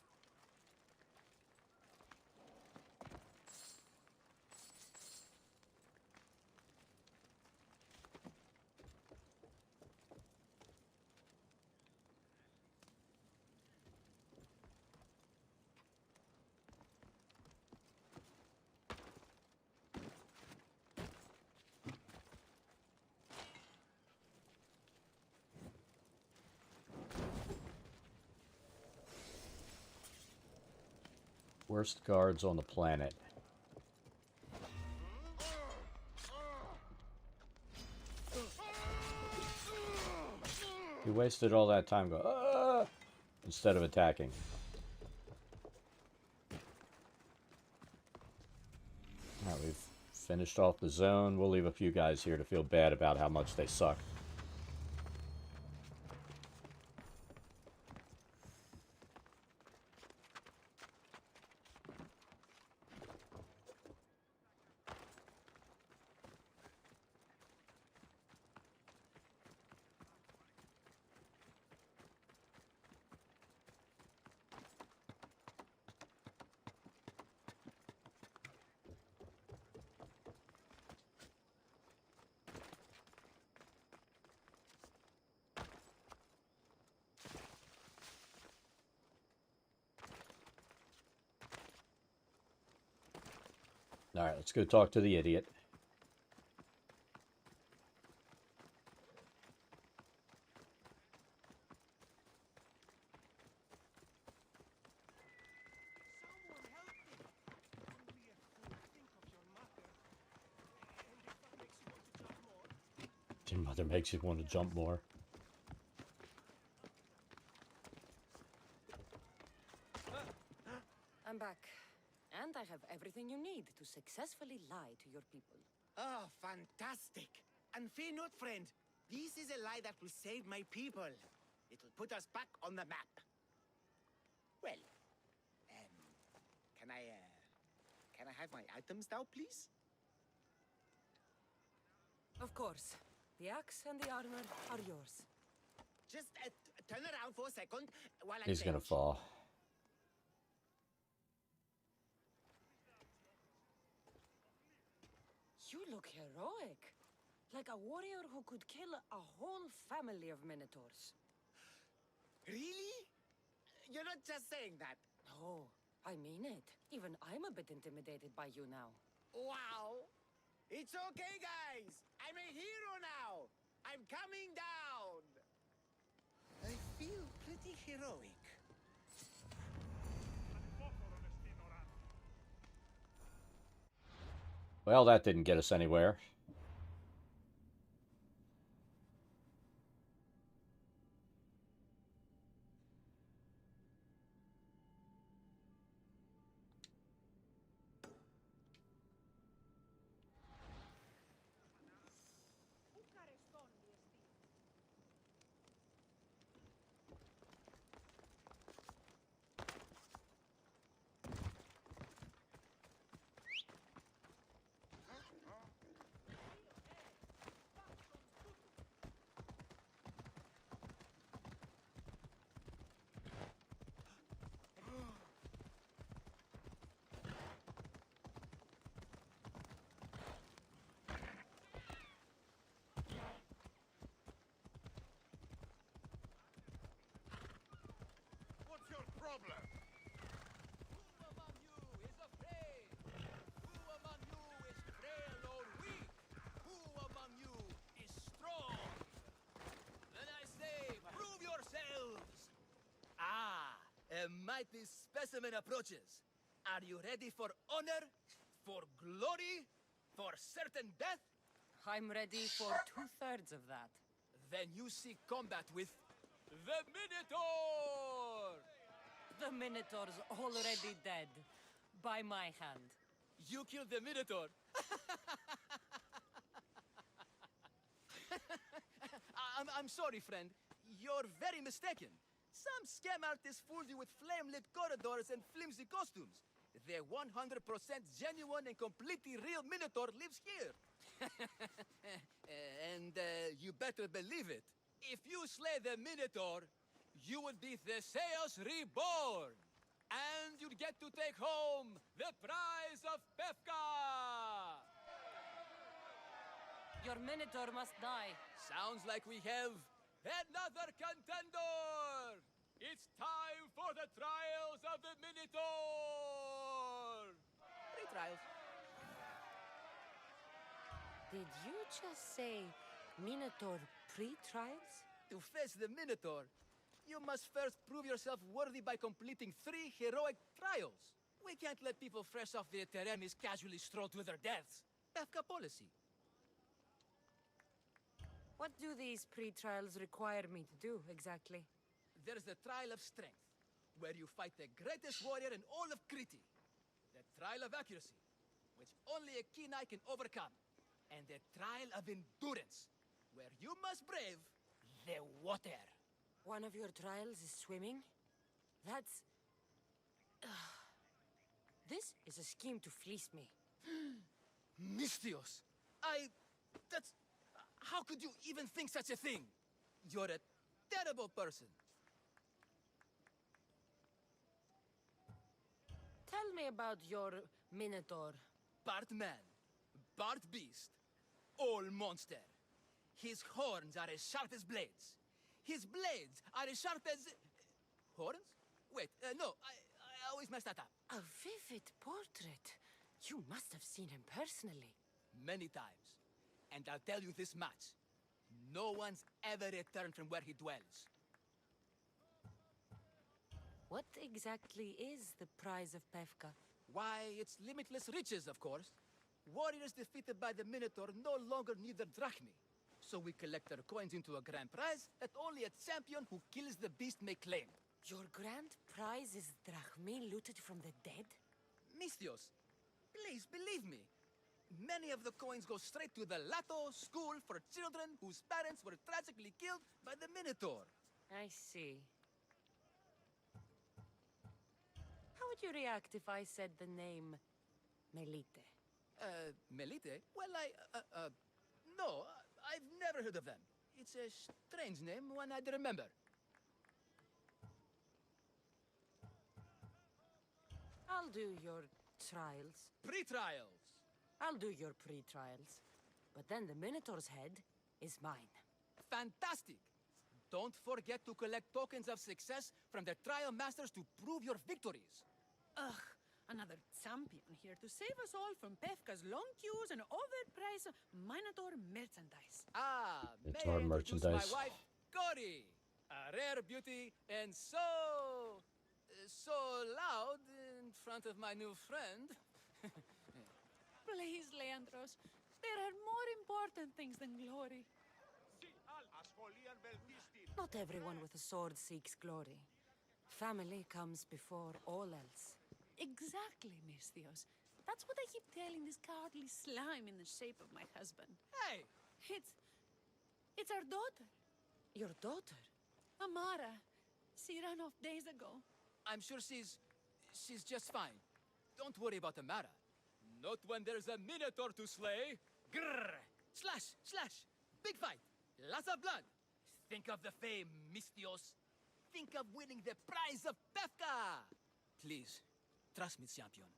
Worst guards on the planet. You wasted all that time going, ah, instead of attacking. Alright, we've finished off the zone. We'll leave a few guys here to feel bad about how much they suck. Alright, let's go talk to the idiot. Your mother makes you want to jump more. I'm back. And I have everything you need to successfully lie to your people. Oh, fantastic. And fear not, friend. This is a lie that will save my people. It'll put us back on the map. Well, can I have my items now, please? Of course. The axe and the armor are yours. Just turn around for a second while I He's gonna change. fall. You look heroic. Like a warrior who could kill a whole family of minotaurs. Really? You're not just saying that. No, I mean it. Even I'm a bit intimidated by you now. Wow! It's okay, guys! I'm a hero now! I'm coming down! I feel pretty heroic. Well, that didn't get us anywhere. What's your problem? Who among you is afraid? Who among you is frail or weak? Who among you is strong? Then I say, prove yourselves! Ah, a mighty specimen approaches. Are you ready for honor? For glory? For certain death? I'm ready for 2/3 of that. Then you seek combat with the Minotaur! The Minotaur's already dead. By my hand. You killed the Minotaur? I'm sorry, friend. You're very mistaken. Some scam artists fooled you with flame-lit corridors and flimsy costumes. The 100% genuine and completely real Minotaur lives here. And you better believe it. If you slay the Minotaur, you would be Theseus reborn. And you'd get to take home the prize of Pefka! Your Minotaur must die. Sounds like we have another contender! It's time for the trials of the Minotaur! 3 trials. Did you just say Minotaur pre-trials? To face the Minotaur, you must first prove yourself worthy by completing 3 heroic trials. We can't let people fresh off the Teremis casually stroll to their deaths. Pefka policy. What do these pre-trials require me to do, exactly? There's the trial of strength, where you fight the greatest warrior in all of Crete. The trial of accuracy, which only a keen eye can overcome. And the trial of endurance, where you must brave the water. One of your trials is swimming? That's... This is a scheme to fleece me. Mystios! That's... How could you even think such a thing? You're a terrible person. Tell me about your Minotaur. Part man, part beast, all monster. His horns are as sharp as blades. His blades are as sharp as... Horns? Wait, no, I always mess that up. A vivid portrait. You must have seen him personally. Many times. And I'll tell you this much. No one's ever returned from where he dwells. What exactly is the prize of Pefka? Why, it's limitless riches, of course. Warriors defeated by the Minotaur no longer need their drachmi. So we collect their coins into a grand prize that only a champion who kills the beast may claim. Your grand prize is drachmi looted from the dead? Mystios, please believe me. Many of the coins go straight to the Lato school for children whose parents were tragically killed by the Minotaur. I see. How would you react if I said the name Melite? Melite? Well, no, I've never heard of them. It's a strange name, one I'd remember. I'll do your trials. Pre-trials! I'll do your pre-trials. But then the Minotaur's head is mine. Fantastic! Don't forget to collect tokens of success from the trial masters to prove your victories. Ugh, another champion here to save us all from Pefka's long queues and overpriced Minotaur merchandise. Ah, It's may I our introduce merchandise. my wife, Cory, a rare beauty and so loud in front of my new friend. Please, Leandros, there are more important things than glory. Not everyone with a sword seeks glory. Family comes before all else. Exactly, Mystios. That's what I keep telling this cowardly slime in the shape of my husband. Hey! It's our daughter. Your daughter? Amara. She ran off days ago. I'm sure she's just fine. Don't worry about Amara. Not when there's a Minotaur to slay. Grrr! Slash! Slash! Big fight! Lots of blood! Think of the fame, Mystios. Think of winning the prize of Pefka! Please, trust me, champion.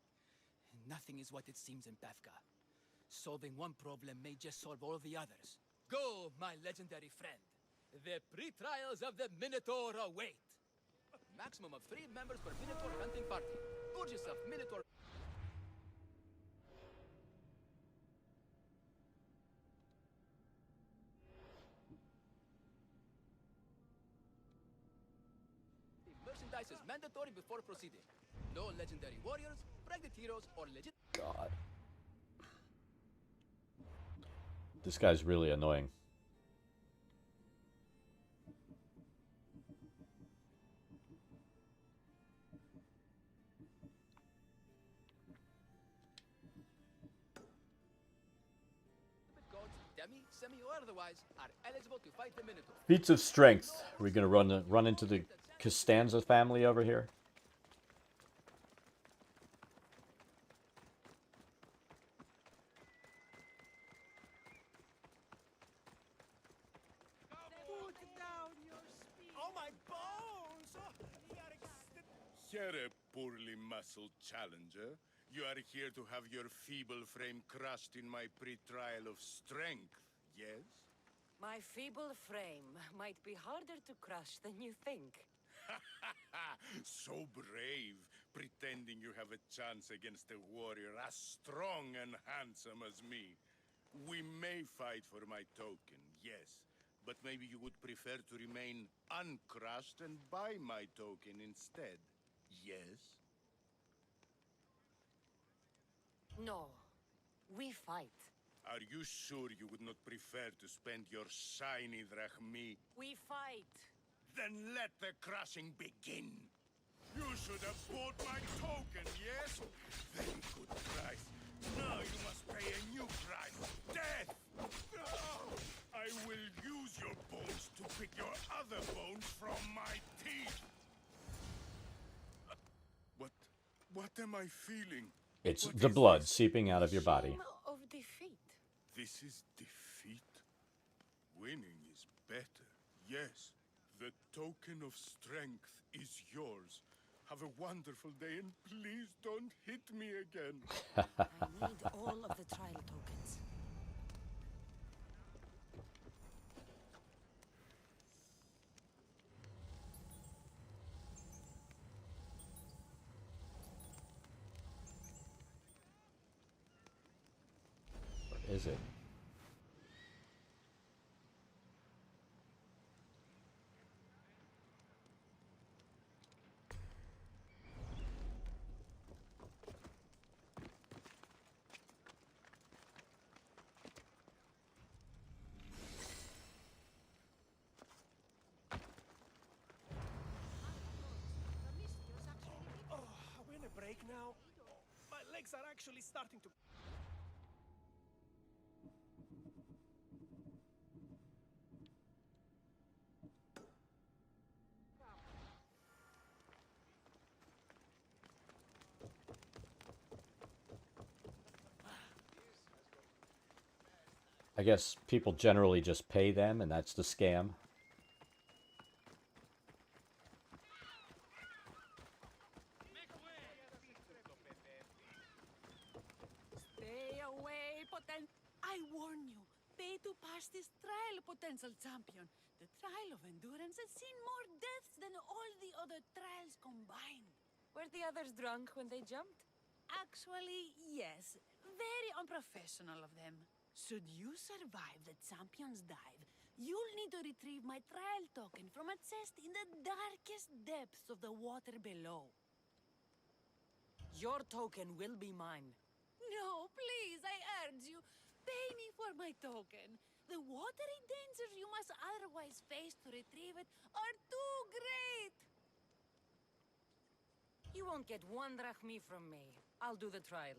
Nothing is what it seems in Pefka. Solving one problem may just solve all the others. Go, my legendary friend. The pre-trials of the Minotaur await. Maximum of 3 members per Minotaur hunting party. Gorgeous of Minotaur... Merchandise is mandatory before proceeding. No legendary warriors, pregnant heroes, or legit... God. This guy's really annoying. gods, demi, semi, or otherwise, are eligible to fight the Minotaur. Feats of strength. Are we gonna run into the Costanza family over here? Put down your speed. Oh, my bones! Here, poorly muscled challenger. You are here to have your feeble frame crushed in my pre-trial of strength, yes? My feeble frame might be harder to crush than you think. So brave, pretending you have a chance against a warrior as strong and handsome as me. We may fight for my token, yes, but maybe you would prefer to remain uncrushed and buy my token instead, yes? No, we fight. Are you sure you would not prefer to spend your shiny drachmi? We fight. Then let the crushing begin. You should have bought my token, yes? Very good price. Now you must pay a new price. Death! Oh, I will use your bones to pick your other bones from my teeth. What am I feeling? It's What the is blood this? seeping out of your body. Shame of defeat. This is defeat? Winning is better, yes. The token of strength is yours. Have a wonderful day and please don't hit me again. I need all of the trial tokens. Or is it? Oh, are we on a break now? My legs are actually starting to... I guess people generally just pay them, and that's the scam. Stay away, I warn you. Pay to pass this trial, potential champion. The trial of endurance has seen more deaths than all the other trials combined. Were the others drunk when they jumped? Actually, yes. Very unprofessional of them. Should you survive the champion's dive, you'll need to retrieve my trial token from a chest in the darkest depths of the water below. Your token will be mine. No, please, I urge you. Pay me for my token. The watery dangers you must otherwise face to retrieve it are too great. You won't get one drachmi from me. I'll do the trial.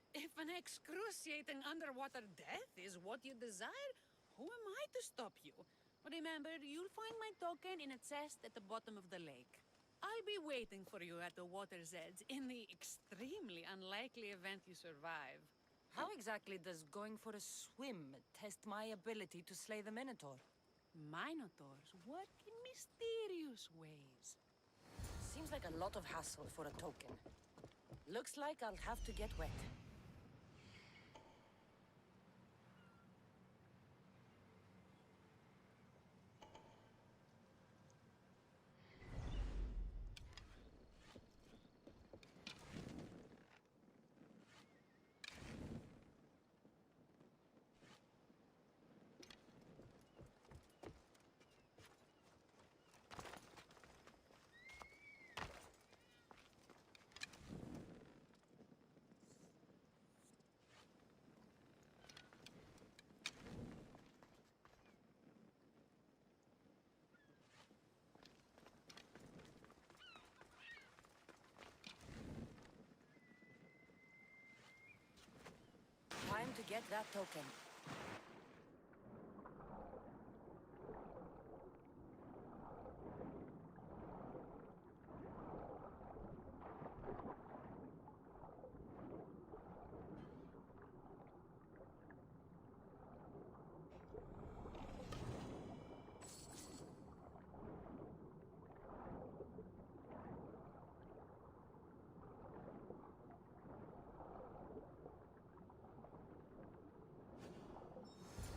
If an excruciating underwater death is what you desire, who am I to stop you? Remember, you'll find my token in a chest at the bottom of the lake. I'll be waiting for you at the water's edge in the extremely unlikely event you survive. How exactly does going for a swim test my ability to slay the Minotaur? Minotaurs work in mysterious ways. Seems like a lot of hassle for a token. Looks like I'll have to get wet. Time to get that token.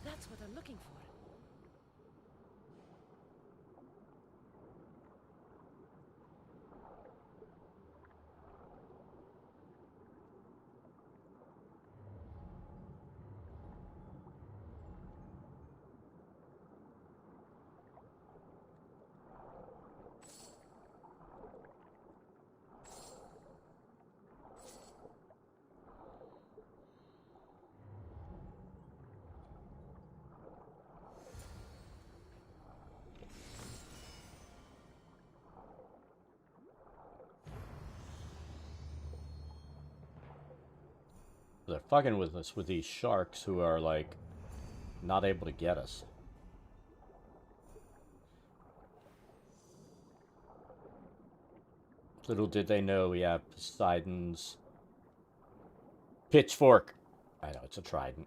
That's what I'm looking for. They're fucking with us with these sharks who are like not able to get us. Little did they know we have Poseidon's pitchfork. I know, it's a trident.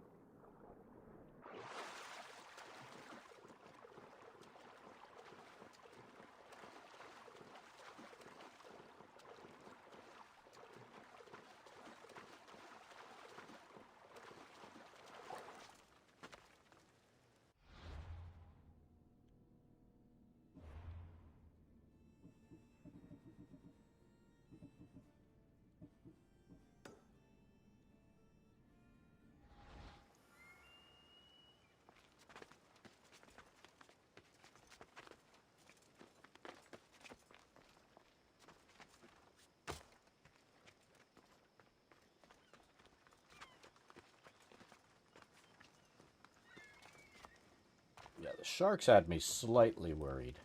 Yeah, the sharks had me slightly worried.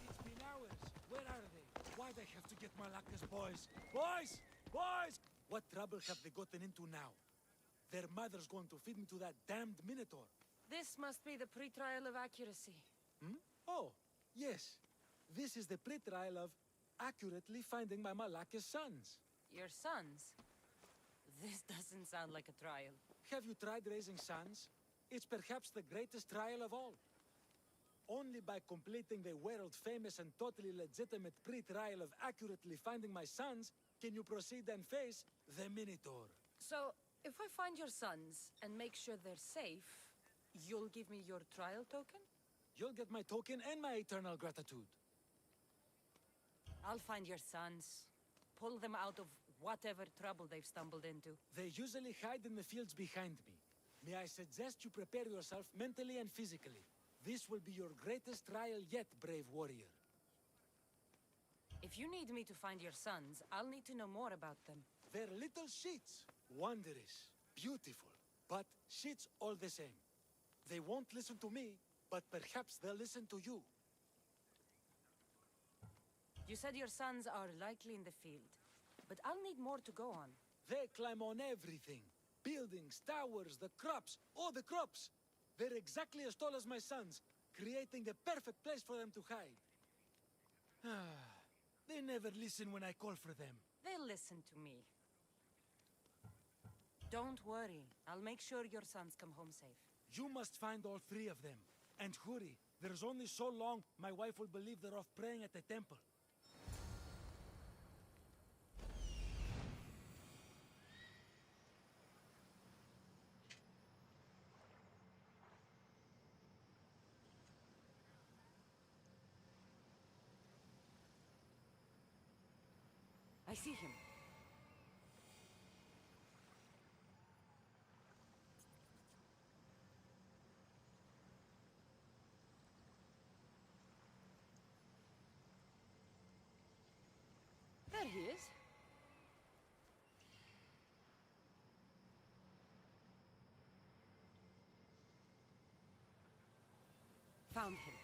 It's been hours. Where are they? Why they have to get Malacca's boys? Boys! Boys! What trouble have they gotten into now? Their mother's going to feed me to that damned Minotaur. This must be the pre-trial of accuracy. Hmm? Oh, yes. This is the pre-trial of accurately finding my Malacca's sons. Your sons? This doesn't sound like a trial. Have you tried raising sons? It's perhaps the greatest trial of all. Only by completing the world-famous and totally legitimate pre-trial of accurately finding my sons can you proceed and face the Minotaur. So, if I find your sons and make sure they're safe, you'll give me your trial token? You'll get my token and my eternal gratitude. I'll find your sons. Pull them out of whatever trouble they've stumbled into. They usually hide in the fields behind me. May I suggest you prepare yourself mentally and physically. This will be your greatest trial yet, brave warrior. If you need me to find your sons, I'll need to know more about them. They're little shits. Wondrous. Beautiful. But shits all the same. They won't listen to me, but perhaps they'll listen to you. You said your sons are likely in the field, but I'll need more to go on. They climb on everything. Buildings, towers, the crops. Oh, the crops! They're exactly as tall as my sons, creating the perfect place for them to hide. They never listen when I call for them. They'll listen to me. Don't worry. I'll make sure your sons come home safe. You must find all three of them. And hurry. There's only so long my wife will believe they're off praying at the temple. I see him. There he is. Found him.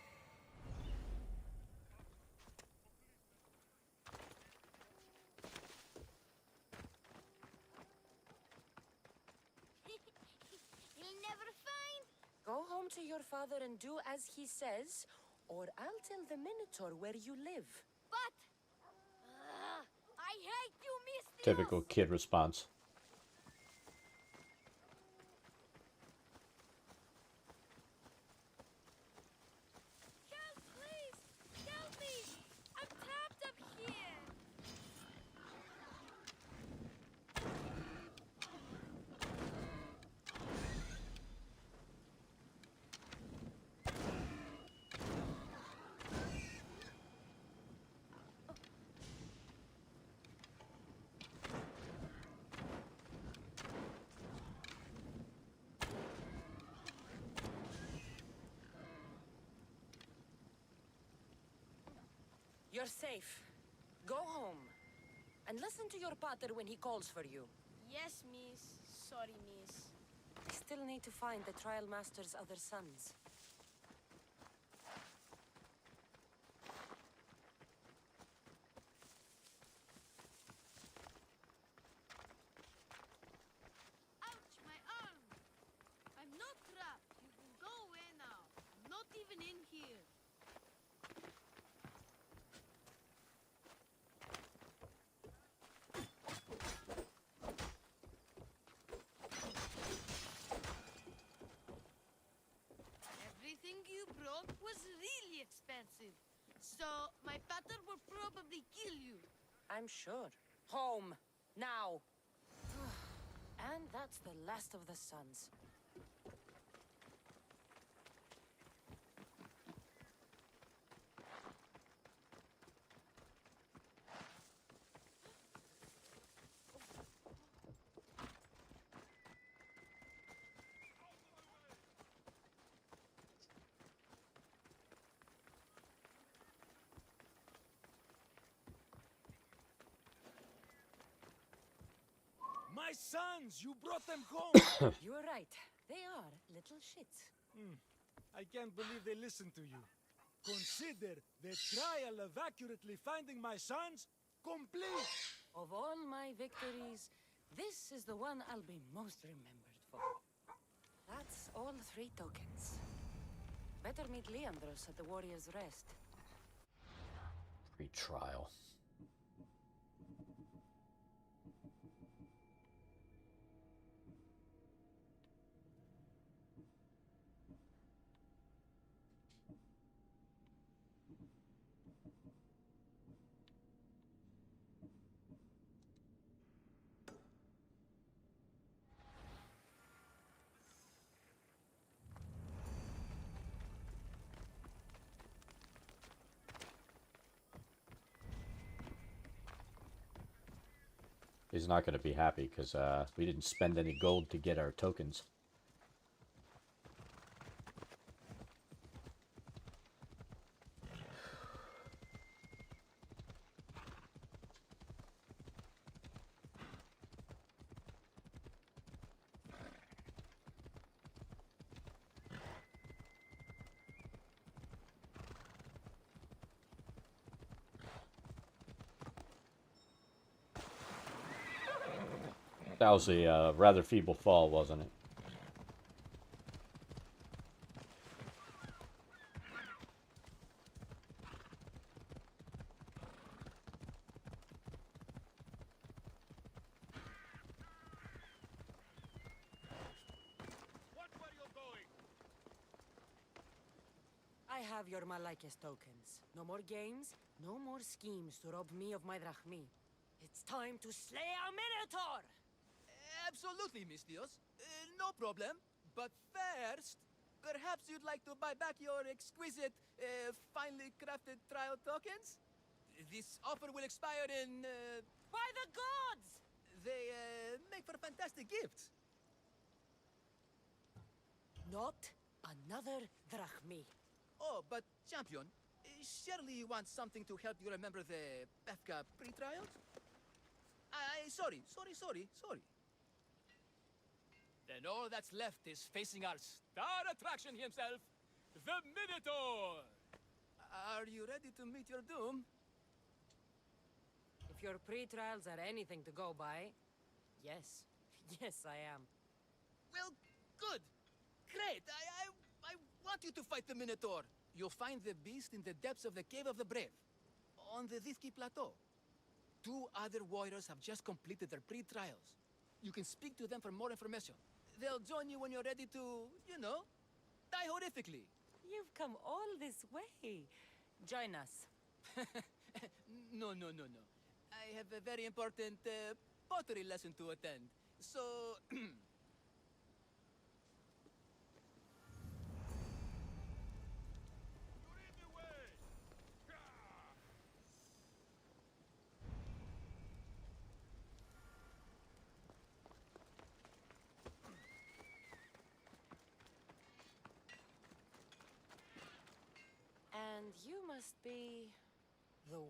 You'll never find. Go home to your father and do as he says, or I'll tell the Minotaur where you live. But I hate you, Misty. Typical kid response. Help, please! Help me! I'm trapped up here! You're safe. Go home. And listen to your pater when he calls for you. Yes, miss. Sorry, miss. I still need to find the Trial Master's other sons. Ouch, my arm! I'm not trapped. You can go away now. I'm not even in here. Everything you brought was really expensive. So, my pater will probably kill you. I'm sure. Home. Now. And that's the last of the sons. My sons! You brought them home! You were right. They are little shits. I can't believe they listened to you. Consider the trial of accurately finding my sons complete! Of all my victories, this is the one I'll be most remembered for. That's all 3 tokens. Better meet Leandros at the Warrior's Rest. Retrial. He's not going to be happy because we didn't spend any gold to get our tokens. That was a rather feeble fall, wasn't it? I have your Malakes tokens. No more games, no more schemes to rob me of my drachmi. It's time to slay our Minotaur! Absolutely, Mistios. No problem. But first, perhaps you'd like to buy back your exquisite, finely crafted trial tokens? This offer will expire in, By the gods! They, make for fantastic gifts. Not another drachmi. Oh, but, champion, surely you want something to help you remember the Befka pre-trials? Sorry. Then all that's left is facing our star attraction himself, the Minotaur! Are you ready to meet your doom? If your pre-trials are anything to go by, yes. Yes, I am. Well, good. Great. I want you to fight the Minotaur. You'll find the beast in the depths of the Cave of the Brave, on the Thithki Plateau. 2 other warriors have just completed their pre-trials. You can speak to them for more information. They'll join you when you're ready to, you know, die horrifically. You've come all this way. Join us. No. I have a very important pottery lesson to attend. So... And you must be the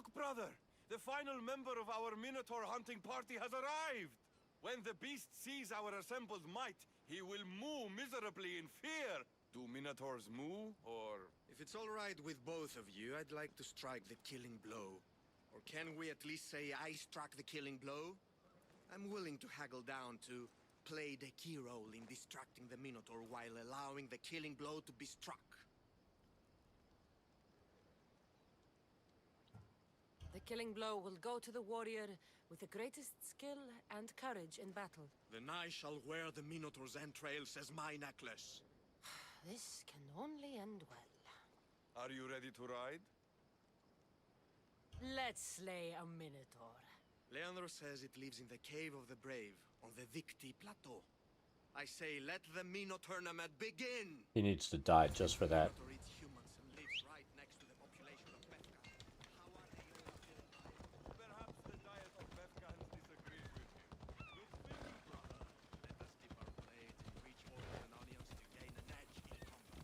Look, brother! The final member of our Minotaur hunting party has arrived! When the beast sees our assembled might, he will moo miserably in fear. Do Minotaurs moo, or... If it's all right with both of you, I'd like to strike the killing blow. Or can we at least say I struck the killing blow? I'm willing to haggle down to play the key role in distracting the Minotaur while allowing the killing blow to be struck. The killing blow will go to the warrior with the greatest skill and courage in battle. Then I shall wear the Minotaur's entrails as my necklace. This can only end well. Are you ready to ride? Let's slay a minotaur. Leandro says it lives in the Cave of the Brave, on the Victi Plateau. I say, let the Mino tournament begin! He needs to die just for that. Minotaur eats humans and lives right next to the population of Bethka. How are they able to survive? Perhaps the diet of Bethkans disagrees with you. Good thinking, brother. Let us dip our blades in rich oil and onions to gain an edge in combat.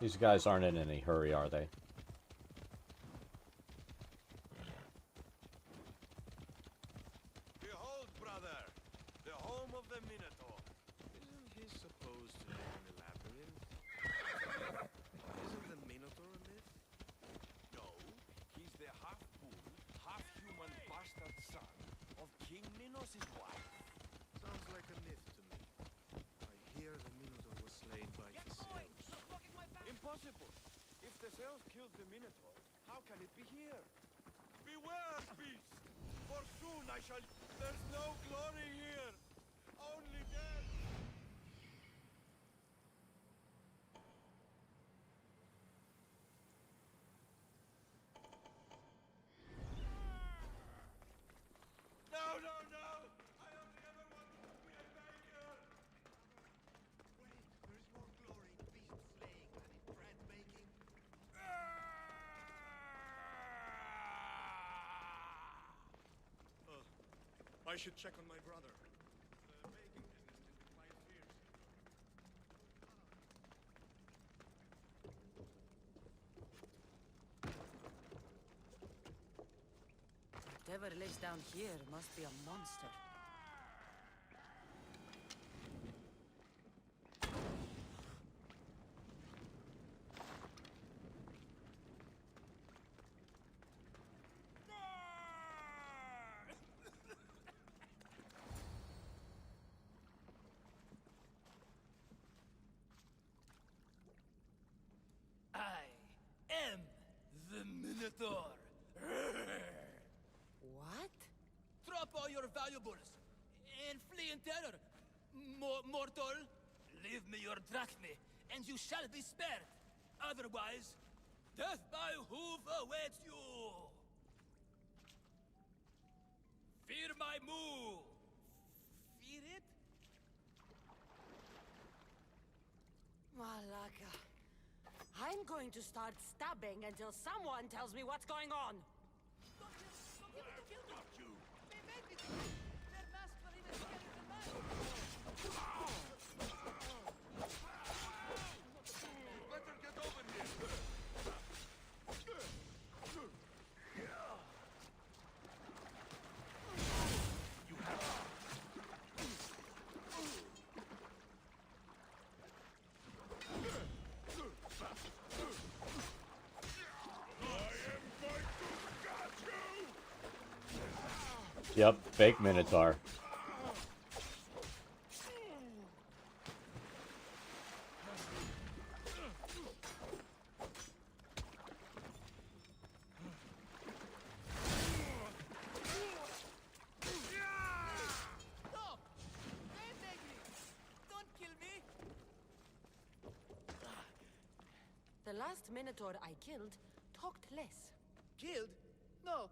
These guys aren't in any hurry, are they? Behold, brother, the home of the Minotaur. Isn't he supposed to live in the labyrinth? Isn't the Minotaur a myth? No, he's the half-bull, half-human bastard son of King Minos' wife. Sounds like a myth to me. I hear the Minotaur was slain by Theseus. Impossible! If Theseus killed the Minotaur, how can it be here? Beware, beast! For soon I shall... There's no glory here! Only death! No, no, no! I only ever wanted to be a baker! Wait, there's more glory in beast slaying than in bread baking. I should check on my brother. The baking business can be quite fierce. Whatever lives down here must be a monster. I am the Minotaur. What? Drop all your valuables and flee in terror. Mortal, leave me your drachme, and you shall be spared. Otherwise, death by hoof awaits you. Fear my move. Fear it? Malaka. I'm going to start stabbing until someone tells me what's going on. Better get over here! Yep, fake Minotaur. The last Minotaur I killed talked less. Killed? No,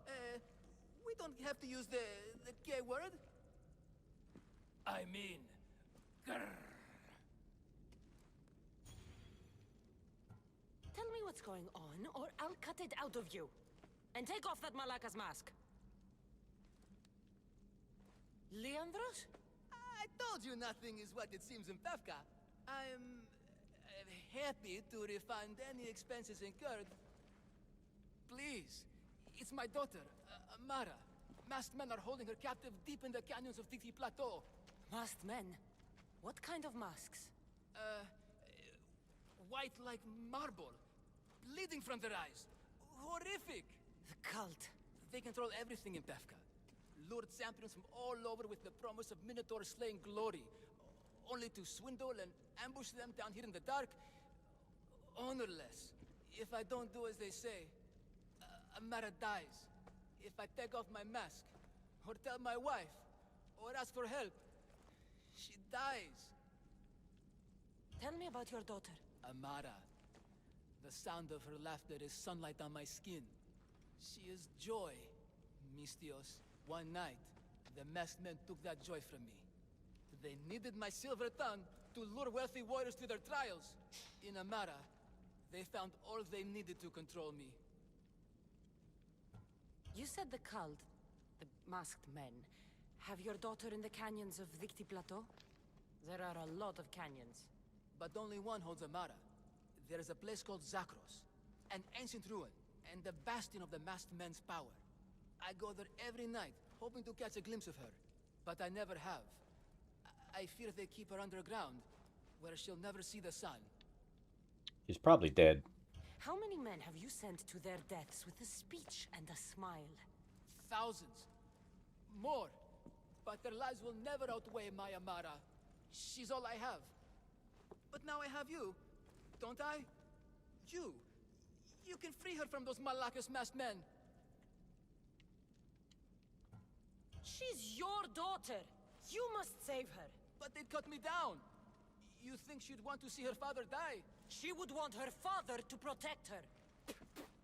we don't have to use the K word. I mean, grrr. Tell me what's going on, or I'll cut it out of you. And take off that Malaka's mask. Leandros? I told you nothing is what it seems in Pevka. I'm happy to refund any expenses incurred. Please, it's my daughter, Amara. Masked men are holding her captive deep in the canyons of Titi Plateau. Masked men? What kind of masks? White like marble, bleeding from their eyes. Horrific! The cult. They control everything in Pefka. Lured champions from all over with the promise of Minotaur slaying glory, only to swindle and ambush them down here in the dark. Honorless. If I don't do as they say, Amara dies. If I take off my mask, or tell my wife, or ask for help, she dies. Tell me about your daughter. Amara. The sound of her laughter is sunlight on my skin. She is joy, Mistios. One night, the masked men took that joy from me. They needed my silver tongue to lure wealthy warriors to their trials. In Amara, they found all they needed to control me. You said the cult, the masked men, have your daughter in the canyons of Victi Plateau? There are a lot of canyons. But only one holds Amara. There is a place called Zakros, an ancient ruin, and the bastion of the masked men's power. I go there every night, hoping to catch a glimpse of her, but I never have. I fear they keep her underground, where she'll never see the sun. He's probably dead. How many men have you sent to their deaths with a speech and a smile? Thousands. More. But their lives will never outweigh my Amara. She's all I have. But now I have you, don't I? You. You can free her from those Malakas masked men. She's your daughter. You must save her. But they'd cut me down. You think she'd want to see her father die? She would want her father to protect her.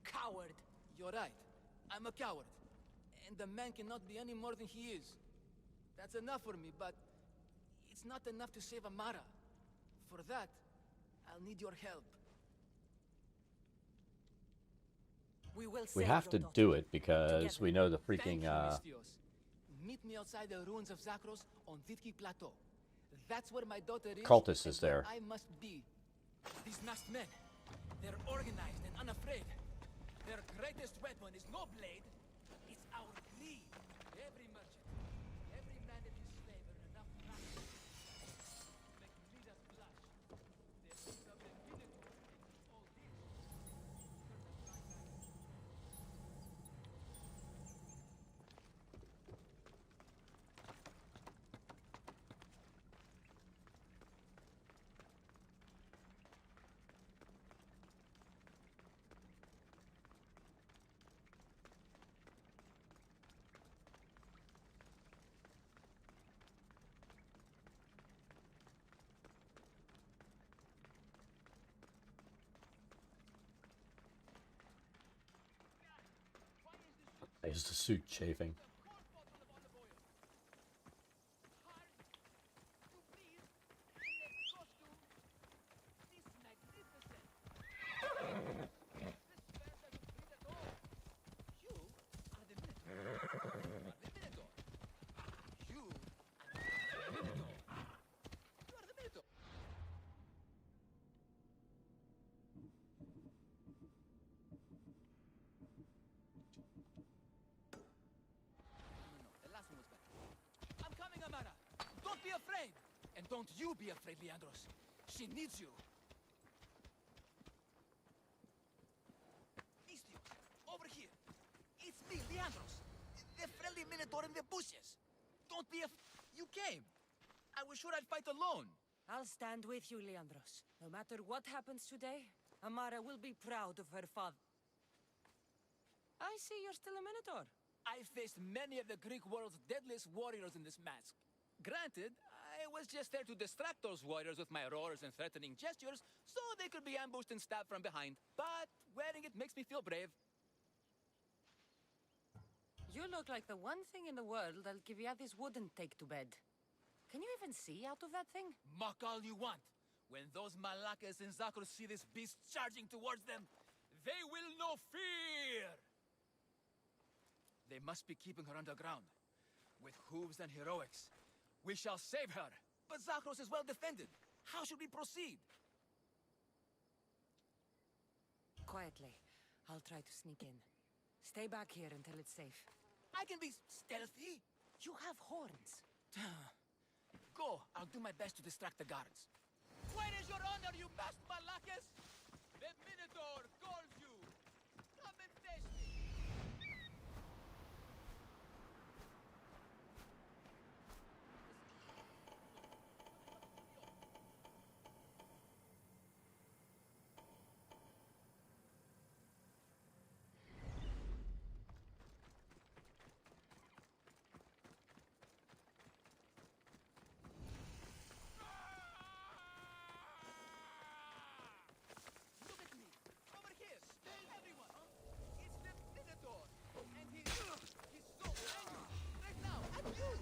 Coward. You're right. I'm a coward. And the man cannot be any more than he is. That's enough for me, but it's not enough to save Amara. For that, I'll need your help. We have to do it because we know the freaking Thank you, Mistios. Meet me outside the ruins of Zakros on Vitki Plateau. That's where my daughter is. cultist is there. I must be. These masked men, they're organized and unafraid. Their greatest weapon is no blade, it's our greed. Every merchant, every man and his slave earn enough practice to make leaders blush. They put up the Minotaur and all this. Is the suit chafing? Don't be afraid! And don't you be afraid, Leandros. She needs you. Mistios, over here. It's me, Leandros. The friendly Minotaur in the bushes. Don't be You came. I was sure I'd fight alone. I'll stand with you, Leandros. No matter what happens today, Amara will be proud of her father. I see you're still a Minotaur. I faced many of the Greek world's deadliest warriors in this mask. Granted, I was just there to distract those warriors with my roars and threatening gestures, so they could be ambushed and stabbed from behind. But wearing it makes me feel brave. You look like the one thing in the world Alcibiades wouldn't take to bed. Can you even see out of that thing? Mock all you want. When those Malakas in Zakros see this beast charging towards them, they will know fear! They must be keeping her underground. With hooves and heroics, we shall save her. But Zakros is well defended. How should we proceed? quietly. I'll try to sneak in. Stay back here until it's safe. I can be stealthy. You have horns. Go. I'll do my best to distract the guards. Where is your honor, you masked Malakis? The Minotaur calls you. Come and face me. Look at me. Over here. Everyone. It's the Minotaur. And he's so angry. Right now, at you.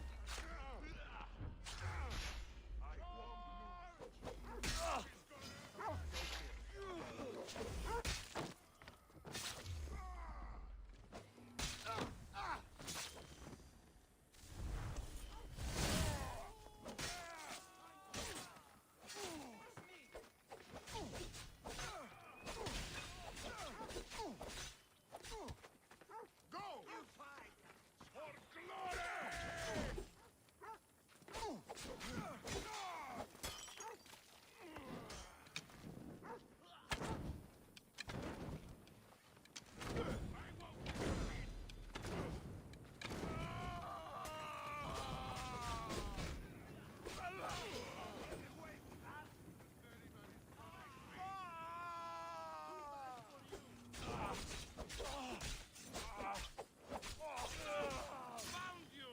Go! For glory! Found you!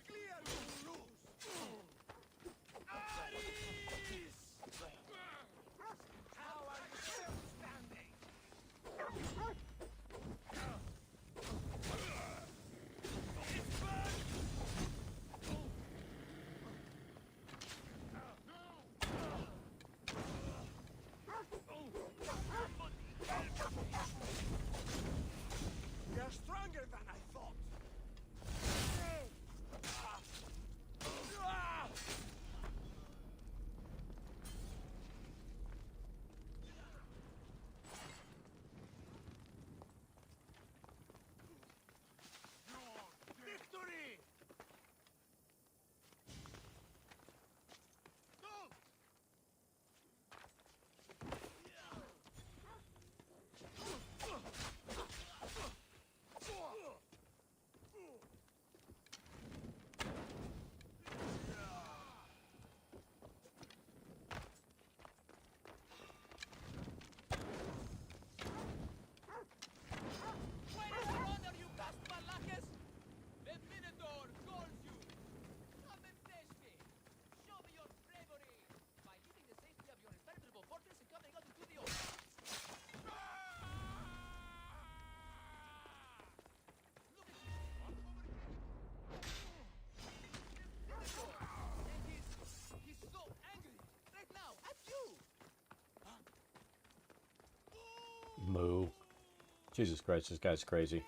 Clear you loose. Ares! How are you still standing? It's burnt! You're stronger than I thought. Victory! Go! Where is your honor, you masked Malakis? The Minotaur calls you. Come and face me. Show me your bravery by leaving the safety of your impenetrable fortress and coming out into the open. Look at you. Walk over here. Minotaur. And he's so angry. Right now, at you. Moo. Jesus Christ, this guy's crazy.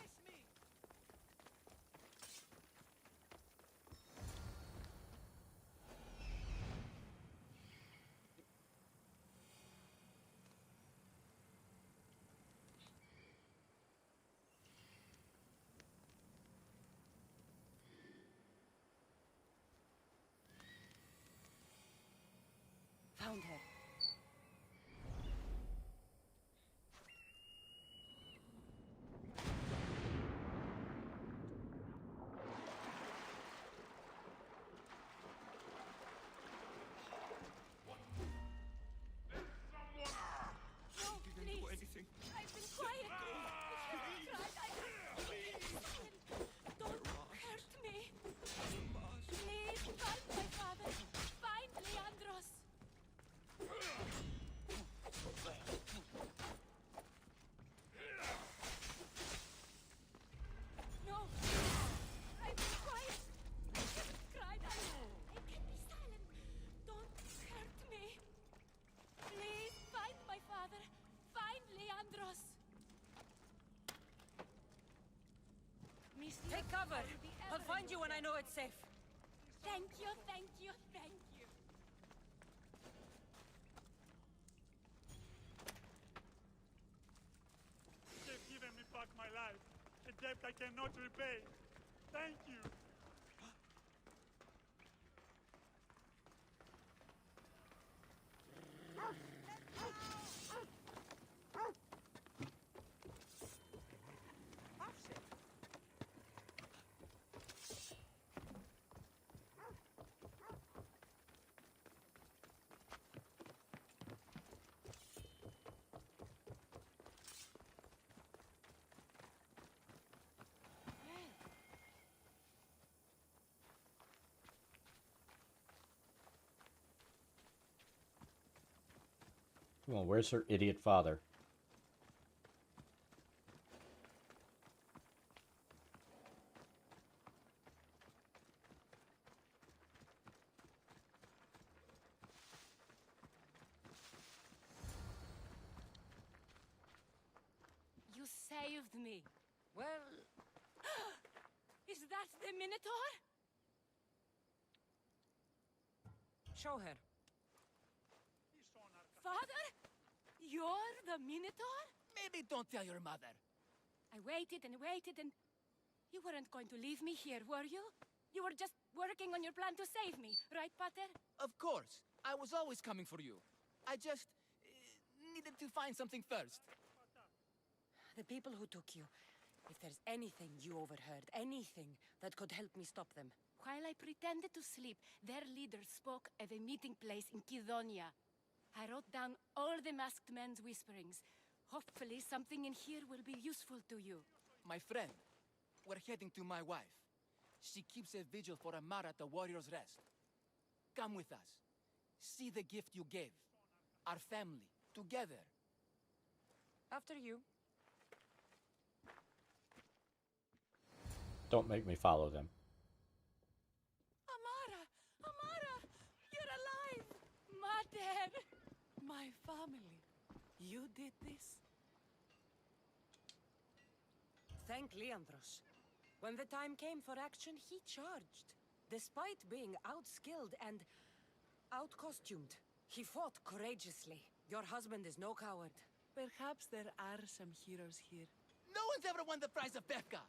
Found her. Take cover. I'll find you when I know it's safe. Thank you, thank you, thank you. I cannot repay. Thank you. Come on, where's her idiot father? You saved me. Well, is that the Minotaur? Show her. Father? You're the Minotaur? Maybe don't tell your mother. I waited and waited and... You weren't going to leave me here, were you? You were just working on your plan to save me, right, Pater? Of course. I was always coming for you. I just... needed to find something first. The people who took you. If there's anything you overheard, anything that could help me stop them. While I pretended to sleep, their leader spoke of a meeting place in Kidonia. I wrote down all the masked men's whisperings. Hopefully something in here will be useful to you. My friend, we're heading to my wife. She keeps a vigil for Amara at the Warrior's Rest. Come with us. See the gift you gave. Our family, together. After you. Don't make me follow them. Amara! Amara! You're alive! Mater! My family. You did this? Thank Leandros. When the time came for action, he charged. Despite being outskilled and outcostumed, he fought courageously. Your husband is no coward. Perhaps there are some heroes here. No one's ever won the prize of Befka.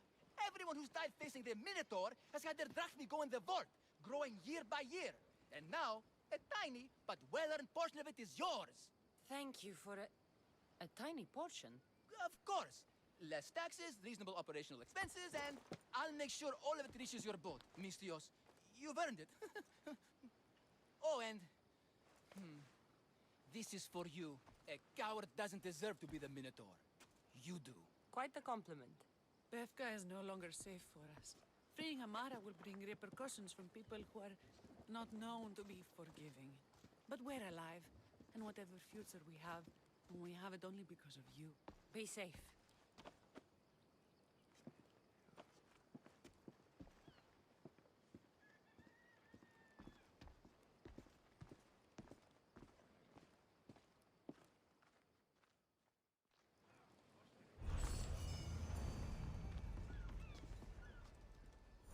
Everyone who's died facing the Minotaur has had their drachmi go in the vault, growing year by year. And now, a tiny but well-earned portion of it is yours. Thank you for a tiny portion. Of course. Less taxes, reasonable operational expenses, and I'll make sure all of it reaches your boat, Mistios. You've earned it. Oh, and... This is for you. A coward doesn't deserve to be the Minotaur. You do. Quite the compliment. Befka is no longer safe for us. Freeing Amara will bring repercussions from people who are not known to be forgiving. But we're alive, and whatever future we have it only because of you. Be safe.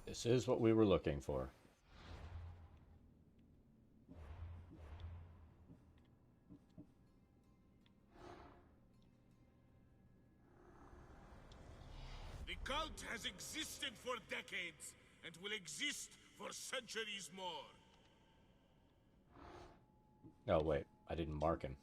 This is what we were looking for. The cult has existed for decades and will exist for centuries more. Oh, wait. I didn't mark him.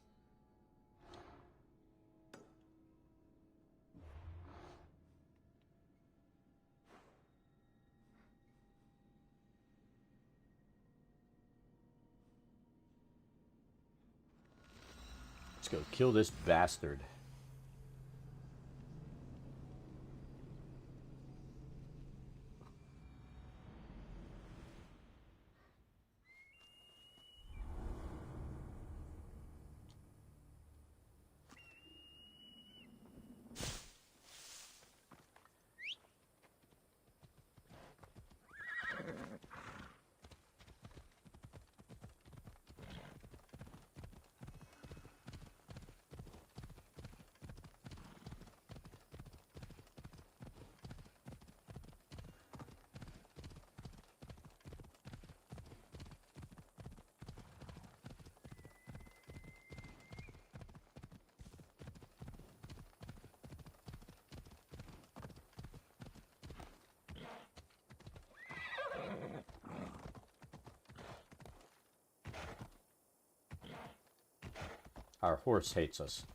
Let's go kill this bastard. Our horse hates us.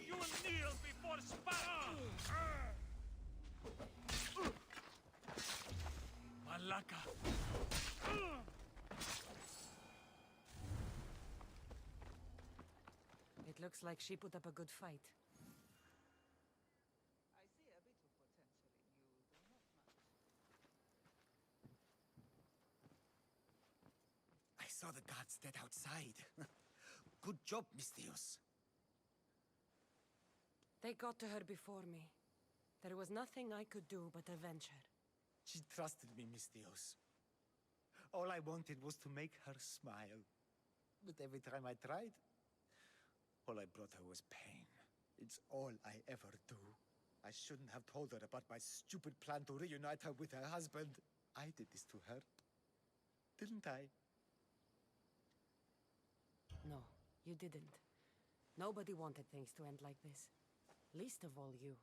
You will kneel before Sparta! Malaka! It looks like she put up a good fight. I see a bit of potential in you, though not much. I saw the guards dead outside. Good job, Mistios. They got to her before me. There was nothing I could do but avenge her. She trusted me, Mistios. All I wanted was to make her smile. But every time I tried, all I brought her was pain. It's all I ever do. I shouldn't have told her about my stupid plan to reunite her with her husband. I did this to her. Didn't I? No, you didn't. Nobody wanted things to end like this. Least of all you.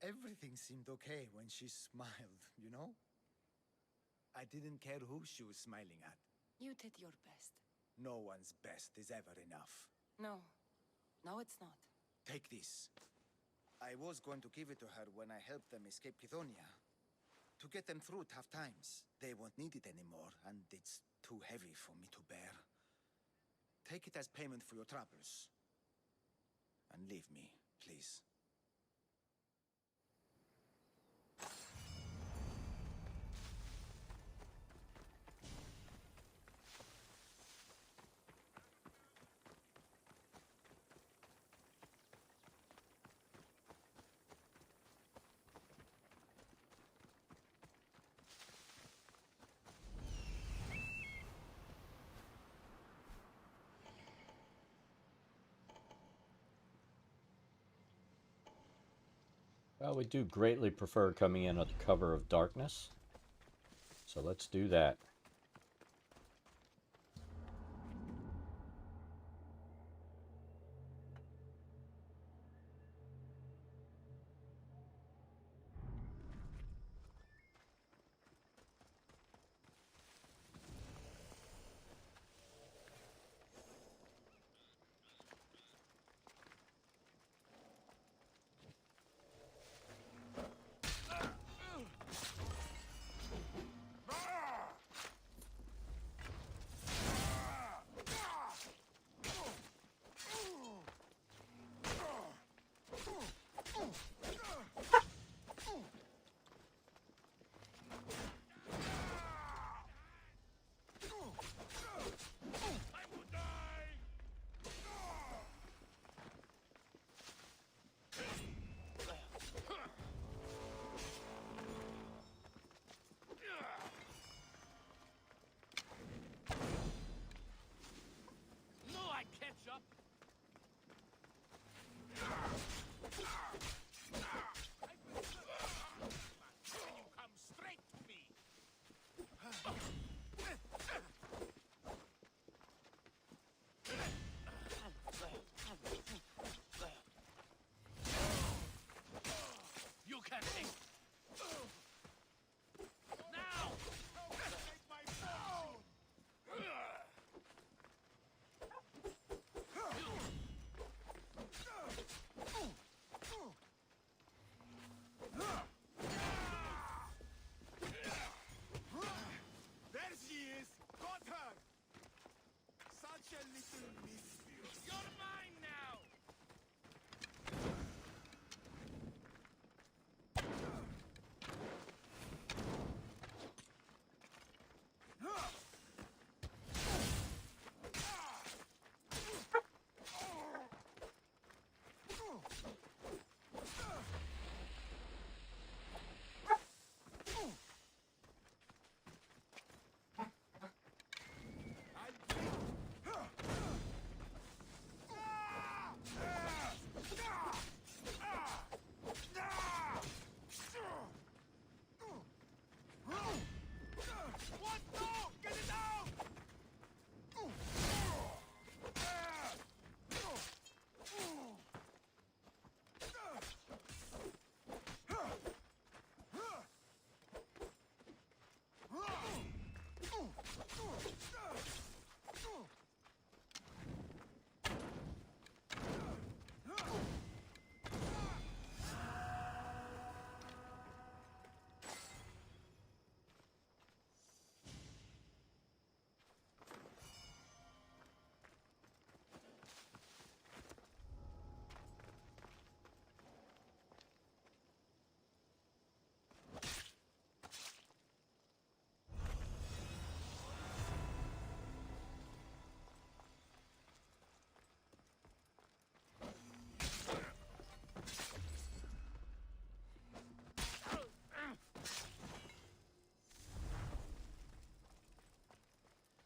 Everything seemed okay when she smiled, you know? I didn't care who she was smiling at. You did your best. No one's best is ever enough. No. No, it's not. Take this. I was going to give it to her when I helped them escape Kithonia. To get them through tough times. They won't need it anymore, and it's too heavy for me to bear. Take it as payment for your troubles. And leave me, please. Well, we do greatly prefer coming in at the cover of darkness. So let's do that.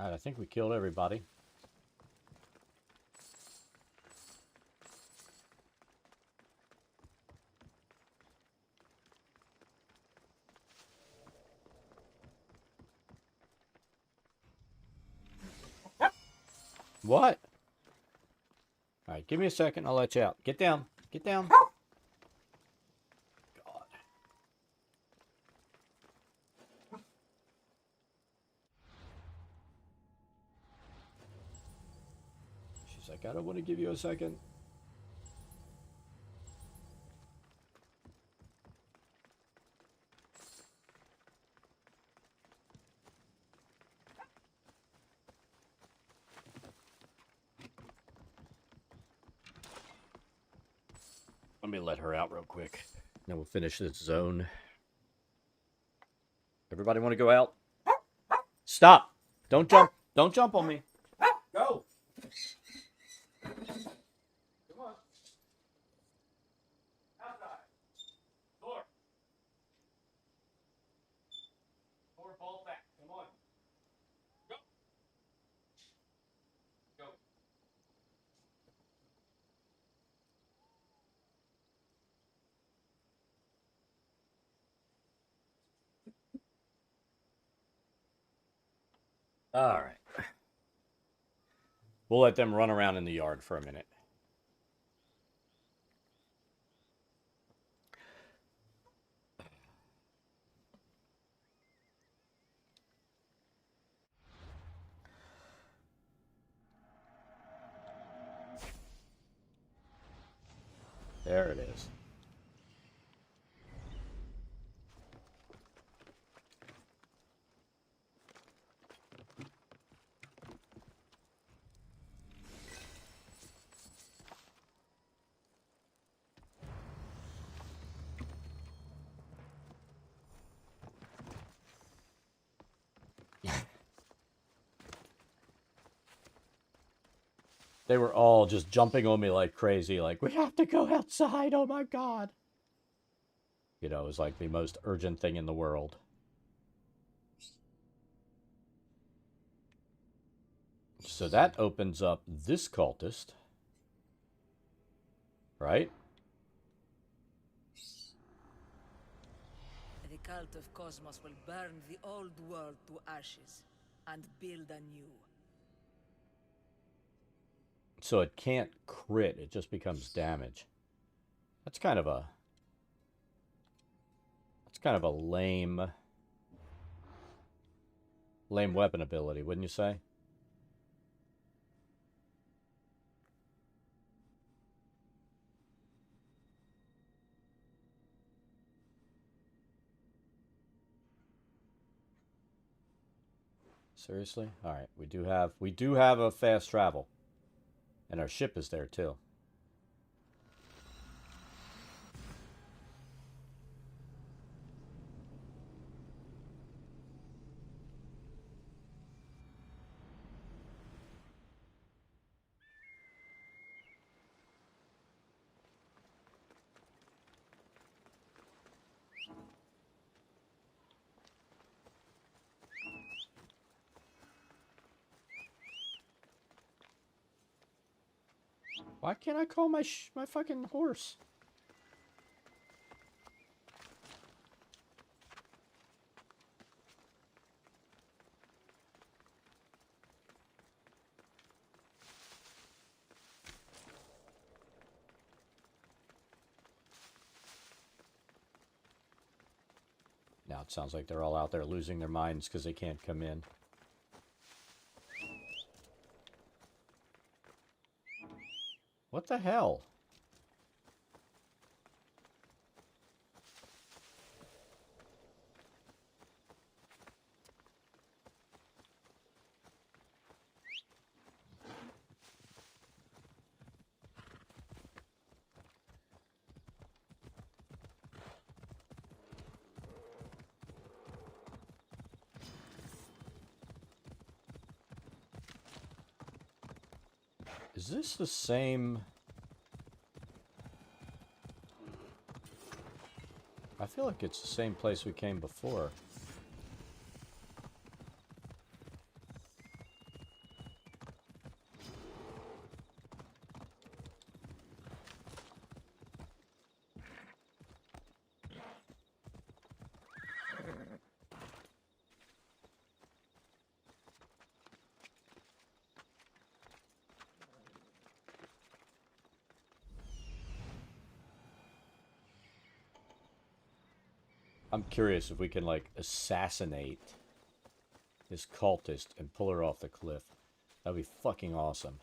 Alright, I think we killed everybody. What? Alright, give me a second. I'll let you out. Get down. Get down. God. She's like, I don't want to give you a second. Let me let her out real quick. Then we'll finish this zone. Everybody want to go out? Stop! Don't jump! Don't jump on me! Go! Come on. Outside. Door. Door, ball back. Come on. Go. Go. All right. We'll let them run around in the yard for a minute. There it is. They were all just jumping on me like crazy, like, we have to go outside, oh my god. You know, it was like the most urgent thing in the world. So that opens up this cultist. Right? The cult of Cosmos will burn the old world to ashes and build anew. So it can't crit, it just becomes damage. That's kind of a lame weapon ability, wouldn't you say? Seriously? All right, we do have a fast travel. And our ship is there too. Why can't I call my fucking horse? Now it sounds like they're all out there losing their minds because they can't come in. What the hell? Is this the same? I feel like it's the same place we came before. I'm curious if we can, like, assassinate this cultist and pull her off the cliff. That'd be fucking awesome.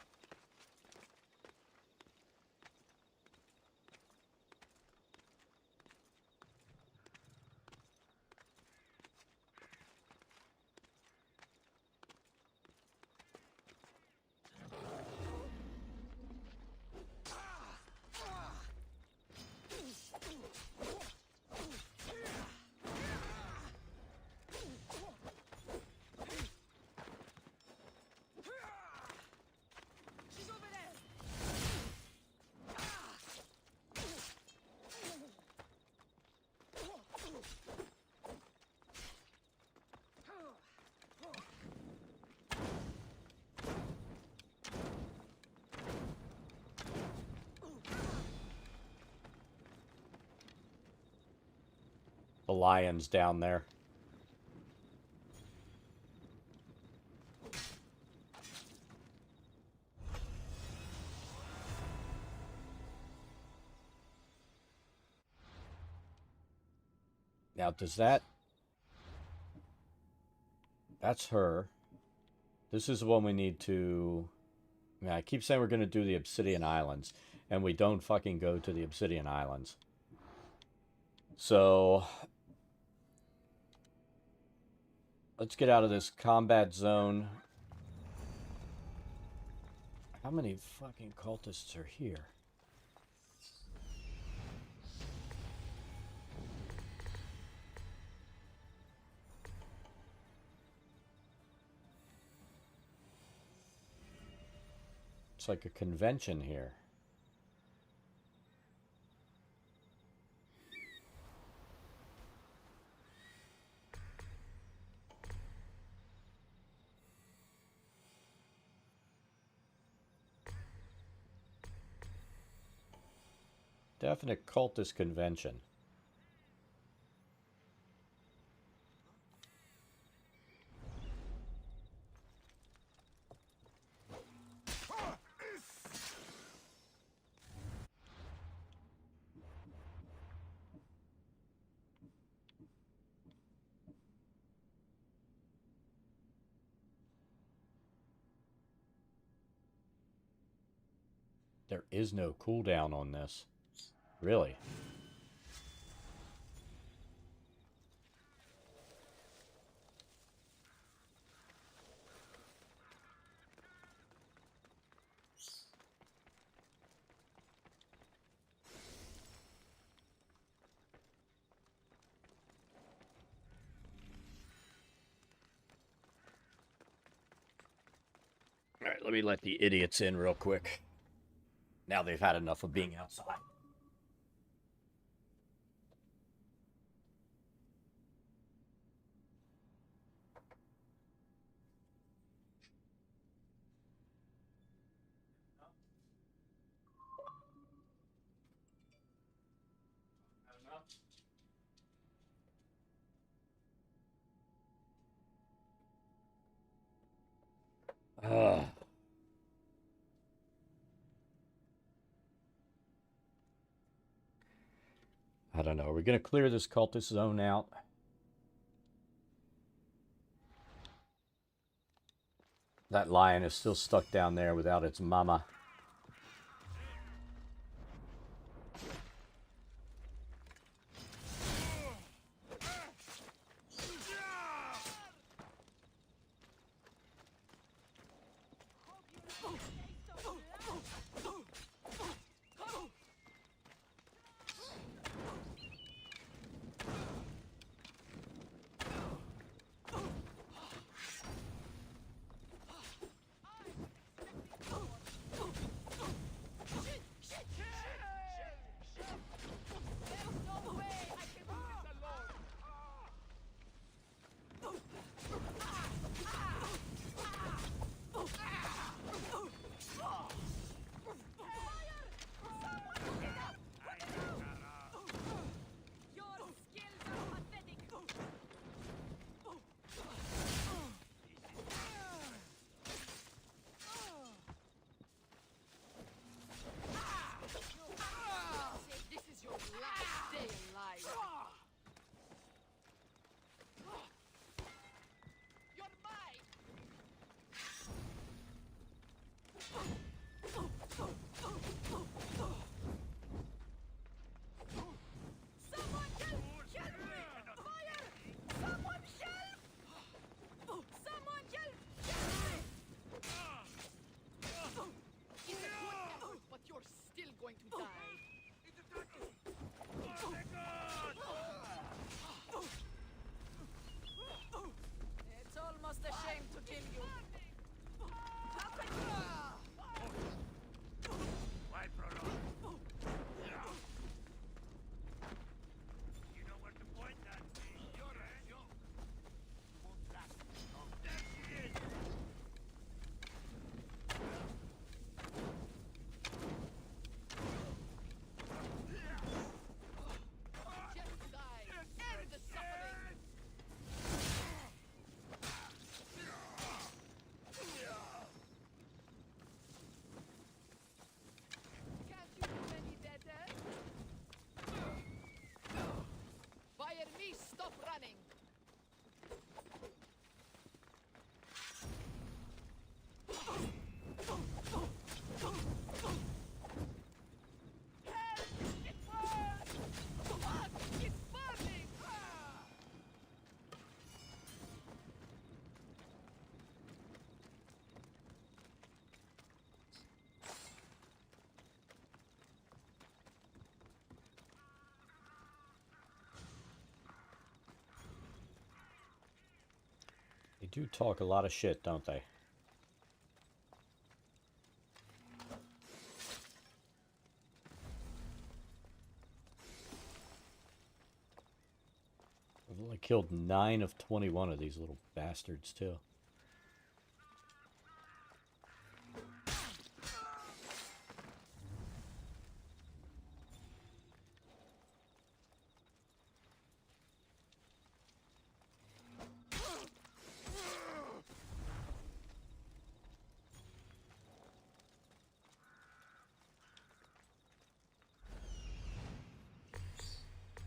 She's over there! The lion's down there. Now, does that... That's her. This is the one we need to... I mean, I keep saying we're going to do the Obsidian Islands, and we don't fucking go to the Obsidian Islands. So... let's get out of this combat zone. How many fucking cultists are here? It's like a convention here. Definite cultist convention. There is no cooldown on this. Really? Alright, let me let the idiots in real quick. Now they've had enough of being outside. Ugh. I don't know. Are we going to clear this cultist zone out? That lion is still stuck down there without its mama. Stop running! They do talk a lot of shit, don't they? I've only killed 9 of 21 of these little bastards, too.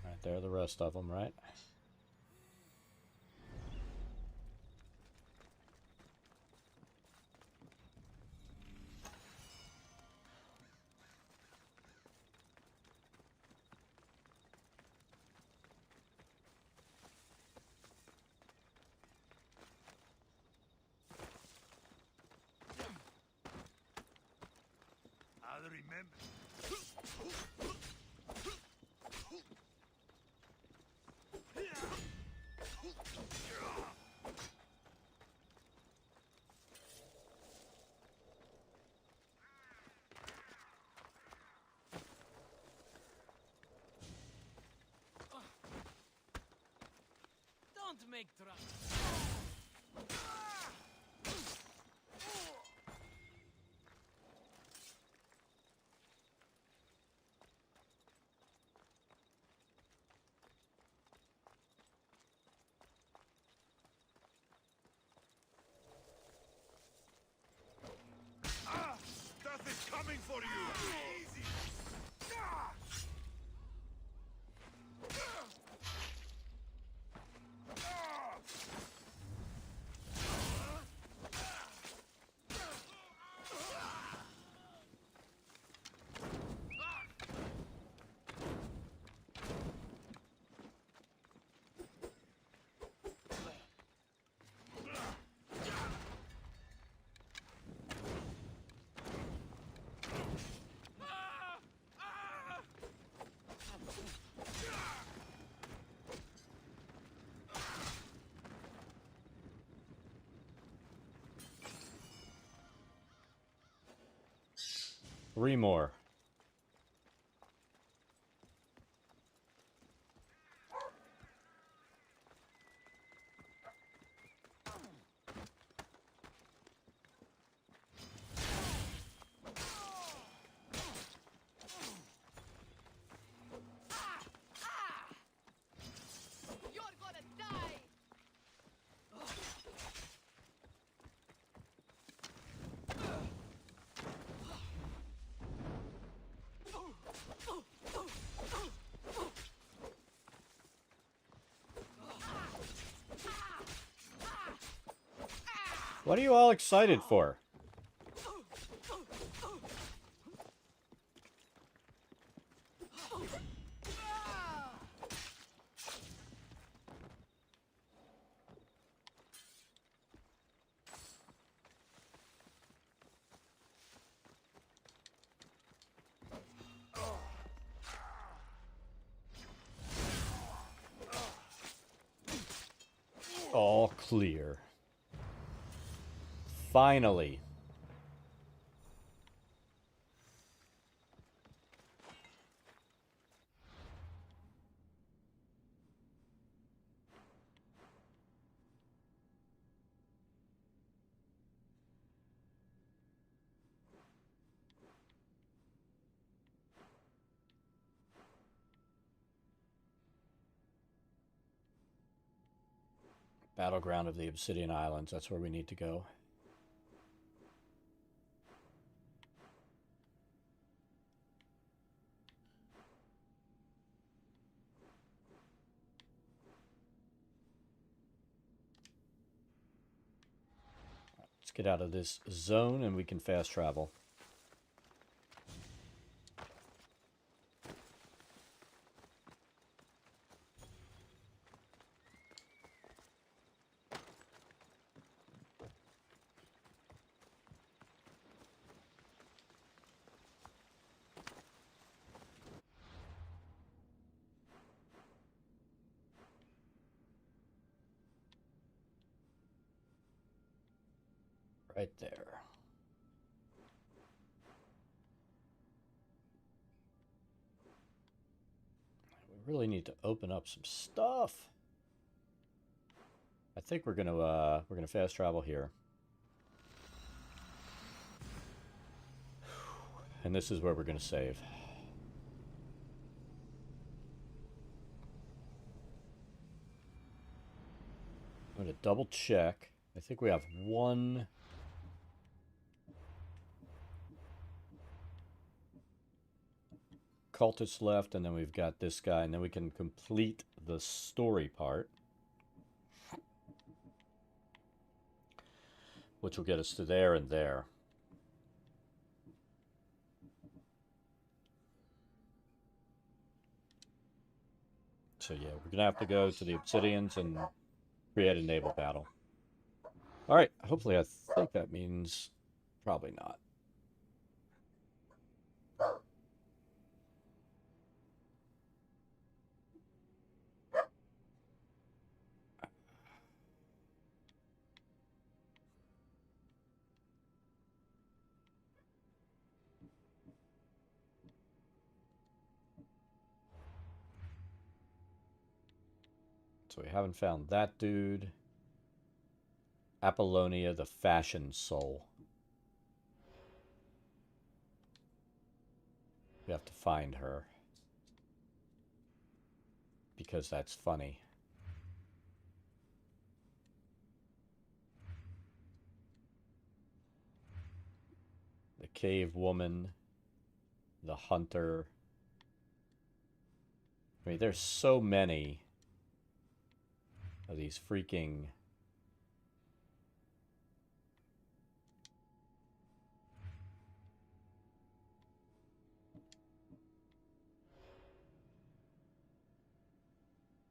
Right there, the rest of them, right? I'll remember. Don't make trouble. Death is coming for you! Easy! Three more. You're gonna die! What are you all excited for? All clear. Finally. Battleground of the Obsidian Islands. That's where we need to go. get out of this zone and we can fast travel. Right there. We really need to open up some stuff. I think we're gonna fast travel here. And this is where we're gonna save. I'm gonna double check. I think we have one cultist left, and then we've got this guy, and then we can complete the story part, which will get us to there and there. So yeah, we're gonna have to go to the Obsidians and create a naval battle. All right, hopefully I think that means probably not. So we haven't found that dude. Apollonia, the fashion soul. We have to find her. Because that's funny. The cave woman. The hunter. I mean, there's so many of these freaking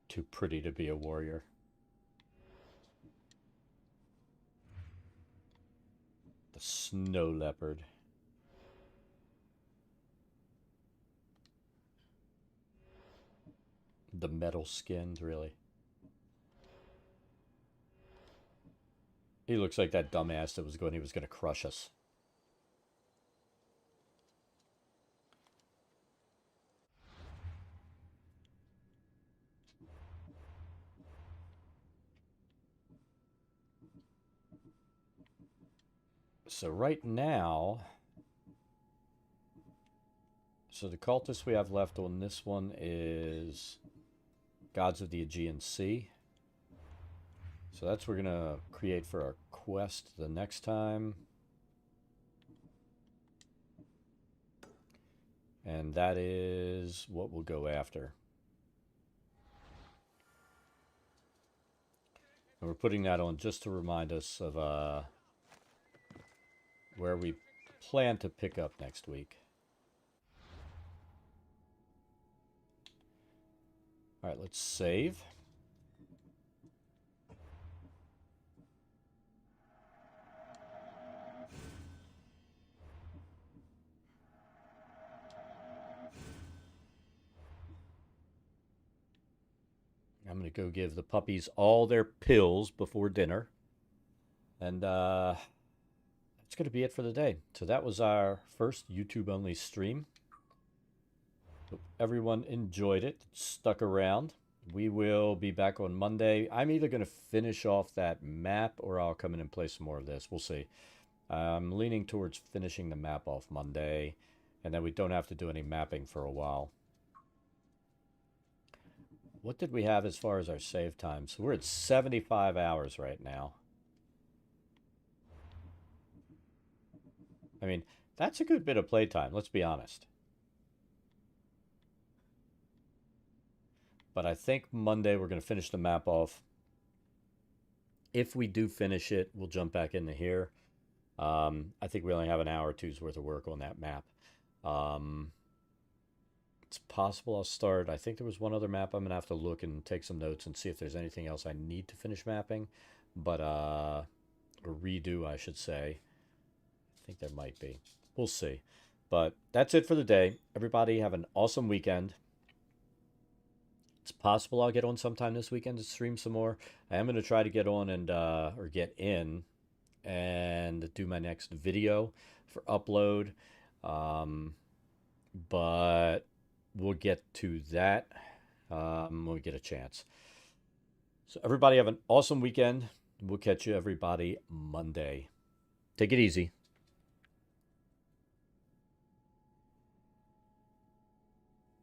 too pretty to be a warrior. The snow leopard. The metal skinned, really. He looks like that dumbass that he was going to crush us. So right now, so the cultists we have left on this one is Gods of the Aegean Sea. So that's what we're going to create for our quest the next time. And that is what we'll go after. And we're putting that on just to remind us of where we plan to pick up next week. All right, let's save. I'm going to go give the puppies all their pills before dinner. And that's going to be it for the day. So that was our first YouTube-only stream. Hope everyone enjoyed it, stuck around. We will be back on Monday. I'm either going to finish off that map or I'll come in and play some more of this. We'll see. I'm leaning towards finishing the map off Monday. And then we don't have to do any mapping for a while. What did we have as far as our save time? So we're at 75 hours right now. I mean, that's a good bit of playtime, let's be honest. But I think Monday we're going to finish the map off. If we do finish it, we'll jump back into here. I think we only have an hour or two's worth of work on that map. It's possible I'll start. I think there was one other map. I'm going to have to look and take some notes and see if there's anything else I need to finish mapping. But, or redo, I should say. I think there might be. We'll see. But that's it for the day. Everybody have an awesome weekend. It's possible I'll get on sometime this weekend to stream some more. I am going to try to get on and, or get in and do my next video for upload. But we'll get to that when we get a chance. So everybody have an awesome weekend. We'll catch you everybody Monday. Take it easy.